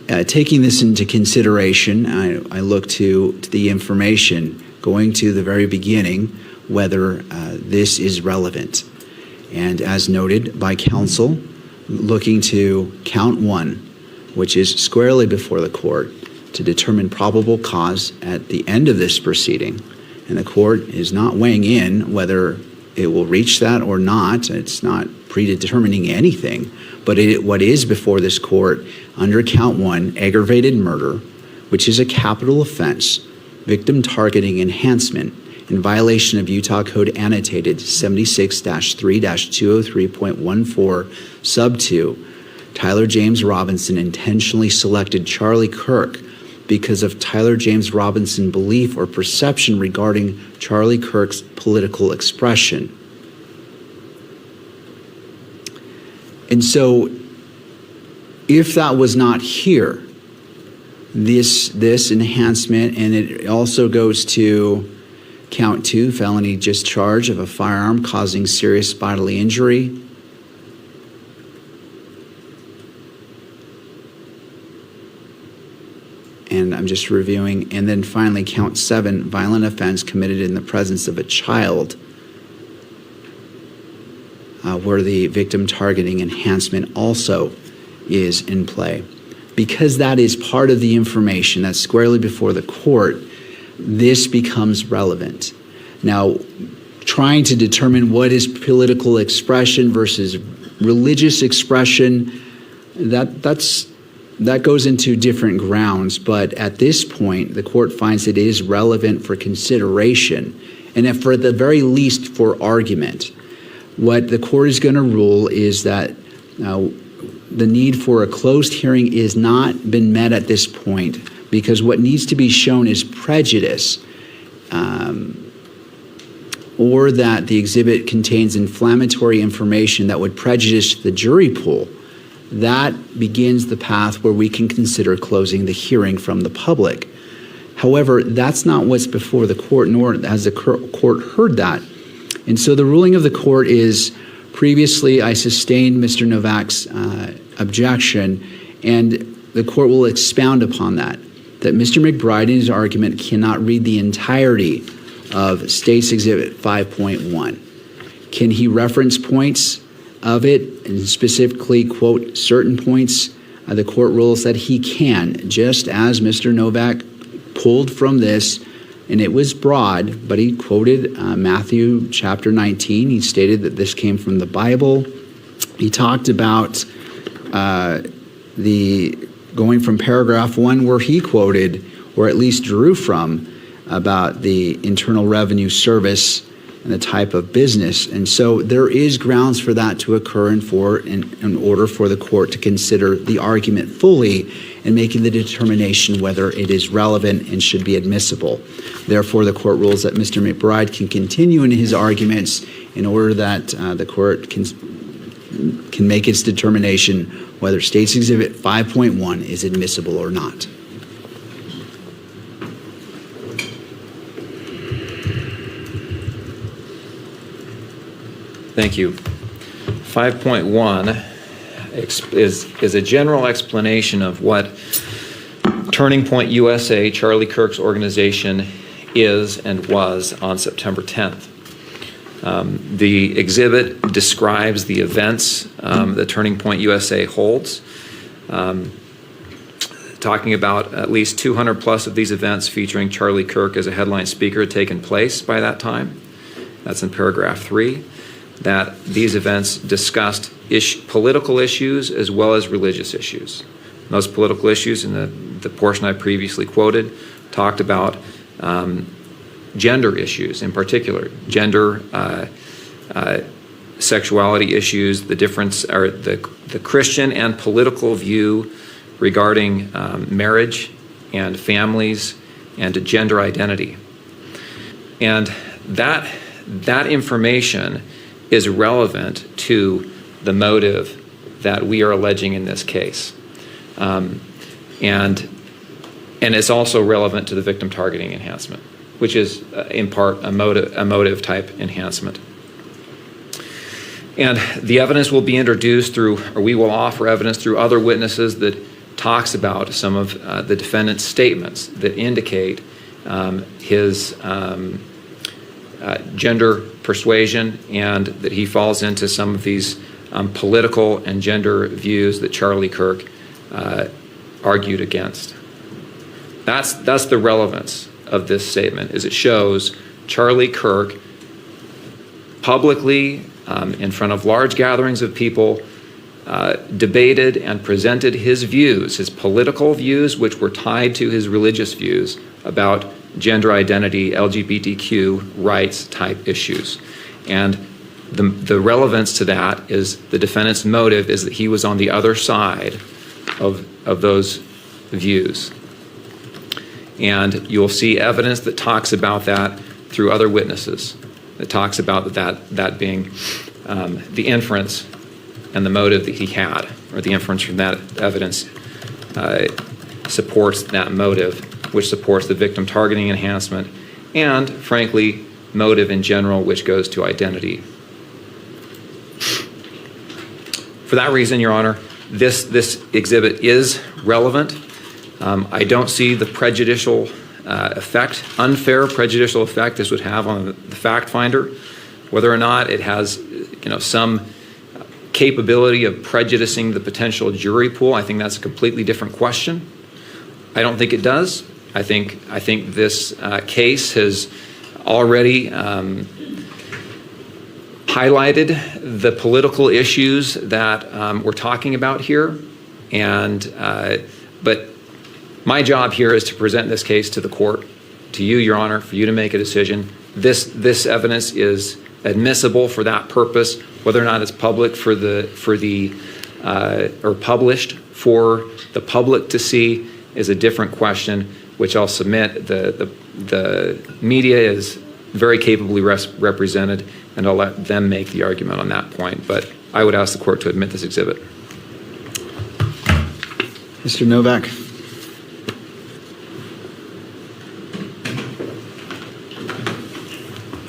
Taking this into consideration, I look to the information, going to the very beginning, whether this is relevant. And as noted by counsel, looking to count 1, which is squarely before the court, to determine probable cause at the end of this proceeding. And the court is not weighing in whether it will reach that or not. It's not predetermining anything. But what is before this court under count 1, aggravated murder, which is a capital offense, victim targeting enhancement, in violation of Utah Code Annotated 76-3-203.14 sub 2, Tyler James Robinson intentionally selected Charlie Kirk because of Tyler James Robinson belief or perception regarding Charlie Kirk's political expression. And so if that was not here, this enhancement, and it also goes to count 2, felony discharge of a firearm causing serious bodily injury. And I'm just reviewing. And then finally, count 7, violent offense committed in the presence of a child, where the victim targeting enhancement also is in play. Because that is part of the information that's squarely before the court, this becomes relevant. Now, trying to determine what is political expression versus religious expression, that goes into different grounds, but at this point, the court finds it is relevant for consideration, and if for the very least for argument. What the court is going to rule is that the need for a closed hearing is not been met at this point, because what needs to be shown is prejudice, or that the exhibit contains inflammatory information that would prejudice the jury pool. That begins the path where we can consider closing the hearing from the public. However, that's not what's before the court, nor has the court heard that. And so the ruling of the court is, previously I sustained Mr. Novak's objection, and the court will expound upon that Mr. McBride in his argument cannot read the entirety of State's Exhibit 5.1. Can he reference points of it and specifically quote certain points? The court rules that he can, just as Mr. Novak pulled from this, and it was broad, but he quoted Matthew chapter 19. He stated that this came from the Bible. He talked about the going from paragraph 1 where he quoted, or at least drew from, about the Internal Revenue Service and the type of business. And so there is grounds for that to occur in order for the court to consider the argument fully and making the determination whether it is relevant and should be admissible. Therefore, the court rules that Mr. McBride can continue in his arguments in order that the court can make its determination whether State's Exhibit 5.1 is admissible or not. Thank you. 5.1 is a general explanation of what Turning Point USA, Charlie Kirk's organization, is and was on September 10th. The exhibit describes the events that Turning Point USA holds, talking about at least 200 plus of these events featuring Charlie Kirk as a headline speaker had taken place by that time. That's in paragraph 3. That these events discussed political issues as well as religious issues. Those political issues in the portion I previously quoted talked about gender issues in particular, gender, sexuality issues, the difference, or the Christian and political view regarding marriage and families and gender identity. And that information is relevant to the motive that we are alleging in this case. And it's also relevant to the victim targeting enhancement, which is in part a motive type enhancement. And the evidence will be introduced through, or we will offer evidence through other witnesses that talks about some of the defendant's statements that indicate his gender persuasion, and that he falls into some of these political and gender views that Charlie Kirk argued against. That's the relevance of this statement, is it shows Charlie Kirk publicly in front of large gatherings of people debated and presented his views, his political views, which were tied to his religious views about gender identity, LGBTQ rights type issues. And the relevance to that is the defendant's motive is that he was on the other side of those views. And you'll see evidence that talks about that through other witnesses, that talks about that being the inference and the motive that he had, or the inference from that evidence supports that motive, which supports the victim targeting enhancement, and frankly, motive in general, which goes to identity. For that reason, Your Honor, this exhibit is relevant. I don't see the prejudicial effect, unfair prejudicial effect this would have on the fact finder. Whether or not it has, some capability of prejudicing the potential jury pool, I think that's a completely different question. I don't think it does. I think this case has already highlighted the political issues that we're talking about here, but my job here is to present this case to the court, to you, Your Honor, for you to make a decision. This evidence is admissible for that purpose. Whether or not it's public or published for the public to see is a different question, which I'll submit. The media is very capably represented, and I'll let them make the argument on that point. But I would ask the court to admit this exhibit. Mr. Novak.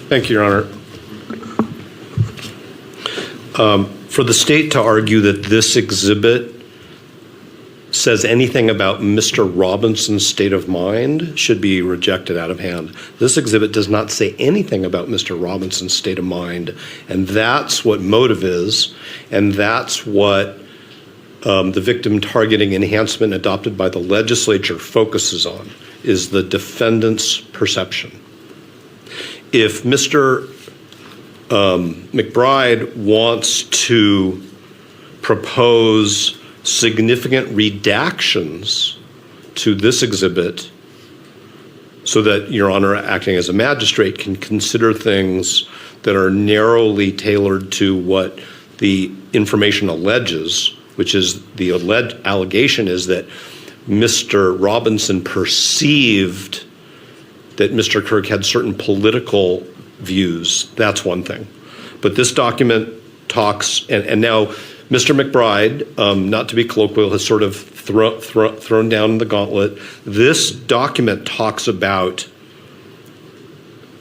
Thank you, Your Honor. For the state to argue that this exhibit says anything about Mr. Robinson's state of mind should be rejected out of hand. This exhibit does not say anything about Mr. Robinson's state of mind, and that's what motive is, and that's what the victim targeting enhancement adopted by the legislature focuses on, is the defendant's perception. If Mr. McBride wants to propose significant redactions to this exhibit so that Your Honor, acting as a magistrate, can consider things that are narrowly tailored to what the information alleges, which is the allegation is that Mr. Robinson perceived that Mr. Kirk had certain political views, that's one thing. But this document talks, and now Mr. McBride, not to be colloquial, has sort of thrown down the gauntlet. This document talks about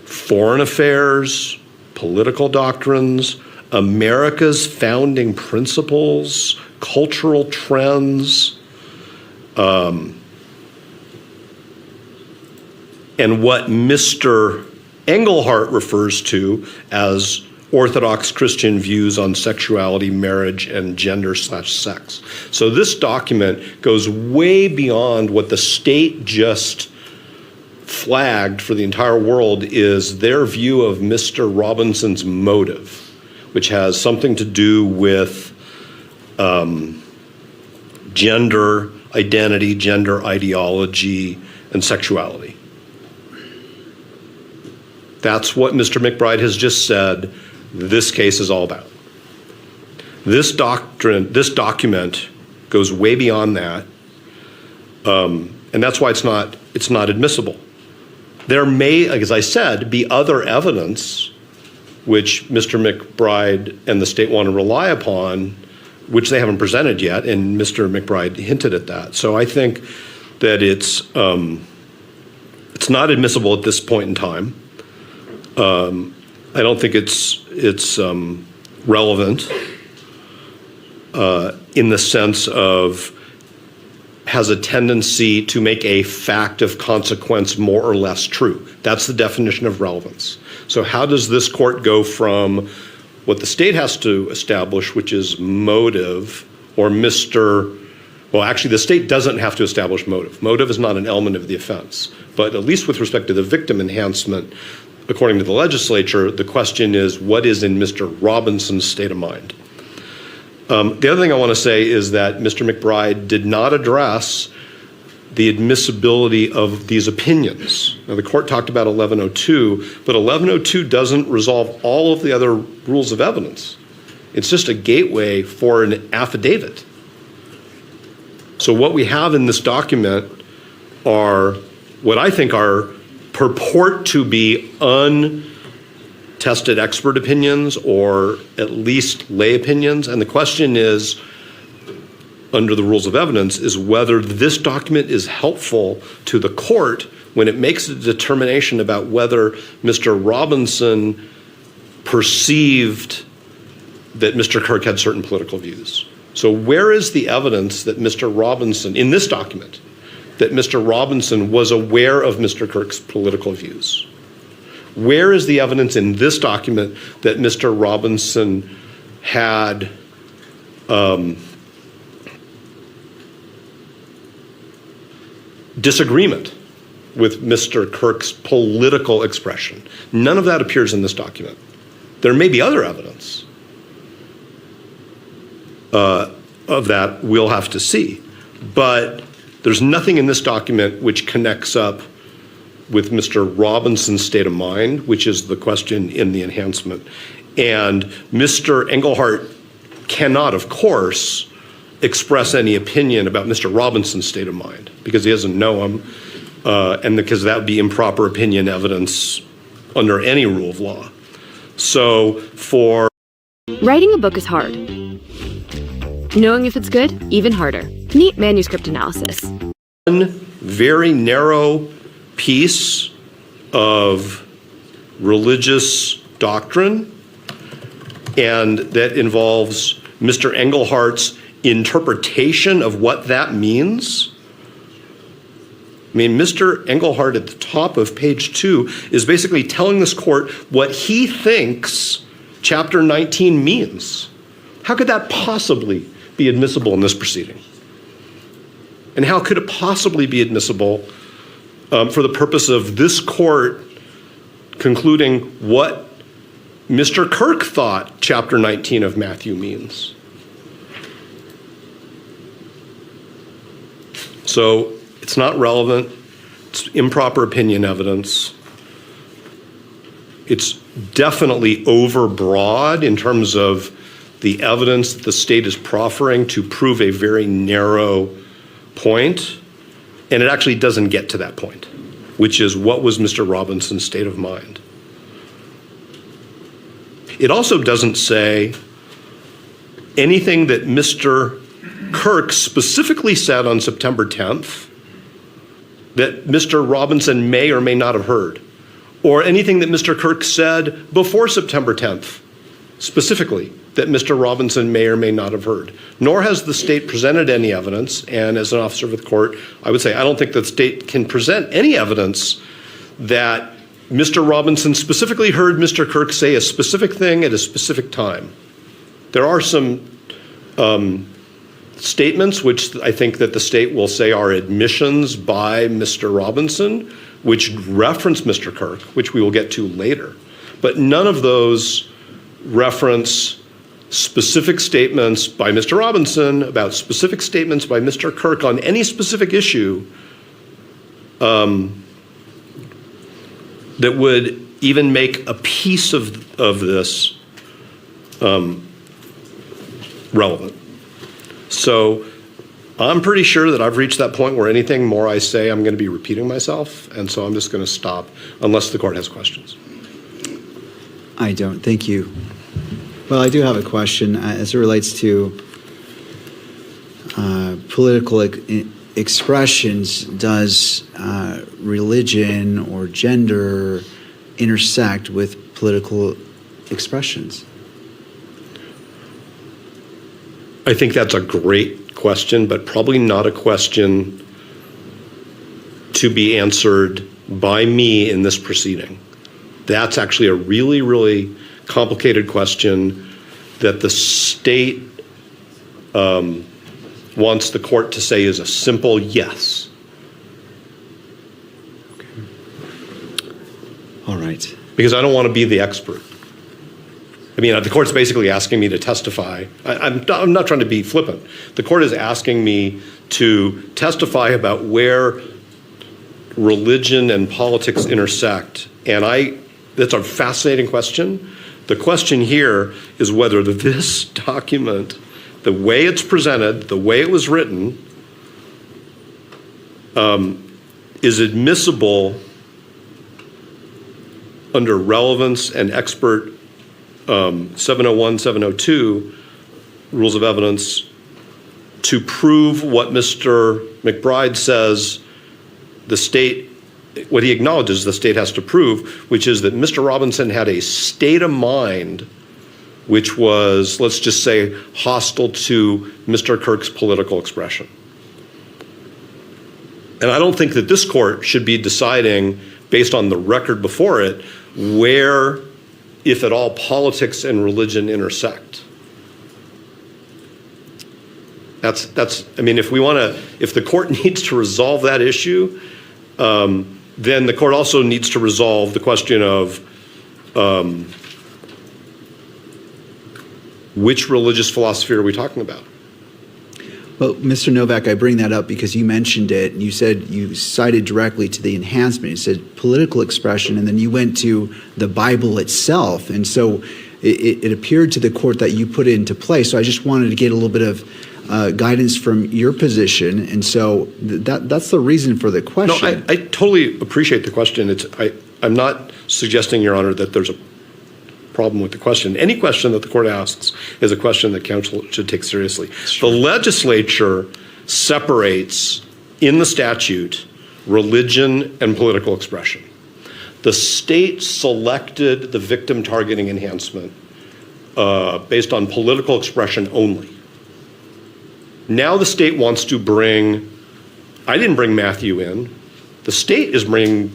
foreign affairs, political doctrines, America's founding principles, cultural trends, and what Mr. Engelhardt refers to as Orthodox Christian views on sexuality, marriage, and gender/sex. So this document goes way beyond what the state just flagged for the entire world is their view of Mr. Robinson's motive, which has something to do with gender identity, gender ideology, and sexuality. That's what Mr. McBride has just said this case is all about. This document goes way beyond that, and that's why it's not admissible. There may, as I said, be other evidence which Mr. McBride and the state want to rely upon, which they haven't presented yet, and Mr. McBride hinted at that. So I think that it's not admissible at this point in time. I don't think it's relevant in the sense of has a tendency to make a fact of consequence more or less true. That's the definition of relevance. So how does this court go from what the state has to establish, which is motive, or well, actually, the state doesn't have to establish motive. Motive is not an element of the offense. But at least with respect to the victim enhancement, according to the legislature, the question is, what is in Mr. Robinson's state of mind? The other thing I want to say is that Mr. McBride did not address the admissibility of these opinions. Now, the court talked about 1102, but 1102 doesn't resolve all of the other rules of evidence. It's just a gateway for an affidavit. So what we have in this document are what I think are purport to be untested expert opinions, or at least lay opinions. And the question is, under the rules of evidence, is whether this document is helpful to the court when it makes a determination about whether Mr. Robinson perceived that Mr. Kirk had certain political views. So where is the evidence that Mr. Robinson, in this document, that Mr. Robinson was aware of Mr. Kirk's political views? Where is the evidence in this document that Mr. Robinson had disagreement with Mr. Kirk's political expression? None of that appears in this document. There may be other evidence of that we'll have to see. But there's nothing in this document which connects up with Mr. Robinson's state of mind, which is the question in the enhancement. And Mr. Engelhardt cannot, of course, express any opinion about Mr. Robinson's state of mind because he doesn't know him, and because that would be improper opinion evidence under any rule of law. So for Writing a book is hard. Knowing if it's good, even harder. Neat manuscript analysis. One very narrow piece of religious doctrine, and that involves Mr. Engelhardt's interpretation of what that means. I mean, Mr. Engelhardt at the top of page 2 is basically telling this court what he thinks Chapter 19 means. How could that possibly be admissible in this proceeding? And how could it possibly be admissible for the purpose of this court concluding what Mr. Kirk thought Chapter 19 of Matthew means? So it's not relevant. It's improper opinion evidence. It's definitely overbroad in terms of the evidence that the state is proffering to prove a very narrow point. And it actually doesn't get to that point, which is what was Mr. Robinson's state of mind. It also doesn't say anything that Mr. Kirk specifically said on September 10th that Mr. Robinson may or may not have heard, or anything that Mr. Kirk said before September 10th, specifically, that Mr. Robinson may or may not have heard. Nor has the state presented any evidence, and as an officer of the court, I would say I don't think the state can present any evidence that Mr. Robinson specifically heard Mr. Kirk say a specific thing at a specific time. There are some statements which I think that the state will say are admissions by Mr. Robinson, which reference Mr. Kirk, which we will get to later. But none of those reference specific statements by Mr. Robinson about specific statements by Mr. Kirk on any specific issue that would even make a piece of this relevant. So I'm pretty sure that I've reached that point where anything more I say, I'm going to be repeating myself, and so I'm just going to stop unless the court has questions. I don't. Thank you. Well, I do have a question as it relates to political expressions. Does religion or gender intersect with political expressions? I think that's a great question, but probably not a question to be answered by me in this proceeding. That's actually a really, really complicated question that the state wants the court to say is a simple yes. Okay. All right. Because I don't want to be the expert. I mean, the court's basically asking me to testify. I'm not trying to be flippant. The court is asking me to testify about where religion and politics intersect. And that's a fascinating question. The question here is whether this document, the way it's presented, the way it was written, is admissible under relevance and expert 701, 702 rules of evidence to prove what Mr. McBride says the state, what he acknowledges the state has to prove, which is that Mr. Robinson had a state of mind which was, let's just say, hostile to Mr. Kirk's political expression. And I don't think that this court should be deciding, based on the record before it, where, if at all, politics and religion intersect. I mean, if the court needs to resolve that issue, then the court also needs to resolve the question of which religious philosophy are we talking about? Well, Mr. Novak, I bring that up because you mentioned it. You said you cited directly to the enhancement. You said political expression, and then you went to the Bible itself. And so it appeared to the court that you put it into play. So I just wanted to get a little bit of guidance from your position. And so that's the reason for the question. No, I totally appreciate the question. I'm not suggesting, Your Honor, that there's a problem with the question. Any question that the court asks is a question that counsel should take seriously. Sure. The legislature separates in the statute religion and political expression. The state selected the victim targeting enhancement based on political expression only. Now the state wants to I didn't bring Matthew in. The state is bringing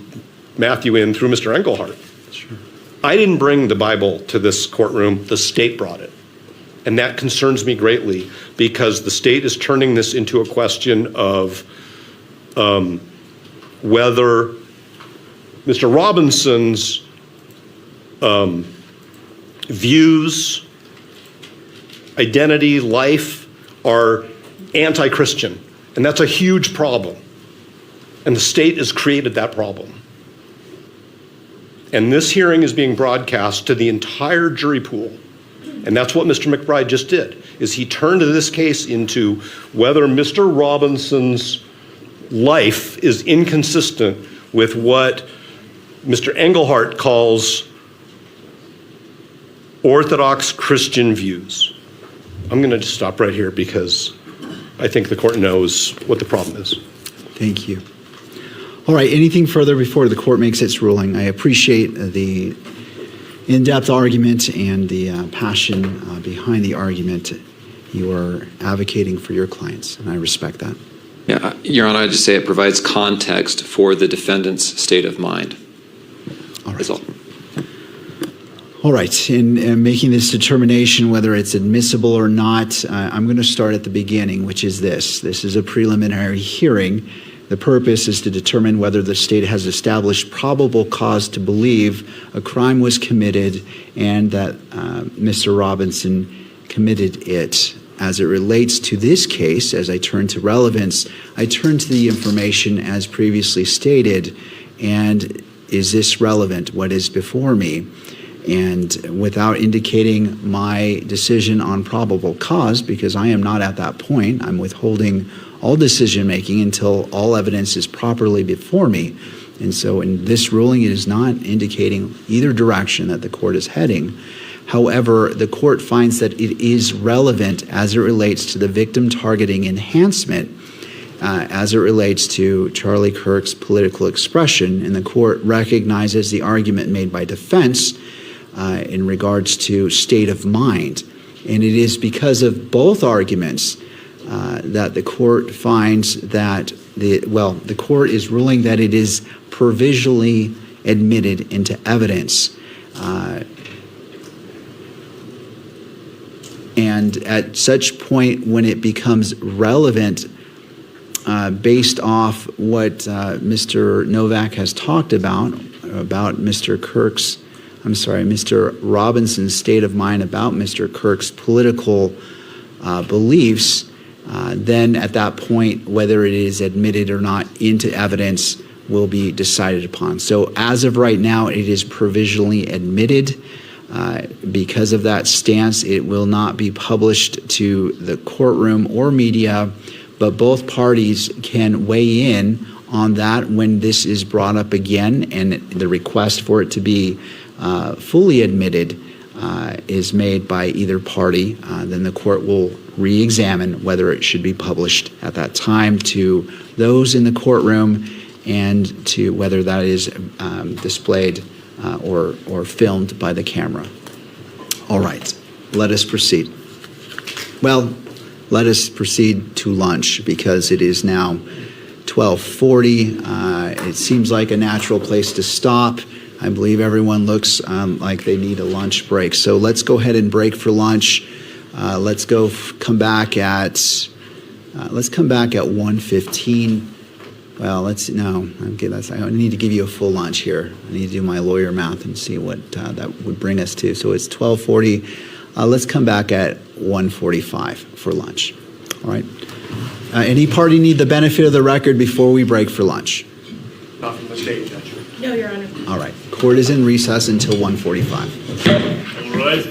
Matthew in through Mr. Engelhardt. Sure. I didn't bring the Bible to this courtroom, the state brought it. And that concerns me greatly because the state is turning this into a question of whether Mr. Robinson's views, identity, life are anti-Christian. And that's a huge problem. And the state has created that problem. And this hearing is being broadcast to the entire jury pool. And that's what Mr. McBride just did, is he turned this case into whether Mr. Robinson's life is inconsistent with what Mr. Engelhardt calls Orthodox Christian views. I'm going to just stop right here because I think the court knows what the problem is. Thank you. All right, anything further before the court makes its ruling? I appreciate the in-depth argument and the passion behind the argument. You are advocating for your clients, and I respect that. Yeah, Your Honor, I just say it provides context for the defendant's state of mind. All right. All right, in making this determination whether it's admissible or not, I'm going to start at the beginning, which is this. This is a preliminary hearing. The purpose is to determine whether the state has established probable cause to believe a crime was committed and that Mr. Robinson committed it. As it relates to this case, as I turn to relevance, I turn to the information as previously stated, and is this relevant, what is before me? And without indicating my decision on probable cause, because I am not at that point, I'm withholding all decision-making until all evidence is properly before me. And so in this ruling, it is not indicating either direction that the court is heading. However, the court finds that it is relevant as it relates to the victim targeting enhancement, as it relates to Charlie Kirk's political expression, and the court recognizes the argument made by defense in regards to state of mind. And it is because of both arguments that the court finds that the court is ruling that it is provisionally admitted into evidence. And at such point, when it becomes relevant, based off what Mr. Novak has talked about Mr. Robinson's state of mind about Mr. Kirk's political beliefs, then at that point, whether it is admitted or not into evidence will be decided upon. So as of right now, it is provisionally admitted. Because of that stance, it will not be published to the courtroom or media, but both parties can weigh in on that when this is brought up again and the request for it to be fully admitted is made by either party. Then the court will re-examine whether it should be published at that time to those in the courtroom and to whether that is displayed or filmed by the camera. All right, let us proceed. Well, let us proceed to lunch because it is now 12:40. It seems like a natural place to stop. I believe everyone looks like they need a lunch break. So let's go ahead and break for lunch. Let's come back at 1:15. Well, I need to give you a full lunch here. I need to do my lawyer math and see what that would bring us to. So it's 12:40. Let's come back at 1:45 for lunch. All right. Any party need the benefit of the record before we break for lunch? Not from the state, Judge. No, Your Honor. All right. Court is in recess until 1:45. All right.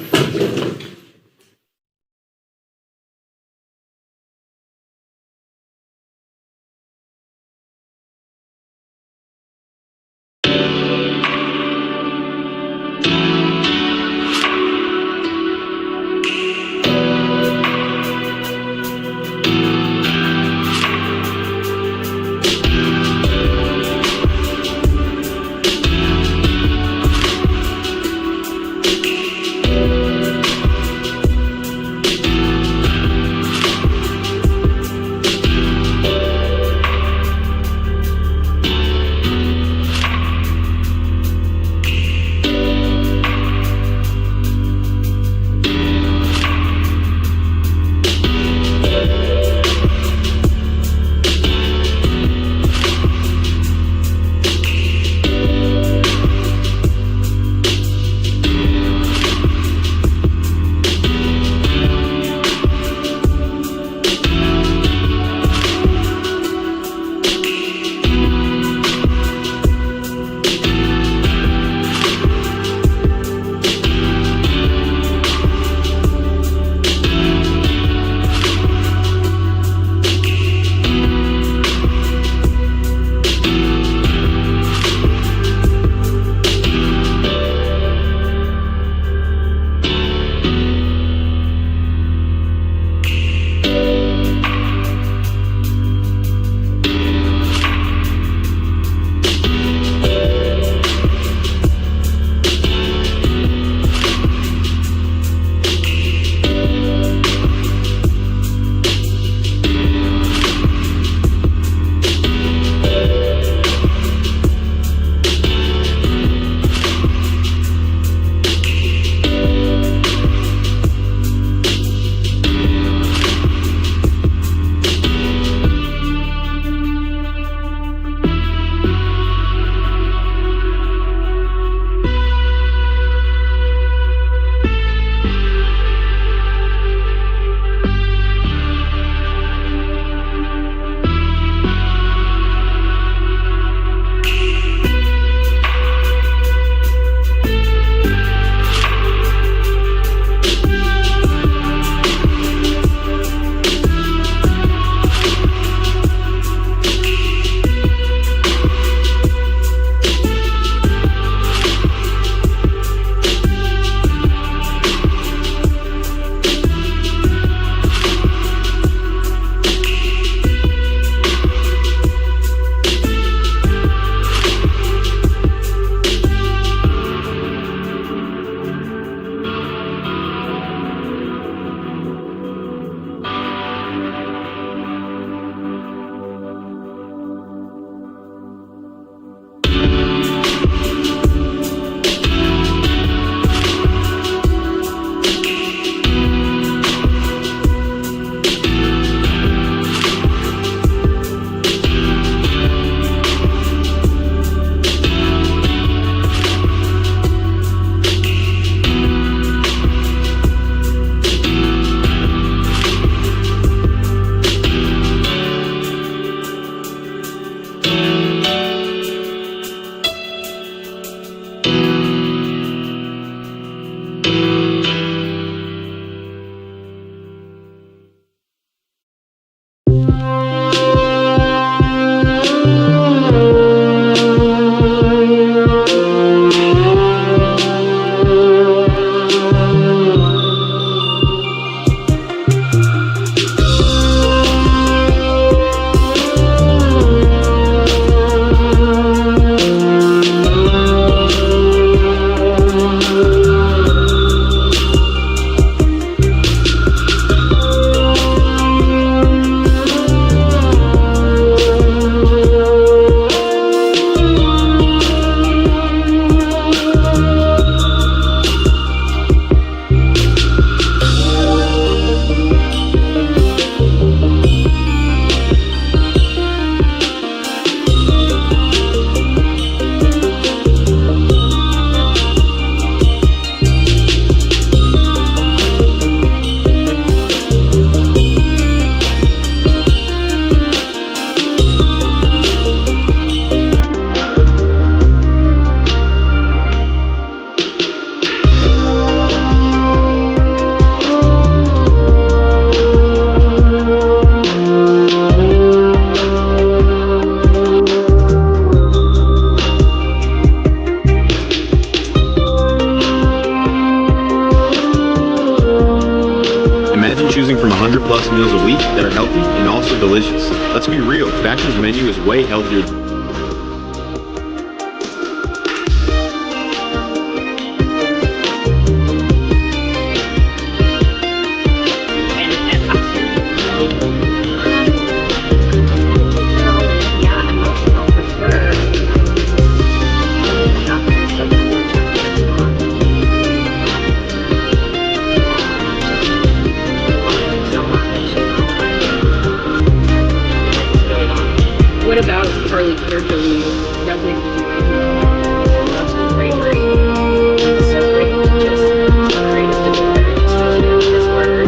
real, Faction's menu is way healthier. What about Harley Quinn doing nothing to do with bravery? So great, just creative disorder.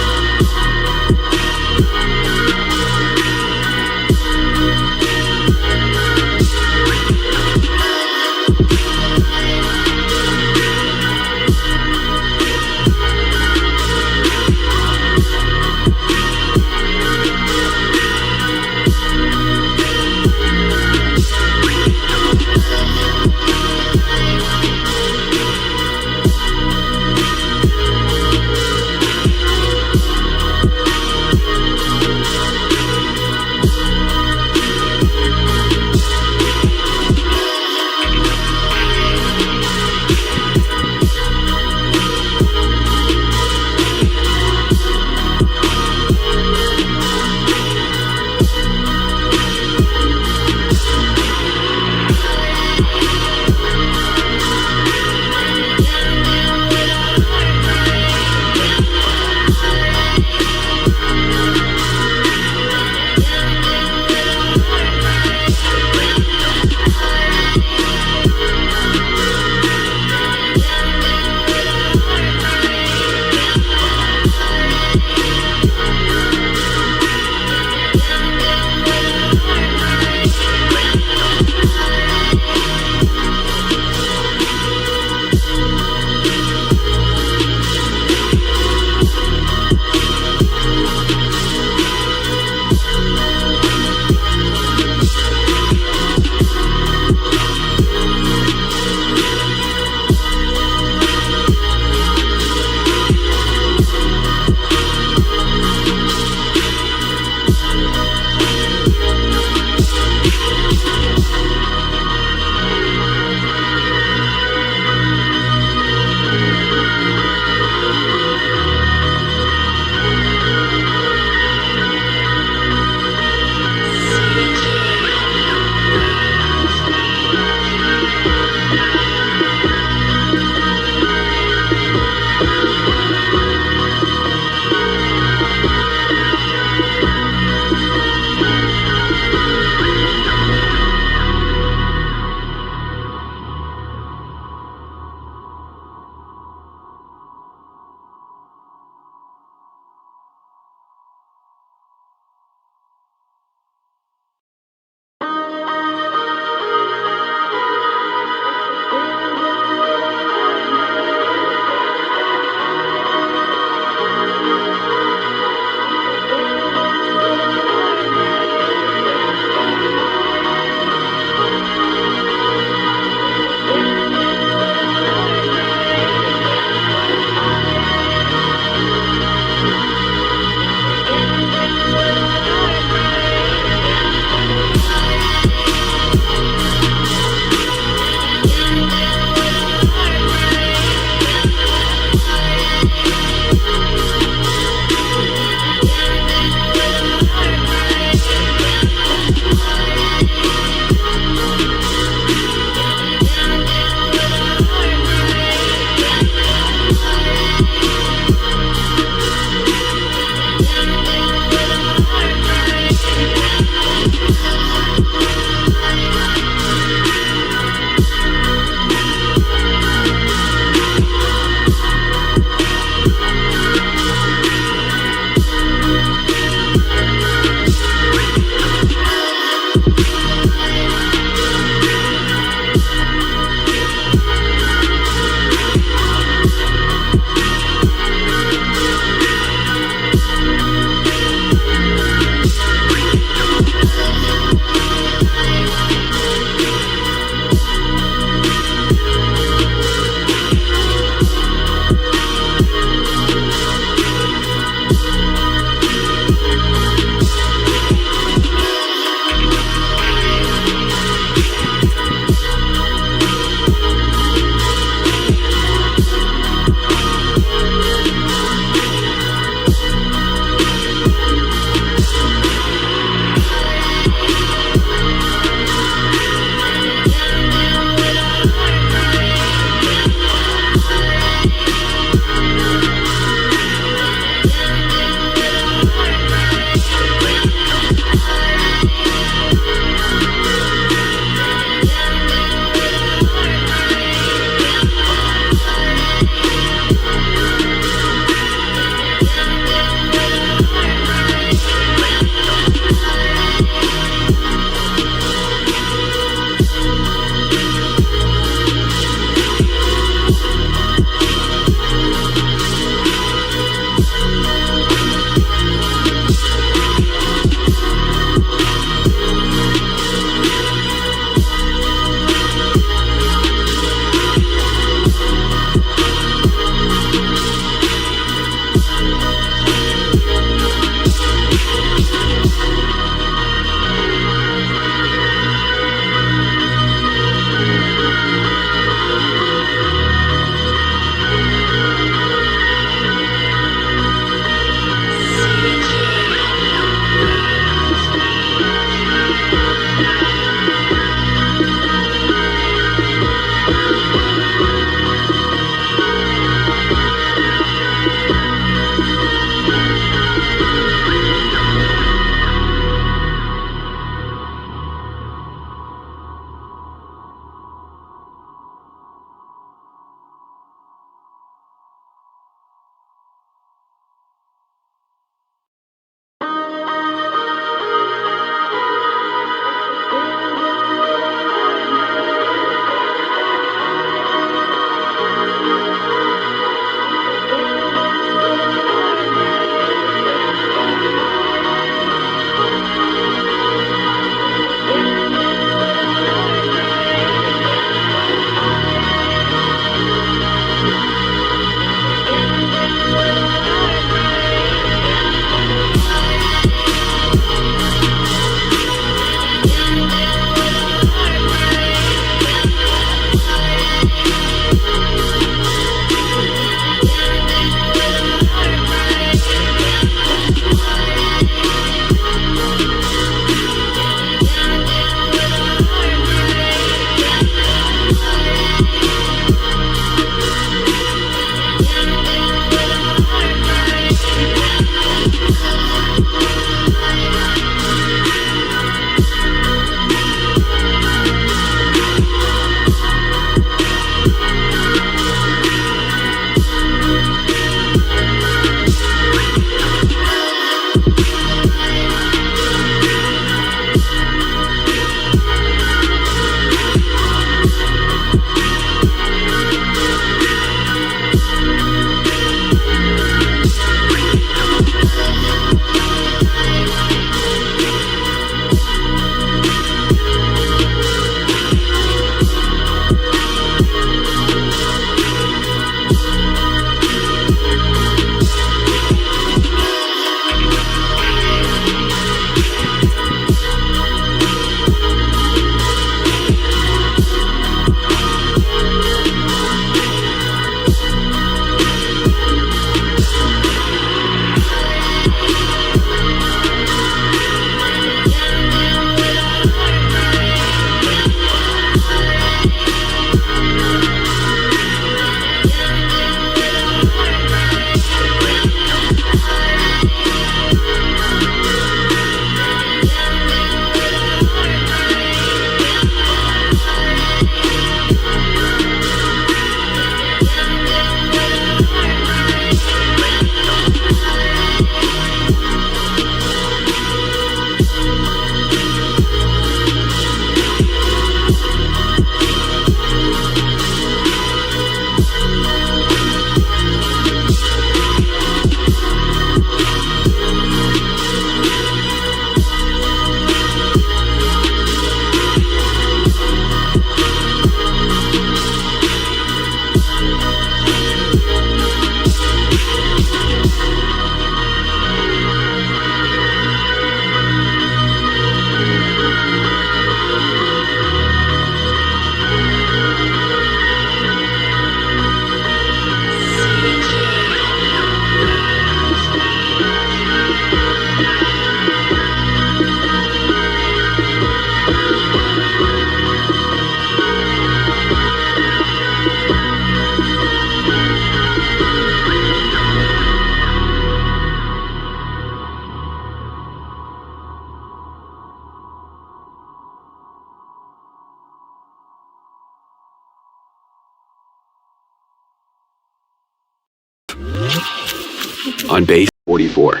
on base 44.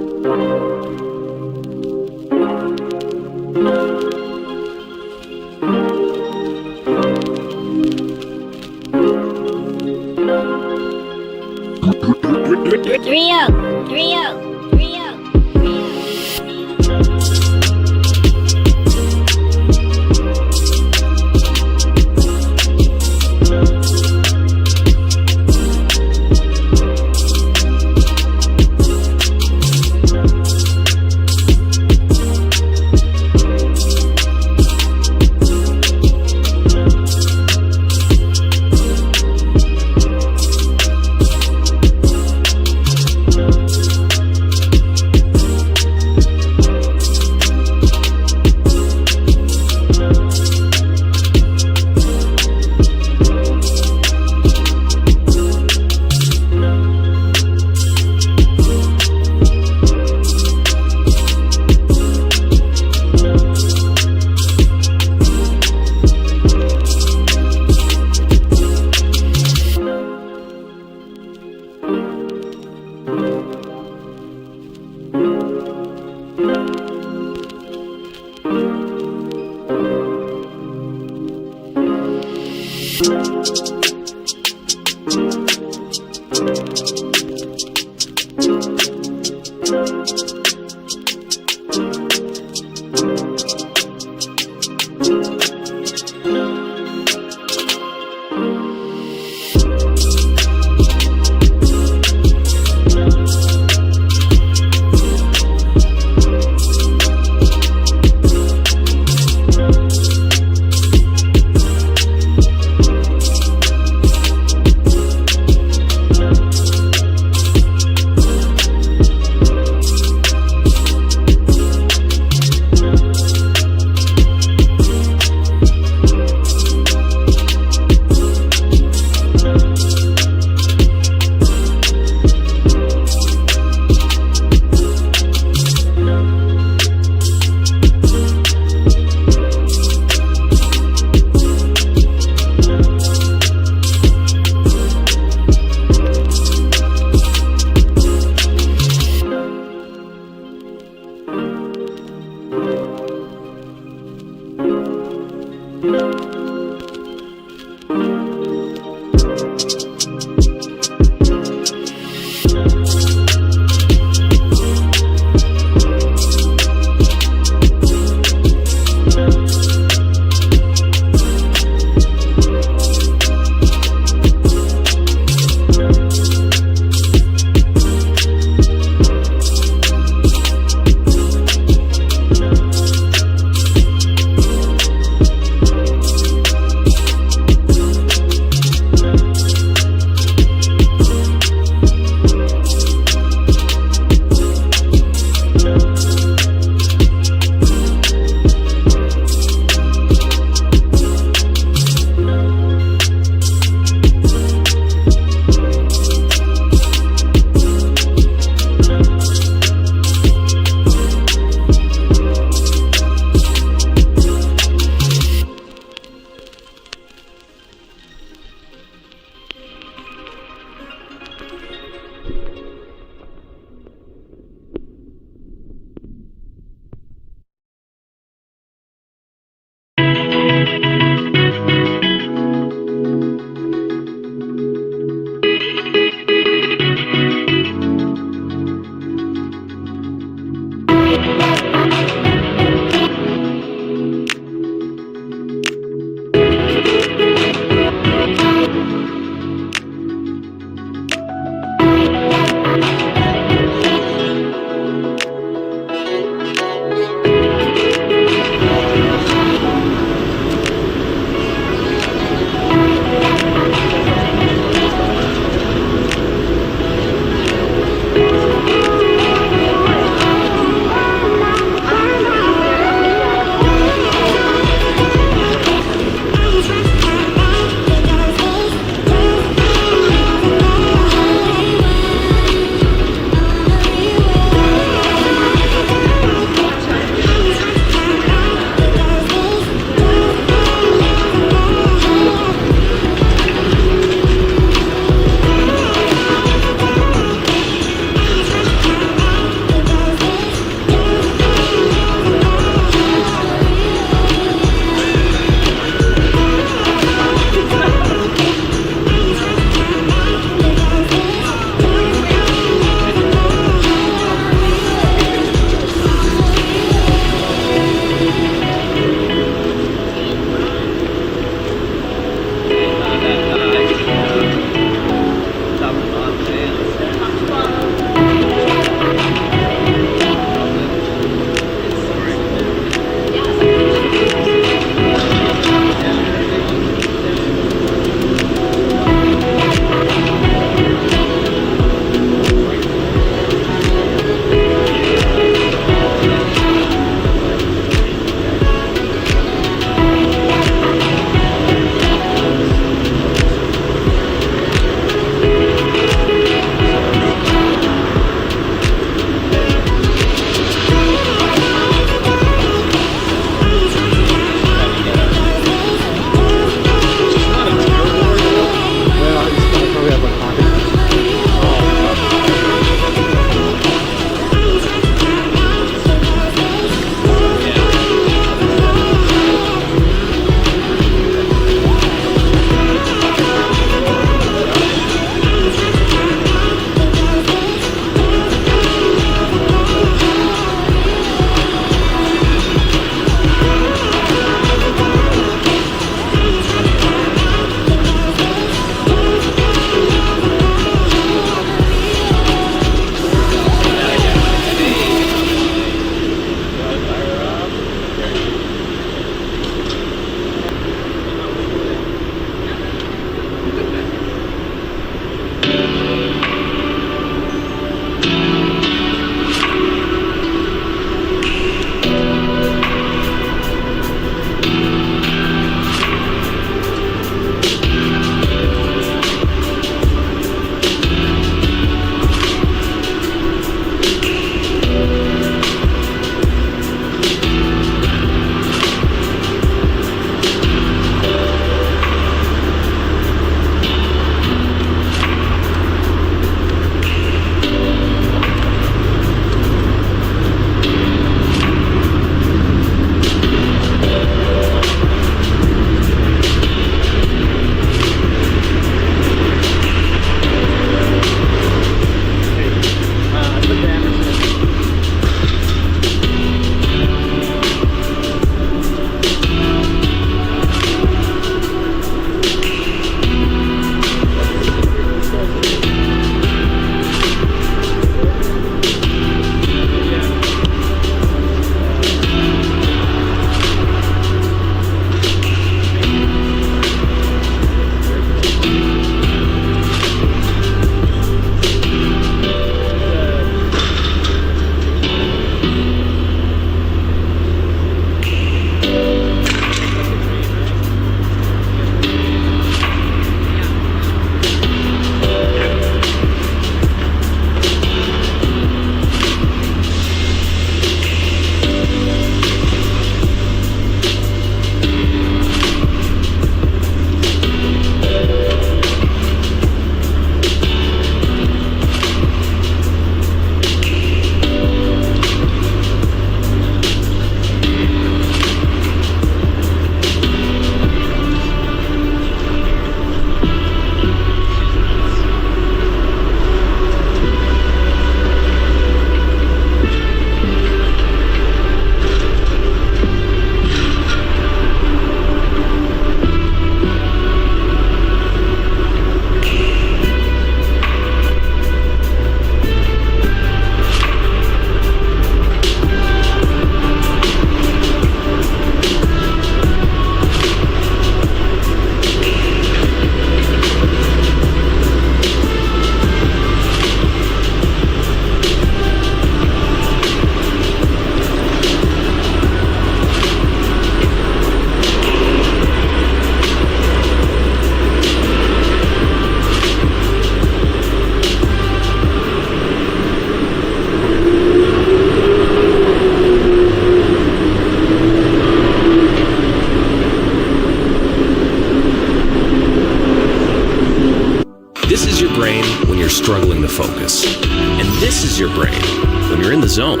you're struggling to focus. And this is your brain when you're in the zone.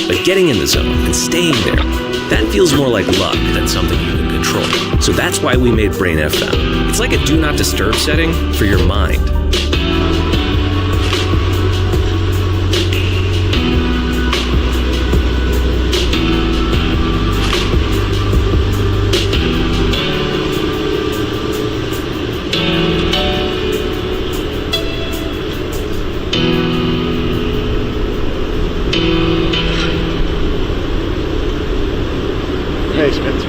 But getting in the zone and staying there, that feels more like luck than something you can control. So that's why we made Brain FM. It's like a do not disturb setting for your mind. Hey, Spencer.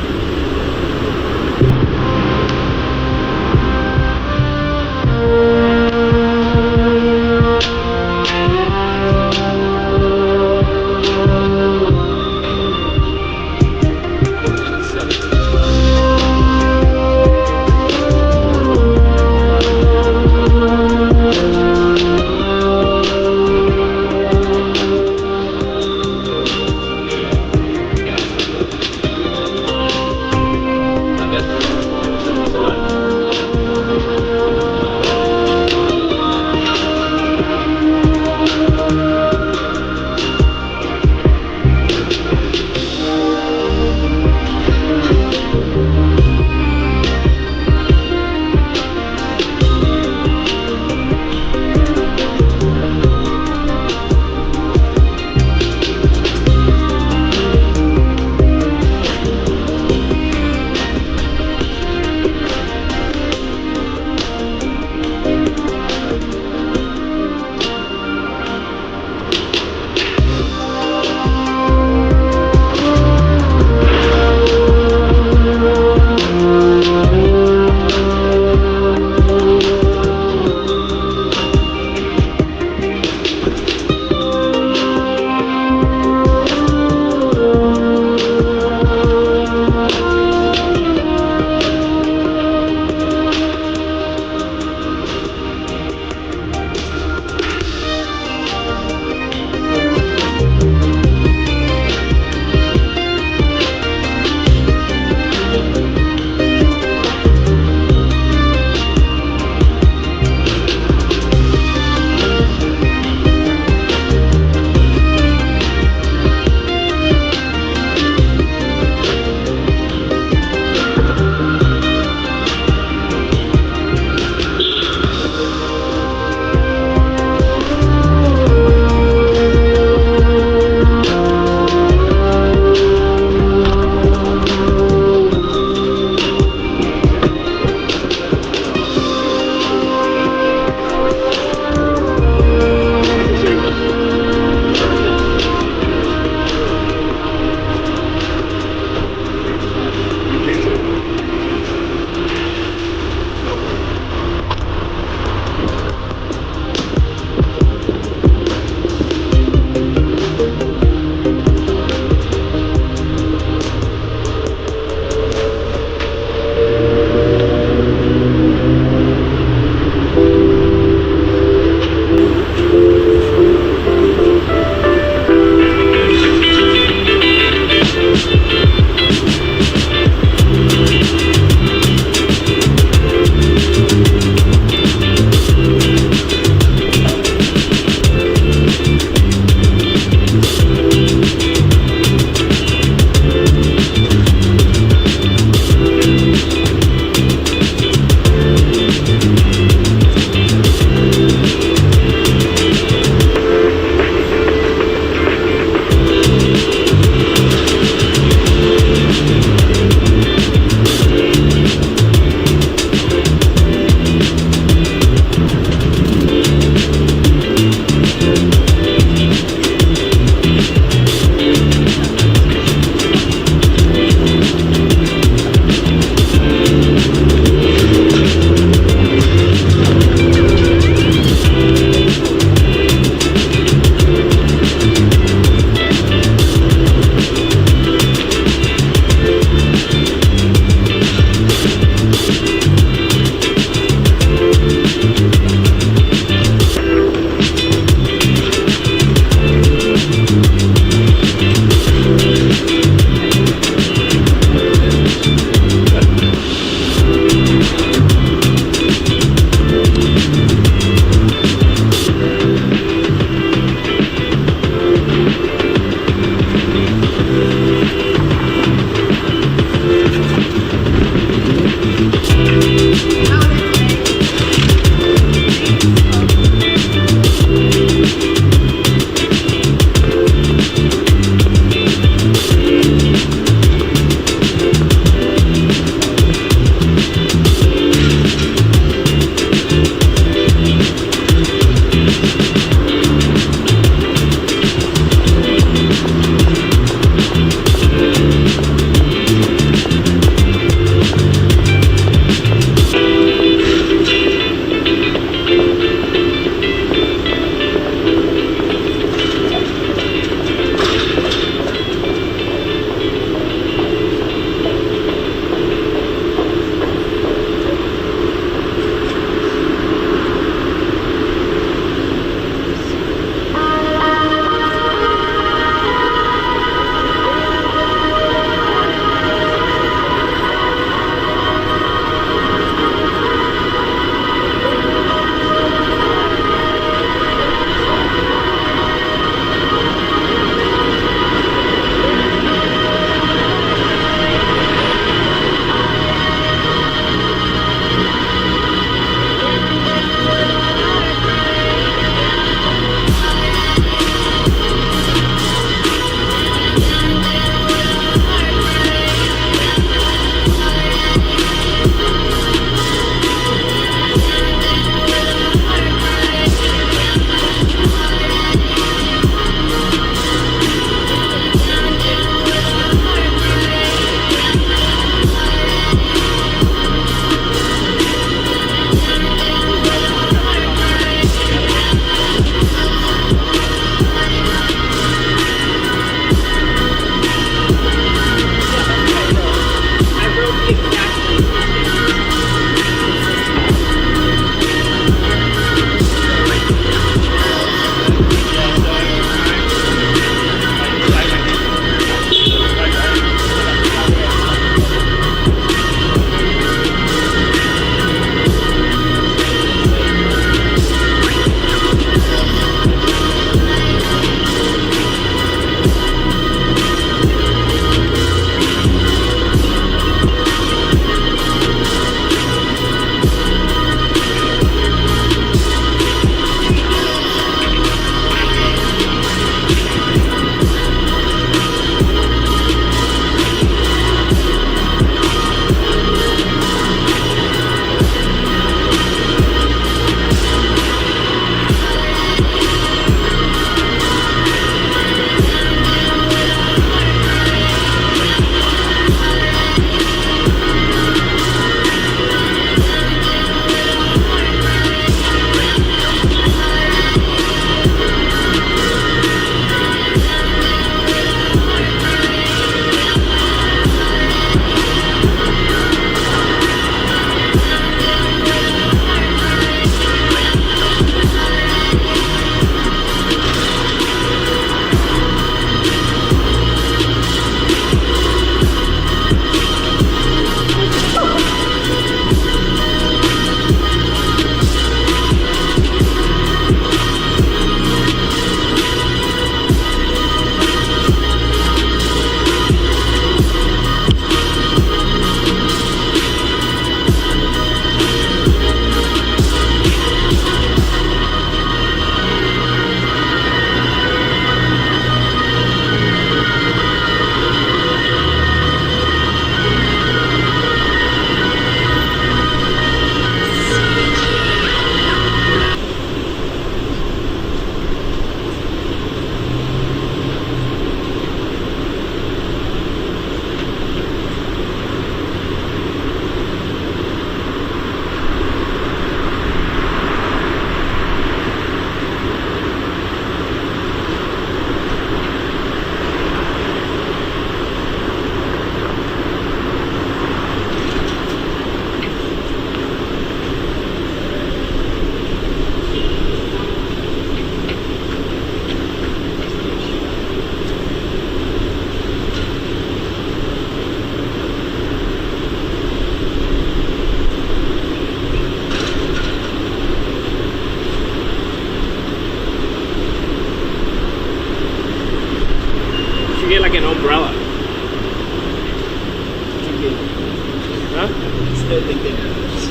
I think they know this.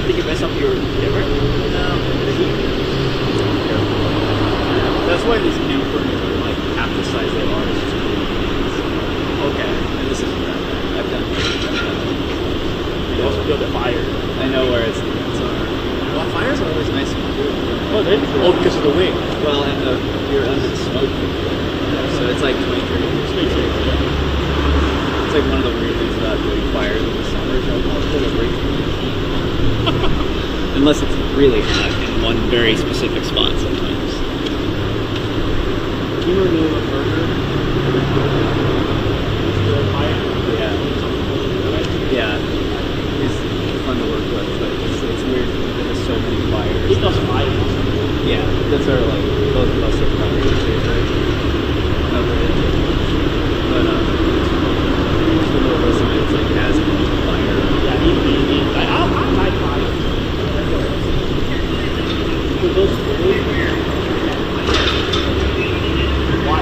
Did you mess up your dimmer? No. The heat? That's why these new burners are like half the size they are. It's just okay. And this isn't that bad. I've done it. You also feel the fire. I know where its limits are. Well, fires are always nice and cool. Oh, they oh, because of the wing. Well, and you're under the smoke. So it's like 20, 30 degrees. It's like one of the weird things about doing fires in the summer. It's like, oh, it's a break from the heat. Unless it's really hot in one very specific spot sometimes. You know the burger? Yeah. Yeah. It's fun to work with, but it's weird because there's so many fires. It does fire. Yeah, that's our like both of us are probably favorite cover it. But the more listen, it's like has a bunch of fire. Yeah, I like fire. Those why?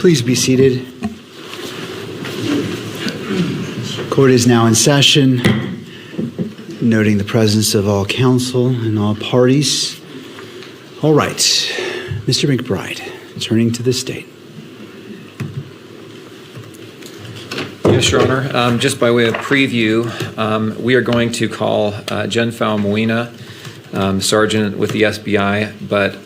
please be seated? Court is now in session, noting the presence of all counsel and all parties. All right, Mr. McBride, turning to the state. Yes, Your Honor. Just by way of preview, we are going to call Jen Falmuina, Sergeant with the SBI, but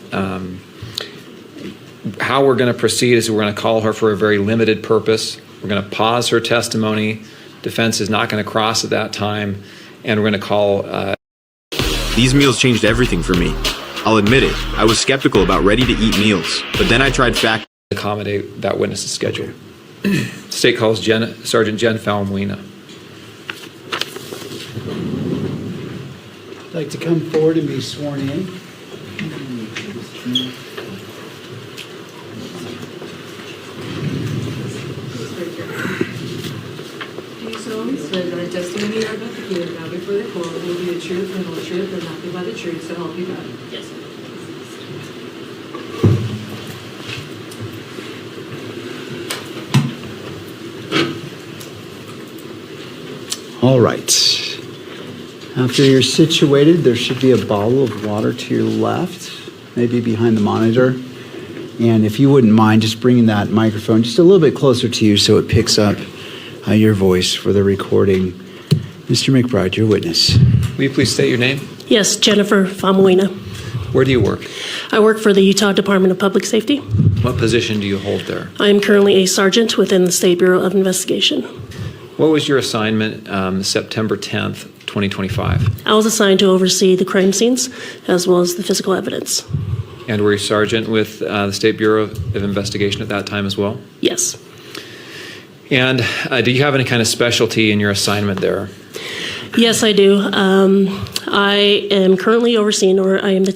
how we're going to proceed is we're going to call her for a very limited purpose. We're going to pause her testimony. Defense is not going to cross at that time, and we're going to call. These meals changed everything for me. I'll admit it, I was skeptical about ready-to-eat meals, but then I tried fact. Accommodate that witness's schedule. State calls Sergeant Jen Falmuina. I'd like to come forward and be sworn in. Do you solemnly swear that the testimony you are about to give now before the court will be the truth and whole truth and nothing but the truth, so help you God? Yes. All right. After you're situated, there should be a bottle of water to your left, maybe behind the monitor. And if you wouldn't mind just bringing that microphone just a little bit closer to you so it picks up your voice for the recording. Mr. McBride, your witness. Will you please state your name? Yes, Jennifer Famuina. Where do you work? I work for the Utah Department of Public Safety. What position do you hold there? I am currently a sergeant within the State Bureau of Investigation. What was your assignment September 10th, 2025? I was assigned to oversee the crime scenes as well as the physical evidence. And were you sergeant with the State Bureau of Investigation at that time as well? Yes. And do you have any kind of specialty in your assignment there? Yes, I do. I am currently overseeing, or I am the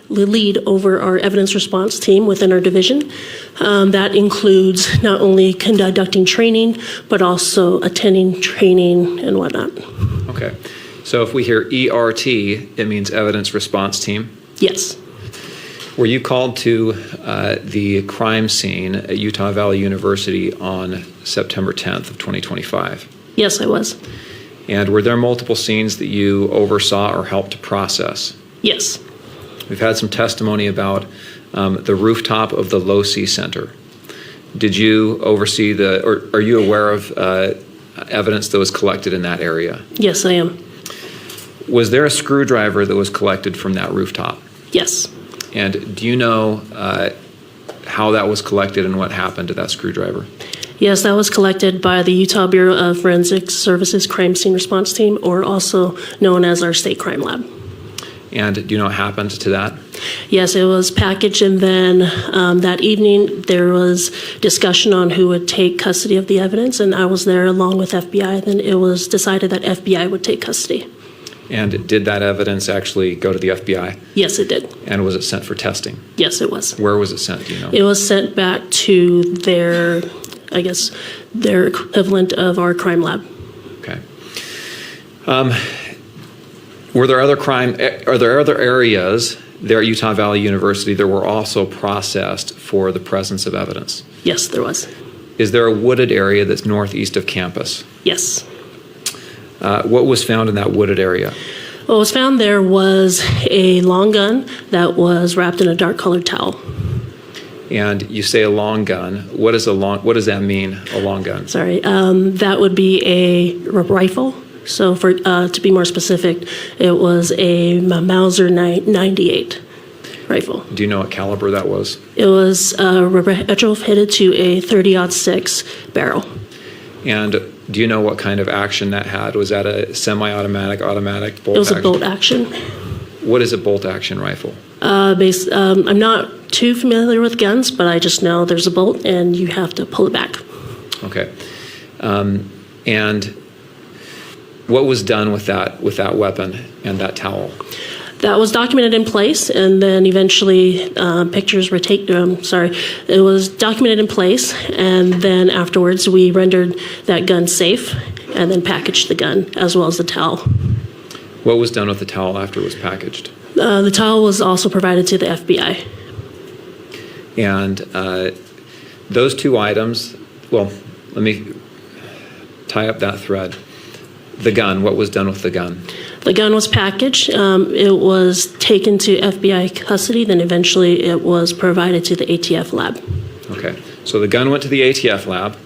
lead over our evidence response team within our division. That includes not only conducting training, but also attending training and whatnot. Okay. So if we hear ERT, it means Evidence Response Team? Yes. Were you called to the crime scene at Utah Valley University on September 10th of 2025? Yes, I was. And were there multiple scenes that you oversaw or helped to process? Yes. We've had some testimony about the rooftop of the Low C Center. Did you oversee or are you aware of evidence that was collected in that area? Yes, I am. Was there a screwdriver that was collected from that rooftop? Yes. And do you know how that was collected and what happened to that screwdriver? Yes, that was collected by the Utah Bureau of Forensic Services Crime Scene Response Team, or also known as our State Crime Lab. And do you know what happened to that? Yes, it was packaged, and then that evening there was discussion on who would take custody of the evidence, and I was there along with FBI. Then it was decided that FBI would take custody. And did that evidence actually go to the FBI? Yes, it did. And was it sent for testing? Yes, it was. Where was it sent, do you know? It was sent back to their equivalent of our crime lab. Okay. Are there other areas there at Utah Valley University that were also processed for the presence of evidence? Yes, there was. Is there a wooded area that's northeast of campus? Yes. What was found in that wooded area? What was found there was a long gun that was wrapped in a dark colored towel. And you say a long gun. What does that mean, a long gun? Sorry, that would be a rifle. So for to be more specific, it was a Mauser 98 rifle. Do you know what caliber that was? It was retrofitted to a 30-06 barrel. And do you know what kind of action that had? Was that a semi-automatic, automatic, bolt action? It was a bolt action. What is a bolt action rifle? I'm not too familiar with guns, but I just know there's a bolt and you have to pull it back. Okay. And what was done with that weapon and that towel? That was documented in place, and then eventually pictures were taken. It was documented in place, and then afterwards we rendered that gun safe, and then packaged the gun as well as the towel. What was done with the towel after it was packaged? The towel was also provided to the FBI. And those two items, well, let me tie up that thread. The gun, what was done with the gun? The gun was packaged. It was taken to FBI custody. Then eventually it was provided to the ATF lab. Okay, so the gun went to the ATF lab.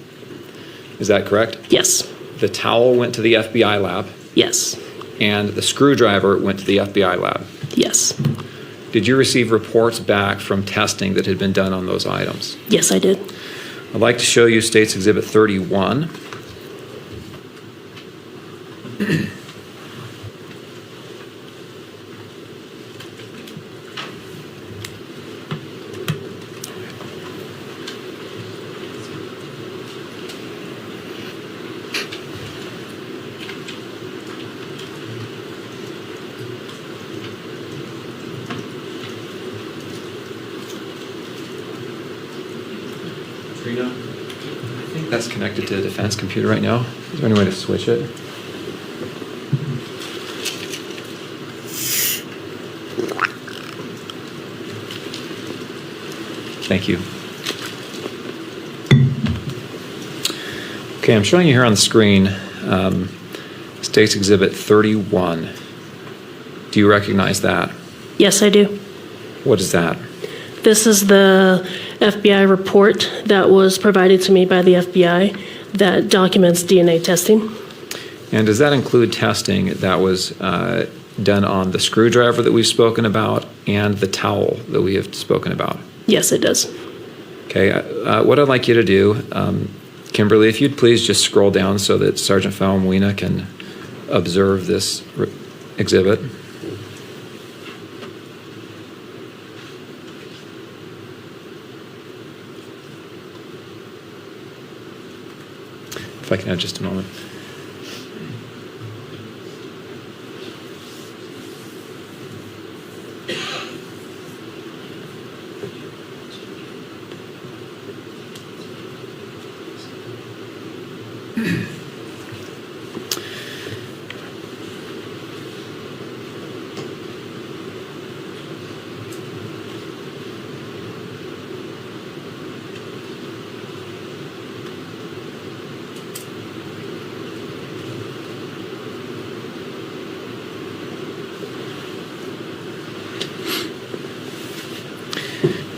Is that correct? Yes. The towel went to the FBI lab. Yes. And the screwdriver went to the FBI lab. Yes. Did you receive reports back from testing that had been done on those items? Yes, I did. I'd like to show you State's Exhibit 31. Trina, I think that's connected to the defense computer right now. Is there any way to switch it? Thank you. Okay, I'm showing you here on the screen State's Exhibit 31. Do you recognize that? Yes, I do. What is that? This is the FBI report that was provided to me by the FBI that documents DNA testing. And does that include testing that was done on the screwdriver that we've spoken about and the towel that we have spoken about? Yes, it does. Okay, what I'd like you to do, Kimberly, if you'd please just scroll down so that Sergeant Falmuina can observe this exhibit. If I can have just a moment.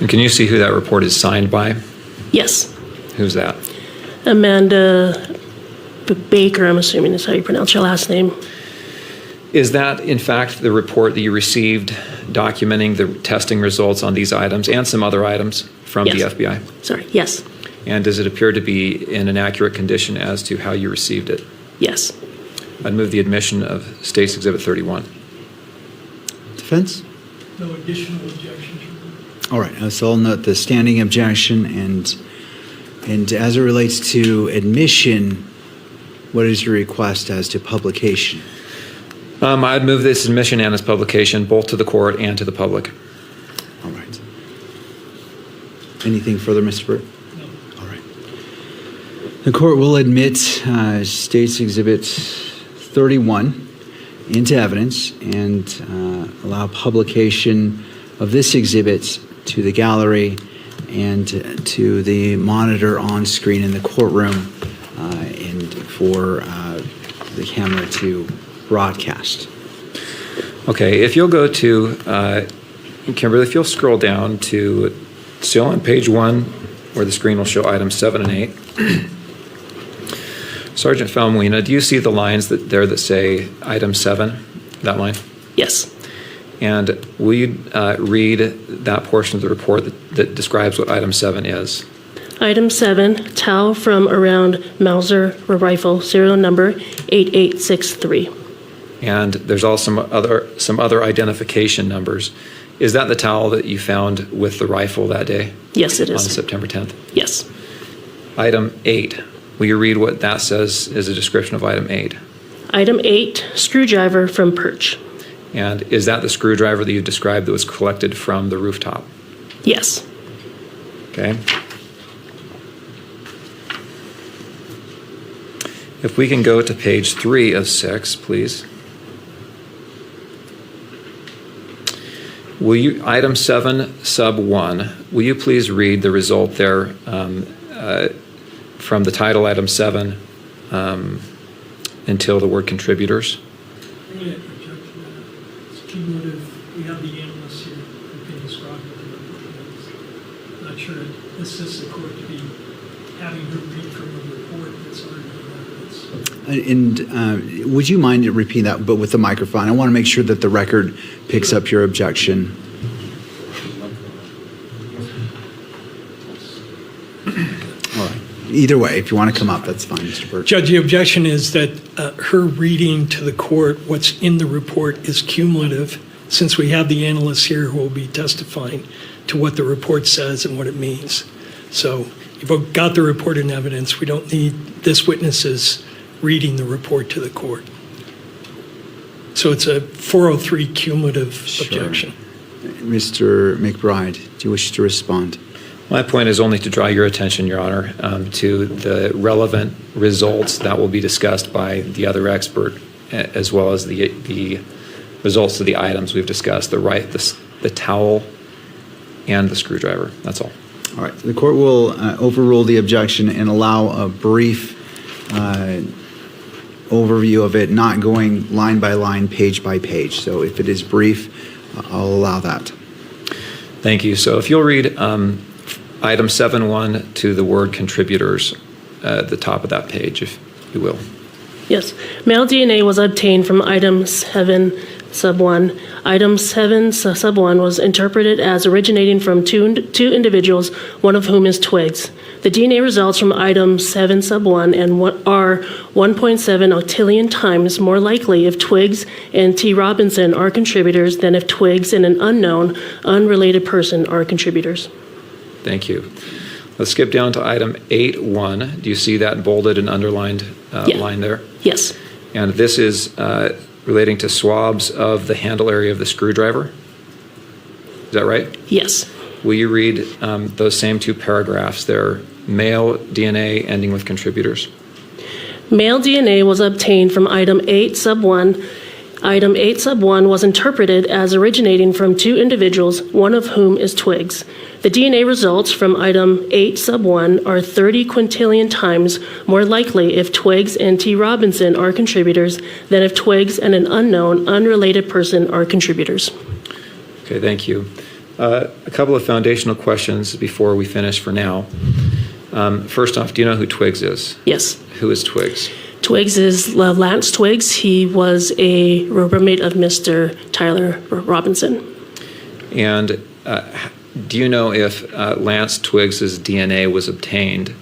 And can you see who that report is signed by? Yes. Who's that? Amanda Baker, I'm assuming is how you pronounce your last name. Is that, in fact, the report that you received documenting the testing results on these items and some other items from the Yes. FBI? Sorry, yes. And does it appear to be in an accurate condition as to how you received it? Yes. I'd move the admission of State's Exhibit 31. Defense? No additional objections. All right, so I'll note the standing objection, and as it relates to admission, what is your request as to publication? I'd move this admission and its publication both to the court and to the public. All right. Anything further, Mr. Burt? No. All right. The court will admit State's Exhibit 31 into evidence and allow publication of this exhibit to the gallery and to the monitor on screen in the courtroom and for the camera to broadcast. Okay, if you'll go to, Kimberly, if you'll scroll down to, still on page 1, where the screen will show items 7 and 8. Sergeant Falmuina, do you see the lines there that say item 7, that line? Yes. And will you read that portion of the report that describes what item 7 is? Item 7, towel from around Mauser rifle, serial number 8863. And there's also some other identification numbers. Is that the towel that you found with the rifle that day? Yes, it is. On September 10th? Yes. Item 8, will you read what that says is a description of item 8? Item 8, screwdriver from perch. And is that the screwdriver that you described that was collected from the rooftop? Yes. Okay. If we can go to page 3 of 6, please. Will you, item 7, sub 1, will you please read the result there from the title, item 7, until the word contributors? Yeah, objection. It's cumulative. We have the analysts here who can describe what the report is. Not sure it assists the court to be having her read from a report that's already in evidence. And would you mind repeating that, but with the microphone? I want to make sure that the record picks up your objection. All right. Either way, if you want to come up, that's fine, Mr. Burt. Judge, the objection is that her reading to the court what's in the report is cumulative, since we have the analysts here who will be testifying to what the report says and what it means. So you've got the report in evidence. We don't need this witness's reading the report to the court. So it's a 403 cumulative objection. Mr. McBride, do you wish to respond? My point is only to draw your attention, Your Honor, to the relevant results that will be discussed by the other expert, as well as the results of the items we've discussed, the towel and the screwdriver. That's all. All right. The court will overrule the objection and allow a brief overview of it, not going line by line, page by page. So if it is brief, I'll allow that. Thank you. So if you'll read item 7.1 to the word contributors at the top of that page, if you will. Yes. Male DNA was obtained from item 7 sub 1. Item 7 sub 1 was interpreted as originating from two individuals, one of whom is Twiggs. The DNA results from item 7 sub 1 and are 1.7 octillion times more likely if Twiggs and T. Robinson are contributors than if Twiggs and an unknown, unrelated person are contributors. Thank you. Let's skip down to item 8.1. Do you see that bolded and underlined line there? Yes. And this is relating to swabs of the handle area of the screwdriver. Is that right? Yes. Will you read those same two paragraphs there? Male DNA ending with contributors. Male DNA was obtained from item 8 sub 1. Item 8 sub 1 was interpreted as originating from two individuals, one of whom is Twiggs. The DNA results from item 8 sub 1 are 30 quintillion times more likely if Twiggs and T. Robinson are contributors than if Twiggs and an unknown, unrelated person are contributors. Okay, thank you. A couple of foundational questions before we finish for now. First off, do you know who Twiggs is? Yes. Who is Twiggs? Twiggs is Lance Twiggs. He was a roommate of Mr. Tyler Robinson. And do you know if Lance Twiggs's DNA was obtained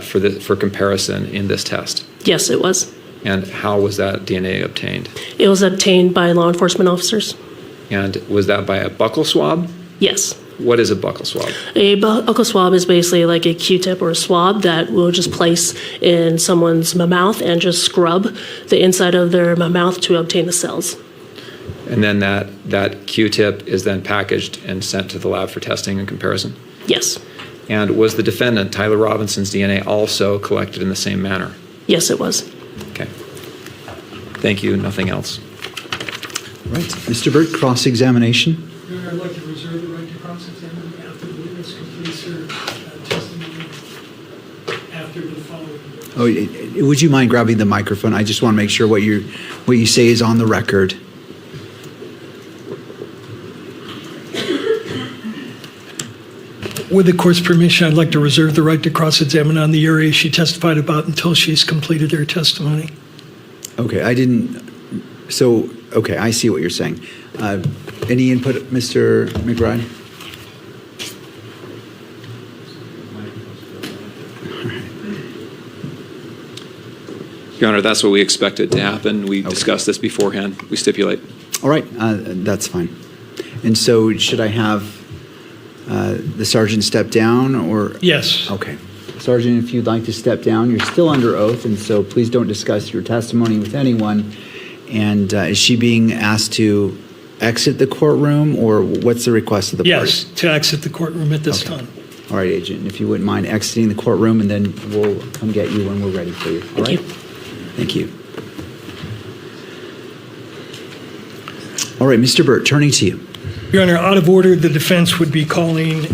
for comparison in this test? Yes, it was. And how was that DNA obtained? It was obtained by law enforcement officers. And was that by a buccal swab? Yes. What is a buccal swab? A buccal swab is basically like a Q-tip or a swab that we'll just place in someone's mouth and just scrub the inside of their mouth to obtain the cells. And then that Q-tip is then packaged and sent to the lab for testing and comparison? Yes. And was the defendant, Tyler Robinson's DNA, also collected in the same manner? Yes, it was. Okay. Thank you. Nothing else. Right. Mr. Burt, cross-examination. Your Honor, I'd like to reserve the right to cross-examine after the witness completes her testimony after the following. Oh, would you mind grabbing the microphone? I just want to make sure what you say is on the record. With the court's permission, I'd like to reserve the right to cross-examine on the area she testified about until she's completed her testimony. Okay, okay, I see what you're saying. Any input, Mr. McBride? Your Honor, that's what we expected to happen. We discussed this beforehand. We stipulate. All right, that's fine. And so should I have the sergeant step down or? Yes. Okay. Sergeant, if you'd like to step down, you're still under oath, and so please don't discuss your testimony with anyone. And is she being asked to exit the courtroom, or what's the request of the parties? Yes, to exit the courtroom at this time. All right, Agent, if you wouldn't mind exiting the courtroom, and then we'll come get you when we're ready for you. All right? Thank you. All right, Mr. Burt, turning to you. Your Honor, out of order, the defense would be calling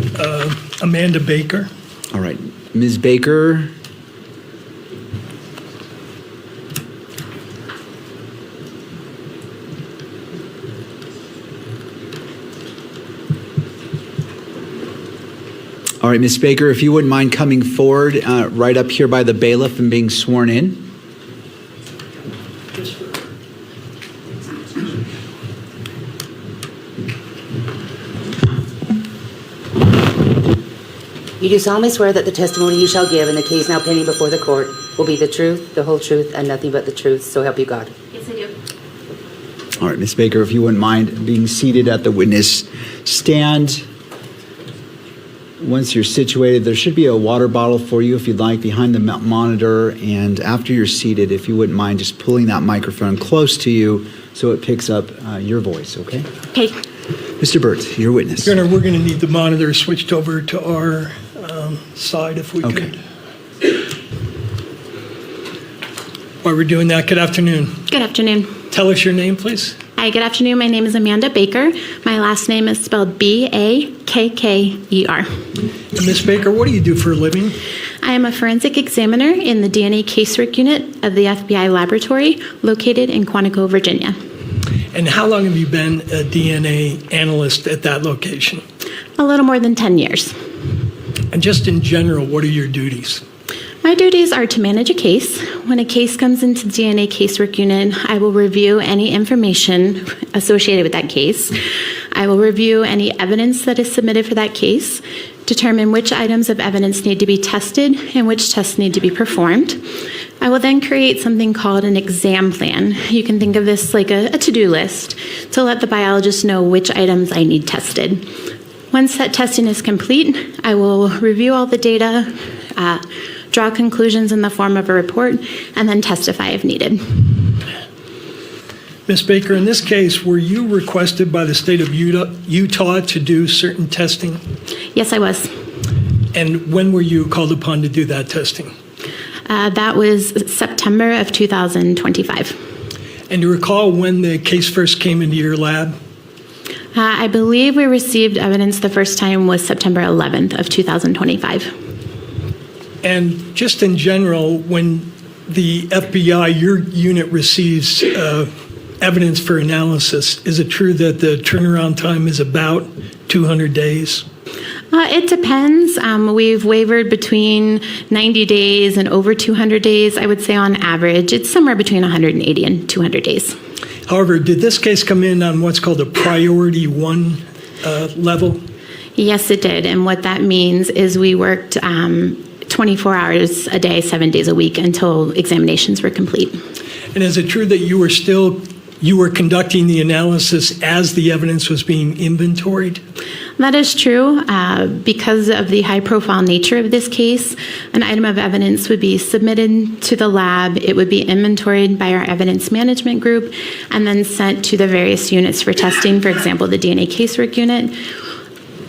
Amanda Baker. All right. Ms. Baker? All right, Ms. Baker, if you wouldn't mind coming forward right up here by the bailiff and being sworn in. You do solemnly swear that the testimony you shall give in the case now pending before the court will be the truth, the whole truth, and nothing but the truth, so help you God. Yes, I do. All right, Ms. Baker, if you wouldn't mind being seated at the witness stand. Once you're situated, there should be a water bottle for you if you'd like behind the monitor. And after you're seated, if you wouldn't mind just pulling that microphone close to you so it picks up your voice, okay? Okay. Mr. Burt, your witness. Your Honor, we're going to need the monitor switched over to our side if we could. While we're doing that, good afternoon. Good afternoon. Tell us your name, please. Hi, good afternoon. My name is Amanda Baker. My last name is spelled B-A-K-K-E-R. And Ms. Baker, what do you do for a living? I am a forensic examiner in the DNA casework unit of the FBI laboratory located in Quantico, Virginia. And how long have you been a DNA analyst at that location? A little more than 10 years. And just in general, what are your duties? My duties are to manage a case. When a case comes into the DNA casework unit, I will review any information associated with that case. I will review any evidence that is submitted for that case, determine which items of evidence need to be tested and which tests need to be performed. I will then create something called an exam plan. You can think of this like a to-do list to let the biologist know which items I need tested. Once that testing is complete, I will review all the data, draw conclusions in the form of a report, and then testify if needed. Ms. Baker, in this case, were you requested by the state of Utah to do certain testing? Yes, I was. And when were you called upon to do that testing? That was September of 2025. And do you recall when the case first came into your lab? I believe we received evidence the first time was September 11th of 2025. And just in general, when the FBI, your unit receives evidence for analysis, is it true that the turnaround time is about 200 days? It depends. We've wavered between 90 days and over 200 days. I would say on average, it's somewhere between 180 and 200 days. However, did this case come in on what's called a priority one level? Yes, it did. And what that means is we worked 24 hours a day, 7 days a week until examinations were complete. And is it true that you were conducting the analysis as the evidence was being inventoried? That is true. Because of the high-profile nature of this case, an item of evidence would be submitted to the lab. It would be inventoried by our evidence management group and then sent to the various units for testing, for example, the DNA casework unit.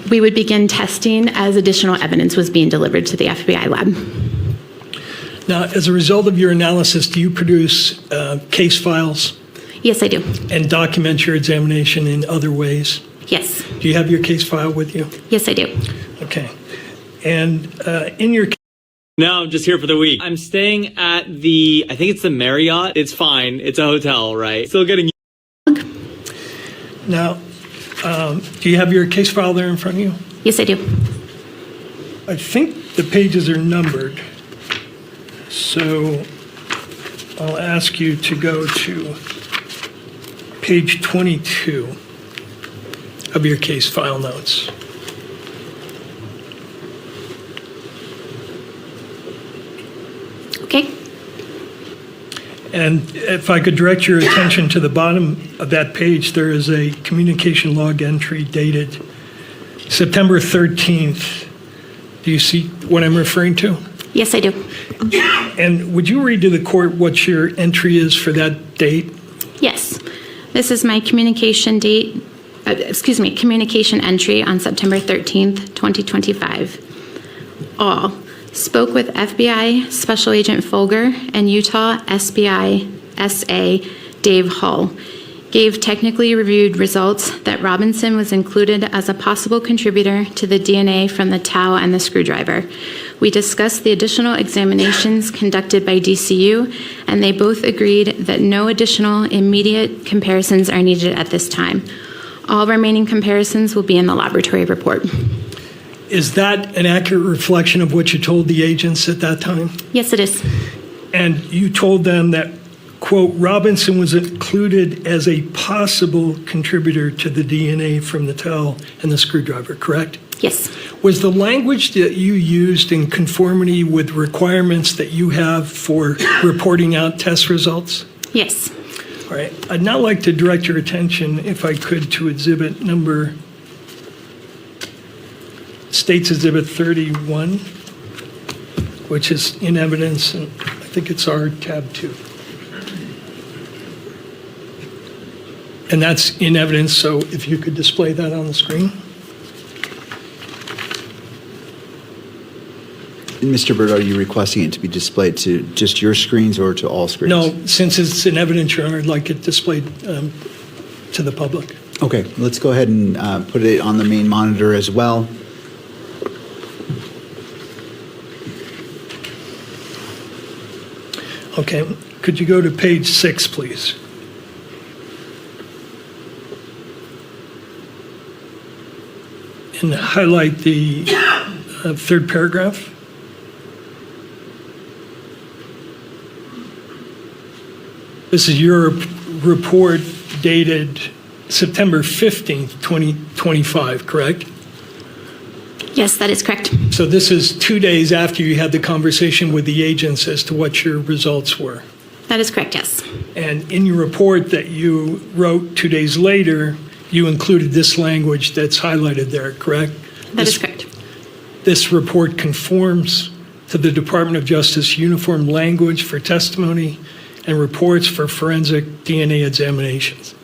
We would begin testing as additional evidence was being delivered to the FBI lab. Now, as a result of your analysis, do you produce case files? Yes, I do. And document your examination in other ways? Yes. Do you have your case file with you? Yes, I do. Okay. And in your No, I'm just here for the week. I'm staying at I think it's the Marriott. It's fine. It's a hotel, right? Still getting. Now, do you have your case file there in front of you? Yes, I do. I think the pages are numbered. So I'll ask you to go to page 22 of your case file notes. Okay. And if I could direct your attention to the bottom of that page, there is a communication log entry dated September 13th. Do you see what I'm referring to? Yes, I do. And would you read to the court what your entry is for that date? Yes. This is my communication communication entry on September 13th, 2025. All. Spoke with FBI Special Agent Folger and Utah SBI SA Dave Hull. gave technically reviewed results that Robinson was included as a possible contributor to the DNA from the towel and the screwdriver. We discussed the additional examinations conducted by DCU, and they both agreed that no additional immediate comparisons are needed at this time. All remaining comparisons will be in the laboratory report. Is that an accurate reflection of what you told the agents at that time? Yes, it is. And you told them that, quote, Robinson was included as a possible contributor to the DNA from the towel and the screwdriver, correct? Yes. Was the language that you used in conformity with requirements that you have for reporting out test results? Yes. All right. I'd now like to direct your attention, if I could, to exhibit number, State's Exhibit 31, which is in evidence, and I think it's our tab 2. And that's in evidence, so if you could display that on the screen. And Mr. Burt, are you requesting it to be displayed to just your screens or to all screens? No, since it's in evidence, Your Honor, I'd like it displayed to the public. Okay, let's go ahead and put it on the main monitor as well. Okay, could you go to page 6, please? And highlight the third paragraph. This is your report dated September 15th, 2025, correct? Yes, that is correct. So this is 2 days after you had the conversation with the agents as to what your results were. That is correct, yes. And in your report that you wrote 2 days later, you included this language that's highlighted there, correct? That is correct. This report conforms to the Department of Justice uniform language for testimony and reports for forensic DNA examinations.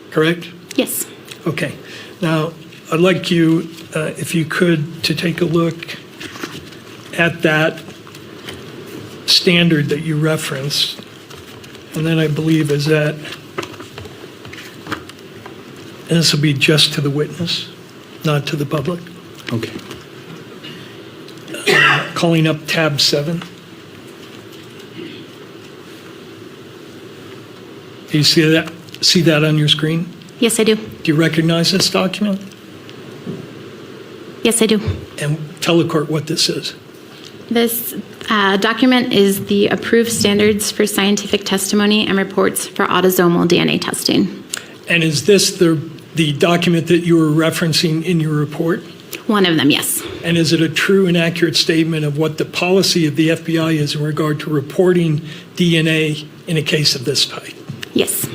Correct? Yes. Okay. Now, I'd like you, if you could, to take a look at that standard that you referenced. And then I believe is that, and this will be just to the witness, not to the public. Okay. Calling up tab 7. Do you see that on your screen? Yes, I do. Do you recognize this document? Yes, I do. And tell the court what this is. This document is the approved standards for scientific testimony and reports for autosomal DNA testing. And is this the document that you were referencing in your report? One of them, yes. And is it a true and accurate statement of what the policy of the FBI is in regard to reporting DNA in a case of this type? Yes.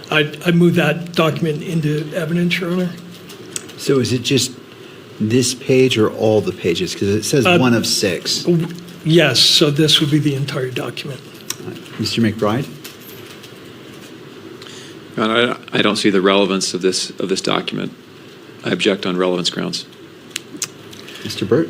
I move that document into evidence, Your Honor. So is it just this page or all the pages? Because it says 1 of 6. Yes, so this would be the entire document. Mr. McBride? Your Honor, I don't see the relevance of this document. I object on relevance grounds. Mr. Burt?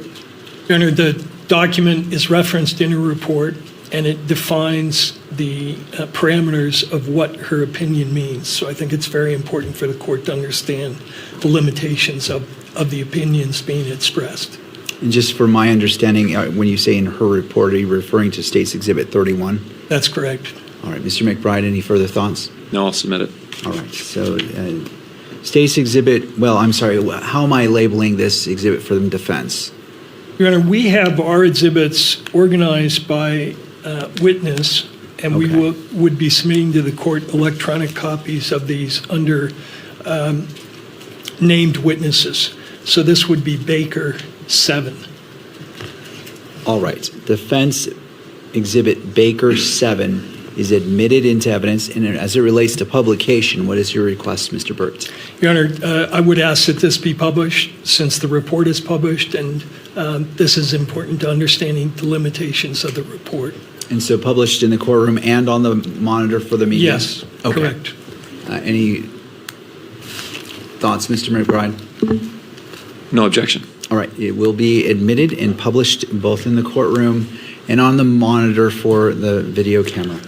Your Honor, the document is referenced in her report, and it defines the parameters of what her opinion means. So I think it's very important for the court to understand the limitations of the opinions being expressed. And just for my understanding, when you say in her report, are you referring to State's Exhibit 31? That's correct. All right, Mr. McBride, any further thoughts? No, I'll submit it. All right, so State's Exhibit, well, I'm sorry, how am I labeling this exhibit for the defense? Your Honor, we have our exhibits organized by witness, and we would be submitting to the court electronic copies of these under named witnesses. So this would be Baker 7. All right, Defense Exhibit Baker 7 is admitted into evidence, and as it relates to publication, what is your request, Mr. Burt? Your Honor, I would ask that this be published since the report is published, and this is important to understanding the limitations of the report. And so published in the courtroom and on the monitor for the media? Yes, okay. Correct. Any thoughts, Mr. McBride? No objection. All right, it will be admitted and published both in the courtroom and on the monitor for the video camera.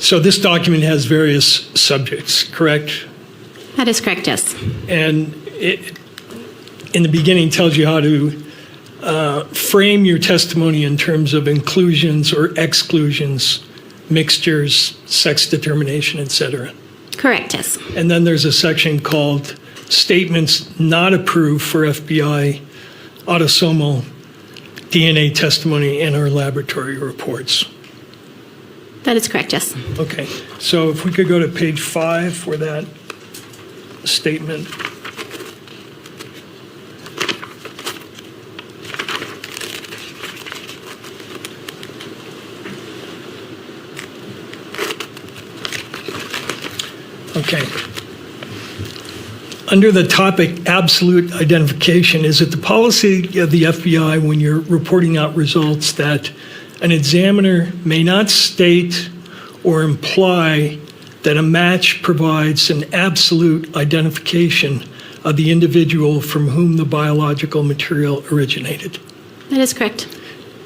So this document has various subjects, correct? That is correct, yes. And it, in the beginning, tells you how to frame your testimony in terms of inclusions or exclusions, mixtures, sex determination, et cetera. Correct, yes. And then there's a section called Statements Not Approved for FBI Autosomal DNA Testimony in Our Laboratory Reports. That is correct, yes. Okay, so if we could go to page 5 for that statement. Okay. Under the topic absolute identification, is it the policy of the FBI when you're reporting out results that an examiner may not state or imply that a match provides an absolute identification of the individual from whom the biological material originated? That is correct.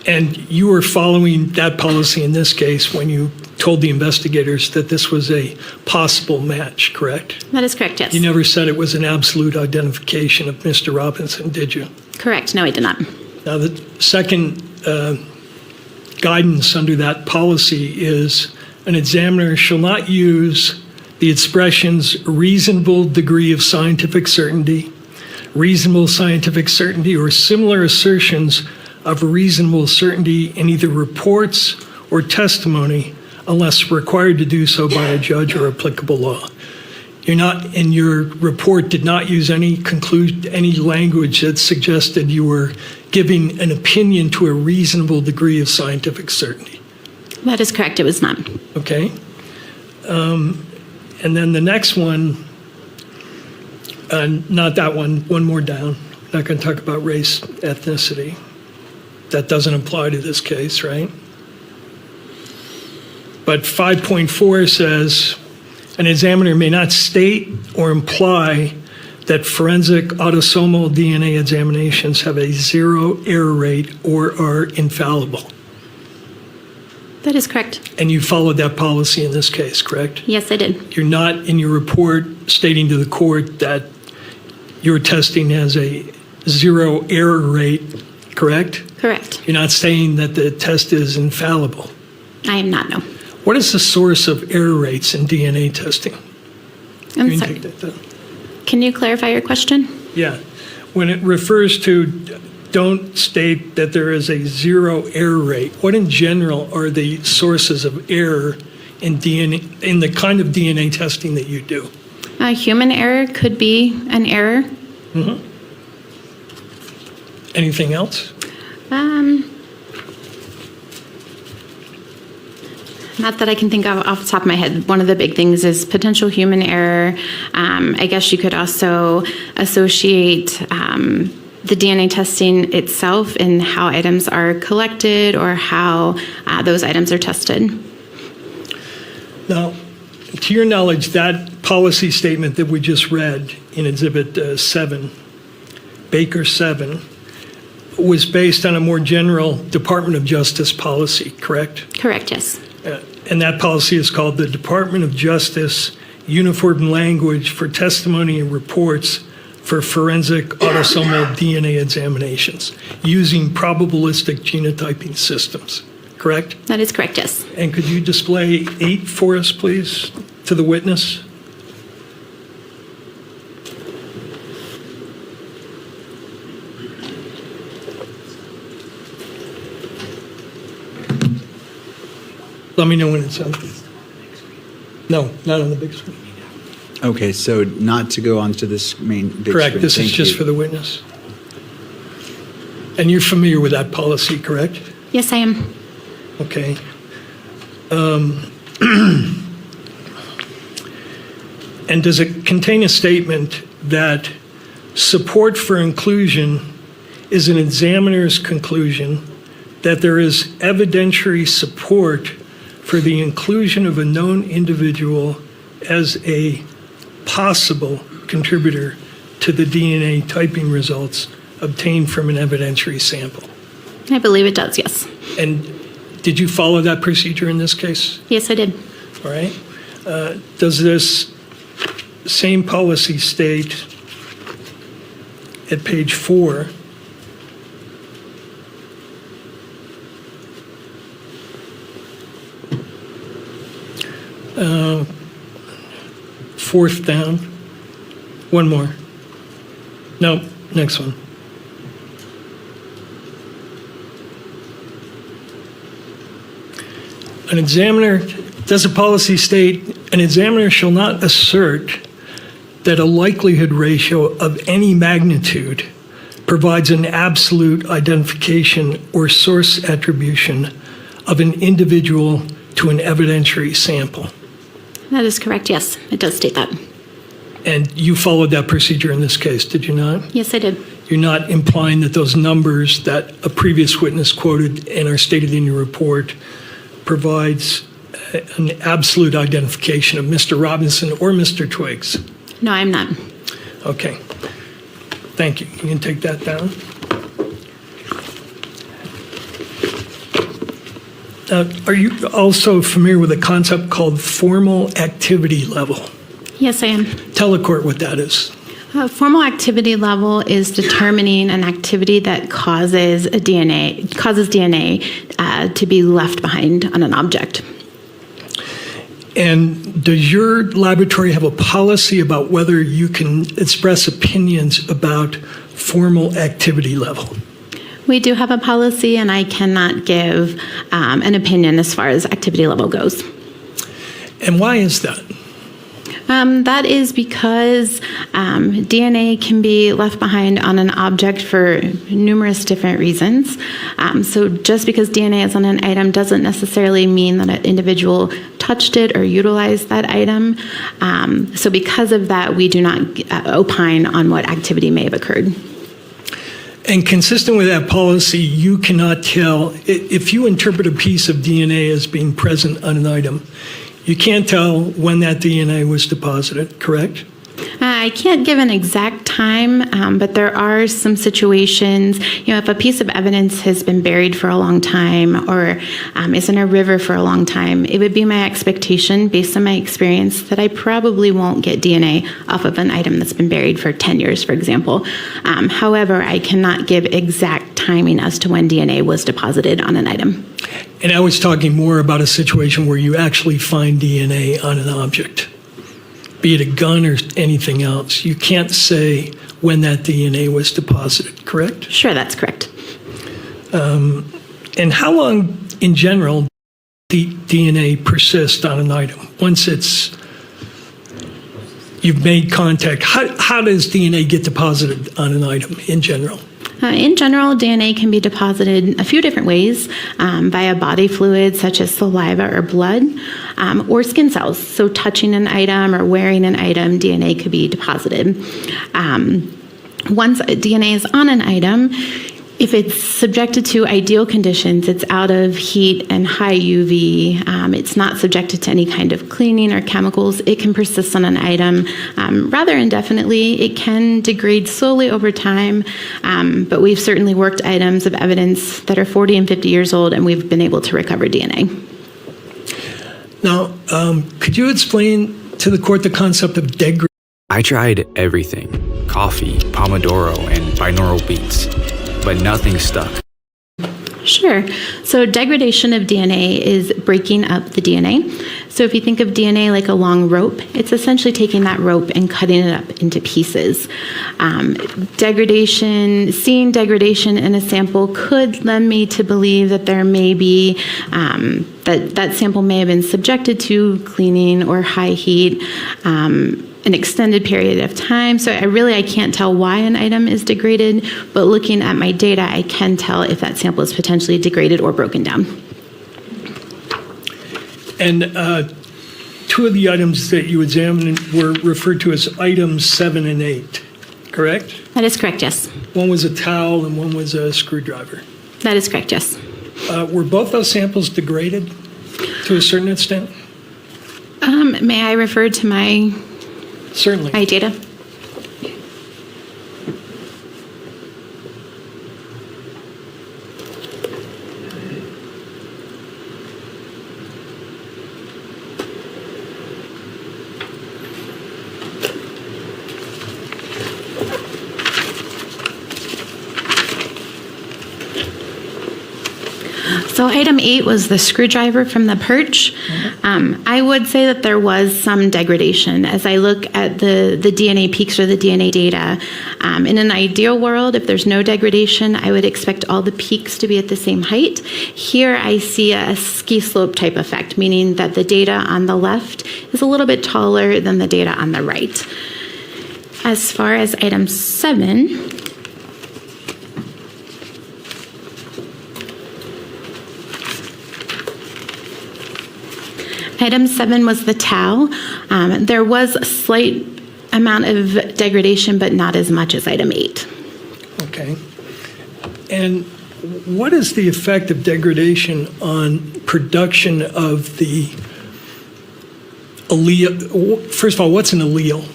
And you were following that policy in this case when you told the investigators that this was a possible match, correct? That is correct, yes. You never said it was an absolute identification of Mr. Robinson, did you? Correct, no, I did not. Now, the second guidance under that policy is an examiner shall not use the expressions reasonable degree of scientific certainty, reasonable scientific certainty, or similar assertions of reasonable certainty in either reports or testimony unless required to do so by a judge or applicable law. You're not, in your report, did not use any language that suggested you were giving an opinion to a reasonable degree of scientific certainty. That is correct, it was not. Okay. And then the next one, not that one more down. Not going to talk about race, ethnicity. That doesn't apply to this case, right? But 5.4 says, an examiner may not state or imply that forensic autosomal DNA examinations have a zero error rate or are infallible. That is correct. And you followed that policy in this case, correct? Yes, I did. You're not in your report stating to the court that your testing has a zero error rate, correct? Correct. You're not saying that the test is infallible. I am not, no. What is the source of error rates in DNA testing? I'm You can sorry. take that down. Can you clarify your question? Yeah. When it refers to don't state that there is a zero error rate, what in general are the sources of error in DNA, in the kind of DNA testing that you do? Human error could be an error. Mm-hmm. Anything else? Not that I can think of off the top of my head. One of the big things is potential human error. I guess you could also associate the DNA testing itself and how items are collected or how those items are tested. Now, to your knowledge, that policy statement that we just read in Exhibit 7, Baker 7, was based on a more general Department of Justice policy, correct? Correct, yes. And that policy is called the Department of Justice Uniform Language for Testimony and Reports for Forensic Autosomal DNA Examinations using probabilistic genotyping systems, correct? That is correct, yes. And could you display 8 for us, please, to the witness? Let me know when it's on. No, not on the big screen. Okay, so not to go onto this main big Correct, screen. this is Thank just you. for the witness. And you're familiar with that policy, correct? Yes, I am. Okay. And does it contain a statement that support for inclusion is an examiner's conclusion that there is evidentiary support for the inclusion of a known individual as a possible contributor to the DNA typing results obtained from an evidentiary sample? I believe it does, yes. And did you follow that procedure in this case? Yes, I did. all right? Does this same policy state at page 4, fourth down, one more. No, next one. An examiner, does a policy state, an examiner shall not assert that a likelihood ratio of any magnitude provides an absolute identification or source attribution of an individual to an evidentiary sample? That is correct, yes. It does state that. And you followed that procedure in this case, did you not? Yes, I did. You're not implying that those numbers that a previous witness quoted and are stated in your report provides an absolute identification of Mr. Robinson or Mr. Twiggs? No, I'm not. Okay. Thank you. You can take that down. Are you also familiar with a concept called formal activity level? Yes, I am. Tell the court what that is. Formal activity level is determining an activity that causes DNA to be left behind on an object. And does your laboratory have a policy about whether you can express opinions about formal activity level? We do have a policy, and I cannot give an opinion as far as activity level goes. And why is that? That is because DNA can be left behind on an object for numerous different reasons. So just because DNA is on an item doesn't necessarily mean that an individual touched it or utilized that item. So because of that, we do not opine on what activity may have occurred. And consistent with that policy, you cannot tell, if you interpret a piece of DNA as being present on an item, you can't tell when that DNA was deposited, correct? I can't give an exact time, but there are some situations, if a piece of evidence has been buried for a long time or is in a river for a long time, it would be my expectation, based on my experience, that I probably won't get DNA off of an item that's been buried for 10 years, for example. However, I cannot give exact timing as to when DNA was deposited on an item. And I was talking more about a situation where you actually find DNA on an object, be it a gun or anything else. You can't say when that DNA was deposited, correct? Sure, that's correct. And how long, in general, the DNA persist on an item? Once you've made contact, how does DNA get deposited on an item in general? In general, DNA can be deposited a few different ways, via body fluids such as saliva or blood, or skin cells. So touching an item or wearing an item, DNA could be deposited. Once DNA is on an item, if it's subjected to ideal conditions, it's out of heat and high UV, it's not subjected to any kind of cleaning or chemicals, it can persist on an item rather indefinitely. It can degrade slowly over time, but we've certainly worked items of evidence that are 40 and 50 years old, and we've been able to recover DNA. Now, could you explain to the court the concept of degradation? I tried everything: coffee, Pomodoro, and binaural beats, but nothing stuck. Sure. So degradation of DNA is breaking up the DNA. So if you think of DNA like a long rope, it's essentially taking that rope and cutting it up into pieces. Seeing degradation in a sample could lend me to believe that there may be, that sample may have been subjected to cleaning or high heat, an extended period of time. So I can't tell why an item is degraded, but looking at my data, I can tell if that sample is potentially degraded or broken down. And two of the items that you examined were referred to as items 7 and 8, correct? That is correct, yes. One was a towel and one was a screwdriver. That is correct, yes. Were both those samples degraded to a certain extent? May I refer to my Certainly. data? So item 8 was the screwdriver from the perch. I would say that there was some degradation. As I look at the DNA peaks or the DNA data, in an ideal world, if there's no degradation, I would expect all the peaks to be at the same height. Here I see a ski slope type effect, meaning that the data on the left is a little bit taller than the data on the right. As far as item 7, item 7 was the tau. There was a slight amount of degradation, but not as much as item 8. Okay. And what is the effect of degradation on production of the allele? First of all, what's an allele?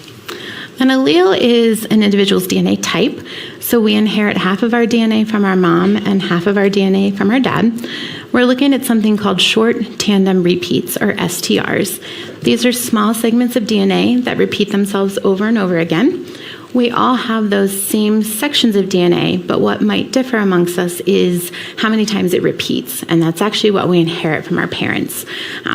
An allele is an individual's DNA type. So we inherit half of our DNA from our mom and half of our DNA from our dad. We're looking at something called short tandem repeats, or STRs. These are small segments of DNA that repeat themselves over and over again. We all have those same sections of DNA, but what might differ amongst us is how many times it repeats, and that's actually what we inherit from our parents.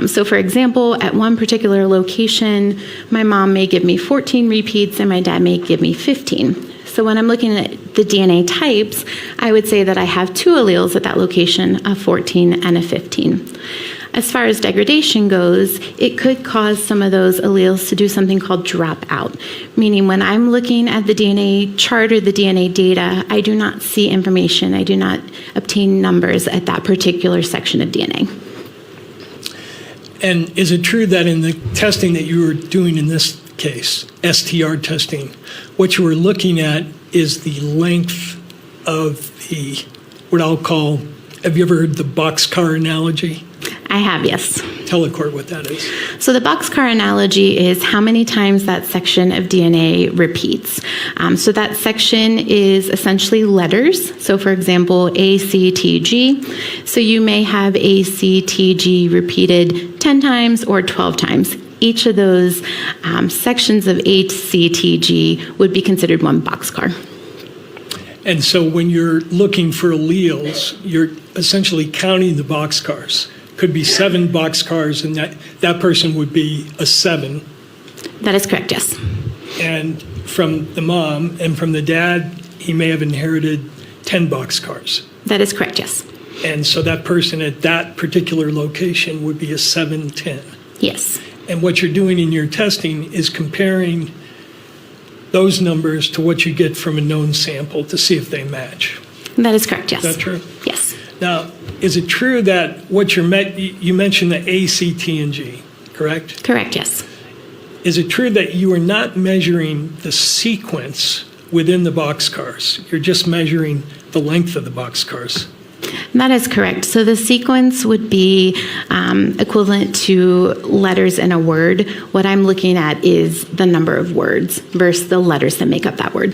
So for example, at one particular location, my mom may give me 14 repeats and my dad may give me 15. So when I'm looking at the DNA types, I would say that I have 2 alleles at that location, a 14 and a 15. As far as degradation goes, it could cause some of those alleles to do something called drop out, meaning when I'm looking at the DNA chart or the DNA data, I do not see information, I do not obtain numbers at that particular section of DNA. And is it true that in the testing that you were doing in this case, STR testing, what you were looking at is the length of the, what I'll call, have you ever heard the boxcar analogy? I have, yes. Tell the court what that is. So the boxcar analogy is how many times that section of DNA repeats. So that section is essentially letters. So for example, A, C, T, G. So you may have A, C, T, G repeated 10 times or 12 times. Each of those sections of H, C, T, G would be considered one boxcar. And so when you're looking for alleles, you're essentially counting the boxcars. Could be 7 boxcars, and that person would be a 7. That is correct, yes. And from the mom and from the dad, he may have inherited 10 boxcars. That is correct, yes. And so that person at that particular location would be a 710. Yes. And what you're doing in your testing is comparing those numbers to what you get from a known sample to see if they match. That is correct, yes. Is that true? Yes. Now, is it true that what you mentioned the A, C, T, and G, correct? Correct, yes. Is it true that you are not measuring the sequence within the boxcars? You're just measuring the length of the boxcars? That is correct. So the sequence would be equivalent to letters in a word. What I'm looking at is the number of words versus the letters that make up that word.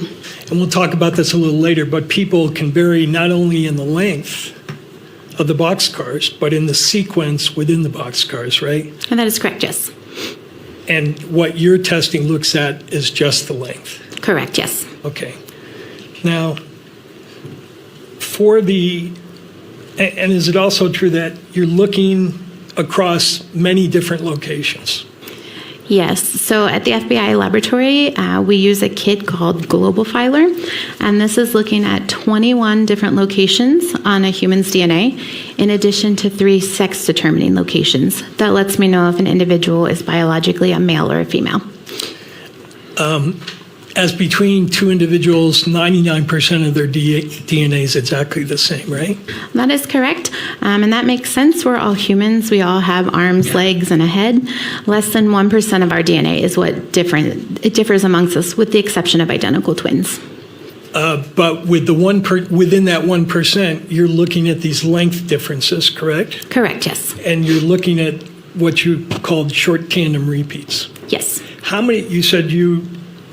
And we'll talk about this a little later, but people can vary not only in the length of the boxcars, but in the sequence within the boxcars, right? And that is correct, yes. And what your testing looks at is just the length? Correct, yes. Okay. Now, for the, and is it also true that you're looking across many different locations? Yes. So at the FBI laboratory, we use a kit called Global Filer, and this is looking at 21 different locations on a human's DNA, in addition to 3 sex-determining locations. That lets me know if an individual is biologically a male or a female. As between 2 individuals, 99% of their DNA is exactly the same, right? That is correct. And that makes sense. We're all humans. We all have arms, legs, and a head. Less than 1% of our DNA is what differs amongst us, with the exception of identical twins. But with the within that 1%, you're looking at these length differences, correct? Correct, yes. And you're looking at what you called short tandem repeats. Yes. How many, you said you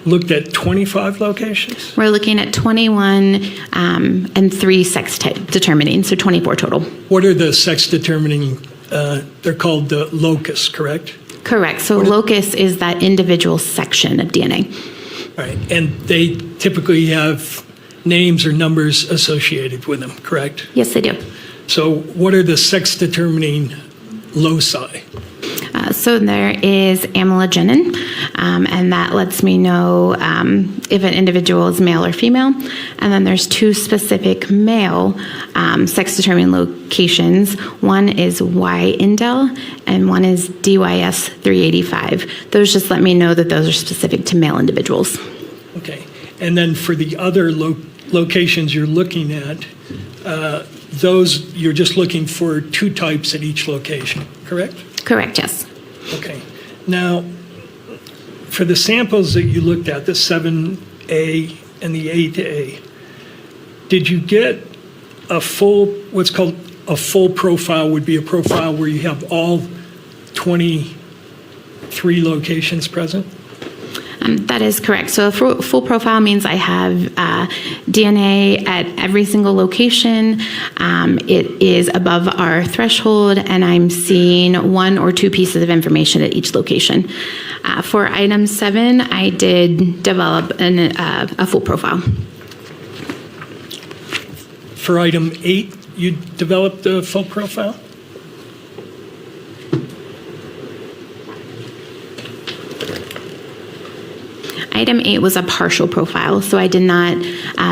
looked at 25 locations? We're looking at 21 and 3 sex determining, so 24 total. What are the sex determining? They're called the locus, correct? Correct. So locus is that individual section of DNA. All right. And they typically have names or numbers associated with them, correct? Yes, they do. So what are the sex-determining loci? So there is amylogenin, and that lets me know if an individual is male or female. And then there's two specific male sex-determining locations. One is Y-indel, and one is DYS 385. Those just let me know that those are specific to male individuals. Okay. And then for the other locations you're looking at, those, you're just looking for two types at each location, correct? Correct, yes. Okay. Now, for the samples that you looked at, the 7A and the 8A, did you get a full, what's called a full profile would be a profile where you have all 23 locations present? That is correct. So a full profile means I have DNA at every single location. It is above our threshold, and I'm seeing one or two pieces of information at each location. For item 7, I did develop a full profile. For item 8, you developed a full profile? Item 8 was a partial profile, so I did not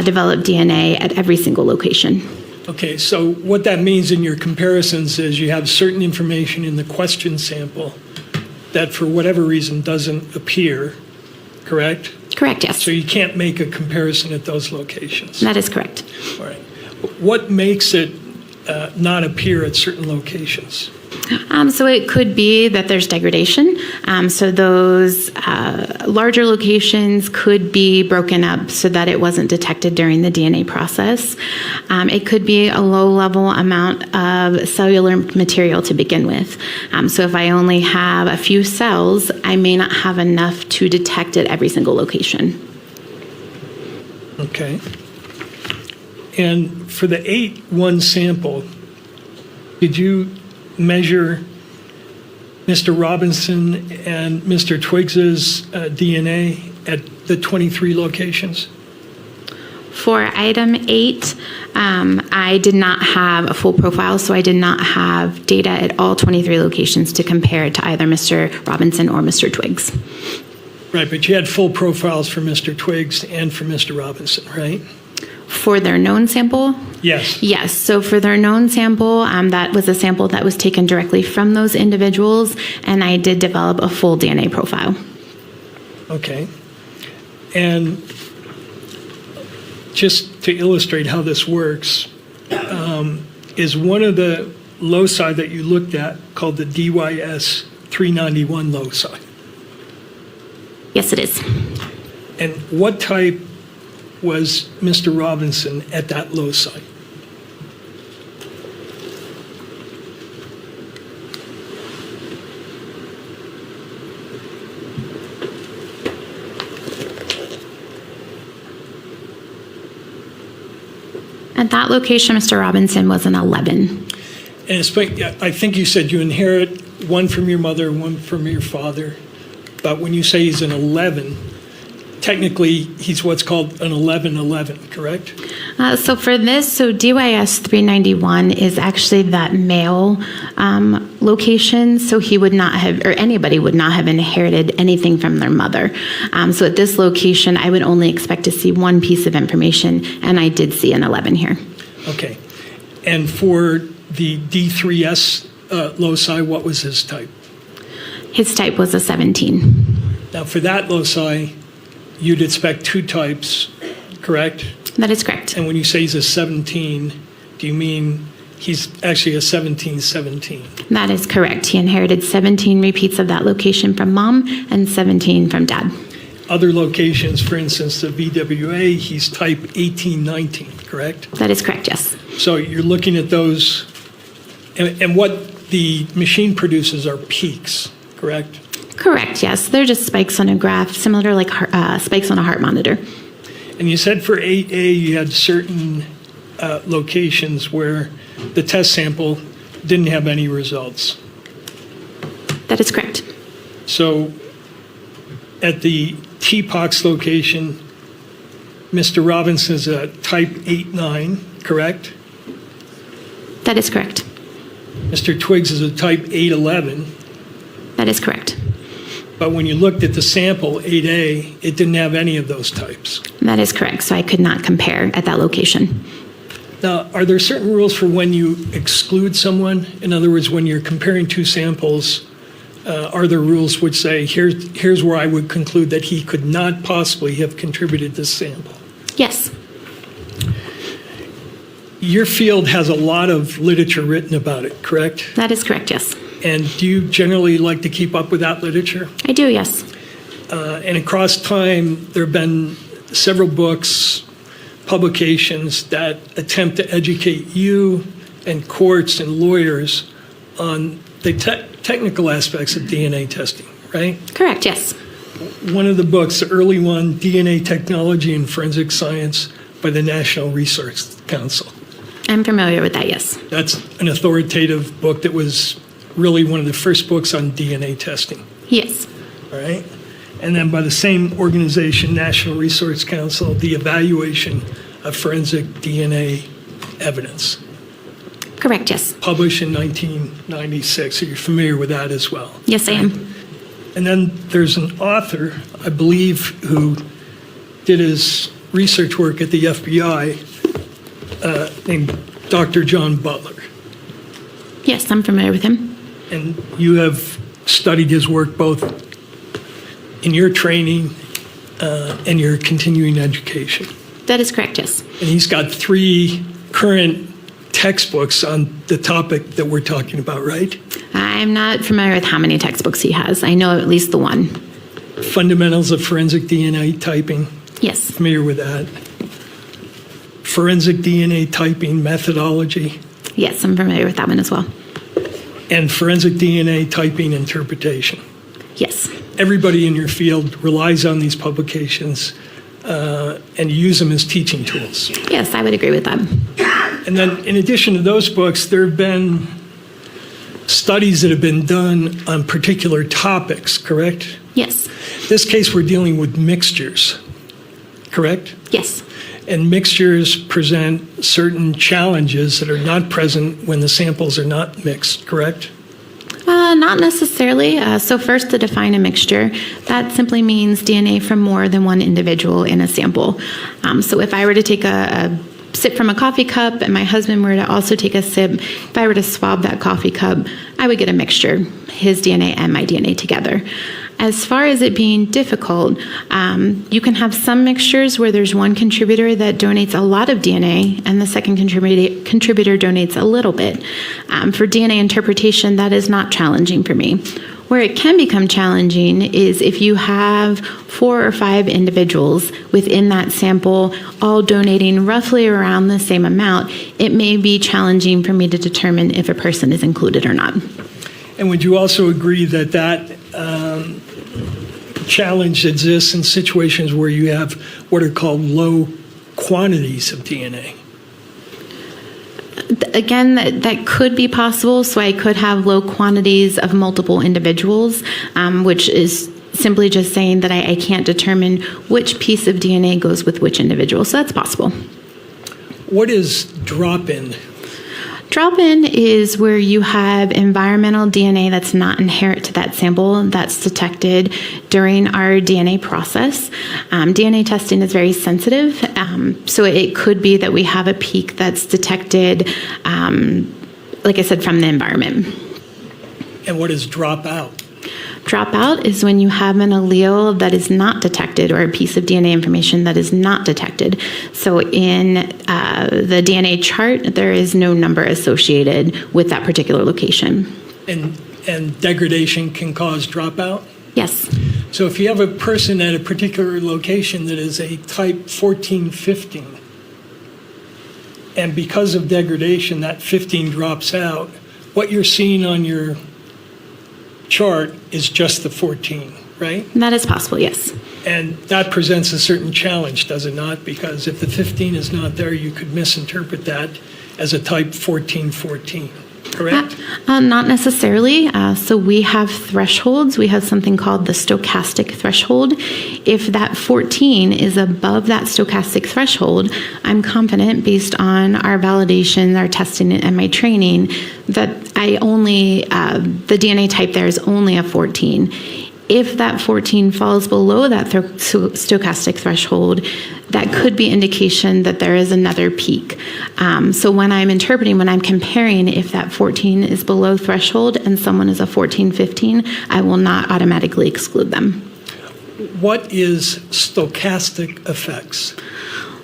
develop DNA at every single location. Okay, so what that means in your comparisons is you have certain information in the question sample that for whatever reason doesn't appear, correct? Correct, yes. So you can't make a comparison at those locations? That is correct. All right. What makes it not appear at certain locations? So it could be that there's degradation. So those larger locations could be broken up so that it wasn't detected during the DNA process. It could be a low-level amount of cellular material to begin with. So if I only have a few cells, I may not have enough to detect at every single location. Okay. And for the 8-1 sample, did you measure Mr. Robinson and Mr. Twiggs's DNA at the 23 locations? For item 8, I did not have a full profile, so I did not have data at all 23 locations to compare to either Mr. Robinson or Mr. Twiggs. Right, but you had full profiles for Mr. Twiggs and for Mr. Robinson, right? For their known sample? Yes. Yes. So for their known sample, that was a sample that was taken directly from those individuals, and I did develop a full DNA profile. Okay. And just to illustrate how this works, is one of the loci that you looked at called the DYS 391 loci? Yes, it is. And what type was Mr. Robinson at that loci? At that location, Mr. Robinson was an 11. And I think you said you inherit one from your mother, one from your father. But when you say he's an 11, technically he's what's called an 11-11, correct? So for this, DYS 391 is actually that male location, so he would not have, or anybody would not have inherited anything from their mother. So at this location, I would only expect to see one piece of information, and I did see an 11 here. Okay. And for the D3S loci, what was his type? His type was a 17. Now for that loci, you'd expect two types, correct? That is correct. And when you say he's a 17, do you mean he's actually a 17-17? That is correct. He inherited 17 repeats of that location from mom and 17 from dad. Other locations, for instance, the VWA, he's type 18-19, correct? That is correct, yes. So you're looking at those, and what the machine produces are peaks, correct? Correct, yes. They're just spikes on a graph, similar to like spikes on a heart monitor. And you said for 8A you had certain locations where the test sample didn't have any results. That is correct. So at the TPOX location, Mr. Robinson is a type 8-9, correct? That is correct. Mr. Twiggs is a type 811, That is correct. but when you looked at the sample, 8A, it didn't have any of those types. That is correct. So I could not compare at that location. Now, are there certain rules for when you exclude someone? In other words, when you're comparing two samples, are there rules which say, here's where I would conclude that he could not possibly have contributed this sample? Yes. Your field has a lot of literature written about it, correct? That is correct, yes. And do you generally like to keep up with that literature? I do, yes. And across time, there have been several books, publications that attempt to educate you and courts and lawyers on the technical aspects of DNA testing, right? Correct, yes. One of the books, the early one, DNA Technology and Forensic Science by the National Research Council. I'm familiar with that, yes. That's an authoritative book that was really one of the first books on DNA testing. Yes. All right. And then by the same organization, National Research Council, the Evaluation of Forensic DNA Evidence. Correct, yes. Published in 1996. So you're familiar with that as well. Yes, I am. And then there's an author, I believe, who did his research work at the FBI named Dr. John Butler. Yes, I'm familiar with him. And you have studied his work both in your training and your continuing education. That is correct, yes. And he's got 3 current textbooks on the topic that we're talking about, right? I'm not familiar with how many textbooks he has. I know at least the one. Fundamentals of Forensic DNA Typing. Yes. Familiar with that. Forensic DNA Typing Methodology. Yes, I'm familiar with that one as well. And Forensic DNA Typing Interpretation. Yes. Everybody in your field relies on these publications and use them as teaching tools. Yes, I would agree with that. And then in addition to those books, there have been studies that have been done on particular topics, correct? Yes. This case, we're dealing with mixtures, correct? Yes. And mixtures present certain challenges that are not present when the samples are not mixed, correct? Not necessarily. So first, to define a mixture, that simply means DNA from more than one individual in a sample. So if I were to take a sip from a coffee cup and my husband were to also take a sip, if I were to swab that coffee cup, I would get a mixture, his DNA and my DNA together. As far as it being difficult, you can have some mixtures where there's one contributor that donates a lot of DNA and the second contributor donates a little bit. For DNA interpretation, that is not challenging for me. Where it can become challenging is if you have 4 or 5 individuals within that sample all donating roughly around the same amount, it may be challenging for me to determine if a person is included or not. And would you also agree that that challenge exists in situations where you have what are called low quantities of DNA? Again, that could be possible. So I could have low quantities of multiple individuals, which is simply just saying that I can't determine which piece of DNA goes with which individual. So that's possible. What is drop-in? Drop-in is where you have environmental DNA that's not inherent to that sample that's detected during our DNA process. DNA testing is very sensitive, so it could be that we have a peak that's detected, like I said, from the environment. And what is drop-out? Dropout is when you have an allele that is not detected or a piece of DNA information that is not detected. So in the DNA chart, there is no number associated with that particular location. And degradation can cause dropout? Yes. So if you have a person at a particular location that is a type 1415, and because of degradation, that 15 drops out, what you're seeing on your chart is just the 14, right? That is possible, yes. And that presents a certain challenge, does it not? Because if the 15 is not there, you could misinterpret that as a type 1414. correct? Not necessarily. So we have thresholds. We have something called the stochastic threshold. If that 14 is above that stochastic threshold, I'm confident, based on our validation, our testing, and my training, that the DNA type there is only a 14. If that 14 falls below that stochastic threshold, that could be indication that there is another peak. So when I'm interpreting, when I'm comparing, if that 14 is below threshold and someone is a 14, 15, I will not automatically exclude them. What is stochastic effects?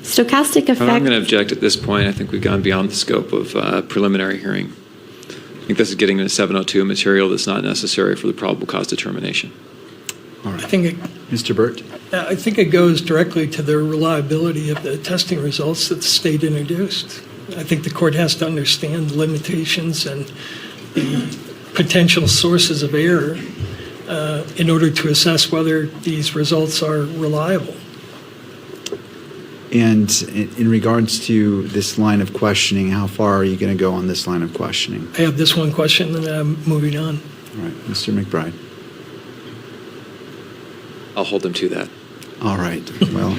Stochastic effects. I'm going to object at this point. I think we've gone beyond the scope of preliminary hearing. I think this is getting into 702 material that's not necessary for the probable cause determination. I think Mr. Burt? I think it goes directly to the reliability of the testing results that the state introduced. I think the court has to understand the limitations and the potential sources of error in order to assess whether these results are reliable. And in regards to this line of questioning, how far are you going to go on this line of questioning? I have this one question and I'm moving on. All right, Mr. McBride. I'll hold them to that. All right, well,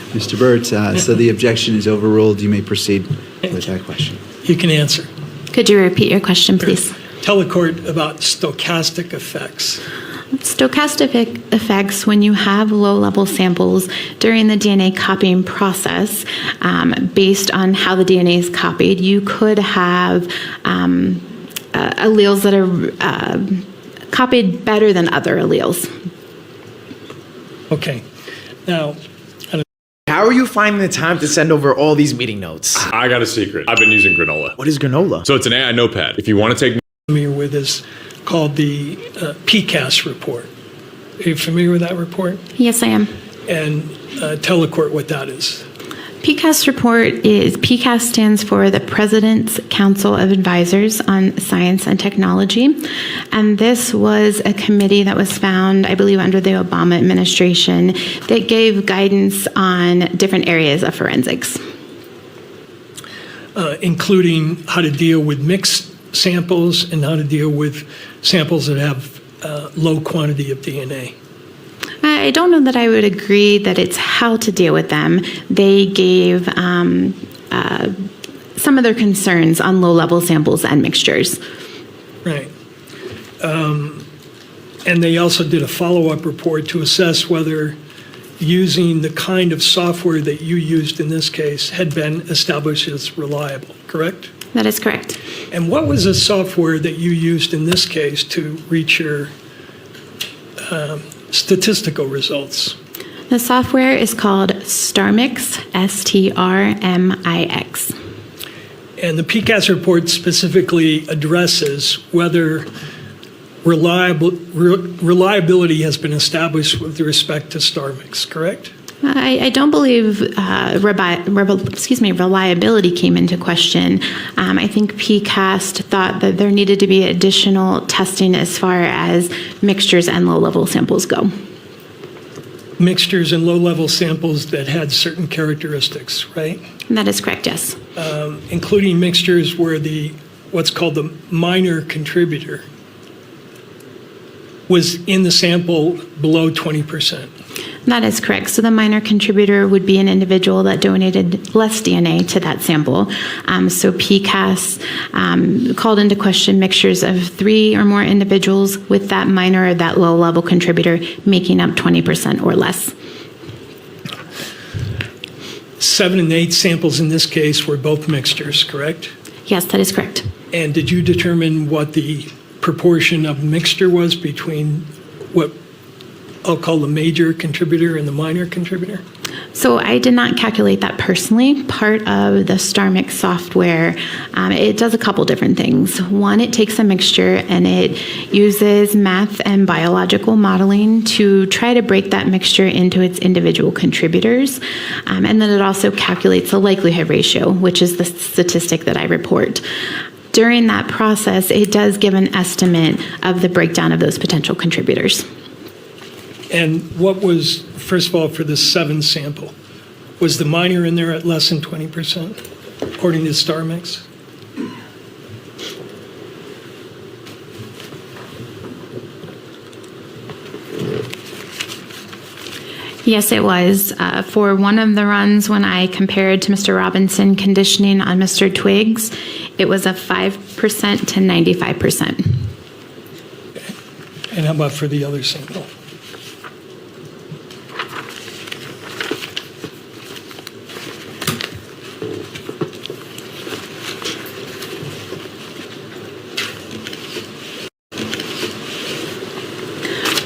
Mr. Burt, so the objection is overruled. You may proceed with that question. You can answer. Could you repeat your question, please? Tell the court about stochastic effects. Stochastic effects, when you have low-level samples during the DNA copying process, based on how the DNA is copied, you could have alleles that are copied better than other alleles. Okay. Now, how are you finding the time to send over all these meeting notes? I got a secret. I've been using Granola. What is Granola? So it's an AI notepad. If you want to take familiar with is called the PCAST report. Are you familiar with that report? Yes, I am. And tell the court what that is. PCAST report is, PCAST stands for the President's Council of Advisors on Science and Technology. And this was a committee that was found, I believe, under the Obama administration that gave guidance on different areas of forensics. Including how to deal with mixed samples and how to deal with samples that have low quantity of DNA. I don't know that I would agree that it's how to deal with them. They gave some of their concerns on low-level samples and mixtures. Right. And they also did a follow-up report to assess whether using the kind of software that you used in this case had been established as reliable, correct? That is correct. And what was the software that you used in this case to reach your statistical results? The software is called StarMix, STRMIX. And the PCAST report specifically addresses whether reliability has been established with respect to StarMix, correct? I don't believe reliability came into question. I think PCAST thought that there needed to be additional testing as far as mixtures and low-level samples go. Mixtures and low-level samples that had certain characteristics, right? That is correct, yes. Including mixtures where what's called the minor contributor was in the sample below 20%. That is correct. So the minor contributor would be an individual that donated less DNA to that sample. So PCAST called into question mixtures of 3 or more individuals with that minor or that low-level contributor making up 20% or less. 7 and 8 samples in this case were both mixtures, correct? Yes, that is correct. And did you determine what the proportion of mixture was between what I'll call the major contributor and the minor contributor? So I did not calculate that personally. Part of the StarMix software, it does a couple different things. One, it takes a mixture and it uses math and biological modeling to try to break that mixture into its individual contributors. And then it also calculates the likelihood ratio, which is the statistic that I report. During that process, it does give an estimate of the breakdown of those potential contributors. And what was, first of all, for the 7 sample, was the minor in there at less than 20%, according to StarMix? Yes, it was. For one of the runs, when I compared to Mr. Robinson conditioning on Mr. Twiggs, it was a 5% to 95%. And how about for the other sample?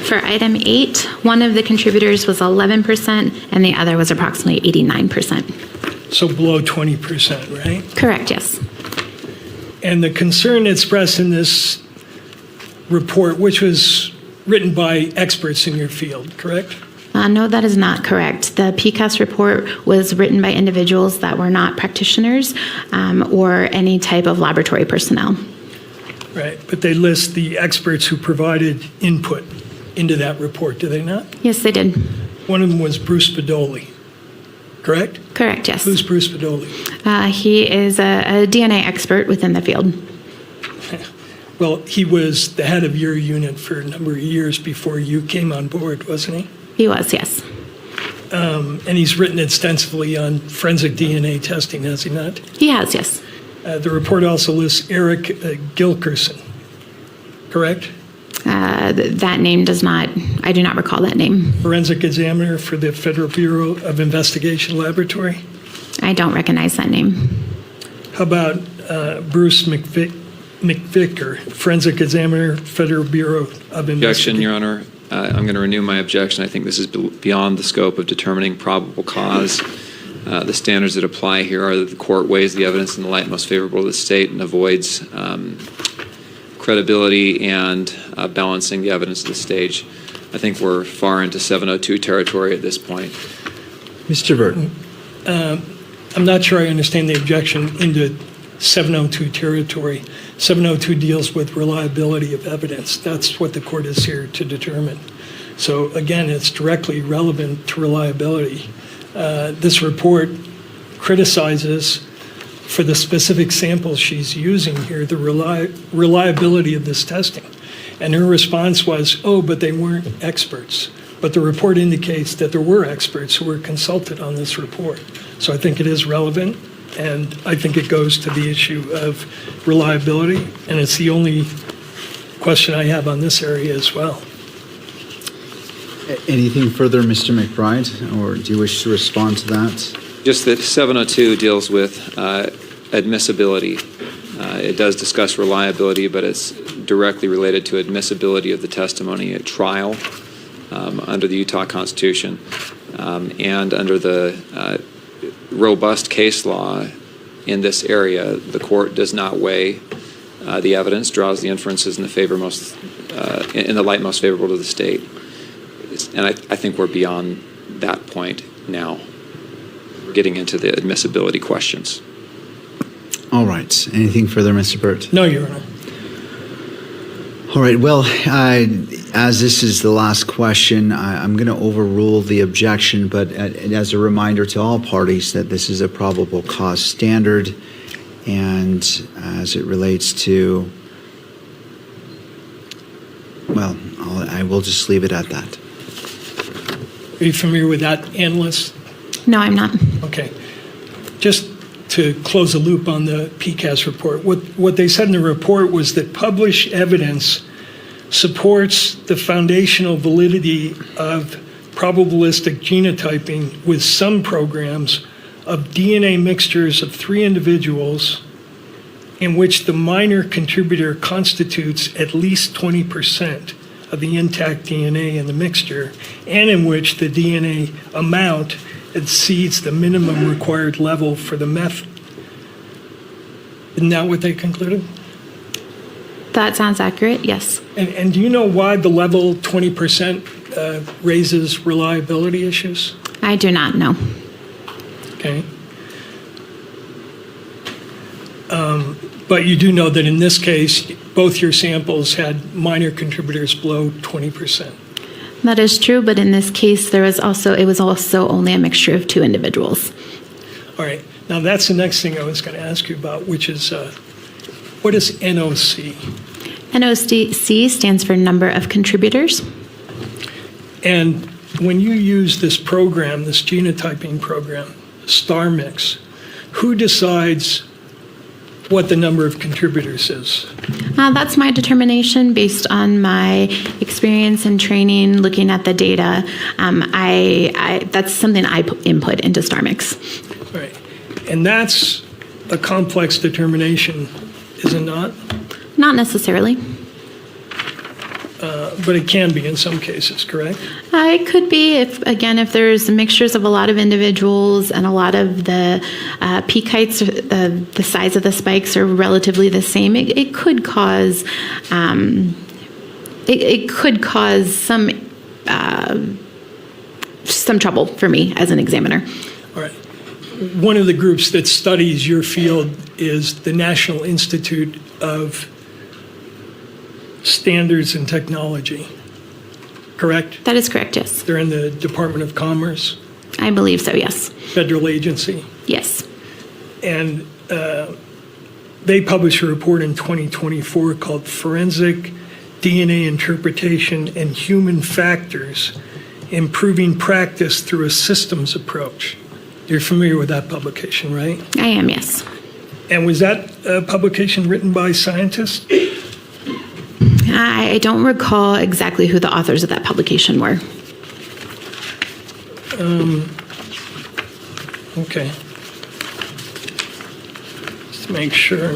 For item 8, one of the contributors was 11% and the other was approximately 89%. So below 20%, right? Correct, yes. And the concern expressed in this report, which was written by experts in your field, correct? No, that is not correct. The PCAST report was written by individuals that were not practitioners or any type of laboratory personnel. Right, but they list the experts who provided input into that report, do they not? Yes, they did. One of them was Bruce Bedoli, correct? Correct, yes. Who's Bruce Bedoli? He is a DNA expert within the field. Well, he was the head of your unit for a number of years before you came on board, wasn't he? He was, yes. And he's written extensively on forensic DNA testing, has he not? He has, yes. The report also lists Eric Gilkerson, correct? That name does not, I do not recall that name. Forensic examiner for the Federal Bureau of Investigation Laboratory? I don't recognize that name. How about Bruce McVicker, forensic examiner, Federal Bureau of Investigation? Objection, Your Honor. I'm going to renew my objection. I think this is beyond the scope of determining probable cause. The standards that apply here are that the court weighs the evidence in the light most favorable to the state and avoids credibility and balancing the evidence of the stage. I think we're far into 702 territory at this point. Mr. Burton. I'm not sure I understand the objection into 702 territory. 702 deals with reliability of evidence. That's what the court is here to determine. So again, it's directly relevant to reliability. This report criticizes, for the specific samples she's using here, the reliability of this testing. And her response was, oh, but they weren't experts. But the report indicates that there were experts who were consulted on this report. So I think it is relevant, and I think it goes to the issue of reliability, and it's the only question I have on this area as well. Anything further, Mr. McBride, or do you wish to respond to that? Just that 702 deals with admissibility. It does discuss reliability, but it's directly related to admissibility of the testimony at trial under the Utah Constitution and under the robust case law in this area. The court does not weigh the evidence, draws the inferences in the light most favorable to the state. And I think we're beyond that point now. We're getting into the admissibility questions. All right. Anything further, Mr. Burt? No, Your Honor. All right. Well, as this is the last question, I'm going to overrule the objection, but as a reminder to all parties that this is a probable cause standard, and as it relates to, well, I will just leave it at that. Are you familiar with that analyst? No, I'm not. Okay. Just to close the loop on the PCAST report, what they said in the report was that published evidence supports the foundational validity of probabilistic genotyping with some programs of DNA mixtures of 3 individuals in which the minor contributor constitutes at least 20% of the intact DNA in the mixture, and in which the DNA amount exceeds the minimum required level for the method. Isn't that what they concluded? That sounds accurate, yes. And do you know why the level 20% raises reliability issues? I do not know. Okay. But you do know that in this case, both your samples had minor contributors below 20%. That is true, but in this case, it was also only a mixture of 2 individuals. All right. Now that's the next thing I was going to ask you about, which is what is NOC? NOC stands for number of contributors. And when you use this program, this genotyping program, StarMix, who decides what the number of contributors is? That's my determination based on my experience and training looking at the data. That's something I input into StarMix. Right. And that's a complex determination, is it not? Not necessarily. But it can be in some cases, correct? It could be if there's mixtures of a lot of individuals and a lot of the peak heights, the size of the spikes are relatively the same. It could cause some trouble for me as an examiner. All right. One of the groups that studies your field is the National Institute of Standards and Technology, correct? That is correct, yes. They're in the Department of Commerce? I believe so, yes. Federal agency? Yes. And they published a report in 2024 called Forensic DNA Interpretation and Human Factors, Improving Practice Through a Systems Approach. You're familiar with that publication, right? I am, yes. And was that a publication written by scientists? I don't recall exactly who the authors of that publication were. Okay. Just to make sure.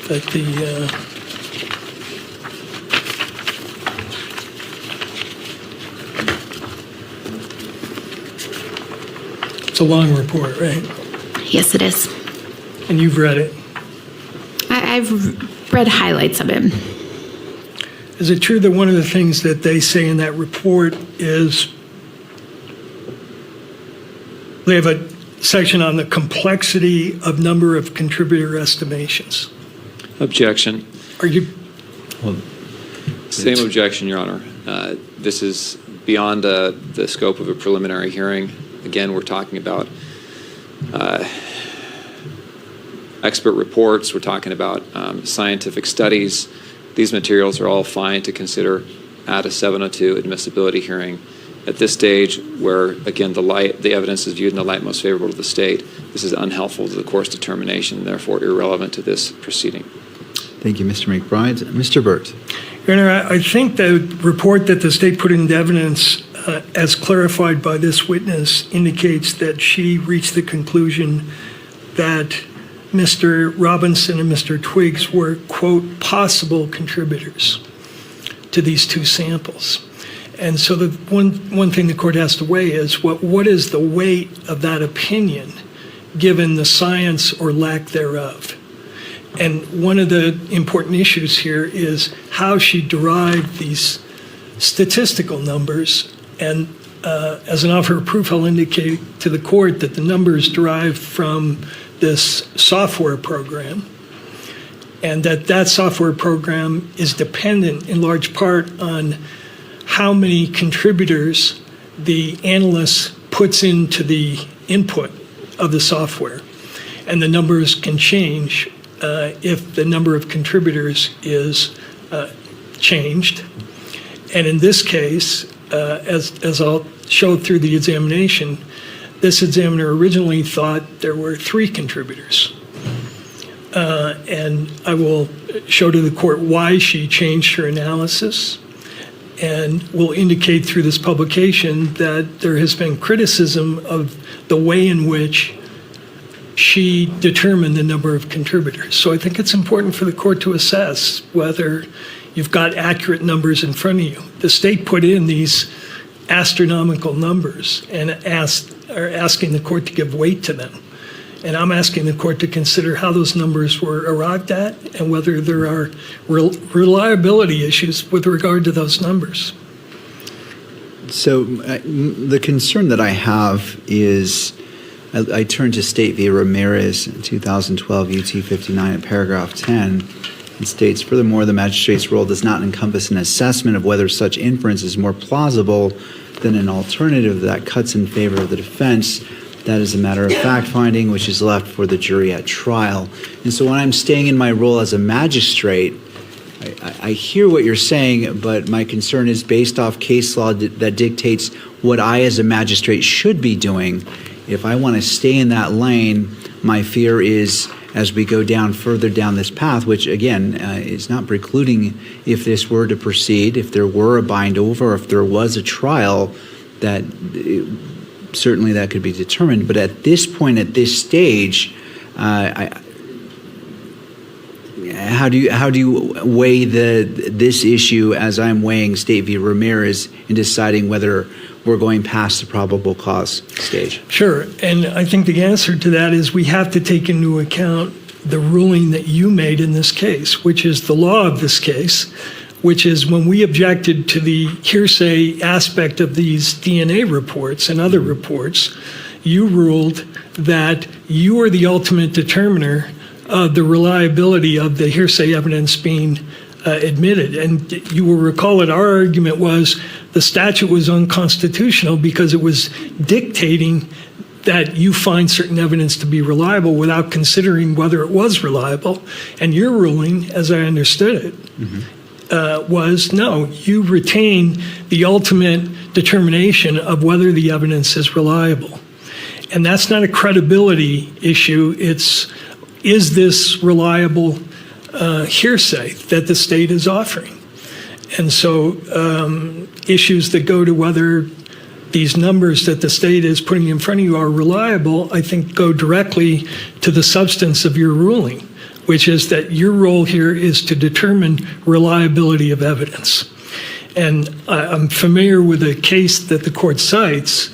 That it's a long report, right? Yes, it is. And you've read it? I've read highlights of it. Is it true that one of the things that they say in that report is they have a section on the complexity of number of contributor estimations? Objection. Are you? Same objection, Your Honor. This is beyond the scope of a preliminary hearing. Again, we're talking about expert reports. We're talking about scientific studies. These materials are all fine to consider at a 702 admissibility hearing. At this stage, where, again, the evidence is viewed in the light most favorable to the state, this is unhelpful to the court's determination and therefore irrelevant to this proceeding. Thank you, Mr. McBride. Mr. Burt. Your Honor, I think the report that the state put into evidence, as clarified by this witness, indicates that she reached the conclusion that Mr. Robinson and Mr. Twiggs were, quote, possible contributors to these two samples. And so the one thing the court has to weigh is what is the weight of that opinion given the science or lack thereof? And one of the important issues here is how she derived these statistical numbers. And as an offer of proof, I'll indicate to the court that the numbers derived from this software program, and that software program is dependent in large part on how many contributors the analyst puts into the input of the software. And the numbers can change if the number of contributors is changed. And in this case, as I'll show through the examination, this examiner originally thought there were 3 contributors. And I will show to the court why she changed her analysis, and will indicate through this publication that there has been criticism of the way in which she determined the number of contributors. So I think it's important for the court to assess whether you've got accurate numbers in front of you. The state put in these astronomical numbers and are asking the court to give weight to them. And I'm asking the court to consider how those numbers were arrived at and whether there are reliability issues with regard to those numbers. So the concern that I have is, I turn to State v. Ramirez in 2012, UT 59 at paragraph 10. It states, furthermore, the magistrate's role does not encompass an assessment of whether such inference is more plausible than an alternative that cuts in favor of the defense, That is a matter of fact-finding, which is left for the jury at trial. And so when I'm staying in my role as a magistrate, I hear what you're saying, but my concern is based off case law that dictates what I as a magistrate should be doing. If I want to stay in that lane, my fear is as we go down further down this path, which again is not precluding if this were to proceed, if there were a bind over, if there was a trial, that certainly that could be determined. But at this point, at this stage, how do you weigh this issue as I'm weighing State v. Ramirez in deciding whether we're going past the probable cause stage? Sure. And I think the answer to that is we have to take into account the ruling that you made in this case, which is the law of this case, which is when we objected to the hearsay aspect of these DNA reports and other reports, you ruled that you are the ultimate determiner of the reliability of the hearsay evidence being admitted. And you will recall that our argument was the statute was unconstitutional because it was dictating that you find certain evidence to be reliable without considering whether it was reliable. And your ruling, as I understood it, was no, you retain the ultimate determination of whether the evidence is reliable. And that's not a credibility issue. Is this reliable hearsay that the state is offering? And so issues that go to whether these numbers that the state is putting in front of you are reliable, I think go directly to the substance of your ruling, which is that your role here is to determine reliability of evidence. And I'm familiar with a case that the court cites,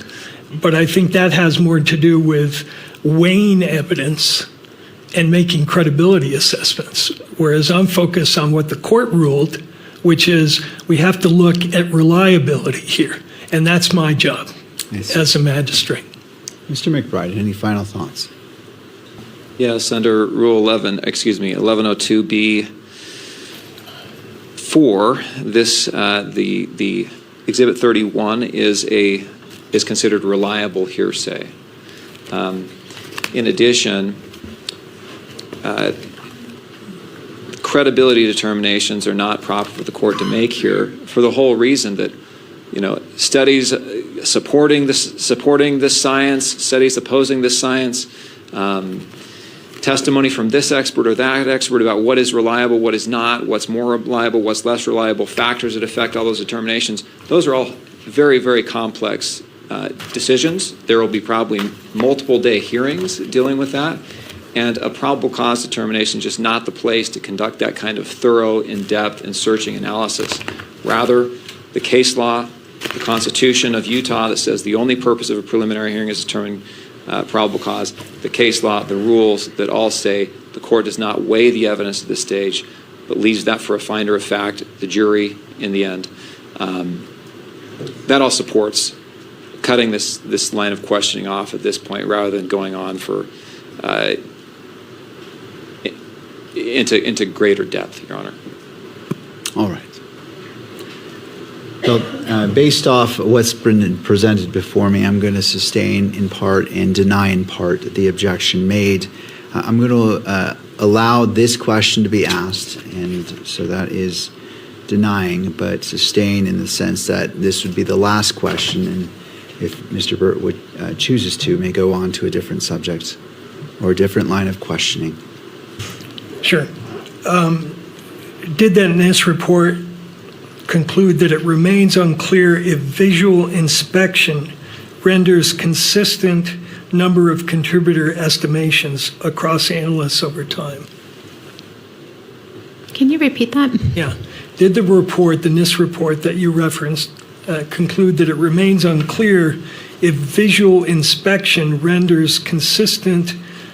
but I think that has more to do with weighing evidence and making credibility assessments, whereas I'm focused on what the court ruled, which is we have to look at reliability here, and that's my job as a magistrate. Mr. McBride, any final thoughts? Yes, under Rule 1102B4, this the Exhibit 31 is considered reliable hearsay. In addition, credibility determinations are not proper for the court to make here for the whole reason that, studies supporting this science, studies opposing this science, testimony from this expert or that expert about what is reliable, what is not, what's more reliable, what's less reliable, factors that affect all those determinations. Those are all very, very complex decisions. There will be probably multiple day hearings dealing with that. And a probable cause determination is just not the place to conduct that kind of thorough, in-depth, and searching analysis. Rather, the case law, the Constitution of Utah that says the only purpose of a preliminary hearing is determining probable cause, the case law, the rules that all say the court does not weigh the evidence at this stage, but leaves that for a finder of fact, the jury, in the end. That all supports cutting this line of questioning off at this point rather than going on for into greater depth, Your Honor. All right. Well, based off what's been presented before me, I'm going to sustain in part and deny in part the objection made. I'm going to allow this question to be asked, and so that is denying, but sustain in the sense that this would be the last question, and if Mr. Burt chooses to, may go on to a different subject or a different line of questioning. Sure. Did that NIST report conclude that it remains unclear if visual inspection renders consistent number of contributor estimations across analysts over time? Can you repeat that? Yeah. Did the report, the NIST report that you referenced, conclude that it remains unclear if visual inspection renders consistent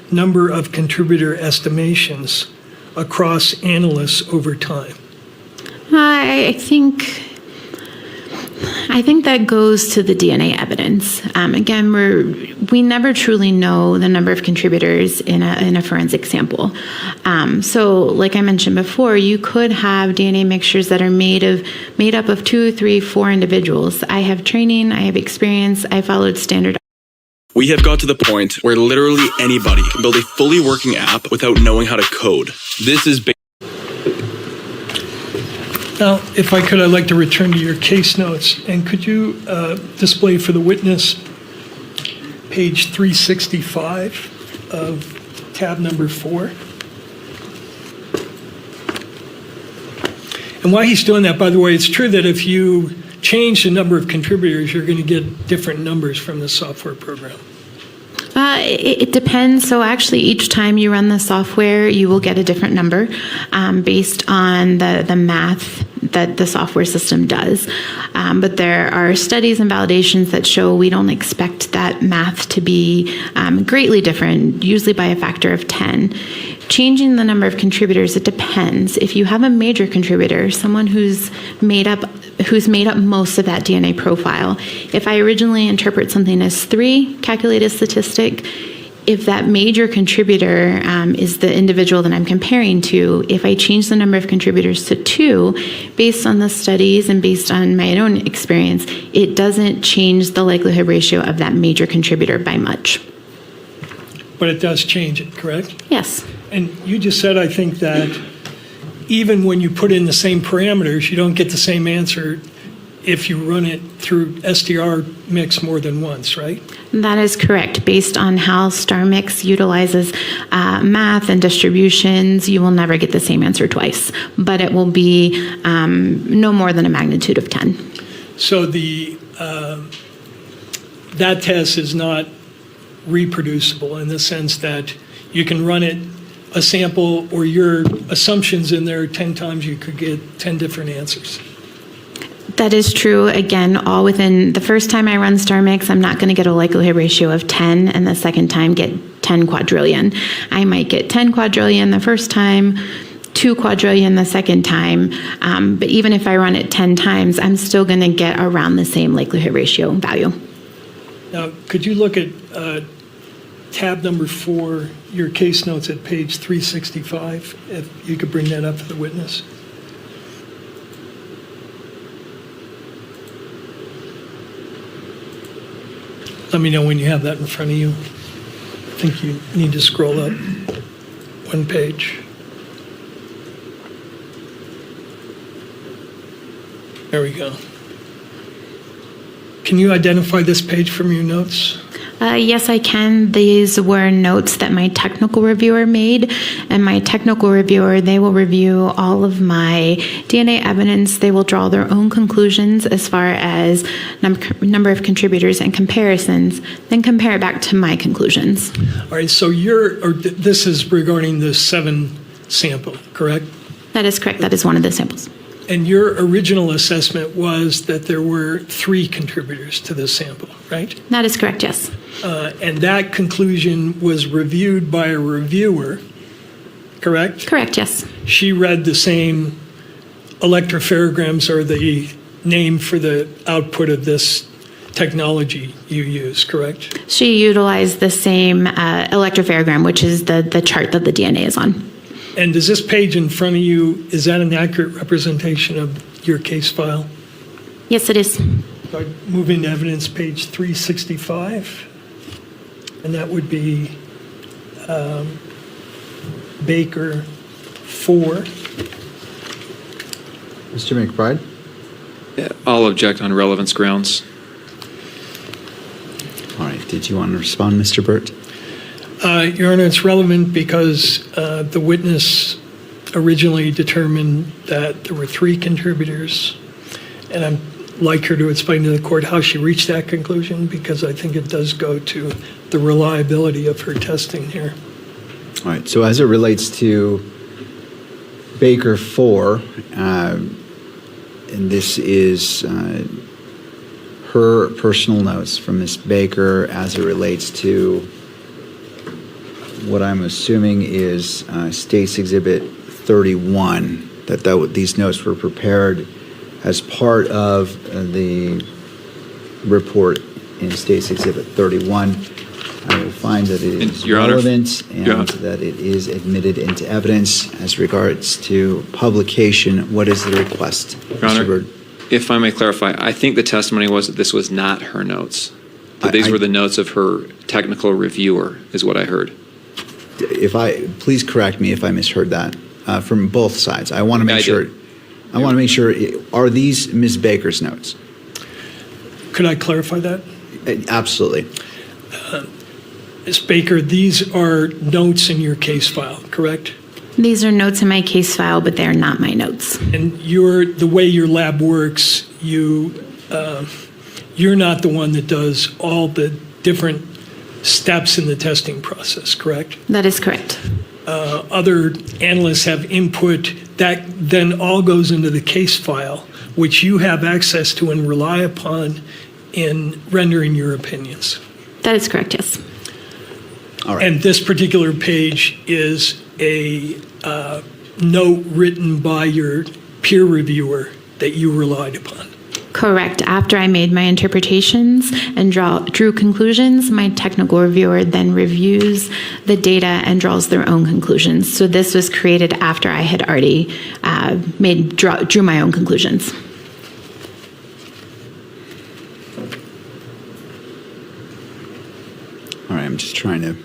number of contributor estimations across analysts over time? I think that goes to the DNA evidence. Again, we never truly know the number of contributors in a forensic sample. So, like I mentioned before, you could have DNA mixtures that are made up of 2, 3, 4 individuals. I have training, I have experience, I followed standard We have got to the point where literally anybody can build a fully working app without knowing how to code. This is Now, if I could, I'd like to return to your case notes. And could you display for the witness page 365 of tab number 4? And while he's doing that, by the way, it's true that if you change the number of contributors, you're going to get different numbers from the software program. It depends. So actually, each time you run the software, you will get a different number based on the math that the software system does. But there are studies and validations that show we don't expect that math to be greatly different, usually by a factor of 10. Changing the number of contributors, it depends. If you have a major contributor, someone who's made up most of that DNA profile, if I originally interpret something as 3 calculated statistic, if that major contributor is the individual that I'm comparing to, if I change the number of contributors to 2, based on the studies and based on my own experience, it doesn't change the likelihood ratio of that major contributor by much. But it does change it, correct? Yes. And you just said, I think, that even when you put in the same parameters, you don't get the same answer if you run it through STR mix more than once, right? That is correct. Based on how StarMix utilizes math and distributions, you will never get the same answer twice, but it will be no more than a magnitude of 10. So that test is not reproducible in the sense that you can run it a sample or your assumptions in there 10 times, you could get 10 different answers. That is true. Again, all within the first time I run StarMix, I'm not going to get a likelihood ratio of 10, and the second time get 10 quadrillion. I might get 10 quadrillion the first time, 2 quadrillion the second time, but even if I run it 10 times, I'm still going to get around the same likelihood ratio value. Now, could you look at tab number 4, your case notes at page 365, if you could bring that up for the witness? Let me know when you have that in front of you. I think you need to scroll up one page. There we go. Can you identify this page from your notes? Yes, I can. These were notes that my technical reviewer made, and my technical reviewer, they will review all of my DNA evidence. They will draw their own conclusions as far as number of contributors and comparisons, then compare it back to my conclusions. All right, so this is regarding the 7 sample, correct? That is correct. That is one of the samples. And your original assessment was that there were 3 contributors to this sample, right? That is correct, yes. And that conclusion was reviewed by a reviewer, correct? Correct, yes. She read the same electropherograms or the name for the output of this technology you use, correct? She utilized the same electropherogram, which is the chart that the DNA is on. And does this page in front of you, is that an accurate representation of your case file? Yes, it is. So I'd move into evidence page 365, and that would be Baker 4. Mr. McBride? I'll object on relevance grounds. All right. Did you want to respond, Mr. Burt? Your Honor, it's relevant because the witness originally determined that there were 3 contributors, and I'd like her to explain to the court how she reached that conclusion, because I think it does go to the reliability of her testing here. All right. So as it relates to Baker 4, and this is her personal notes from Ms. Baker as it relates to what I'm assuming is State's Exhibit 31, that these notes were prepared as part of the report in State's Exhibit 31. I will find that it is relevant and that it is admitted into evidence. As regards to publication, what is the request? Your Honor, if I may clarify, I think the testimony was that this was not her notes. That these were the notes of her technical reviewer, is what I heard. Please correct me if I misheard that, from both sides. I want to make I sure. did. I want to make sure, are these Ms. Baker's notes? Could I clarify that? Absolutely. Ms. Baker, these are notes in your case file, correct? These are notes in my case file, but they're not my notes. And the way your lab works, you're not the one that does all the different steps in the testing process, correct? That is correct. Other analysts have input that then all goes into the case file, which you have access to and rely upon in rendering your opinions. That is correct, yes. All right. And this particular page is a note written by your peer reviewer that you relied upon. Correct. After I made my interpretations and drew conclusions, my technical reviewer then reviews the data and draws their own conclusions. So this was created after I had already drew my own conclusions. All right, I'm just trying to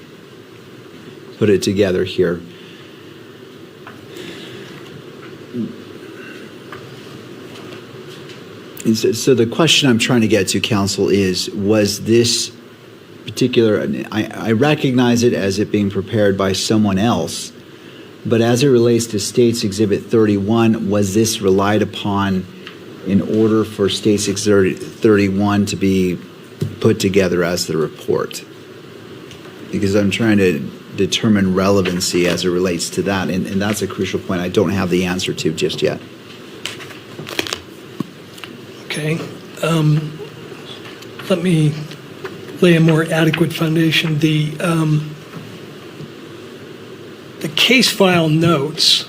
put it together here. So the question I'm trying to get to, counsel, is, was this particular, I recognize it as it being prepared by someone else, but as it relates to States Exhibit 31, was this relied upon in order for States Exhibit 31 to be put together as the report? Because I'm trying to determine relevancy as it relates to that, and that's a crucial point I don't have the answer to just yet. Okay. Let me lay a more adequate foundation. The case file notes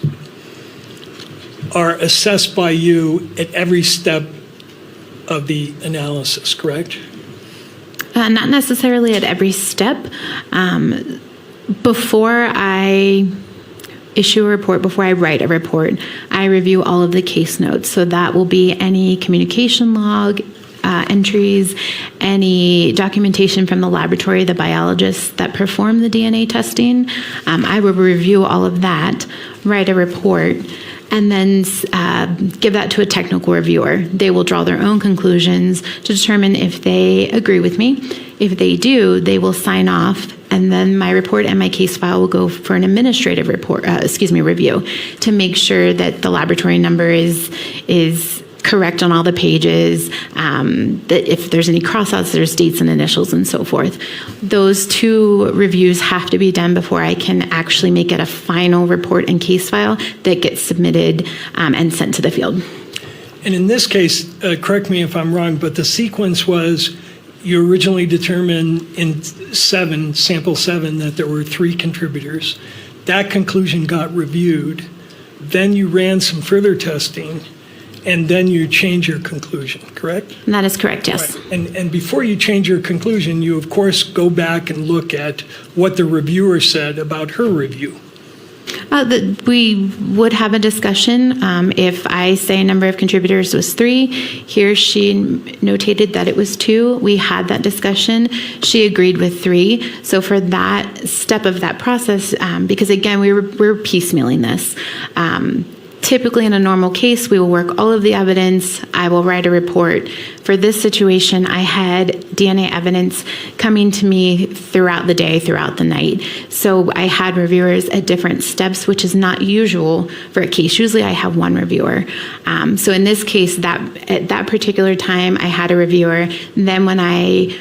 are assessed by you at every step of the analysis, correct? Not necessarily at every step. Before I issue a report, before I write a report, I review all of the case notes. So that will be any communication log entries, any documentation from the laboratory, the biologists that perform the DNA testing. I will review all of that, write a report, and then give that to a technical reviewer. They will draw their own conclusions to determine if they agree with me. If they do, they will sign off, and then my report and my case file will go for an administrative review to make sure that the laboratory number is correct on all the pages, that if there's any crossouts, there's dates and initials and so forth. Those two reviews have to be done before I can actually make it a final report and case file that gets submitted and sent to the field. And in this case, correct me if I'm wrong, but the sequence was you originally determined in sample 7, that there were 3 contributors. That conclusion got reviewed. Then you ran some further testing, and then you change your conclusion, correct? That is correct, yes. Right. And before you change your conclusion, you of course go back and look at what the reviewer said about her review. We would have a discussion. If I say a number of contributors was 3, he or she notated that it was 2. We had that discussion. She agreed with 3. So for that step of that process, because again, we're piecemealing this. Typically, in a normal case, we will work all of the evidence. I will write a report. For this situation, I had DNA evidence coming to me throughout the day, throughout the night. So I had reviewers at different steps, which is not usual for a case. Usually I have one reviewer. So in this case, at that particular time, I had a reviewer. Then when I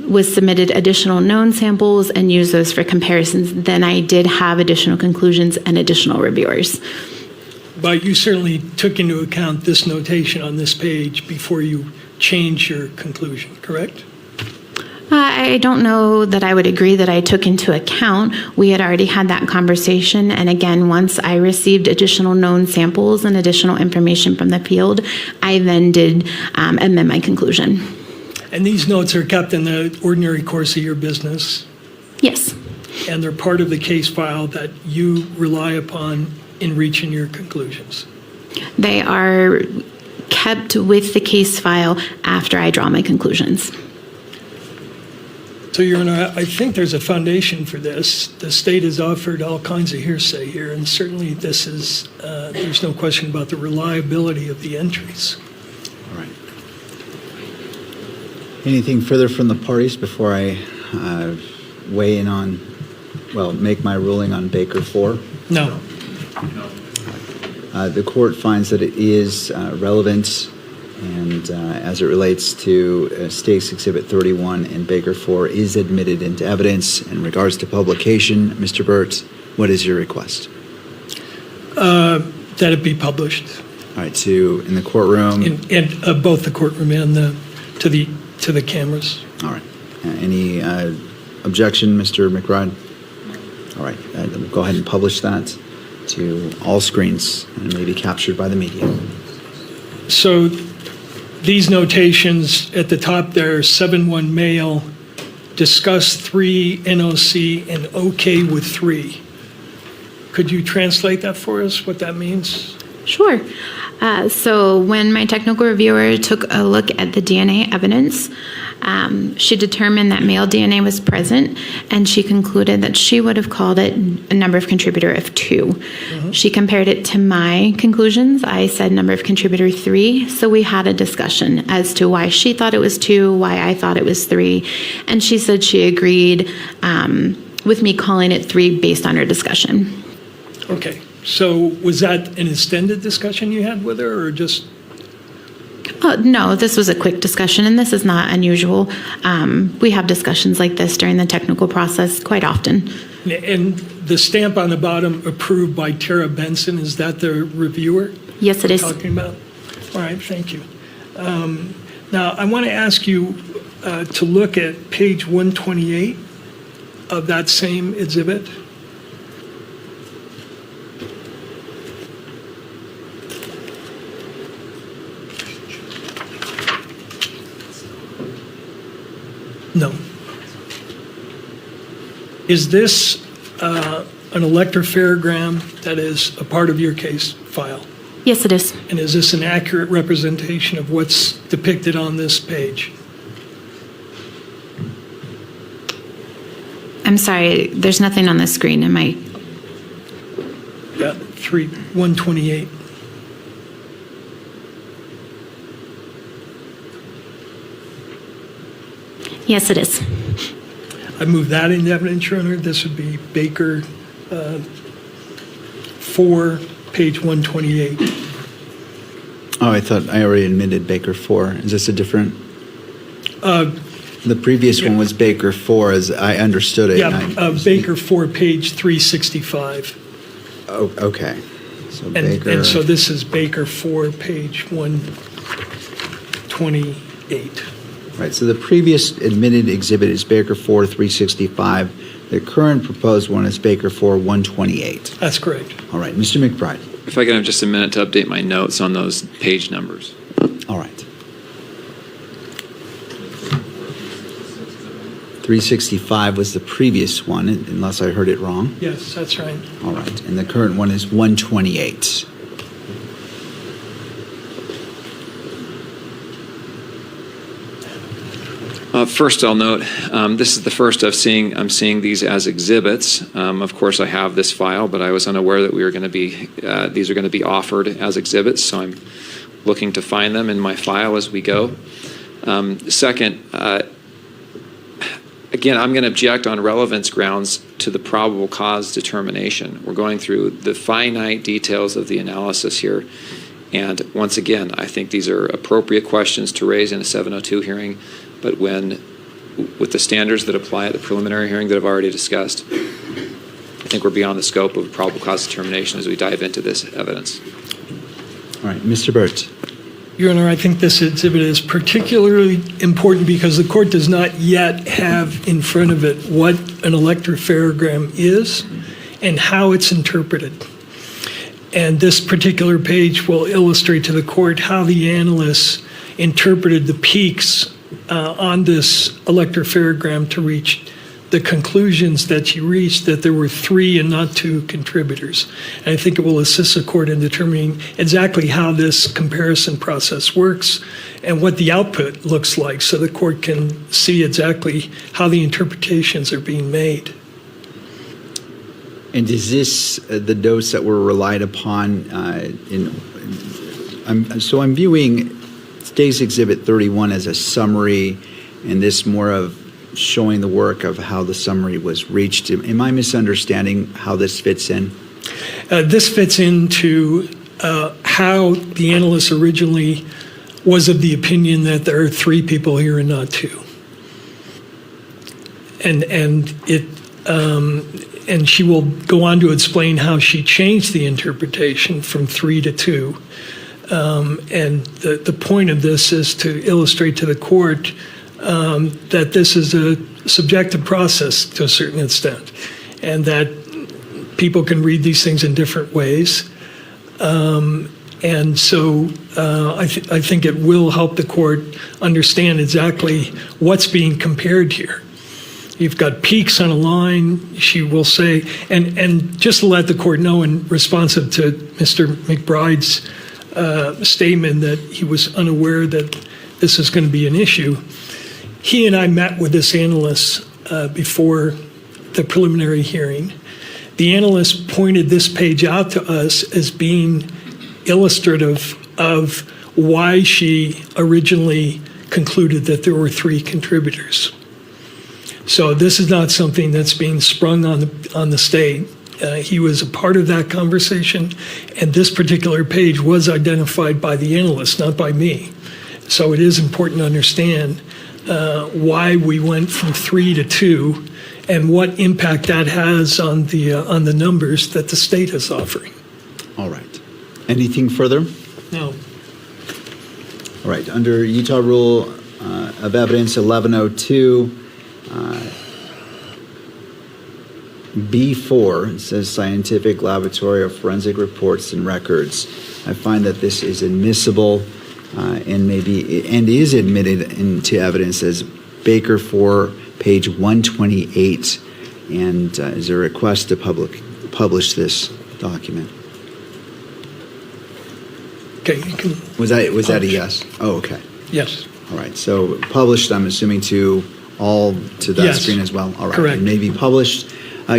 was submitted additional known samples and used those for comparisons, then I did have additional conclusions and additional reviewers. But you certainly took into account this notation on this page before you changed your conclusion, correct? I don't know that I would agree that I took into account. We had already had that conversation. And again, once I received additional known samples and additional information from the field, I then did amend my conclusion. And these notes are kept in the ordinary course of your business? Yes. And they're part of the case file that you rely upon in reaching your conclusions? They are kept with the case file after I draw my conclusions. So, Your Honor, I think there's a foundation for this. The state has offered all kinds of hearsay here, and certainly this is, there's no question about the reliability of the entries. All right. Anything further from the parties before I weigh in on, well, make my ruling on Baker 4? No. The court finds that it is relevant, and as it relates to State's Exhibit 31 and Baker 4 is admitted into evidence. In regards to publication, Mr. Burt, what is your request? That it be published. All right, in the courtroom. In both the courtroom and to the cameras. All right. Any objection, Mr. McBride? All right, we'll go ahead and publish that to all screens and may be captured by the media. So these notations at the top there, 7-1 mail, discuss 3 NOC and okay with 3. Could you translate that for us, what that means? Sure. So when my technical reviewer took a look at the DNA evidence, she determined that male DNA was present, and she concluded that she would have called it a number of contributor of 2. She compared it to my conclusions. I said number of contributor 3. So we had a discussion as to why she thought it was 2, why I thought it was 3. And she said she agreed with me calling it 3 based on our discussion. Okay. So was that an extended discussion you had with her, or just? No, this was a quick discussion, and this is not unusual. We have discussions like this during the technical process quite often. And the stamp on the bottom, approved by Tara Benson, is that the reviewer? Yes, it is. Talking about? All right, thank you. Now, I want to ask you to look at page 128 of that same exhibit. No. Is this an electropharogram that is a part of your case file? Yes, it is. And is this an accurate representation of what's depicted on this page? I'm sorry, there's nothing on the screen. Am I? Yeah, 128. Yes, it is. I move that into evidence, Your Honor. This would be Baker 4, page 128. Oh, I thought I already admitted Baker 4. Is this a different? The previous one was Baker 4, as I understood it. Yeah, Baker 4, page 365. Oh, okay. So Baker. And so this is Baker 4, page 128. Right, so the previous admitted exhibit is Baker 4, 365. The current proposed one is Baker 4, 128. That's correct. All right, Mr. McBride. If I can have just a minute to update my notes on those page numbers. All right. 365 was the previous one, unless I heard it wrong. Yes, that's right. All right, and the current one is 128. First, I'll note this is the first I'm seeing these as exhibits. Of course, I have this file, but I was unaware that these are going to be offered as exhibits. So I'm looking to find them in my file as we go. Second, again, I'm going to object on relevance grounds to the probable cause determination. We're going through the finite details of the analysis here. And once again, I think these are appropriate questions to raise in a 702 hearing. But with the standards that apply at the preliminary hearing that I've already discussed, I think we're beyond the scope of probable cause determination as we dive into this evidence. All right, Mr. Burt. Your Honor, I think this exhibit is particularly important because the court does not yet have in front of it what an electropharogram is and how it's interpreted. And this particular page will illustrate to the court how the analysts interpreted the peaks on this electropharogram to reach the conclusions that she reached, that there were 3 and not 2 contributors. And I think it will assist the court in determining exactly how this comparison process works and what the output looks like, so the court can see exactly how the interpretations are being made. And is this the dose that were relied upon I'm viewing today's Exhibit 31 as a summary, and this more of showing the work of how the summary was reached. Am I misunderstanding how this fits in? This fits into how the analyst originally was of the opinion that there are 3 people here and not 2. And she will go on to explain how she changed the interpretation from 3 to 2. And the point of this is to illustrate to the court that this is a subjective process to a certain extent, and that people can read these things in different ways. And so I think it will help the court understand exactly what's being compared here. You've got peaks on a line, she will say, and just to let the court know in responsive to Mr. McBride's statement that he was unaware that this is going to be an issue, he and I met with this analyst before the preliminary hearing. The analyst pointed this page out to us as being illustrative of why she originally concluded that there were 3 contributors. So this is not something that's being sprung on the state. He was a part of that conversation, and this particular page was identified by the analyst, not by me. So it is important to understand why we went from 3 to 2 and what impact that has on the numbers that the state is offering. All right. Anything further? No. All right. Under Utah Rule of Evidence 1102, B4, it says scientific, laboratory, or forensic reports and records. I find that this is admissible and is admitted into evidence as Baker 4, page 128, and is a request to publish this document. Okay, you can. Was that a yes? Oh, okay. Yes. All right. So published, I'm assuming to that Yes. screen as well. All right. Correct. It may be published.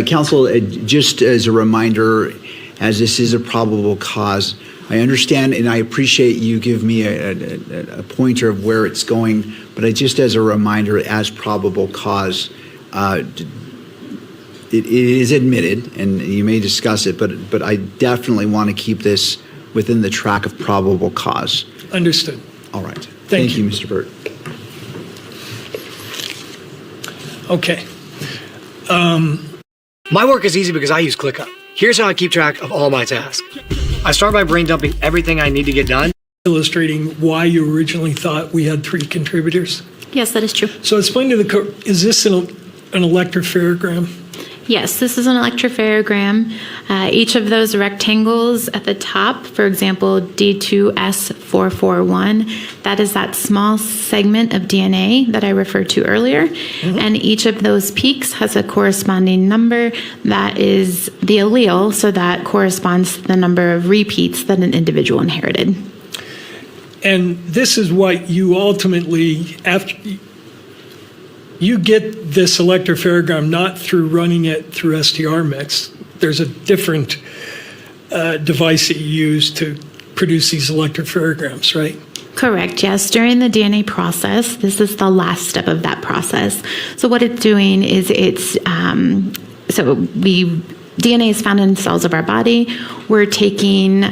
Counsel, just as a reminder, as this is a probable cause, I understand and I appreciate you give me a pointer of where it's going, but just as a reminder, as probable cause, it is admitted, and you may discuss it, but I definitely want to keep this within the track of probable cause. Understood. All right. Thank you. Mr. Burt. Okay. My work is easy because I use ClickUp. Here's how I keep track of all my tasks. I start by brain dumping everything I need to get done. Illustrating why you originally thought we had 3 contributors. Yes, that is true. So explain to the court, is this an electropharogram? Yes, this is an electropharogram. Each of those rectangles at the top, for example, D2S441, that is that small segment of DNA that I referred to earlier. Mm-hmm. And each of those peaks has a corresponding number that is the allele, so that corresponds to the number of repeats that an individual inherited. And this is what you ultimately, after you get this electropharogram not through running it through STR-Mix. There's a different device that you use to produce these electropharograms, right? Correct, yes. During the DNA process, this is the last step of that process. So what it's doing is DNA is found in cells of our body. We're taking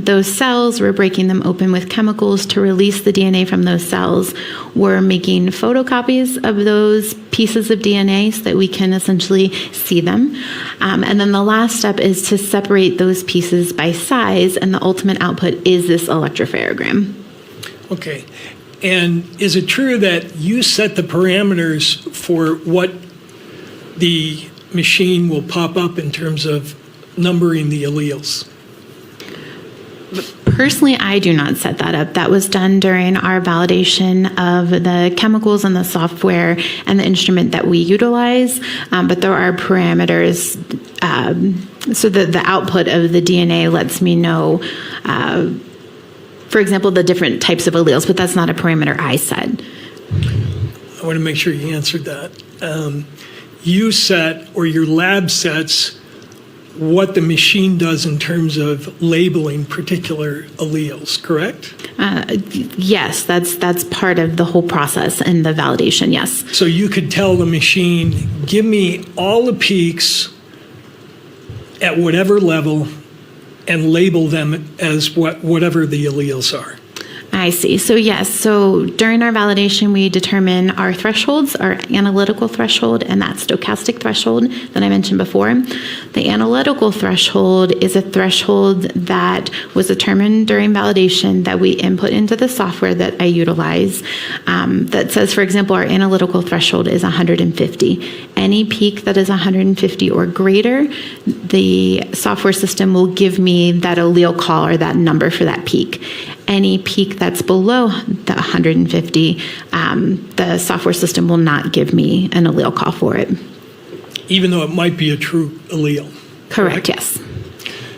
those cells, we're breaking them open with chemicals to release the DNA from those cells. We're making photocopies of those pieces of DNA so that we can essentially see them. And then the last step is to separate those pieces by size, and the ultimate output is this electropharogram. Okay. And is it true that you set the parameters for what the machine will pop up in terms of numbering the alleles? Personally, I do not set that up. That was done during our validation of the chemicals and the software and the instrument that we utilize. But there are parameters. So the output of the DNA lets me know, for example, the different types of alleles, but that's not a parameter I set. I want to make sure you answered that. You set, or your lab sets, what the machine does in terms of labeling particular alleles, correct? Yes, that's part of the whole process and the validation, yes. So you could tell the machine, give me all the peaks at whatever level and label them as whatever the alleles are. I see. So yes, so during our validation, we determine our thresholds, our analytical threshold, and that stochastic threshold that I mentioned before. The analytical threshold is a threshold that was determined during validation that we input into the software that I utilize that says, for example, our analytical threshold is 150. Any peak that is 150 or greater, the software system will give me that allele call or that number for that peak. Any peak that's below the 150, the software system will not give me an allele call for it. Even though it might be a true allele. Correct, yes.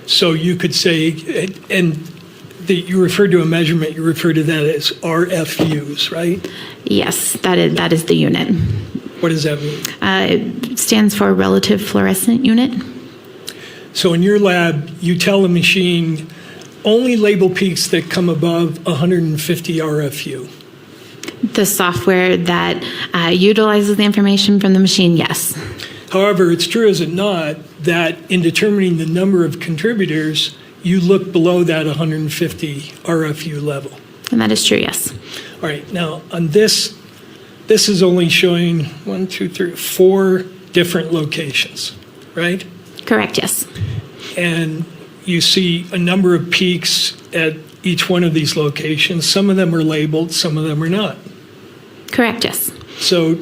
So you could say, and you referred to a measurement, you refer to that as RFUs, right? Yes, that is the unit. What does that mean? It stands for relative fluorescent unit. So in your lab, you tell the machine only label peaks that come above 150 RFU. The software that utilizes the information from the machine, yes. However, it's true, is it not, that in determining the number of contributors, you look below that 150 RFU level. And that is true, yes. All right, now on this is only showing 1, 2, 3, 4 different locations, right? Correct, yes. And you see a number of peaks at each one of these locations. Some of them are labeled, some of them are not. Correct, yes. So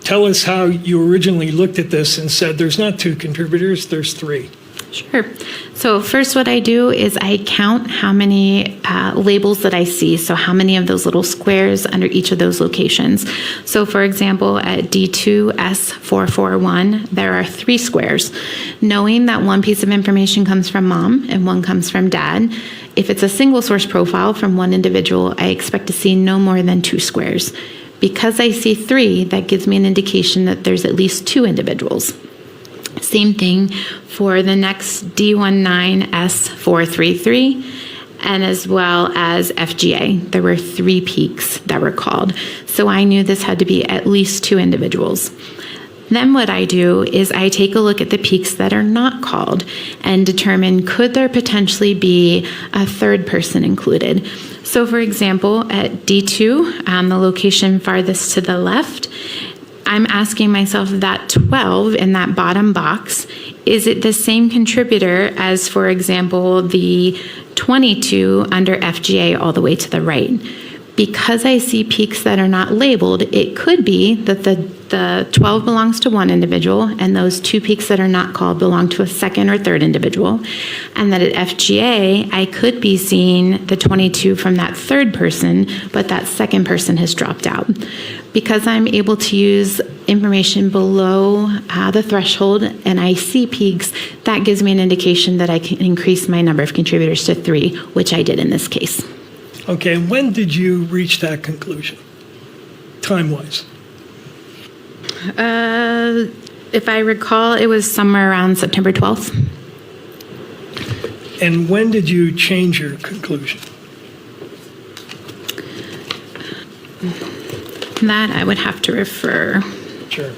tell us how you originally looked at this and said there's not 2 contributors, there's 3. Sure. So first what I do is I count how many labels that I see, so how many of those little squares under each of those locations. So for example, at D2S441, there are 3 squares. Knowing that one piece of information comes from mom and one comes from dad, if it's a single source profile from one individual, I expect to see no more than 2 squares. Because I see 3, that gives me an indication that there's at least 2 individuals. Same thing for the next D19S433 and as well as FGA. There were 3 peaks that were called. So I knew this had to be at least 2 individuals. Then what I do is I take a look at the peaks that are not called and determine, could there potentially be a third person included? So for example, at D2, the location farthest to the left, I'm asking myself, that 12 in that bottom box, is it the same contributor as, for example, the 22 under FGA all the way to the right? Because I see peaks that are not labeled, it could be that the 12 belongs to one individual and those 2 peaks that are not called belong to a second or third individual. And that at FGA, I could be seeing the 22 from that third person, but that second person has dropped out. Because I'm able to use information below the threshold and I see peaks, that gives me an indication that I can increase my number of contributors to 3, which I did in this case. Okay, and when did you reach that conclusion, time-wise? If I recall, it was somewhere around September 12th. And when did you change your conclusion? That I would have to refer. Sure.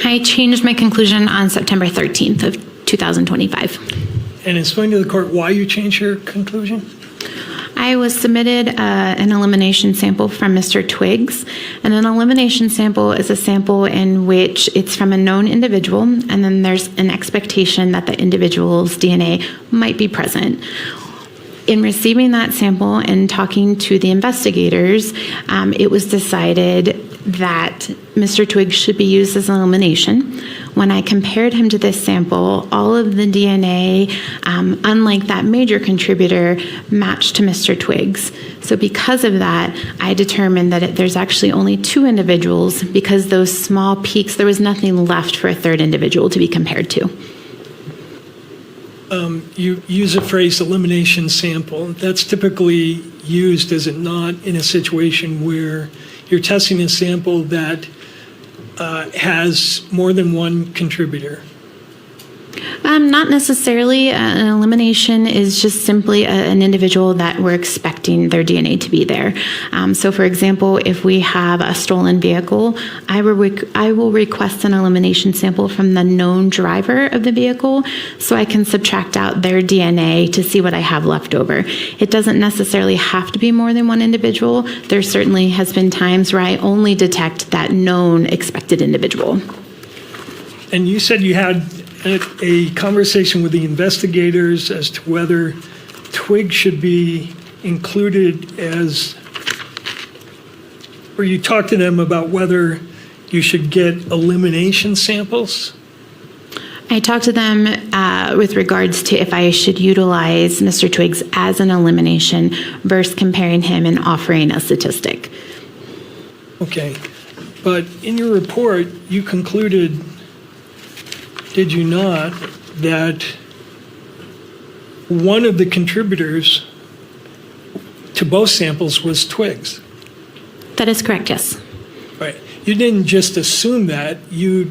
I changed my conclusion on September 13th of 2025. And explain to the court why you changed your conclusion? I was submitted an elimination sample from Mr. Twiggs, and an elimination sample is a sample in which it's from a known individual, and then there's an expectation that the individual's DNA might be present. In receiving that sample and talking to the investigators, it was decided that Mr. Twiggs should be used as an elimination. When I compared him to this sample, all of the DNA, unlike that major contributor, matched to Mr. Twiggs. So because of that, I determined that there's actually only 2 individuals because those small peaks, there was nothing left for a third individual to be compared to. You use a phrase elimination sample. That's typically used, is it not, in a situation where you're testing a sample that has more than one contributor? Not necessarily. An elimination is just simply an individual that we're expecting their DNA to be there. So, for example, if we have a stolen vehicle, I will request an elimination sample from the known driver of the vehicle so I can subtract out their DNA to see what I have left over. It doesn't necessarily have to be more than one individual. There certainly has been times where I only detect that known expected individual. And you said you had a conversation with the investigators as to whether Twiggs should be included as, or you talked to them about whether you should get elimination samples? I talked to them with regards to if I should utilize Mr. Twiggs as an elimination versus comparing him and offering a statistic. Okay, but in your report, you concluded, did you not, that one of the contributors to both samples was Twiggs? That is correct, yes. Right. You didn't just assume that, you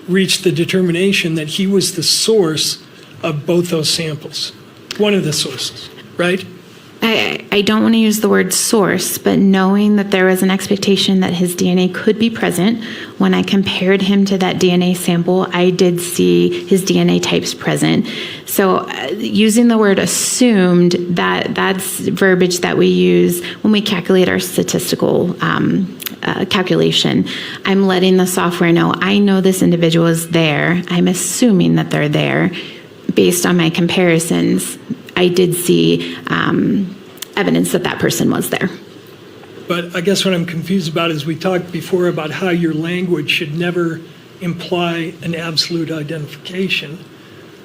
reached the determination that he was the source of both those samples, one of the sources, right? I don't want to use the word source, but knowing that there was an expectation that his DNA could be present, when I compared him to that DNA sample, I did see his DNA types present. So using the word assumed, that's verbiage that we use when we calculate our statistical calculation. I'm letting the software know, I know this individual is there. I'm assuming that they're there. Based on my comparisons, I did see evidence that that person was there. But I guess what I'm confused about is we talked before about how your language should never imply an absolute identification.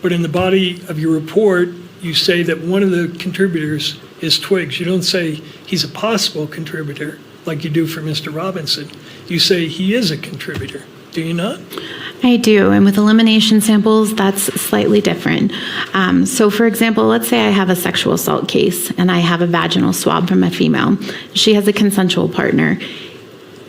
But in the body of your report, you say that one of the contributors is Twiggs. You don't say he's a possible contributor like you do for Mr. Robinson. You say he is a contributor. Do you not? I do, and with elimination samples, that's slightly different. So for example, let's say I have a sexual assault case and I have a vaginal swab from a female. She has a consensual partner.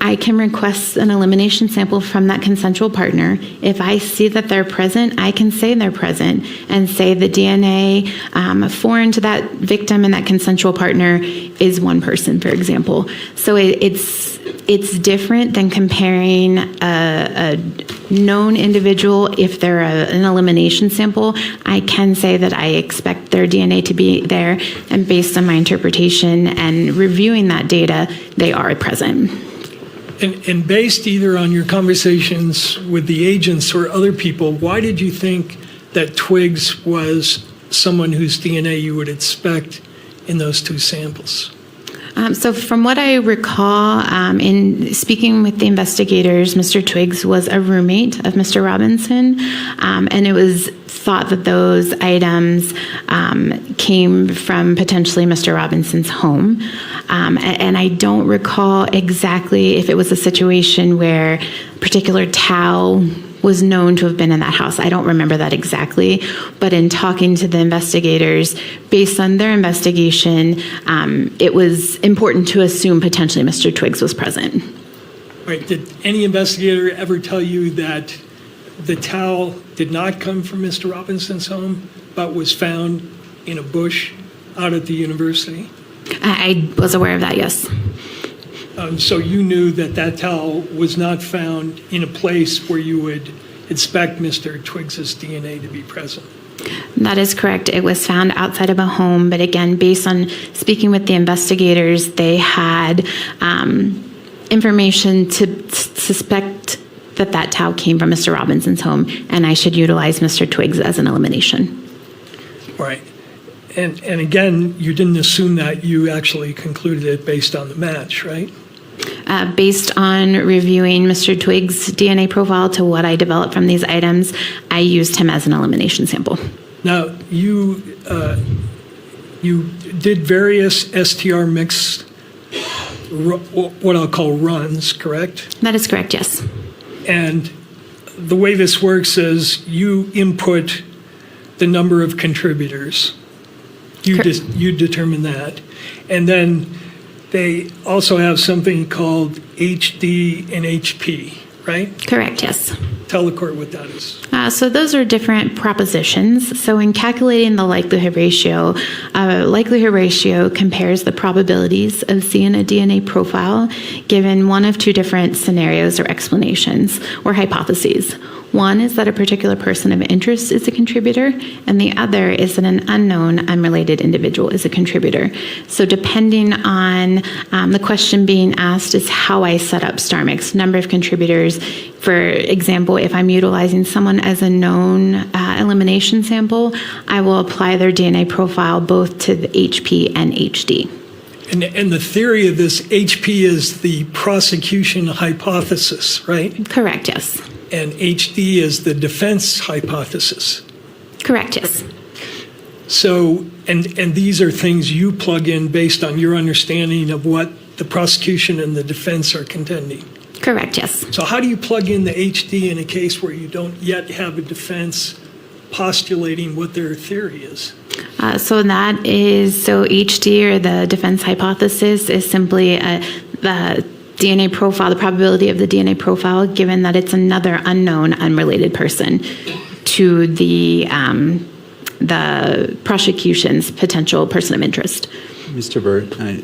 I can request an elimination sample from that consensual partner. If I see that they're present, I can say they're present and say the DNA foreign to that victim and that consensual partner is one person, for example. So it's different than comparing a known individual. If they're an elimination sample, I can say that I expect their DNA to be there, and based on my interpretation and reviewing that data, they are present. And based either on your conversations with the agents or other people, why did you think that Twiggs was someone whose DNA you would expect in those two samples? So from what I recall, in speaking with the investigators, Mr. Twiggs was a roommate of Mr. Robinson, and it was thought that those items came from potentially Mr. Robinson's home. And I don't recall exactly if it was a situation where a particular towel was known to have been in that house. I don't remember that exactly, but in talking to the investigators, based on their investigation, it was important to assume potentially Mr. Twiggs was present. Right. Did any investigator ever tell you that the towel did not come from Mr. Robinson's home, but was found in a bush out at the university? I was aware of that, yes. So you knew that that towel was not found in a place where you would expect Mr. Twiggs's DNA to be present? That is correct. It was found outside of a home, but again, based on speaking with the investigators, they had information to suspect that towel came from Mr. Robinson's home, and I should utilize Mr. Twiggs as an elimination. Right. And again, you didn't assume that, you actually concluded it based on the match, right? Based on reviewing Mr. Twiggs' DNA profile to what I developed from these items, I used him as an elimination sample. Now, you did various STR mix, what I'll call runs, correct? That is correct, yes. And the way this works is you input the number of contributors. You determine that. And then they also have something called HD and HP, right? Correct, yes. Tell the court what that is. So those are different propositions. So in calculating the likelihood ratio compares the probabilities of seeing a DNA profile given one of two different scenarios or explanations or hypotheses. One is that a particular person of interest is a contributor, and the other is that an unknown, unrelated individual is a contributor. So depending on the question being asked is how I set up StarMix, number of contributors. For example, if I'm utilizing someone as a known elimination sample, I will apply their DNA profile both to the HP and HD. And the theory of this HP is the prosecution hypothesis, right? Correct, yes. And HD is the defense hypothesis. Correct, yes. So, and these are things you plug in based on your understanding of what the prosecution and the defense are contending. Correct, yes. So how do you plug in the HD in a case where you don't yet have a defense postulating what their theory is? So HD, or the defense hypothesis, is simply the DNA profile, the probability of the DNA profile, given that it's another unknown, unrelated person to the prosecution's potential person of interest. Mr. Burt, I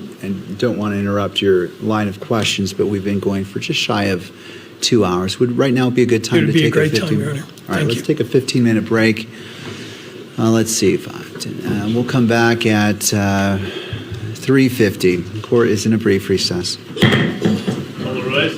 don't want to interrupt your line of questions, but we've been going for just shy of 2 hours. Would right now be a good time to take a 15 minute? All right, let's take a 15-minute break. Let's see. We'll come back at 3:50. Court is in a brief recess. All right.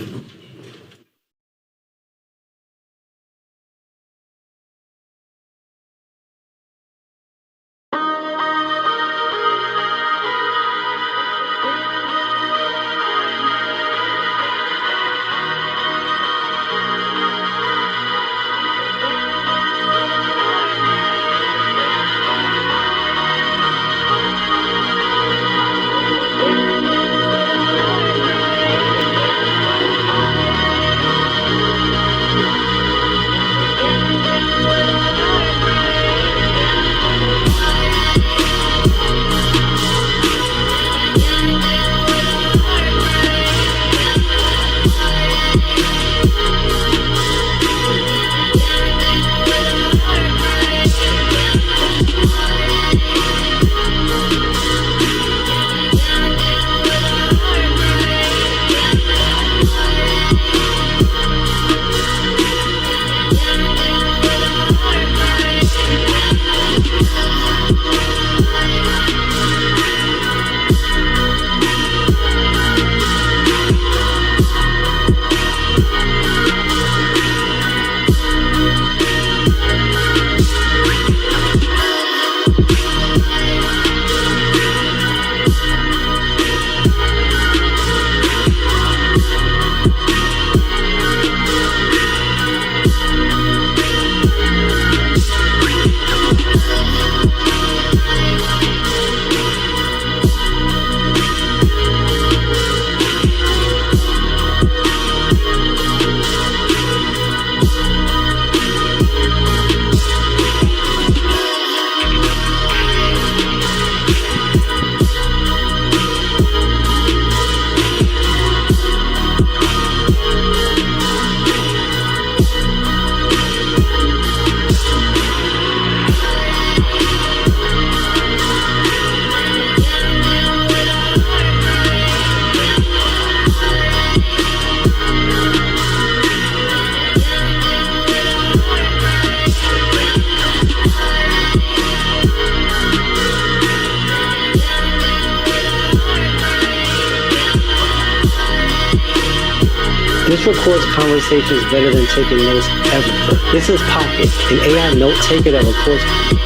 This records conversations better than taking notes ever. This is Pocket, an AI note taker that records.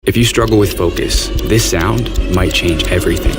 If you struggle with focus, this sound might change everything.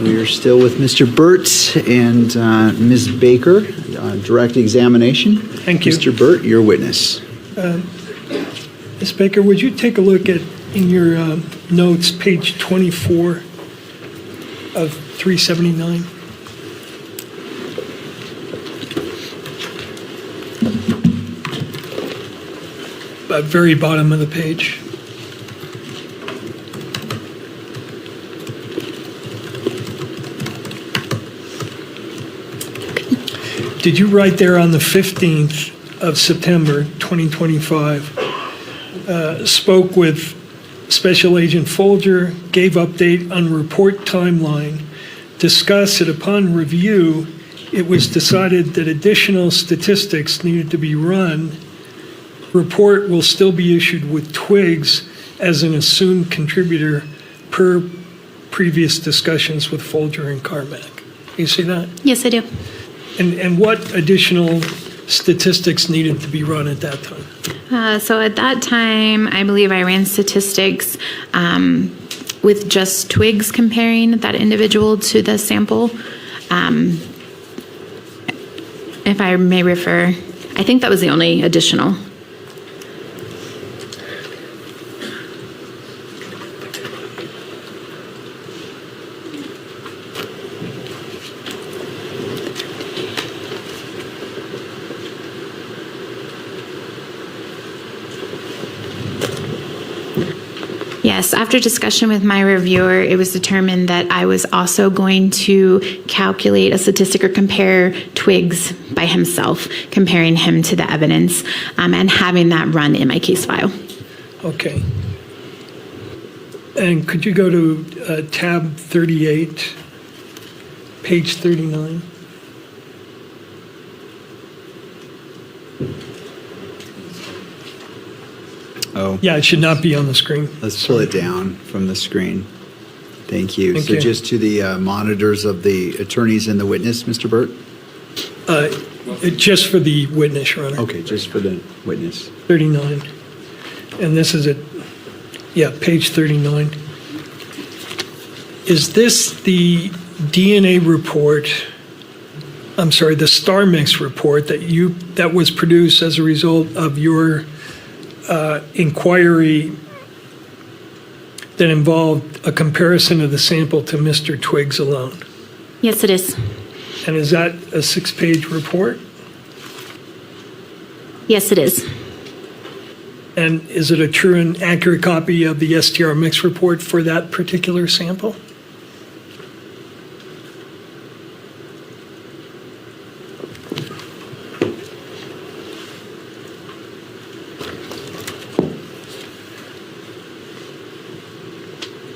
We're still with Mr. Burt and Ms. Baker, direct examination. Thank you. Mr. Burt, your witness. Ms. Baker, would you take a look at, in your notes, page 24 of 379? Very bottom of the page. Did you write there on the 15th of September 2025, spoke with Special Agent Folger, gave update on report timeline, discussed that upon review, it was decided that additional statistics needed to be run. Report will still be issued with Twigs as an assumed contributor per previous discussions with Folger and Carmack. You see that? Yes, I do. And what additional statistics needed to be run at that time? So at that time, I believe I ran statistics with just Twigs comparing that individual to the sample. If I may refer, I think that was the only additional. Yes, after discussion with my reviewer, it was determined that I was also going to calculate a statistic or compare Twigs by himself, comparing him to the evidence, and having that run in my case file. Okay. And could you go to tab 38, page 39? Oh. Yeah, it should not be on the screen. Let's pull it down from the screen. Thank you. Thank So you. just to the monitors of the attorneys and the witness, Mr. Burt? Just for the witness, Your Honor. Okay, just for the witness. 39. And this is it. Yeah, page 39. Is this the DNA report, I'm sorry, the Star Mix report that was produced as a result of your inquiry that involved a comparison of the sample to Mr. Twigs alone? Yes, it is. And is that a 6-page report? Yes, it is. And is it a true and accurate copy of the STR Mix report for that particular sample?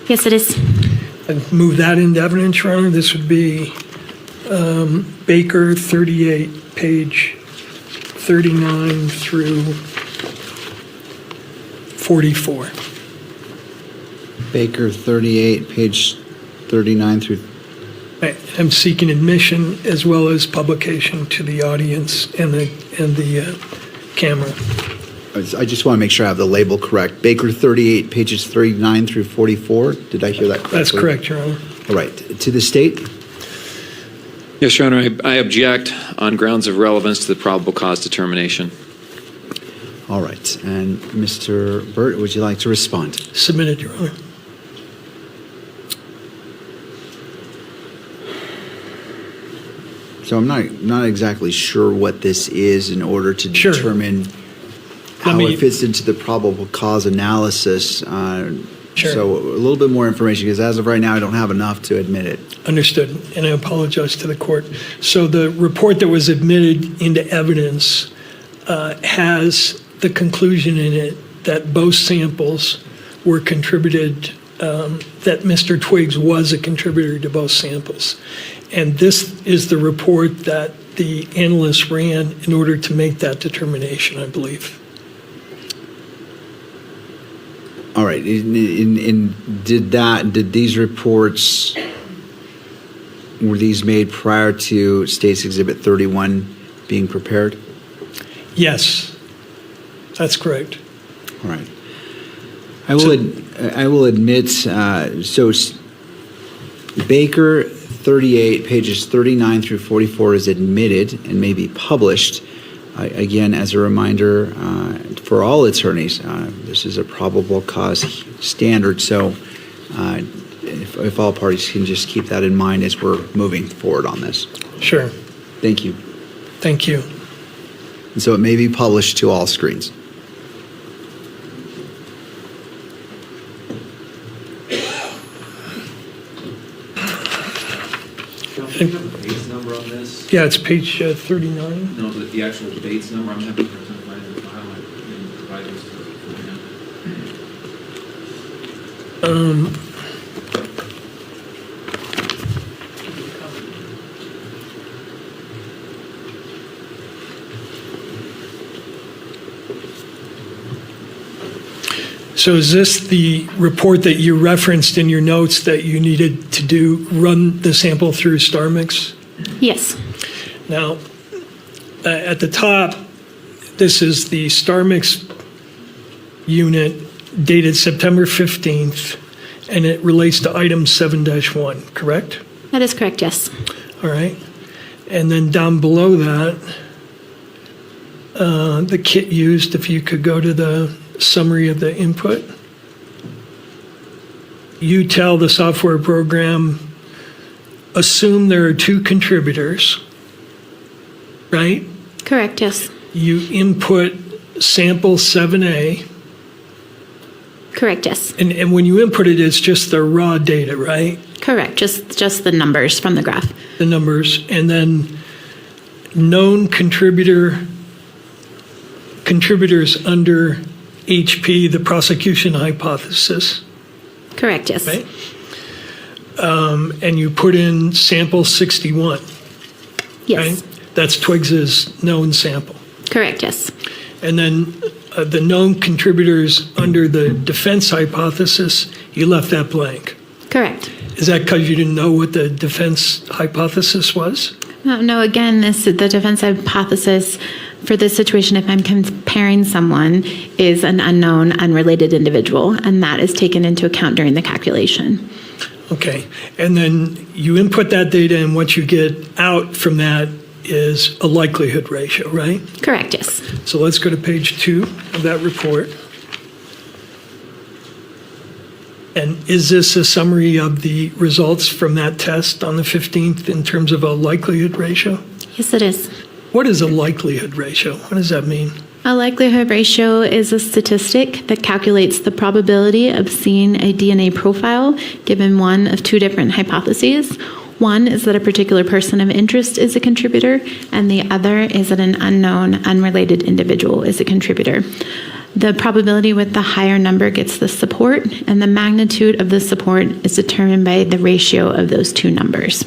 Yes, it is. I'd move that into evidence, Your Honor. This would be Baker 38, page 39 through 44. Baker 38, page 39 through. I'm seeking admission as well as publication to the audience and the camera. I just want to make sure I have the label correct. Baker 38, pages 39 through 44. Did I hear that correctly? That's correct, Your Honor. All right. To the state? Yes, Your Honor, I object on grounds of relevance to the probable cause determination. All right. And Mr. Burt, would you like to respond? Submitted, Your Honor. So I'm not exactly sure what this is in order to determine how it fits into the probable cause analysis. So a little bit more information, because as of right now, I don't have enough to admit it. Understood, and I apologize to the court. So the report that was admitted into evidence has the conclusion in it that both samples were contributed, that Mr. Twigs was a contributor to both samples. And this is the report that the analyst ran in order to make that determination, I believe. All right. Did these reports, were these made prior to State's Exhibit 31 being prepared? Yes, that's correct. All right. I will admit, so Baker 38, pages 39 through 44 is admitted and may be published. Again, as a reminder for all attorneys, this is a probable cause standard, so if all parties can just keep that in mind as we're moving forward on this. Sure. Thank you. Thank you. And so it may be published to all screens. Bates number on this? Yeah, it's page 39. No, but the actual Bates number, I'm having to find the file and provide this to him. So is this the report that you referenced in your notes that you needed to run the sample through StarMix? Yes. Now, at the top, this is the StarMix unit dated September 15th, and it relates to item 7-1, correct? That is correct, yes. All right. And then down below that, the kit used, if you could go to the summary of the input. You tell the software program, assume there are 2 contributors, right? Correct, yes. You input sample 7A. Correct, yes. And when you input it, it's just the raw data, right? Correct, just the numbers from the graph. The numbers, and then known contributors under HP, the prosecution hypothesis. Correct, yes. Right? And you put in sample 61. Yes. Right? That's Twiggs's known sample. Correct, yes. And then the known contributors under the defense hypothesis, you left that blank. Correct. Is that because you didn't know what the defense hypothesis was? No, again, the defense hypothesis for this situation, if I'm comparing someone, is an unknown, unrelated individual, and that is taken into account during the calculation. Okay. And then you input that data, and what you get out from that is a likelihood ratio, right? Correct, yes. So let's go to page 2 of that report. And is this a summary of the results from that test on the 15th in terms of a likelihood ratio? Yes, it is. What is a likelihood ratio? What does that mean? A likelihood ratio is a statistic that calculates the probability of seeing a DNA profile given one of 2 different hypotheses. One is that a particular person of interest is a contributor, and the other is that an unknown, unrelated individual is a contributor. The probability with the higher number gets the support, and the magnitude of the support is determined by the ratio of those 2 numbers.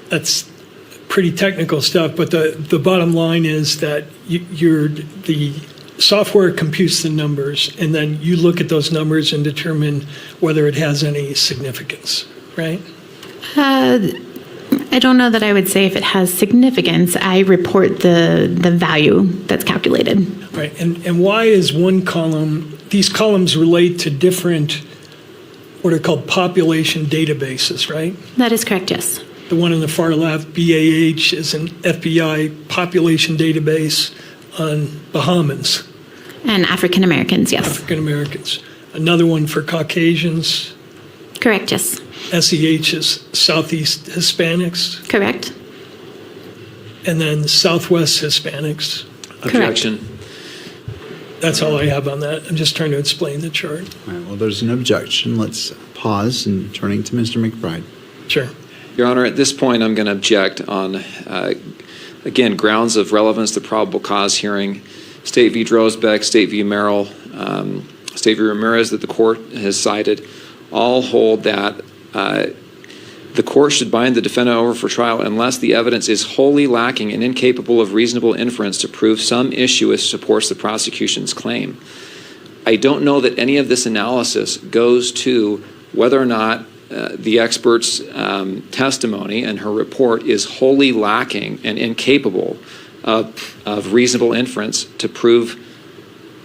That's pretty technical stuff, but the bottom line is that the software computes the numbers, and then you look at those numbers and determine whether it has any significance, right? I don't know that I would say if it has significance. I report the value that's calculated. Right, and why is one column, these columns relate to different, what are called population databases, right? That is correct, yes. The one on the far left, BAH, is an FBI population database on Bahamians. And African Americans, yes. African Americans. Another one for Caucasians. Correct, yes. SEH is Southeast Hispanics. Correct. And then Southwest Hispanics. Objection. That's all I have on that. I'm just trying to explain the chart. All right, well, there's an objection. Let's pause and turning to Mr. McBride. Sure. Your Honor, at this point, I'm going to object on, again, grounds of relevance to probable cause hearing. State v. Drosbeck, State v. Merrill, State v. Ramirez that the court has cited all hold that the court should bind the defendant over for trial unless the evidence is wholly lacking and incapable of reasonable inference to prove some issue which supports the prosecution's claim. I don't know that any of this analysis goes to whether or not the expert's testimony and her report is wholly lacking and incapable of reasonable inference to prove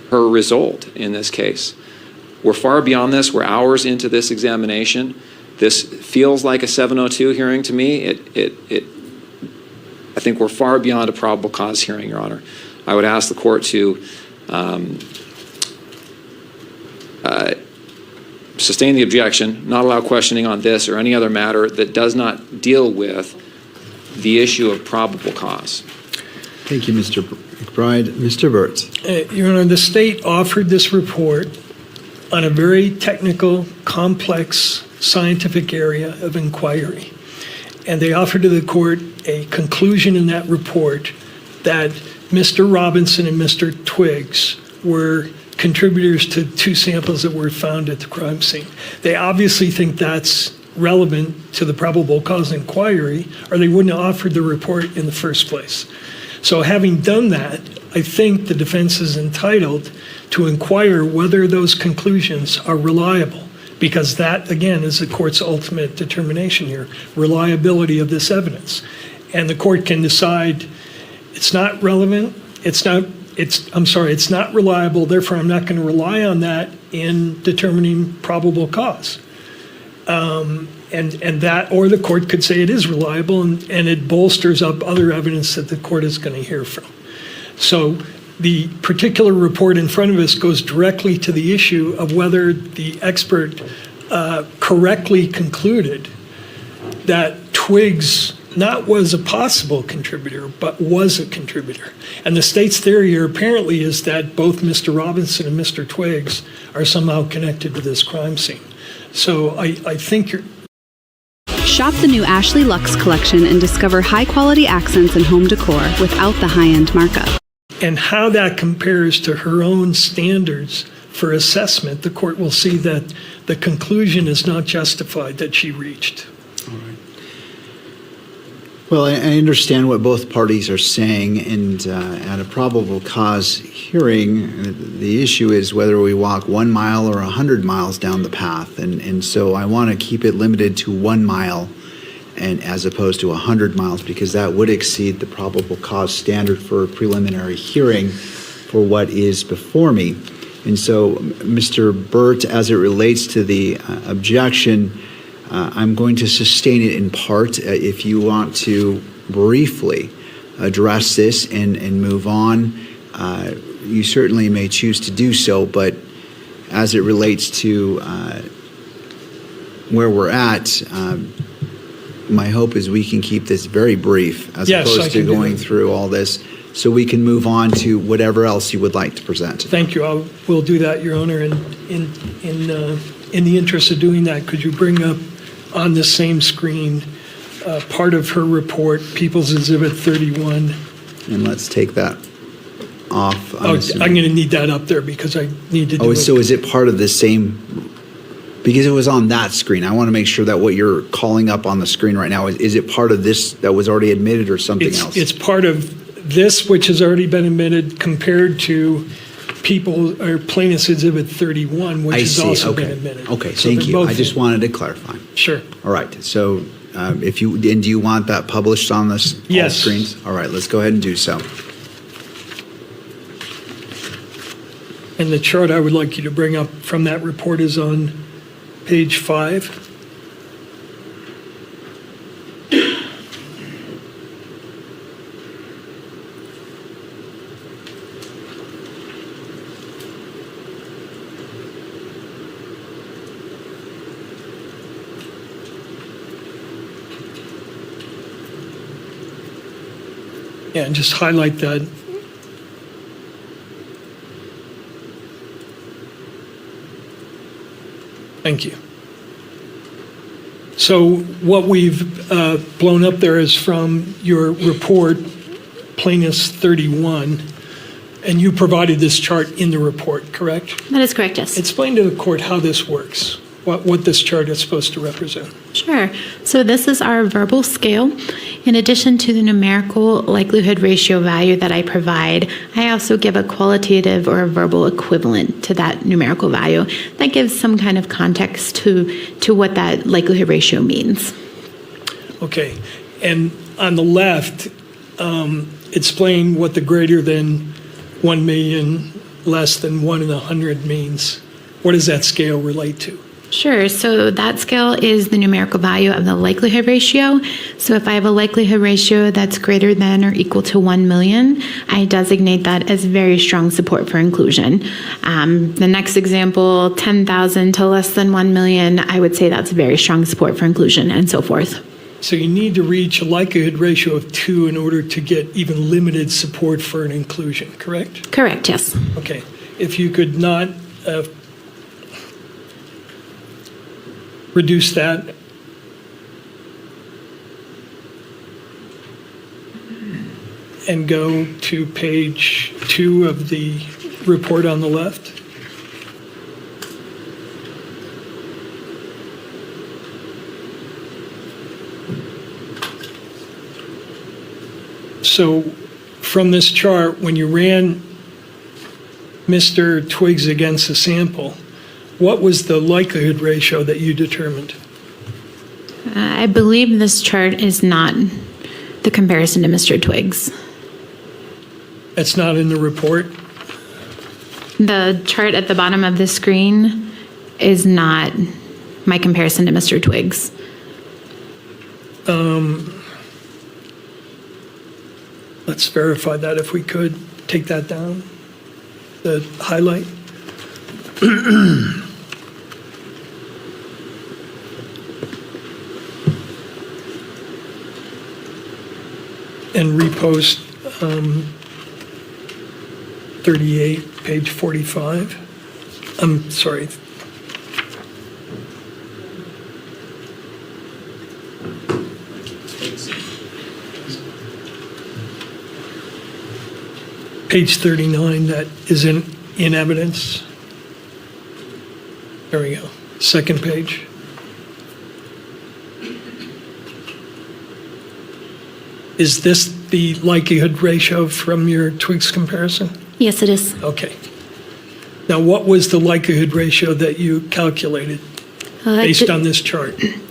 her result in this case. We're far beyond this. We're hours into this examination. This feels like a 702 hearing to me. I think we're far beyond a probable cause hearing, Your Honor. I would ask the court to sustain the objection, not allow questioning on this or any other matter that does not deal with the issue of probable cause. Thank you, Mr. McBride. Mr. Burt. Your Honor, the state offered this report on a very technical, complex, scientific area of inquiry. And they offered to the court a conclusion in that report that Mr. Robinson and Mr. Twiggs were contributors to 2 samples that were found at the crime scene. They obviously think that's relevant to the probable cause inquiry, or they wouldn't have offered the report in the first place. So having done that, I think the defense is entitled to inquire whether those conclusions are reliable, because that, again, is the court's ultimate determination here, reliability of this evidence. And the court can decide it's not relevant, it's not reliable, therefore I'm not going to rely on that in determining probable cause. And that, or the court could say it is reliable and it bolsters up other evidence that the court is going to hear from. So the particular report in front of us goes directly to the issue of whether the expert correctly concluded that Twiggs not was a possible contributor, but was a contributor. And the state's theory here apparently is that both Mr. Robinson and Mr. Twiggs are somehow connected to this crime scene. So I think you're... Shop the new Ashley Lux collection and discover high-quality accents and home decor without the high-end markup. And how that compares to her own standards for assessment, the court will see that the conclusion is not justified that she reached. Well, I understand what both parties are saying, and at a probable cause hearing, the issue is whether we walk 1 mile or 100 miles down the path, and so I want to keep it limited to 1 mile, and as opposed to 100 miles, because that would exceed the probable cause standard for a preliminary hearing for what is before me. And so, Mr. Burt, as it relates to the objection, I'm going to sustain it in part. If you want to briefly address this and move on, you certainly may choose to do so, but as it relates to where we're at, my hope is we can keep this very brief as opposed to going through all this, so we can move on to whatever else you would like to present. Thank you. We'll do that, Your Honor. And in the interest of doing that, could you bring up on the same screen part of her report, People's Exhibit 31? And let's take that off. I'm going to need that up there because I need to do it. So is it part of the same? Because it was on that screen. I want to make sure that what you're calling up on the screen right now, is it part of this that was already admitted or something else? It's part of this, which has already been admitted, compared to Plaintiff's Exhibit 31, which has also been admitted. Okay, So thank they're you. both I just wanted to clarify. Sure. All right. So do you want that published on this all screens? All right, let's go ahead and do so. And the chart I would like you to bring up from that report is on page 5. Yeah, and just highlight that. Thank you. So what we've blown up there is from your report, Plaintiff's 31, and you provided this chart in the report, correct? That is correct, yes. Explain to the court how this works, what this chart is supposed to represent. Sure. So this is our verbal scale. In addition to the numerical likelihood ratio value that I provide, I also give a qualitative or a verbal equivalent to that numerical value. That gives some kind of context to what that likelihood ratio means. Okay. And on the left, explain what the greater than 1 million, less than 1 in 100 means. What does that scale relate to? Sure. So that scale is the numerical value of the likelihood ratio. So if I have a likelihood ratio that's greater than or equal to 1 million, I designate that as very strong support for inclusion. The next example, 10,000 to less than 1 million, I would say that's very strong support for inclusion, and so forth. So you need to reach a likelihood ratio of 2 in order to get even limited support for an inclusion, correct? Correct, yes. Okay. If you could not reduce that. And go to page 2 of the report on the left. So from this chart, when you ran Mr. Twiggs against the sample, what was the likelihood ratio that you determined? I believe this chart is not the comparison to Mr. Twiggs. That's not in the report? The chart at the bottom of the screen is not my comparison to Mr. Twiggs. Let's verify that if we could. Take that down, the highlight. And repost 38, page 45. I'm sorry. Page 39, that is in evidence. There we go. Second page. Is this the likelihood ratio from your Twiggs comparison? Yes, it is. Okay. Now, what was the likelihood ratio that you calculated based on this chart? The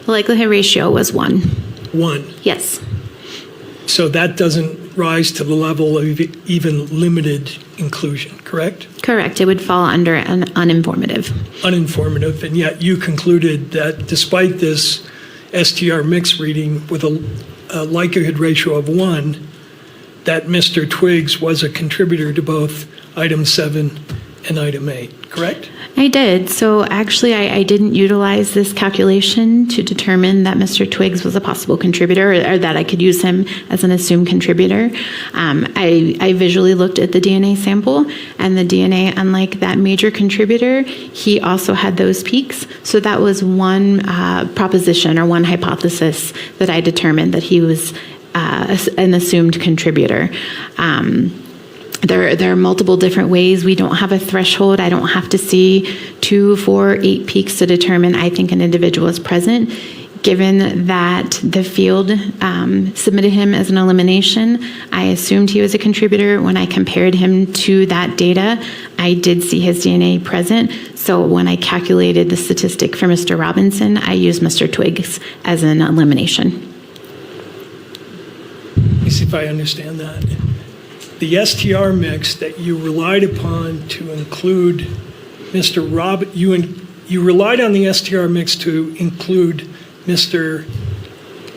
likelihood ratio was 1. 1. Yes. So that doesn't rise to the level of even limited inclusion, correct? Correct. It would fall under an uninformative. Uninformative, and yet you concluded that despite this STR mix reading with a likelihood ratio of 1, that Mr. Twiggs was a contributor to both item 7 and item 8, correct? I did. So actually, I didn't utilize this calculation to determine that Mr. Twiggs was a possible contributor, or that I could use him as an assumed contributor. I visually looked at the DNA sample, and the DNA, unlike that major contributor, he also had those peaks. So that was one proposition or one hypothesis that I determined that he was an assumed contributor. There are multiple different ways. We don't have a threshold. I don't have to see 2, 4, 8 peaks to determine I think an individual is present. Given that the field submitted him as an elimination, I assumed he was a contributor. When I compared him to that data, I did see his DNA present. So when I calculated the statistic for Mr. Robinson, I used Mr. Twiggs as an elimination. Let me see if I understand that. The STR mix that you relied upon to include Mr. you relied on the STR mix to include Mr.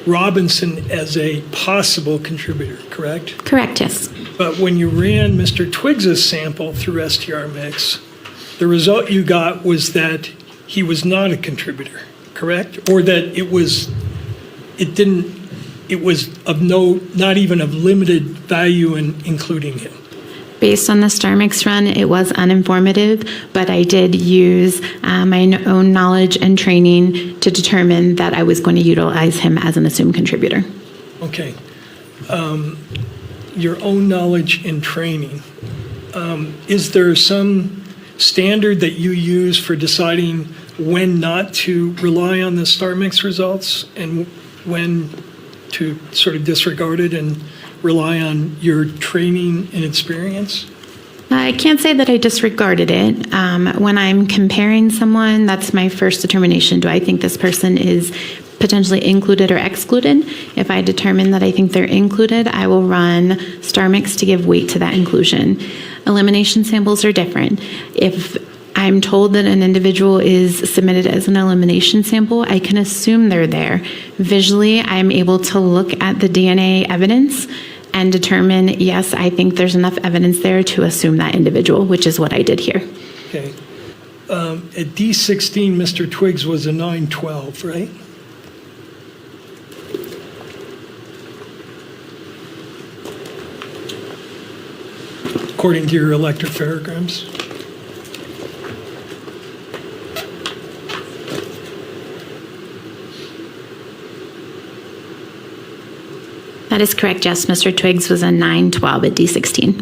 Robinson as a possible contributor, correct? Correct, yes. But when you ran Mr. Twiggs's sample through STR mix, the result you got was that he was not a contributor, correct? Or that it was of not even of limited value in including him. Based on the STAR mix run, it was uninformative, but I did use my own knowledge and training to determine that I was going to utilize him as an assumed contributor. Okay. Your own knowledge and training. Is there some standard that you use for deciding when not to rely on the STAR mix results and when to sort of disregard it and rely on your training and experience? I can't say that I disregarded it. When I'm comparing someone, that's my first determination. Do I think this person is potentially included or excluded? If I determine that I think they're included, I will run STAR mix to give weight to that inclusion. Elimination samples are different. If I'm told that an individual is submitted as an elimination sample, I can assume they're there. Visually, I'm able to look at the DNA evidence and determine, yes, I think there's enough evidence there to assume that individual, which is what I did here. Okay. At D16, Mr. Twiggs was a 912, right? According to your electropharograms. That is correct, yes. Mr. Twiggs was a 912 at D16.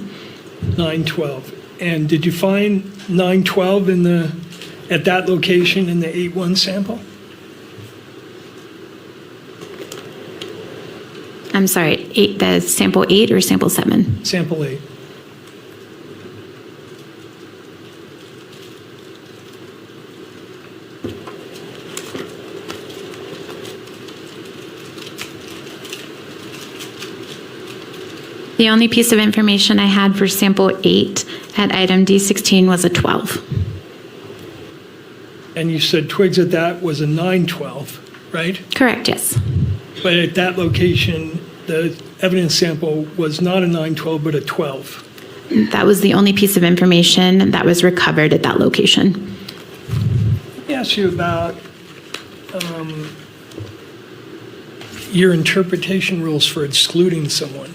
912. And did you find 912 at that location in the 8-1 sample? I'm sorry, the sample 8 or sample 7? Sample 8. The only piece of information I had for sample 8 at item D16 was a 12. And you said Twiggs at that was a 912, right? Correct, yes. But at that location, the evidence sample was not a 912, but a 12. That was the only piece of information that was recovered at that location. Let me ask you about your interpretation rules for excluding someone.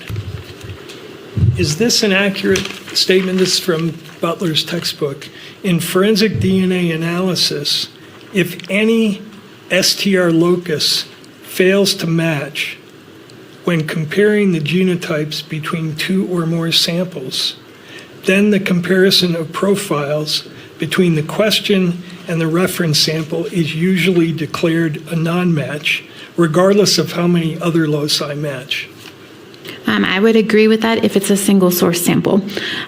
Is this an accurate statement? This is from Butler's textbook. In forensic DNA analysis, if any STR locus fails to match when comparing the genotypes between 2 or more samples, then the comparison of profiles between the question and the reference sample is usually declared a non-match, regardless of how many other loci match. I would agree with that if it's a single source sample.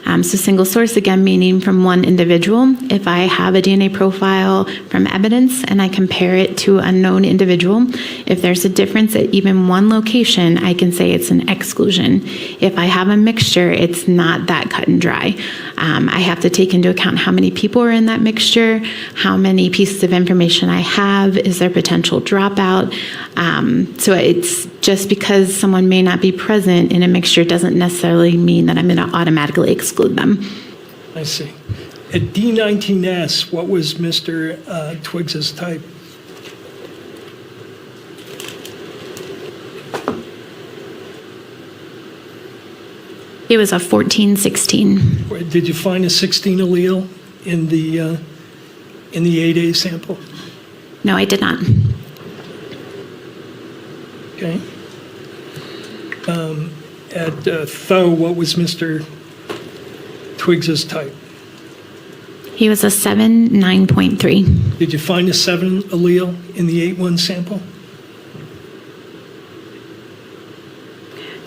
So single source, again, meaning from one individual. If I have a DNA profile from evidence and I compare it to a known individual, if there's a difference at even one location, I can say it's an exclusion. If I have a mixture, it's not that cut and dry. I have to take into account how many people are in that mixture, how many pieces of information I have, is there potential dropout. So it's just because someone may not be present in a mixture doesn't necessarily mean that I'm going to automatically exclude them. I see. At D19S, what was Mr. Twiggs's type? It was a 14-16. Did you find a 16 allele in the 8A sample? No, I did not. Okay. At Tho, what was Mr. Twiggs's type? He was a 7-9.3. Did you find a 7 allele in the 8-1 sample?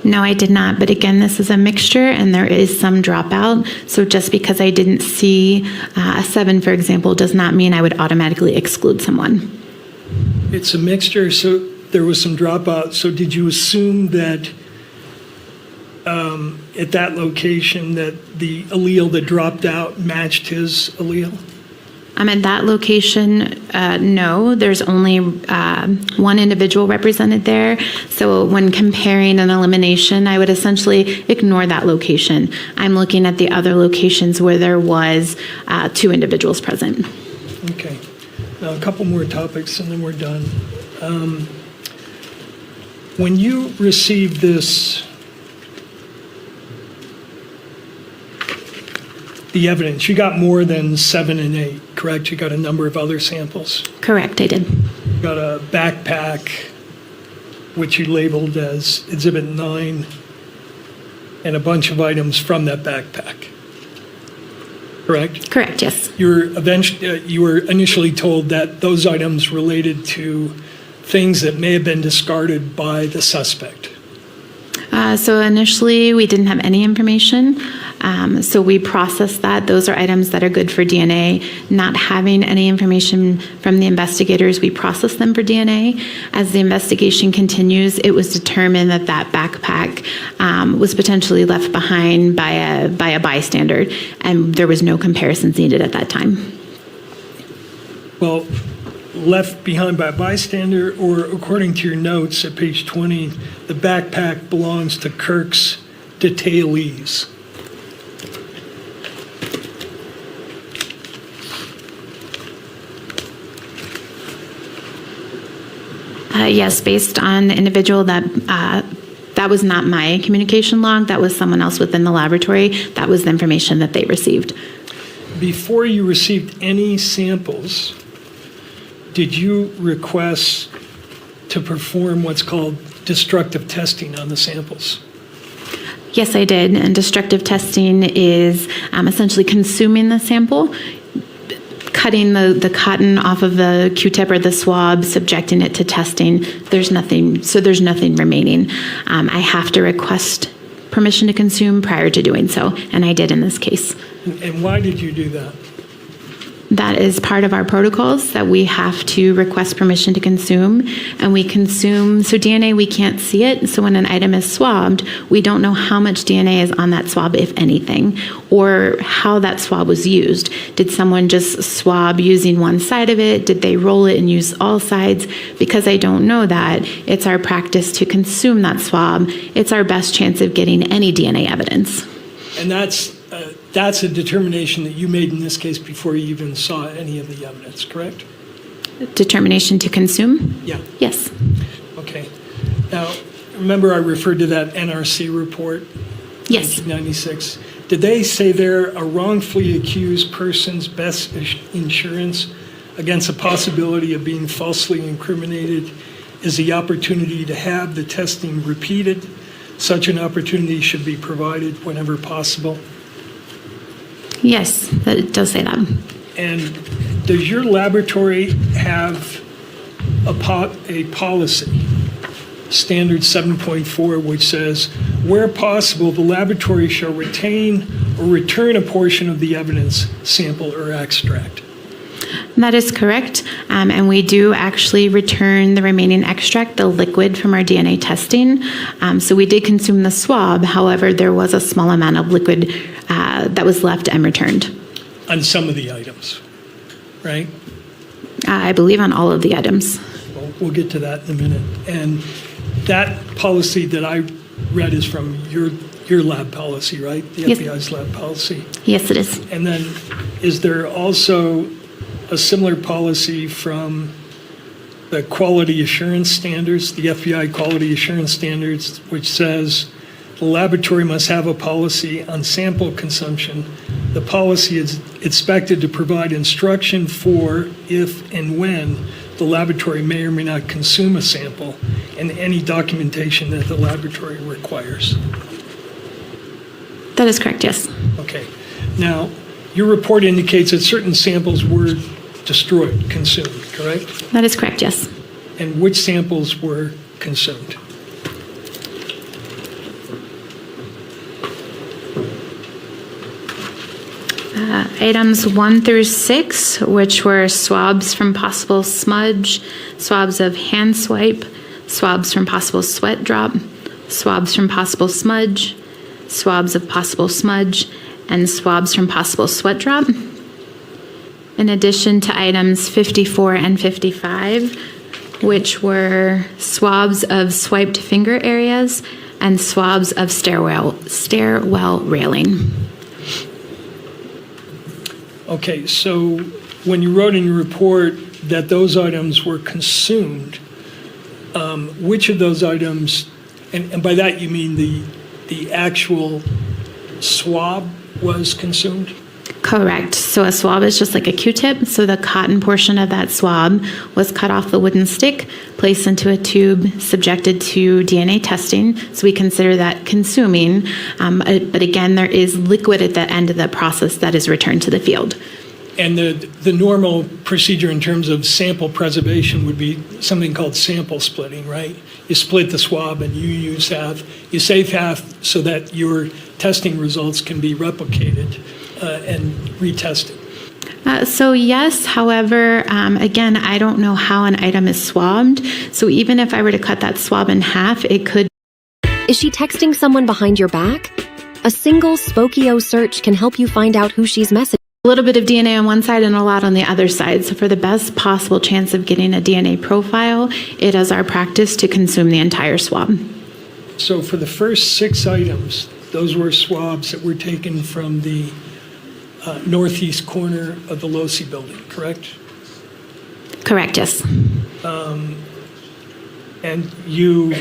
No, I did not. But again, this is a mixture and there is some dropout. So just because I didn't see a 7, for example, does not mean I would automatically exclude someone. It's a mixture, so there was some dropout. So did you assume that at that location that the allele that dropped out matched his allele? At that location, no. There's only one individual represented there. So when comparing an elimination, I would essentially ignore that location. I'm looking at the other locations where there was 2 individuals present. Okay. Now a couple more topics and then we're done. When you received the evidence, you got more than 7 and 8, correct? You got a number of other samples. Correct, I did. You got a backpack, which you labeled as Exhibit 9, and a bunch of items from that backpack. Correct? Correct, yes. You were initially told that those items related to things that may have been discarded by the suspect. So initially, we didn't have any information. So we processed that. Those are items that are good for DNA. Not having any information from the investigators, we processed them for DNA. As the investigation continues, it was determined that that backpack was potentially left behind by a bystander, and there was no comparisons needed at that time. Well, left behind by a bystander, or according to your notes at page 20, the backpack belongs to Kirk's detailees. Yes, based on the individual that was not my communication log. That was someone else within the laboratory. That was the information that they received. Before you received any samples, did you request to perform what's called destructive testing on the samples? Yes, I did. And destructive testing is essentially consuming the sample, cutting the cotton off of the Q-tip or the swab, subjecting it to testing. There's nothing remaining. I have to request permission to consume prior to doing so, and I did in this case. And why did you do that? That is part of our protocols, that we have to request permission to consume, and we consume, so DNA, we can't see it, so when an item is swabbed, we don't know how much DNA is on that swab, if anything, or how that swab was used. Did someone just swab using one side of it? Did they roll it and use all sides? Because I don't know that, it's our practice to consume that swab. It's our best chance of getting any DNA evidence. And that's a determination that you made in this case before you even saw any of the evidence, correct? Determination to consume? Yeah. Yes. Okay. Now, remember I referred to that NRC report? Yes. 1996. Did they say there a wrongfully accused person's best insurance against the possibility of being falsely incriminated is the opportunity to have the testing repeated? Such an opportunity should be provided whenever possible. Yes, that does say that. And does your laboratory have a policy, standard 7.4, which says, where possible, the laboratory shall retain or return a portion of the evidence, sample, or extract? That is correct. And we do actually return the remaining extract, the liquid from our DNA testing. So we did consume the swab. However, there was a small amount of liquid that was left and returned. On some of the items, right? I believe on all of the items. Well, we'll get to that in a minute. And that policy that I read is from your lab policy, right? The Yes. FBI's lab policy. Yes, it is. And then is there also a similar policy from the quality assurance standards, the FBI quality assurance standards, which says the laboratory must have a policy on sample consumption. The policy is expected to provide instruction for if and when the laboratory may or may not consume a sample, and any documentation that the laboratory requires. That is correct, yes. Okay. Now, your report indicates that certain samples were destroyed, consumed, correct? That is correct, yes. And which samples were consumed? Items 1 through 6, which were swabs from possible smudge, swabs of hand swipe, swabs from possible sweat drop, swabs from possible smudge, swabs of possible smudge, and swabs from possible sweat drop. In addition to items 54 and 55, which were swabs of swiped finger areas and swabs of stairwell railing. Okay, so when you wrote in your report that those items were consumed, which of those items, and by that you mean the actual swab was consumed? Correct. So a swab is just like a Q-tip. So the cotton portion of that swab was cut off the wooden stick, placed into a tube, subjected to DNA testing. So we consider that consuming. But again, there is liquid at the end of the process that is returned to the field. And the normal procedure in terms of sample preservation would be something called sample splitting, right? You split the swab and you use half. You save half so that your testing results can be replicated and retested. So yes, however, again, I don't know how an item is swabbed. So even if I were to cut that swab in half, it could. Is she texting someone behind your back? A single Spokio search can help you find out who she's messaging. A little bit of DNA on one side and a lot on the other side. So for the best possible chance of getting a DNA profile, it is our practice to consume the entire swab. So for the first 6 items, those were swabs that were taken from the northeast corner of the Losi building, correct? Correct, yes. And you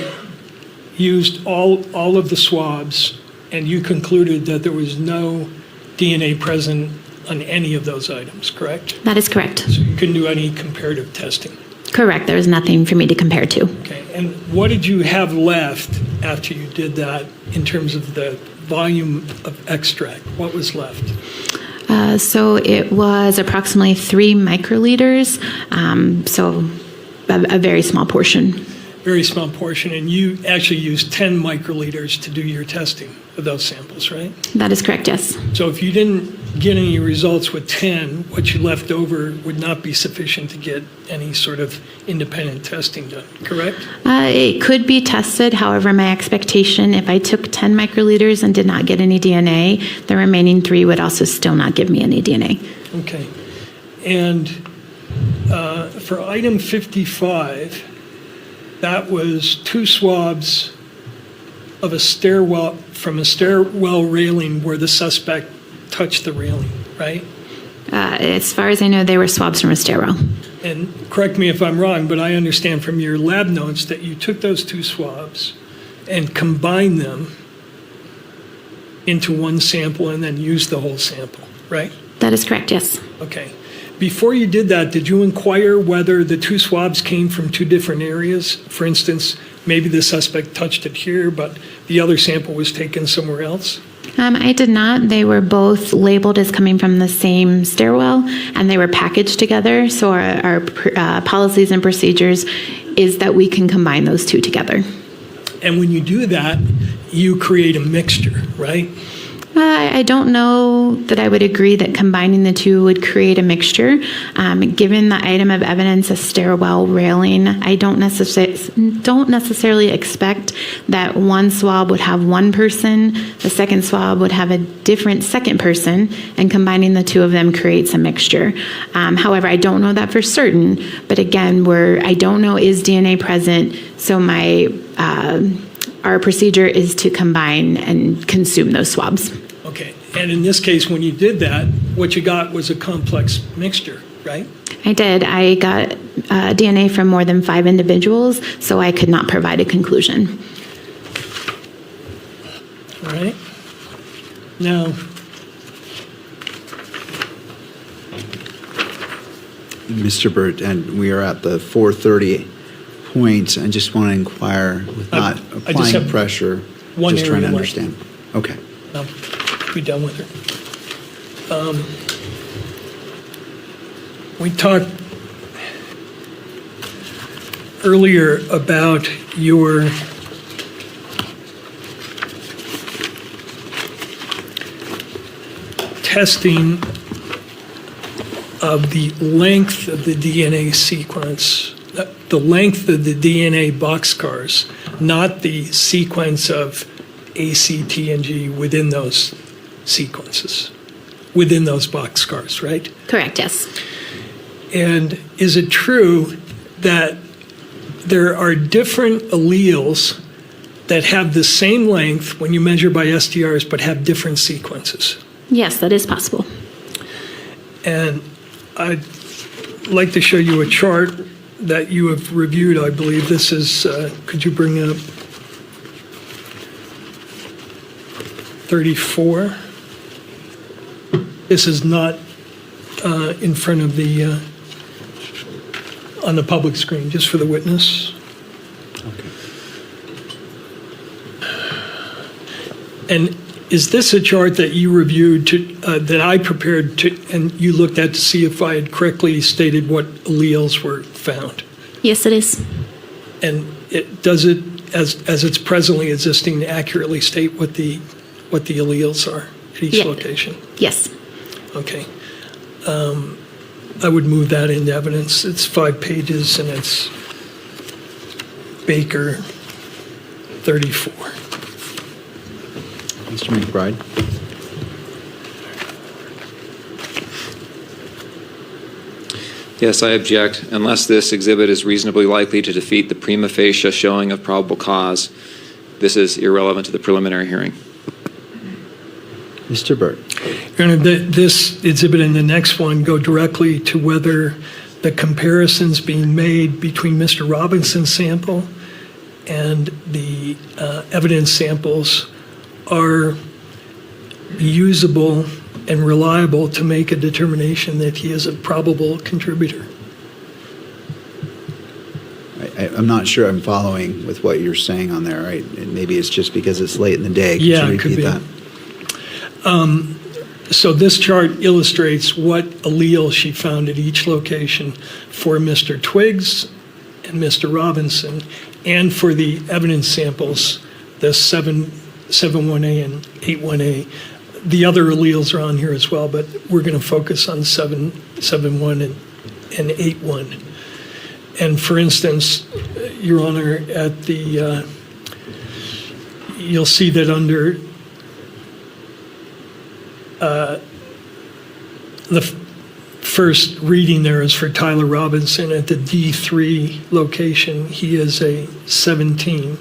used all of the swabs, and you concluded that there was no DNA present on any of those items, correct? That is correct. So you couldn't do any comparative testing. Correct. There was nothing for me to compare to. Okay. And what did you have left after you did that in terms of the volume of extract? What was left? So it was approximately 3 microliters, so a very small portion. Very small portion, and you actually used 10 microliters to do your testing of those samples, right? That is correct, yes. So if you didn't get any results with 10, what you left over would not be sufficient to get any sort of independent testing done, correct? It could be tested. However, my expectation, if I took 10 microliters and did not get any DNA, the remaining 3 would also still not give me any DNA. Okay. And for item 55, that was 2 swabs of a stairwell, from a stairwell railing where the suspect touched the railing, right? As far as I know, they were swabs from a stairwell. And correct me if I'm wrong, but I understand from your lab notes that you took those 2 swabs and combined them into one sample and then used the whole sample, right? That is correct, yes. Okay. Before you did that, did you inquire whether the 2 swabs came from 2 different areas? For instance, maybe the suspect touched it here, but the other sample was taken somewhere else? I did not. They were both labeled as coming from the same stairwell, and they were packaged together. So our policies and procedures is that we can combine those 2 together. And when you do that, you create a mixture, right? I don't know that I would agree that combining the 2 would create a mixture. Given the item of evidence, a stairwell railing, I don't necessarily expect that one swab would have one person, the second swab would have a different second person, and combining the 2 of them creates a mixture. However, I don't know that for certain, but again, I don't know is DNA present, so our procedure is to combine and consume those swabs. Okay. And in this case, when you did that, what you got was a complex mixture, right? I did. I got DNA from more than 5 individuals, so I could not provide a conclusion. All right. Now, Mr. Burt, and we are at the 4:30 point. I just want to inquire, with not applying pressure, just trying to understand. Okay. I'll be done with her. We talked earlier about your testing of the length of the DNA sequence, the length of the DNA boxcars, not the sequence of A, C, T, and G within those sequences, within those boxcars, right? Correct, yes. And is it true that there are different alleles that have the same length when you measure by STRs but have different sequences? Yes, that is possible. And I'd like to show you a chart that you have reviewed, I believe. This is, could you bring up 34? This is not in front of the, on the public screen, just for the witness. Okay. And is this a chart that you reviewed, that I prepared and you looked at to see if I had correctly stated what alleles were found? Yes, it is. And does it, as it's presently existing, accurately state what the alleles are at each location? Yes. Okay. I would move that into evidence. It's 5 pages and it's Baker 34. Mr. McBride. Yes, I object. Unless this exhibit is reasonably likely to defeat the prima facie showing of probable cause, this is irrelevant to the preliminary hearing. Mr. Burt. Your Honor, this exhibit and the next one go directly to whether the comparisons being made between Mr. Robinson's sample and the evidence samples are usable and reliable to make a determination that he is a probable contributor. I'm not sure I'm following with what you're saying on there, right? And maybe it's just because it's late in the day. Could Yeah, you it could repeat be. that? So this chart illustrates what allele she found at each location for Mr. Twiggs and Mr. Robinson, and for the evidence samples, the 71A and 81A. The other alleles are on here as well, but we're going to focus on 71 and 81. And for instance, Your Honor, at the, you'll see that under the first reading there is for Tyler Robinson at the D3 location. He is a 17.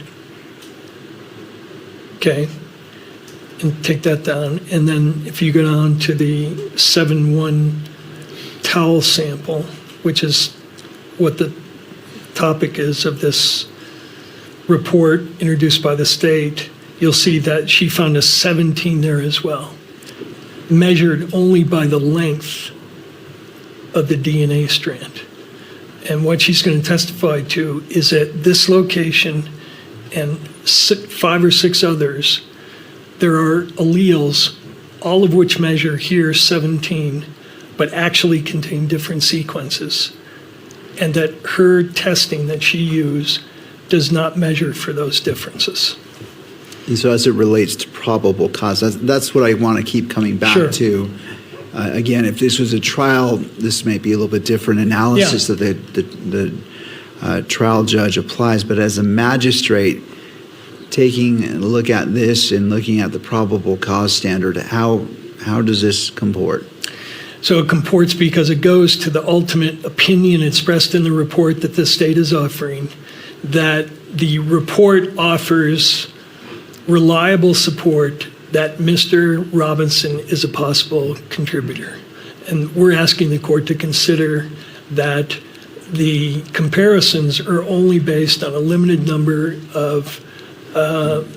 Okay. And take that down. And then if you go down to the 7-1 towel sample, which is what the topic is of this report introduced by the state, you'll see that she found a 17 there as well, measured only by the length of the DNA strand. And what she's going to testify to is at this location and 5 or 6 others, there are alleles, all of which measure here 17, but actually contain different sequences. And that her testing that she used does not measure for those differences. And so as it relates to probable cause, that's what I want to keep coming back Sure. to. Again, if this was a trial, this may be a little bit different analysis that the trial judge applies. But as a magistrate, taking a look at this and looking at the probable cause standard, how does this comport? So it comports because it goes to the ultimate opinion expressed in the report that the state is offering, that the report offers reliable support that Mr. Robinson is a possible contributor. And we're asking the court to consider that the comparisons are only based on a limited number of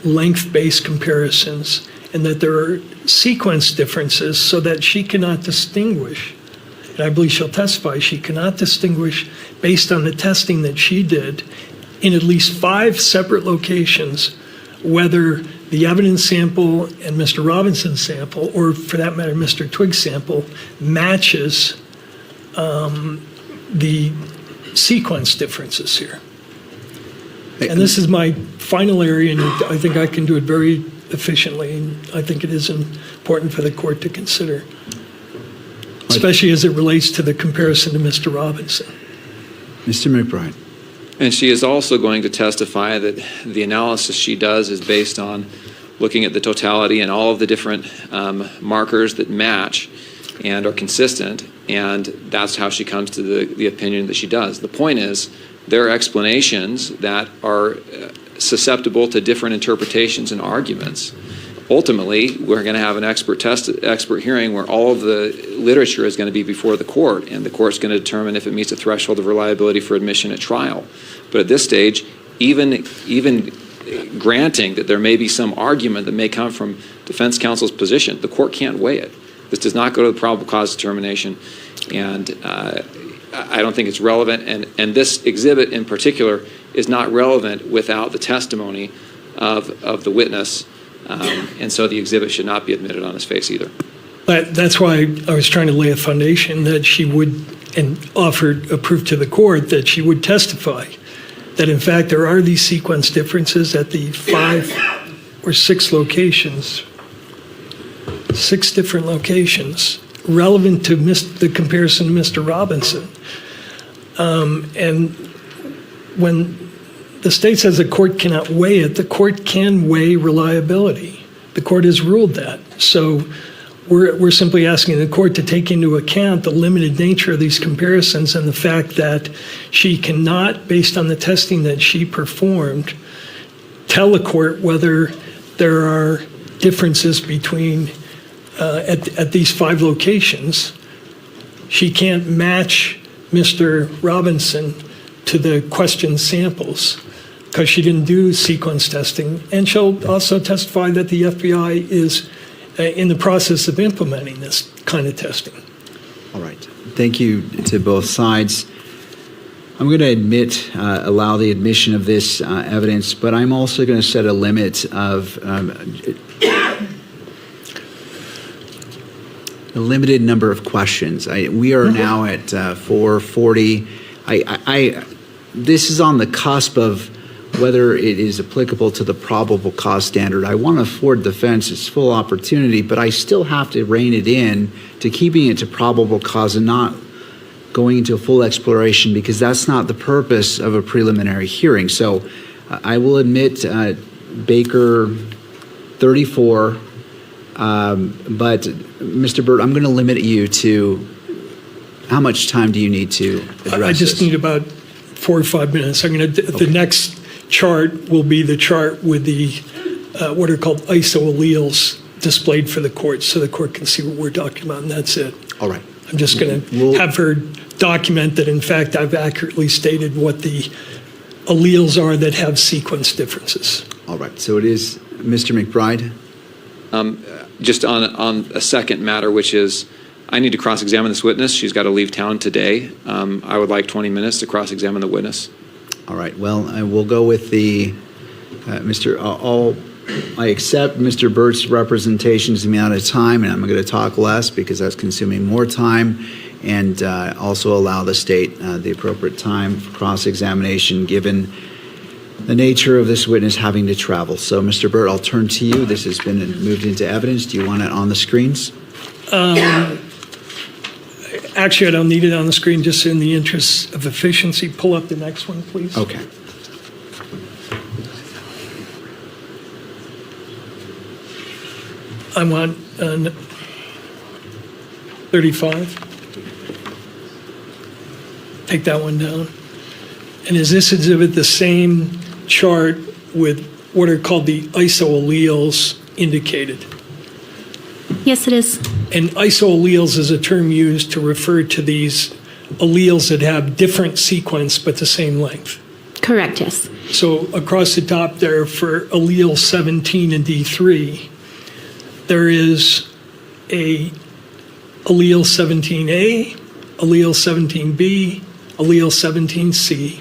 length-based comparisons, and that there are sequence differences so that she cannot distinguish, and I believe she'll testify, she cannot distinguish based on the testing that she did in at least 5 separate locations whether the evidence sample and Mr. Robinson's sample, or for that matter, Mr. Twiggs' sample, matches the sequence differences here. And this is my final area, and I think I can do it very efficiently, and I think it is important for the court to consider, especially as it relates to the comparison to Mr. Robinson. Mr. McBride. And she is also going to testify that the analysis she does is based on looking at the totality and all of the different markers that match and are consistent, and that's how she comes to the opinion that she does. The point is, there are explanations that are susceptible to different interpretations and arguments. Ultimately, we're going to have an expert hearing where all of the literature is going to be before the court, and the court's going to determine if it meets a threshold of reliability for admission at trial. But at this stage, even granting that there may be some argument that may come from defense counsel's position, the court can't weigh it. This does not go to the probable cause determination, and I don't think it's relevant. And this exhibit in particular is not relevant without the testimony of the witness. And so the exhibit should not be admitted on its face either. But that's why I was trying to lay a foundation that she would, and offered a proof to the court that she would testify that in fact there are these sequence differences at the 5 or 6 locations, 6 different locations relevant to the comparison to Mr. Robinson. And when the state says the court cannot weigh it, the court can weigh reliability. The court has ruled that. So we're simply asking the court to take into account the limited nature of these comparisons and the fact that she cannot, based on the testing that she performed, tell the court whether there are differences between at these 5 locations. She can't match Mr. Robinson to the question samples because she didn't do sequence testing. And she'll also testify that the FBI is in the process of implementing this kind of testing. All right. Thank you to both sides. I'm going to allow the admission of this evidence, but I'm also going to set a limit of a limited number of questions. We are now at 4:40. This is on the cusp of whether it is applicable to the probable cause standard. I want to afford defense its full opportunity, but I still have to rein it in to keeping it to probable cause and not going into a full exploration, because that's not the purpose of a preliminary hearing. So I will admit Baker 34, but Mr. Burt, I'm going to limit you to how much time do you need to address I just this? need about 4 or 5 minutes. I'm going to. Okay. The next chart will be the chart with the what are called isoalleles displayed for the court, so the court can see what we're talking about, and that's it. All right. I'm just going to have her document that, in fact, I've accurately stated what the alleles are that have sequence differences. All right. So it is Mr. McBride. Just on a second matter, which is I need to cross-examine this witness. She's got to leave town today. I would like 20 minutes to cross-examine the witness. All right. Well, I will go with the I accept Mr. Burt's representations in the amount of time, and I'm going to talk less because that's consuming more time, and also allow the state the appropriate time for cross-examination given the nature of this witness having to travel. So, Mr. Burt, I'll turn to you. This has been moved into evidence. Do you want it on the screens? Actually, I don't need it on the screen, just in the interest of efficiency. Pull up the next one, please. Okay. I want 35. Take that one down. And is this exhibit the same chart with what are called the isoalleles indicated? Yes, it is. And isoalleles is a term used to refer to these alleles that have different sequence but the same length. Correct, yes. So across the top there for allele 17 and D3, there is a allele 17A, allele 17B, allele 17C,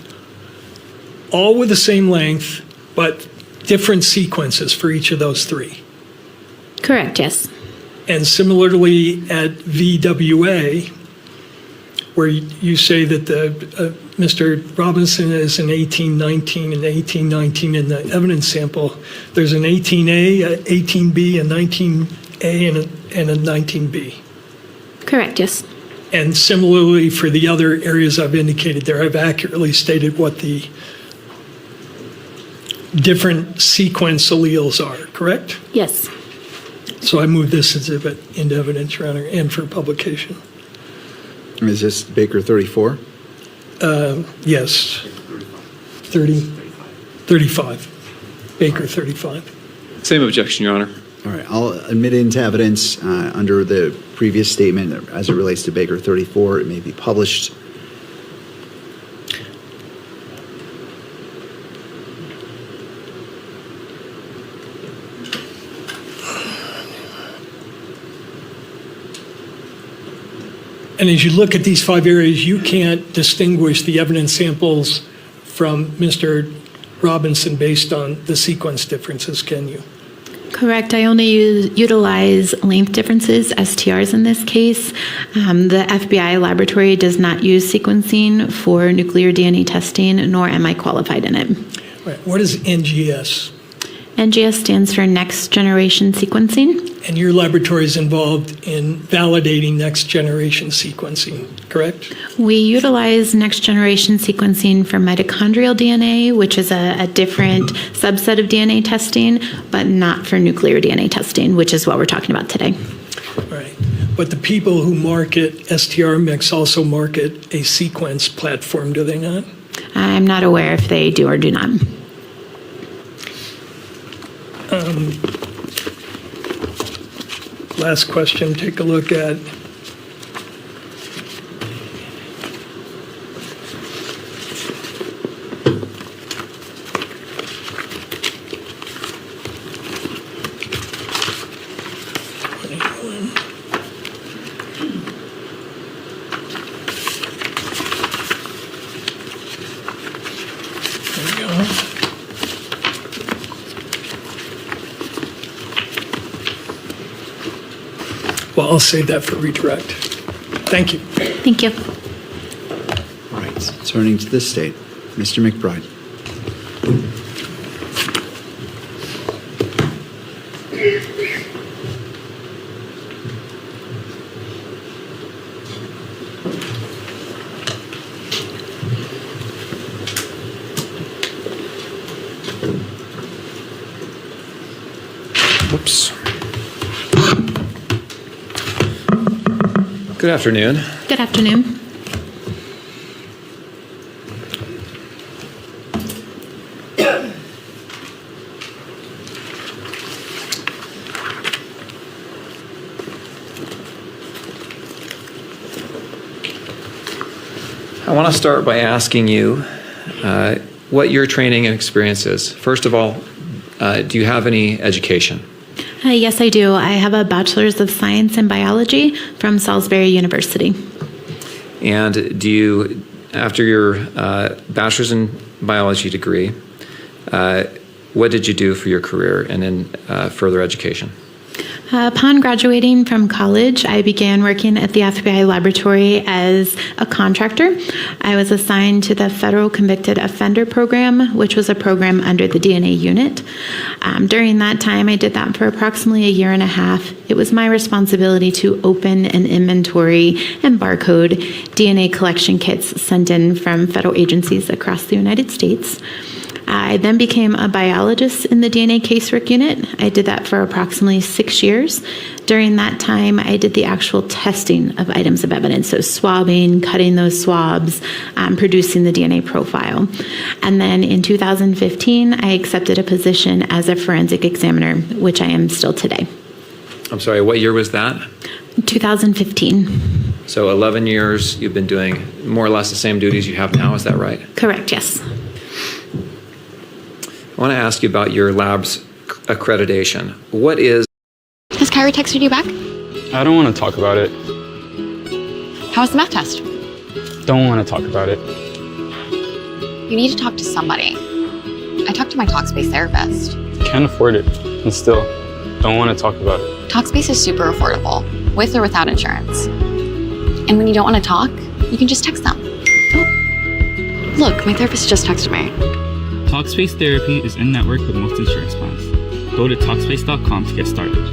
all with the same length, but different sequences for each of those 3. Correct, yes. And similarly at VWA, where you say that Mr. Robinson is an 1819 and 1819 in the evidence sample, there's an 18A, an 18B, a 19A, and a 19B. Correct, yes. And similarly for the other areas I've indicated there, I've accurately stated what the different sequence alleles are, correct? Yes. So I move this exhibit into evidence, Your Honor, and for publication. Is this Baker 34? Yes. 35. Baker 35. Same objection, Your Honor. All right. I'll admit it into evidence under the previous statement as it relates to Baker 34. It may be published. And as you look at these 5 areas, you can't distinguish the evidence samples from Mr. Robinson based on the sequence differences, can you? Correct. I only utilize length differences, STRs in this case. The FBI laboratory does not use sequencing for nuclear DNA testing, nor am I qualified in it. Right. What is NGS? NGS stands for Next Generation Sequencing. And your laboratory is involved in validating next generation sequencing, correct? We utilize next generation sequencing for mitochondrial DNA, which is a different subset of DNA testing, but not for nuclear DNA testing, which is what we're talking about today. All right. But the people who market STR Mix also market a sequence platform, do they not? I'm not aware if they do or do not. Last question, take a look at Well, I'll save that for redirect. Thank you. Thank you. All right, turning to the state, Mr. McBride. Oops. Good afternoon. Good afternoon. I want to start by asking you what your training and experience is. First of all, do you have any education? Yes, I do. I have a Bachelor's of Science in Biology from Salisbury University. And do you, after your Bachelor's in Biology degree, what did you do for your career and in further education? Upon graduating from college, I began working at the FBI laboratory as a contractor. I was assigned to the Federal Convicted Offender Program, which was a program under the DNA unit. During that time, I did that for approximately a year and a half. It was my responsibility to open and inventory and barcode DNA collection kits sent in from federal agencies across the United States. I then became a biologist in the DNA casework unit. I did that for approximately 6 years. During that time, I did the actual testing of items of evidence, so swabbing, cutting those swabs, producing the DNA profile. And then in 2015, I accepted a position as a forensic examiner, which I am still today. I'm sorry, what year was that? 2015. So 11 years you've been doing more or less the same duties you have now, is that right? Correct, yes. I want to ask you about your lab's accreditation. What is... Has Kyrie texted you back? I don't want to talk about it. How was the math test? Don't want to talk about it. You need to talk to somebody. I talked to my Talkspace therapist. Can't afford it. And still, don't want to talk about it. Talkspace is super affordable, with or without insurance. And when you don't want to talk, you can just text them. Oh, look, my therapist just texted me. Talkspace Therapy is in-network with most insurance plans. Go to Talkspace.com to get started.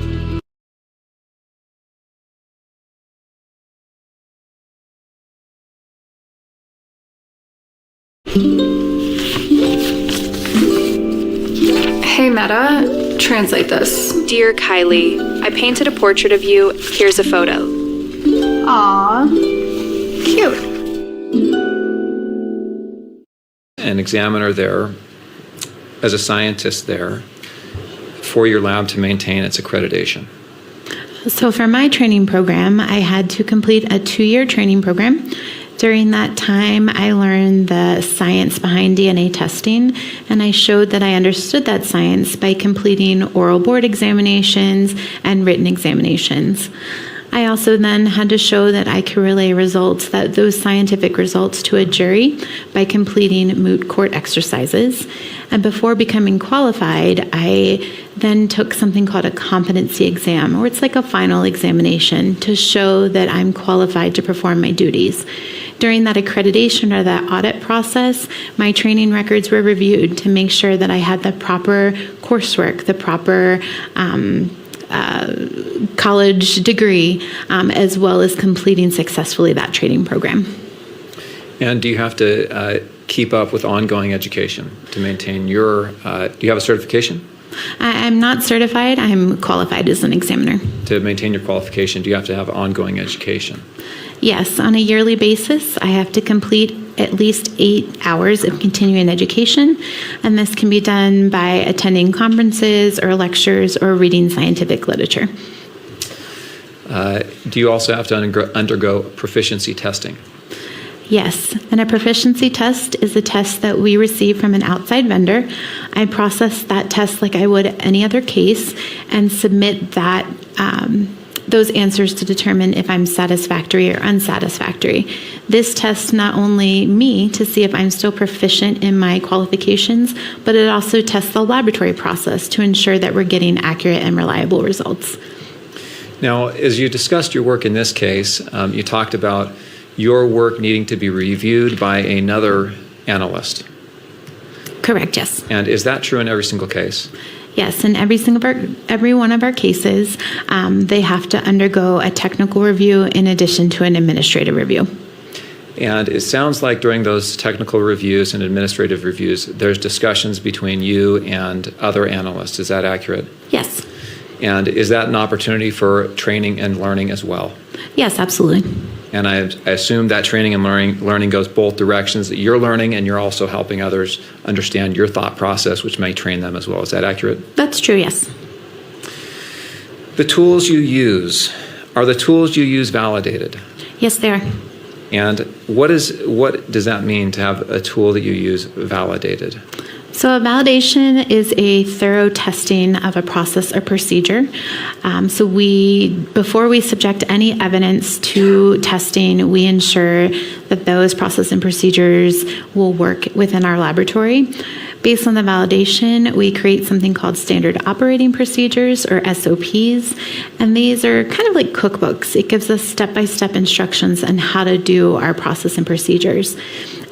Hey Meta, translate this. Dear Kylie, I painted a portrait of you. Here's a photo. Aww, cute. An examiner there, as a scientist there, for your lab to maintain its accreditation? So for my training program, I had to complete a 2-year training program. During that time, I learned the science behind DNA testing, and I showed that I understood that science by completing oral board examinations and written examinations. I also then had to show that I could relay results, those scientific results, to a jury by completing moot court exercises. And before becoming qualified, I then took something called a competency exam, or it's like a final examination to show that I'm qualified to perform my duties. During that accreditation or that audit process, my training records were reviewed to make sure that I had the proper coursework, the proper college degree, as well as completing successfully that training program. And do you have to keep up with ongoing education to maintain your, do you have a certification? I'm not certified. I'm qualified as an examiner. To maintain your qualification, do you have to have ongoing education? Yes, on a yearly basis, I have to complete at least 8 hours of continuing education, and this can be done by attending conferences or lectures or reading scientific literature. Do you also have to undergo proficiency testing? Yes, and a proficiency test is a test that we receive from an outside vendor. I process that test like I would any other case and submit that those answers to determine if I'm satisfactory or unsatisfactory. This tests not only me to see if I'm still proficient in my qualifications, but it also tests the laboratory process to ensure that we're getting accurate and reliable results. Now, as you discussed your work in this case, you talked about your work needing to be reviewed by another analyst. Correct, yes. And is that true in every single case? Yes, in every one of our cases, they have to undergo a technical review in addition to an administrative review. And it sounds like during those technical reviews and administrative reviews, there's discussions between you and other analysts. Is that accurate? Yes. And is that an opportunity for training and learning as well? Yes, absolutely. And I assume that training and learning goes both directions, that you're learning and you're also helping others understand your thought process, which may train them as well. Is that accurate? That's true, yes. The tools you use, are the tools you use validated? Yes, they are. And what does that mean to have a tool that you use validated? So a validation is a thorough testing of a process or procedure. So before we subject any evidence to testing, we ensure that those process and procedures will work within our laboratory. Based on the validation, we create something called standard operating procedures, or SOPs, and these are kind of like cookbooks. It gives us step-by-step instructions on how to do our process and procedures.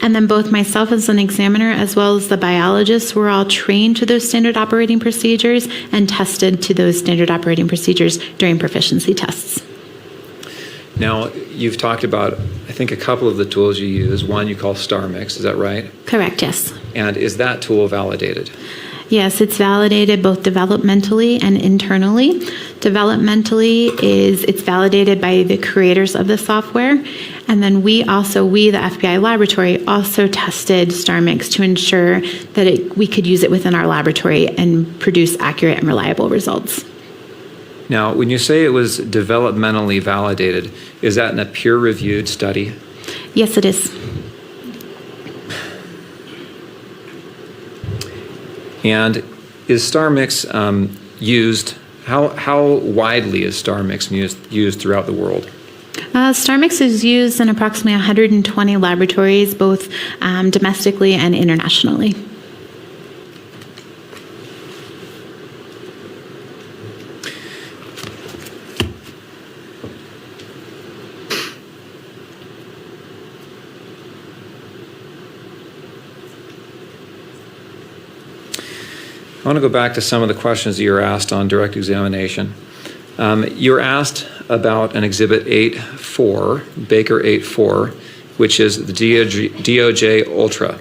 And then both myself as an examiner as well as the biologists were all trained to those standard operating procedures and tested to those standard operating procedures during proficiency tests. Now, you've talked about, I think, a couple of the tools you use. One you call StarMix, is that right? Correct, yes. And is that tool validated? Yes, it's validated both developmentally and internally. Developmentally it's validated by the creators of the software. And then we, the FBI laboratory, also tested StarMix to ensure that we could use it within our laboratory and produce accurate and reliable results. Now, when you say it was developmentally validated, is that in a peer-reviewed study? Yes, it is. And is StarMix used, how widely is StarMix used throughout the world? StarMix is used in approximately 120 laboratories, both domestically and internationally. I want to go back to some of the questions that you were asked on direct examination. You were asked about an Exhibit 8.4, Baker 8.4, which is the DOJ Ultra,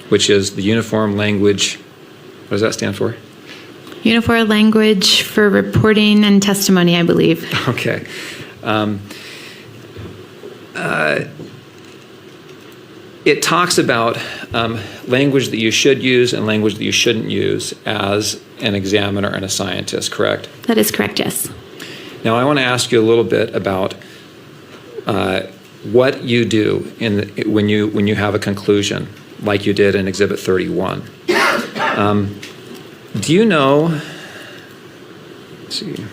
which is the Uniform Language, what does that stand for? Uniform Language for Reporting and Testimony, I believe. Okay. It talks about language that you should use and language that you shouldn't use as an examiner and a scientist, correct? That is correct, yes. Now, I want to ask you a little bit about what you do when you have a conclusion, like you did in Exhibit 31. Do you know? Let's see.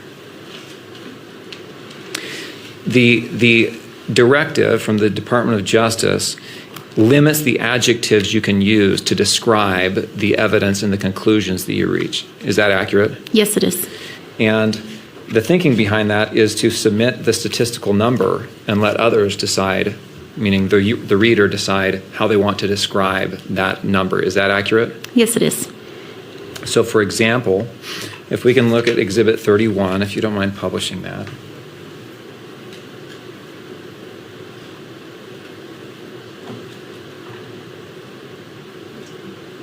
The directive from the Department of Justice limits the adjectives you can use to describe the evidence and the conclusions that you reach. Is that accurate? Yes, it is. And the thinking behind that is to submit the statistical number and let others decide, meaning the reader decide how they want to describe that number. Is that accurate? Yes, it is. So, for example, if we can look at Exhibit 31, if you don't mind publishing that.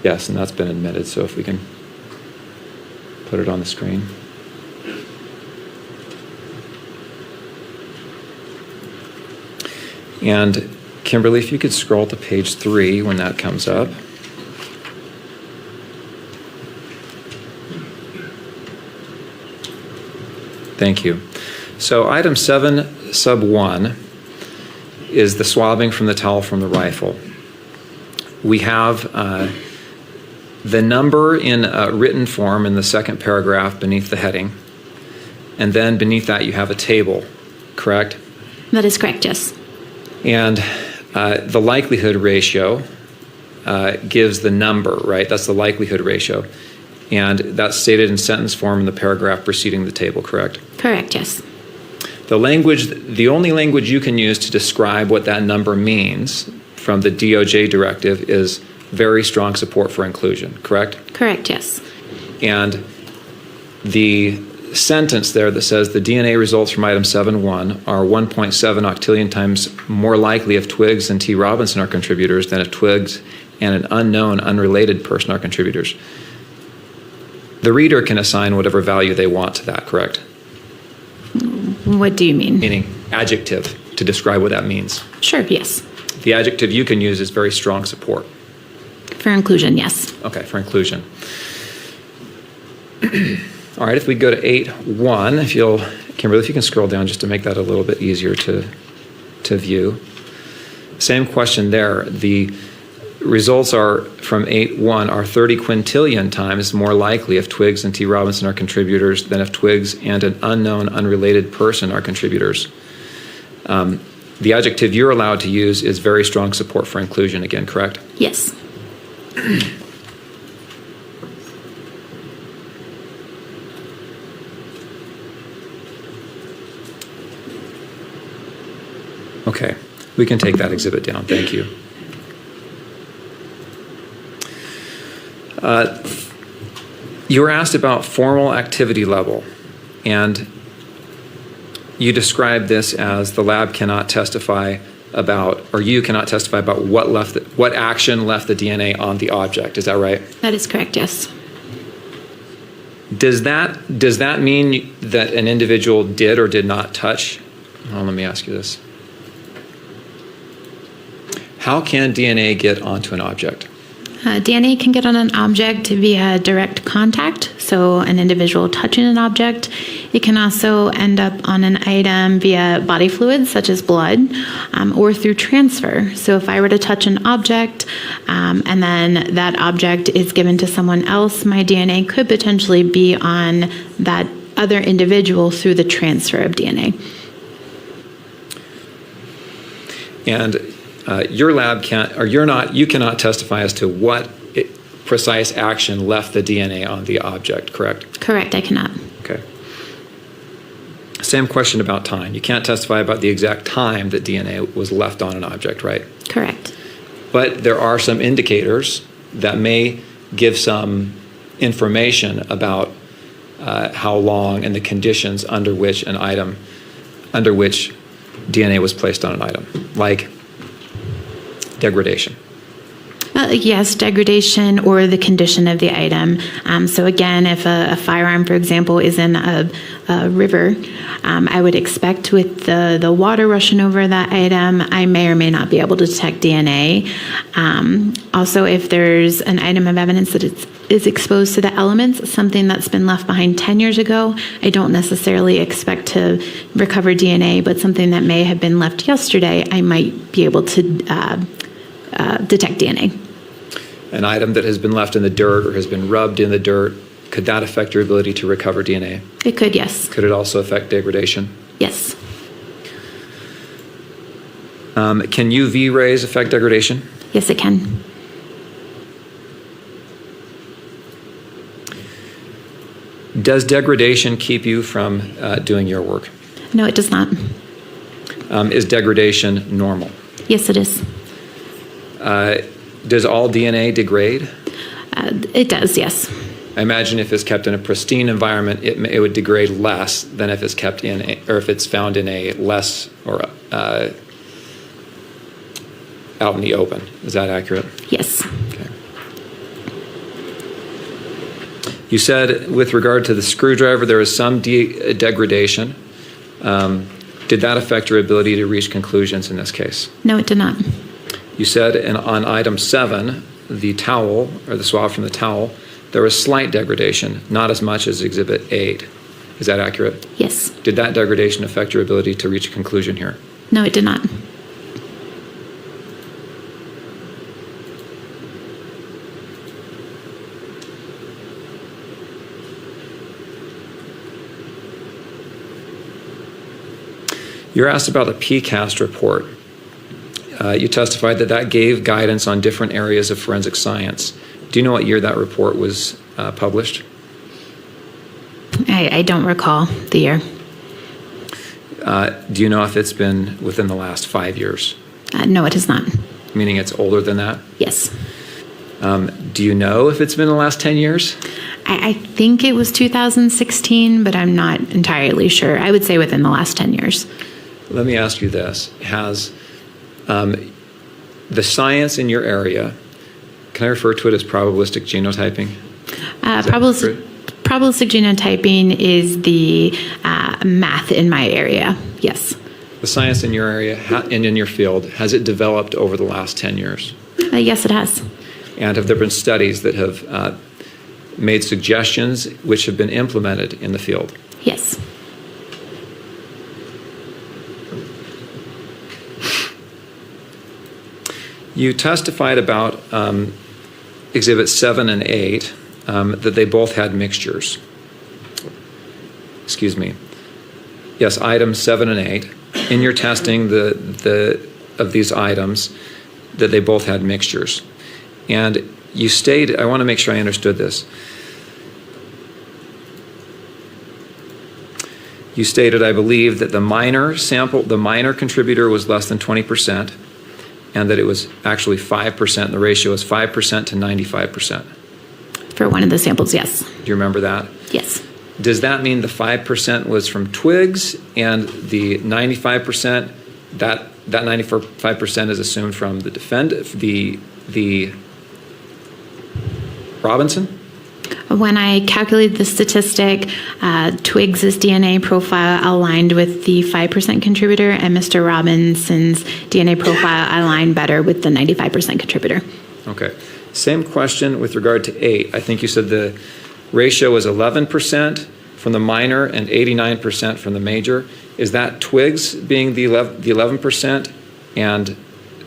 Yes, and that's been admitted, so if we can. put it on the screen. And Kimberly, if you could scroll to page 3 when that comes up. Thank you. So item 7 sub 1 is the swabbing from the towel from the rifle. We have the number in written form in the second paragraph beneath the heading. And then beneath that you have a table, correct? That is correct, yes. And the likelihood ratio gives the number, right? That's the likelihood ratio. And that's stated in sentence form in the paragraph preceding the table, correct? Correct, yes. The only language you can use to describe what that number means from the DOJ directive is very strong support for inclusion, correct? Correct, yes. And the sentence there that says the DNA results from item 7.1 are 1.7 octillion times more likely if Twiggs and T. Robinson are contributors than if Twiggs and an unknown, unrelated person are contributors. The reader can assign whatever value they want to that, correct? What do you mean? Meaning adjective to describe what that means. Sure, yes. The adjective you can use is very strong support. For inclusion, yes. Okay, for inclusion. All right, if we go to 8.1, if you'll, Kimberly, if you can scroll down just to make that a little bit easier to view. Same question there. The results are from 8.1 are 30 quintillion times more likely if Twiggs and T. Robinson are contributors than if Twiggs and an unknown, unrelated person are contributors. The adjective you're allowed to use is very strong support for inclusion again, correct? Yes. Okay, we can take that exhibit down. Thank you. You were asked about formal activity level, and you described this as the lab cannot testify about, or you cannot testify about what action left the DNA on the object. Is that right? That is correct, yes. Does that mean that an individual did or did not touch? Well, let me ask you this. How can DNA get onto an object? DNA can get on an object via direct contact, so an individual touching an object. It can also end up on an item via body fluids, such as blood, or through transfer. So if I were to touch an object and then that object is given to someone else, my DNA could potentially be on that other individual through the transfer of DNA. And your lab can't, or you cannot testify as to what precise action left the DNA on the object, correct? Correct, I cannot. Okay. Same question about time. You can't testify about the exact time that DNA was left on an object, right? Correct. But there are some indicators that may give some information about how long and the conditions under which DNA was placed on an item, like degradation. Yes, degradation or the condition of the item. So again, if a firearm, for example, is in a river, I would expect with the water rushing over that item, I may or may not be able to detect DNA. Also, if there's an item of evidence that is exposed to the elements, something that's been left behind 10 years ago, I don't necessarily expect to recover DNA, but something that may have been left yesterday, I might be able to detect DNA. An item that has been left in the dirt or has been rubbed in the dirt, could that affect your ability to recover DNA? It could, yes. Could it also affect degradation? Yes. Can UV rays affect degradation? Yes, it can. Does degradation keep you from doing your work? No, it does not. Is degradation normal? Yes, it is. Does all DNA degrade? It does, yes. I imagine if it's kept in a pristine environment, it would degrade less than if it's kept in, or if it's found in a less or out in the open. Is that accurate? Yes. Okay. You said with regard to the screwdriver, there was some degradation. Did that affect your ability to reach conclusions in this case? No, it did not. You said on item 7, the towel, or the swab from the towel, there was slight degradation, not as much as Exhibit 8. Is that accurate? Yes. Did that degradation affect your ability to reach a conclusion here? No, it did not. You're asked about the PCAST report. You testified that that gave guidance on different areas of forensic science. Do you know what year that report was published? I don't recall the year. Do you know if it's been within the last 5 years? No, it is not. Meaning it's older than that? Yes. Do you know if it's been the last 10 years? I think it was 2016, but I'm not entirely sure. I would say within the last 10 years. Let me ask you this. Has the science in your area, can I refer to it as probabilistic genotyping? Probabilistic genotyping is the math in my area, yes. The science in your area and in your field, has it developed over the last 10 years? Yes, it has. And have there been studies that have made suggestions which have been implemented in the field? Yes. You testified about Exhibits 7 and 8, that they both had mixtures. Excuse me. Yes, items 7 and 8. In your testing of these items, that they both had mixtures. And you stated, I want to make sure I understood this. You stated, I believe, that the minor contributor was less than 20%, and that it was actually 5%. The ratio was 5% to 95%. For one of the samples, yes. Do you remember that? Yes. Does that mean the 5% was from twigs, and the 95%, that 95% is assumed from the the Robinson? When I calculated the statistic, Twiggs' DNA profile aligned with the 5% contributor, and Mr. Robinson's DNA profile aligned better with the 95% contributor. Okay. Same question with regard to 8. I think you said the ratio was 11% from the minor and 89% from the major. Is that Twiggs being the 11% and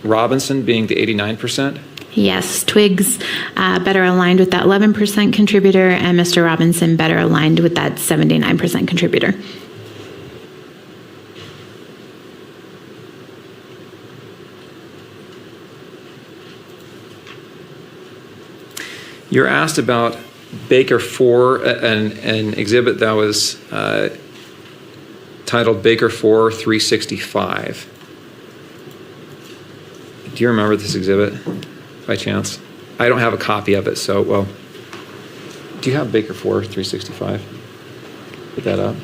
Robinson being the 89%? Yes, Twiggs better aligned with that 11% contributor, and Mr. Robinson better aligned with that 79% contributor. You're asked about Baker 4, an exhibit that was titled Baker 4 365. Do you remember this exhibit by chance? I don't have a copy of it, so, well, do you have Baker 4 365? Put that up.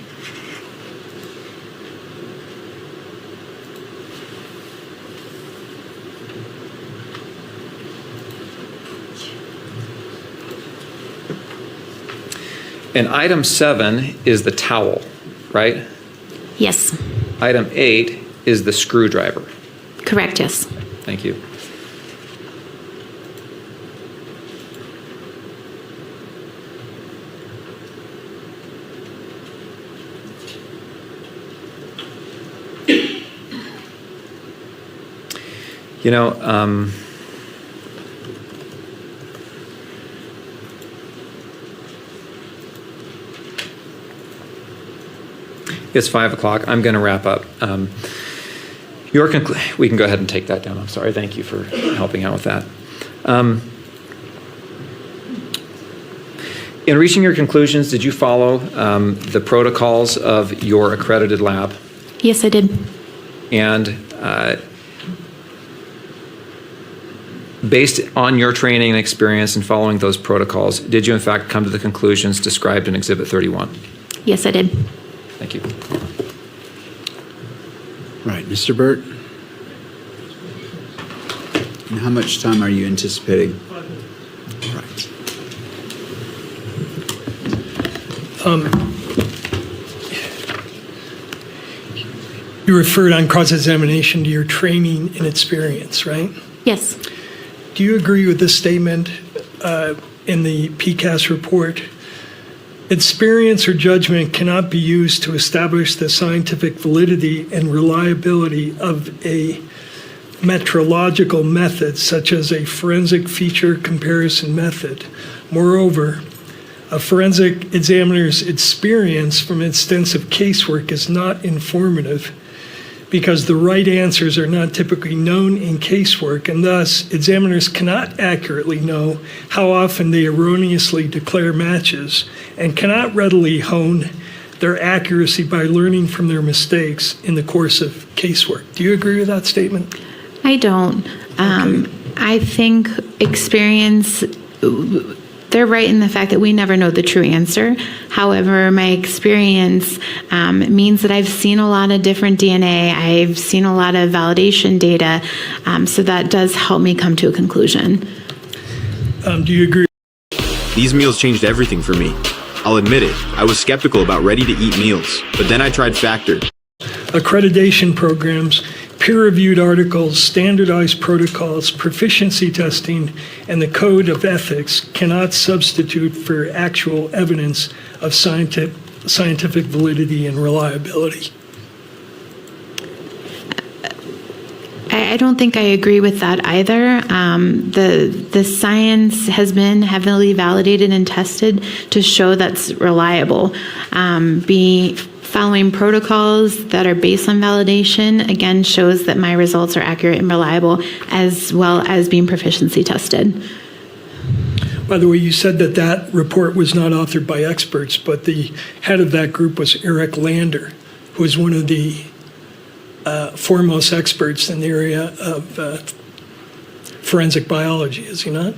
And item 7 is the towel, right? Yes. Item 8 is the screwdriver. Correct, yes. Thank you. You know, it's 5 o'clock. I'm going to wrap up. We can go ahead and take that down. I'm sorry. Thank you for helping out with that. In reaching your conclusions, did you follow the protocols of your accredited lab? Yes, I did. And based on your training and experience in following those protocols, did you in fact come to the conclusions described in Exhibit 31? Yes, I did. Thank you. Right, Mr. Burt? And how much time are you anticipating? Right. You referred on cross-examination to your training and experience, right? Yes. Do you agree with this statement in the PCAST report? Experience or judgment cannot be used to establish the scientific validity and reliability of a metrological method, such as a forensic feature comparison method. Moreover, a forensic examiner's experience from extensive casework is not informative because the right answers are not typically known in casework, and thus examiners cannot accurately know how often they erroneously declare matches and cannot readily hone their accuracy by learning from their mistakes in the course of casework. Do you agree with that statement? I don't. I think experience, they're right in the fact that we never know the true answer. However, my experience means that I've seen a lot of different DNA. I've seen a lot of validation data. So that does help me come to a conclusion. Do you agree? These meals changed everything for me. I'll admit it, I was skeptical about ready-to-eat meals, but then I tried Factor. Accreditation programs, peer-reviewed articles, standardized protocols, proficiency testing, and the code of ethics cannot substitute for actual evidence of scientific validity and reliability. I don't think I agree with that either. The science has been heavily validated and tested to show that's reliable. Following protocols that are based on validation, again, shows that my results are accurate and reliable, as well as being proficiency tested. By the way, you said that that report was not authored by experts, but the head of that group was Eric Lander, who is one of the foremost experts in the area of forensic biology, is he not?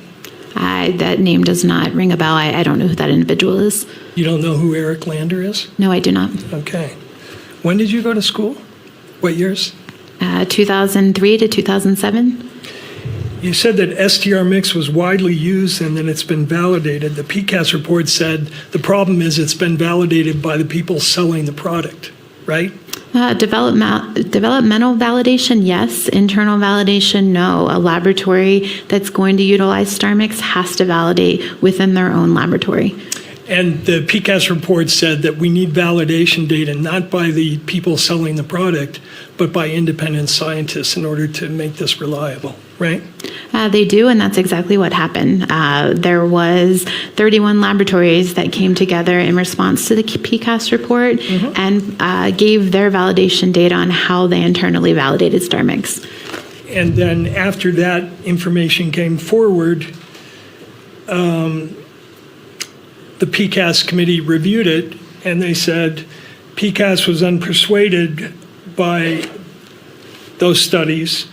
That name does not ring a bell. I don't know who that individual is. You don't know who Eric Lander is? No, I do not. Okay. When did you go to school? What years? 2003 to 2007. You said that STR mix was widely used and that it's been validated. The PCAST report said the problem is it's been validated by the people selling the product, right? Developmental validation, yes. Internal validation, no. A laboratory that's going to utilize STAR mix has to validate within their own laboratory. And the PCAST report said that we need validation data not by the people selling the product, but by independent scientists in order to make this reliable, right? They do, and that's exactly what happened. There was 31 laboratories that came together in response to the PCAST report and gave their validation data on how they internally validated STAR mix. And then after that information came forward, the PCAST committee reviewed it, and they said PCAST was unpersuaded by those studies.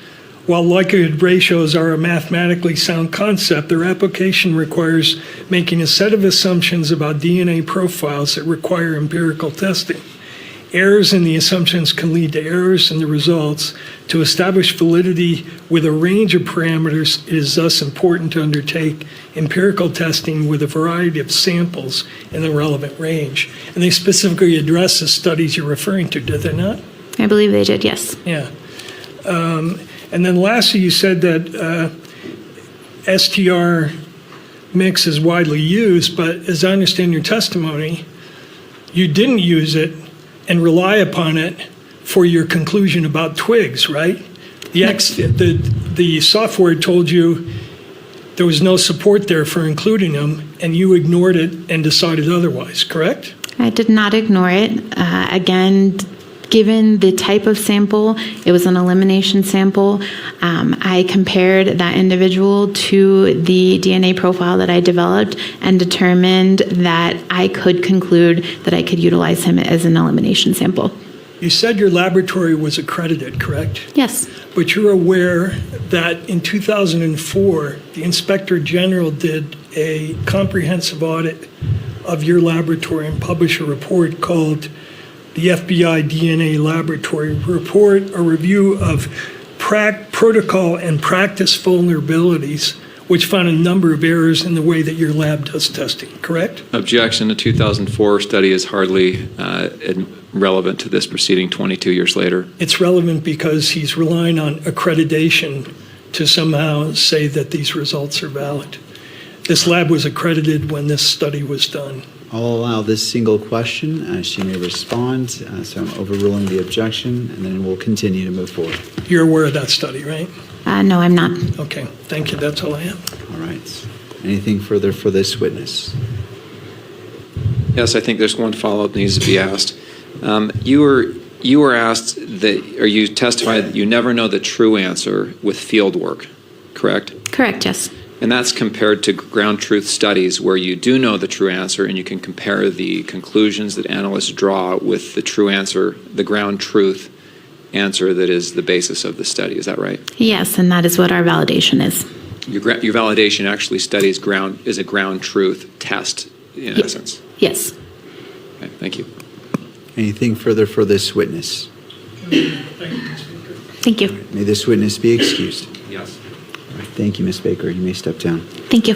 While likelihood ratios are a mathematically sound concept, their application requires making a set of assumptions about DNA profiles that require empirical testing. Errors in the assumptions can lead to errors in the results. To establish validity with a range of parameters, it is thus important to undertake empirical testing with a variety of samples in the relevant range. And they specifically address the studies you're referring to, did they not? I believe they did, yes. Yeah. And then lastly, you said that STR mix is widely used, but as I understand your testimony, you didn't use it and rely upon it for your conclusion about twigs, right? The software told you there was no support there for including them, and you ignored it and decided otherwise, correct? I did not ignore it. Again, given the type of sample, it was an elimination sample. I compared that individual to the DNA profile that I developed and determined that I could conclude that I could utilize him as an elimination sample. You said your laboratory was accredited, correct? Yes. But you're aware that in 2004, the Inspector General did a comprehensive audit of your laboratory and published a report called the FBI DNA Laboratory Report, a review of protocol and practice vulnerabilities, which found a number of errors in the way that your lab does testing, correct? Objection. The 2004 study is hardly relevant to this proceeding 22 years later. It's relevant because he's relying on accreditation to somehow say that these results are valid. This lab was accredited when this study was done. I'll allow this single question. She may respond. So I'm overruling the objection, and then we'll continue to move forward. You're aware of that study, right? No, I'm not. Okay, thank you. That's all I have. All right. Anything further for this witness? Yes, I think there's one follow-up that needs to be asked. You were asked that, or you testified that you never know the true answer with field work, correct? Correct, yes. And that's compared to ground truth studies where you do know the true answer and you can compare the conclusions that analysts draw with the true answer, the ground truth answer that is the basis of the study. Is that right? Yes, and that is what our validation is. Your validation actually studies is a ground truth test in essence. Yes. Okay, thank you. Anything further for this witness? Thank you. May this witness be excused. Yes. All right, thank you, Ms. Baker. You may step down. Thank you.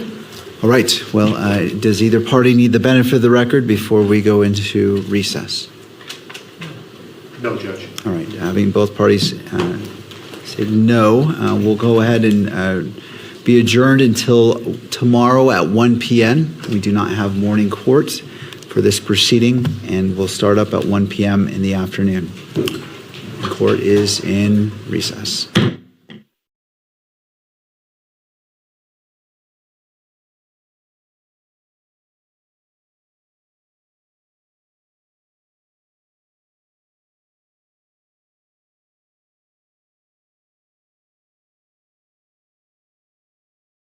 All right. Well, does either party need the benefit of the record before we go into recess? No, Judge. All right. Having both parties say no, we'll go ahead and be adjourned until tomorrow at 1 p.m. We do not have morning court for this proceeding, and we'll start up at 1 p.m. in the afternoon. The court is in recess.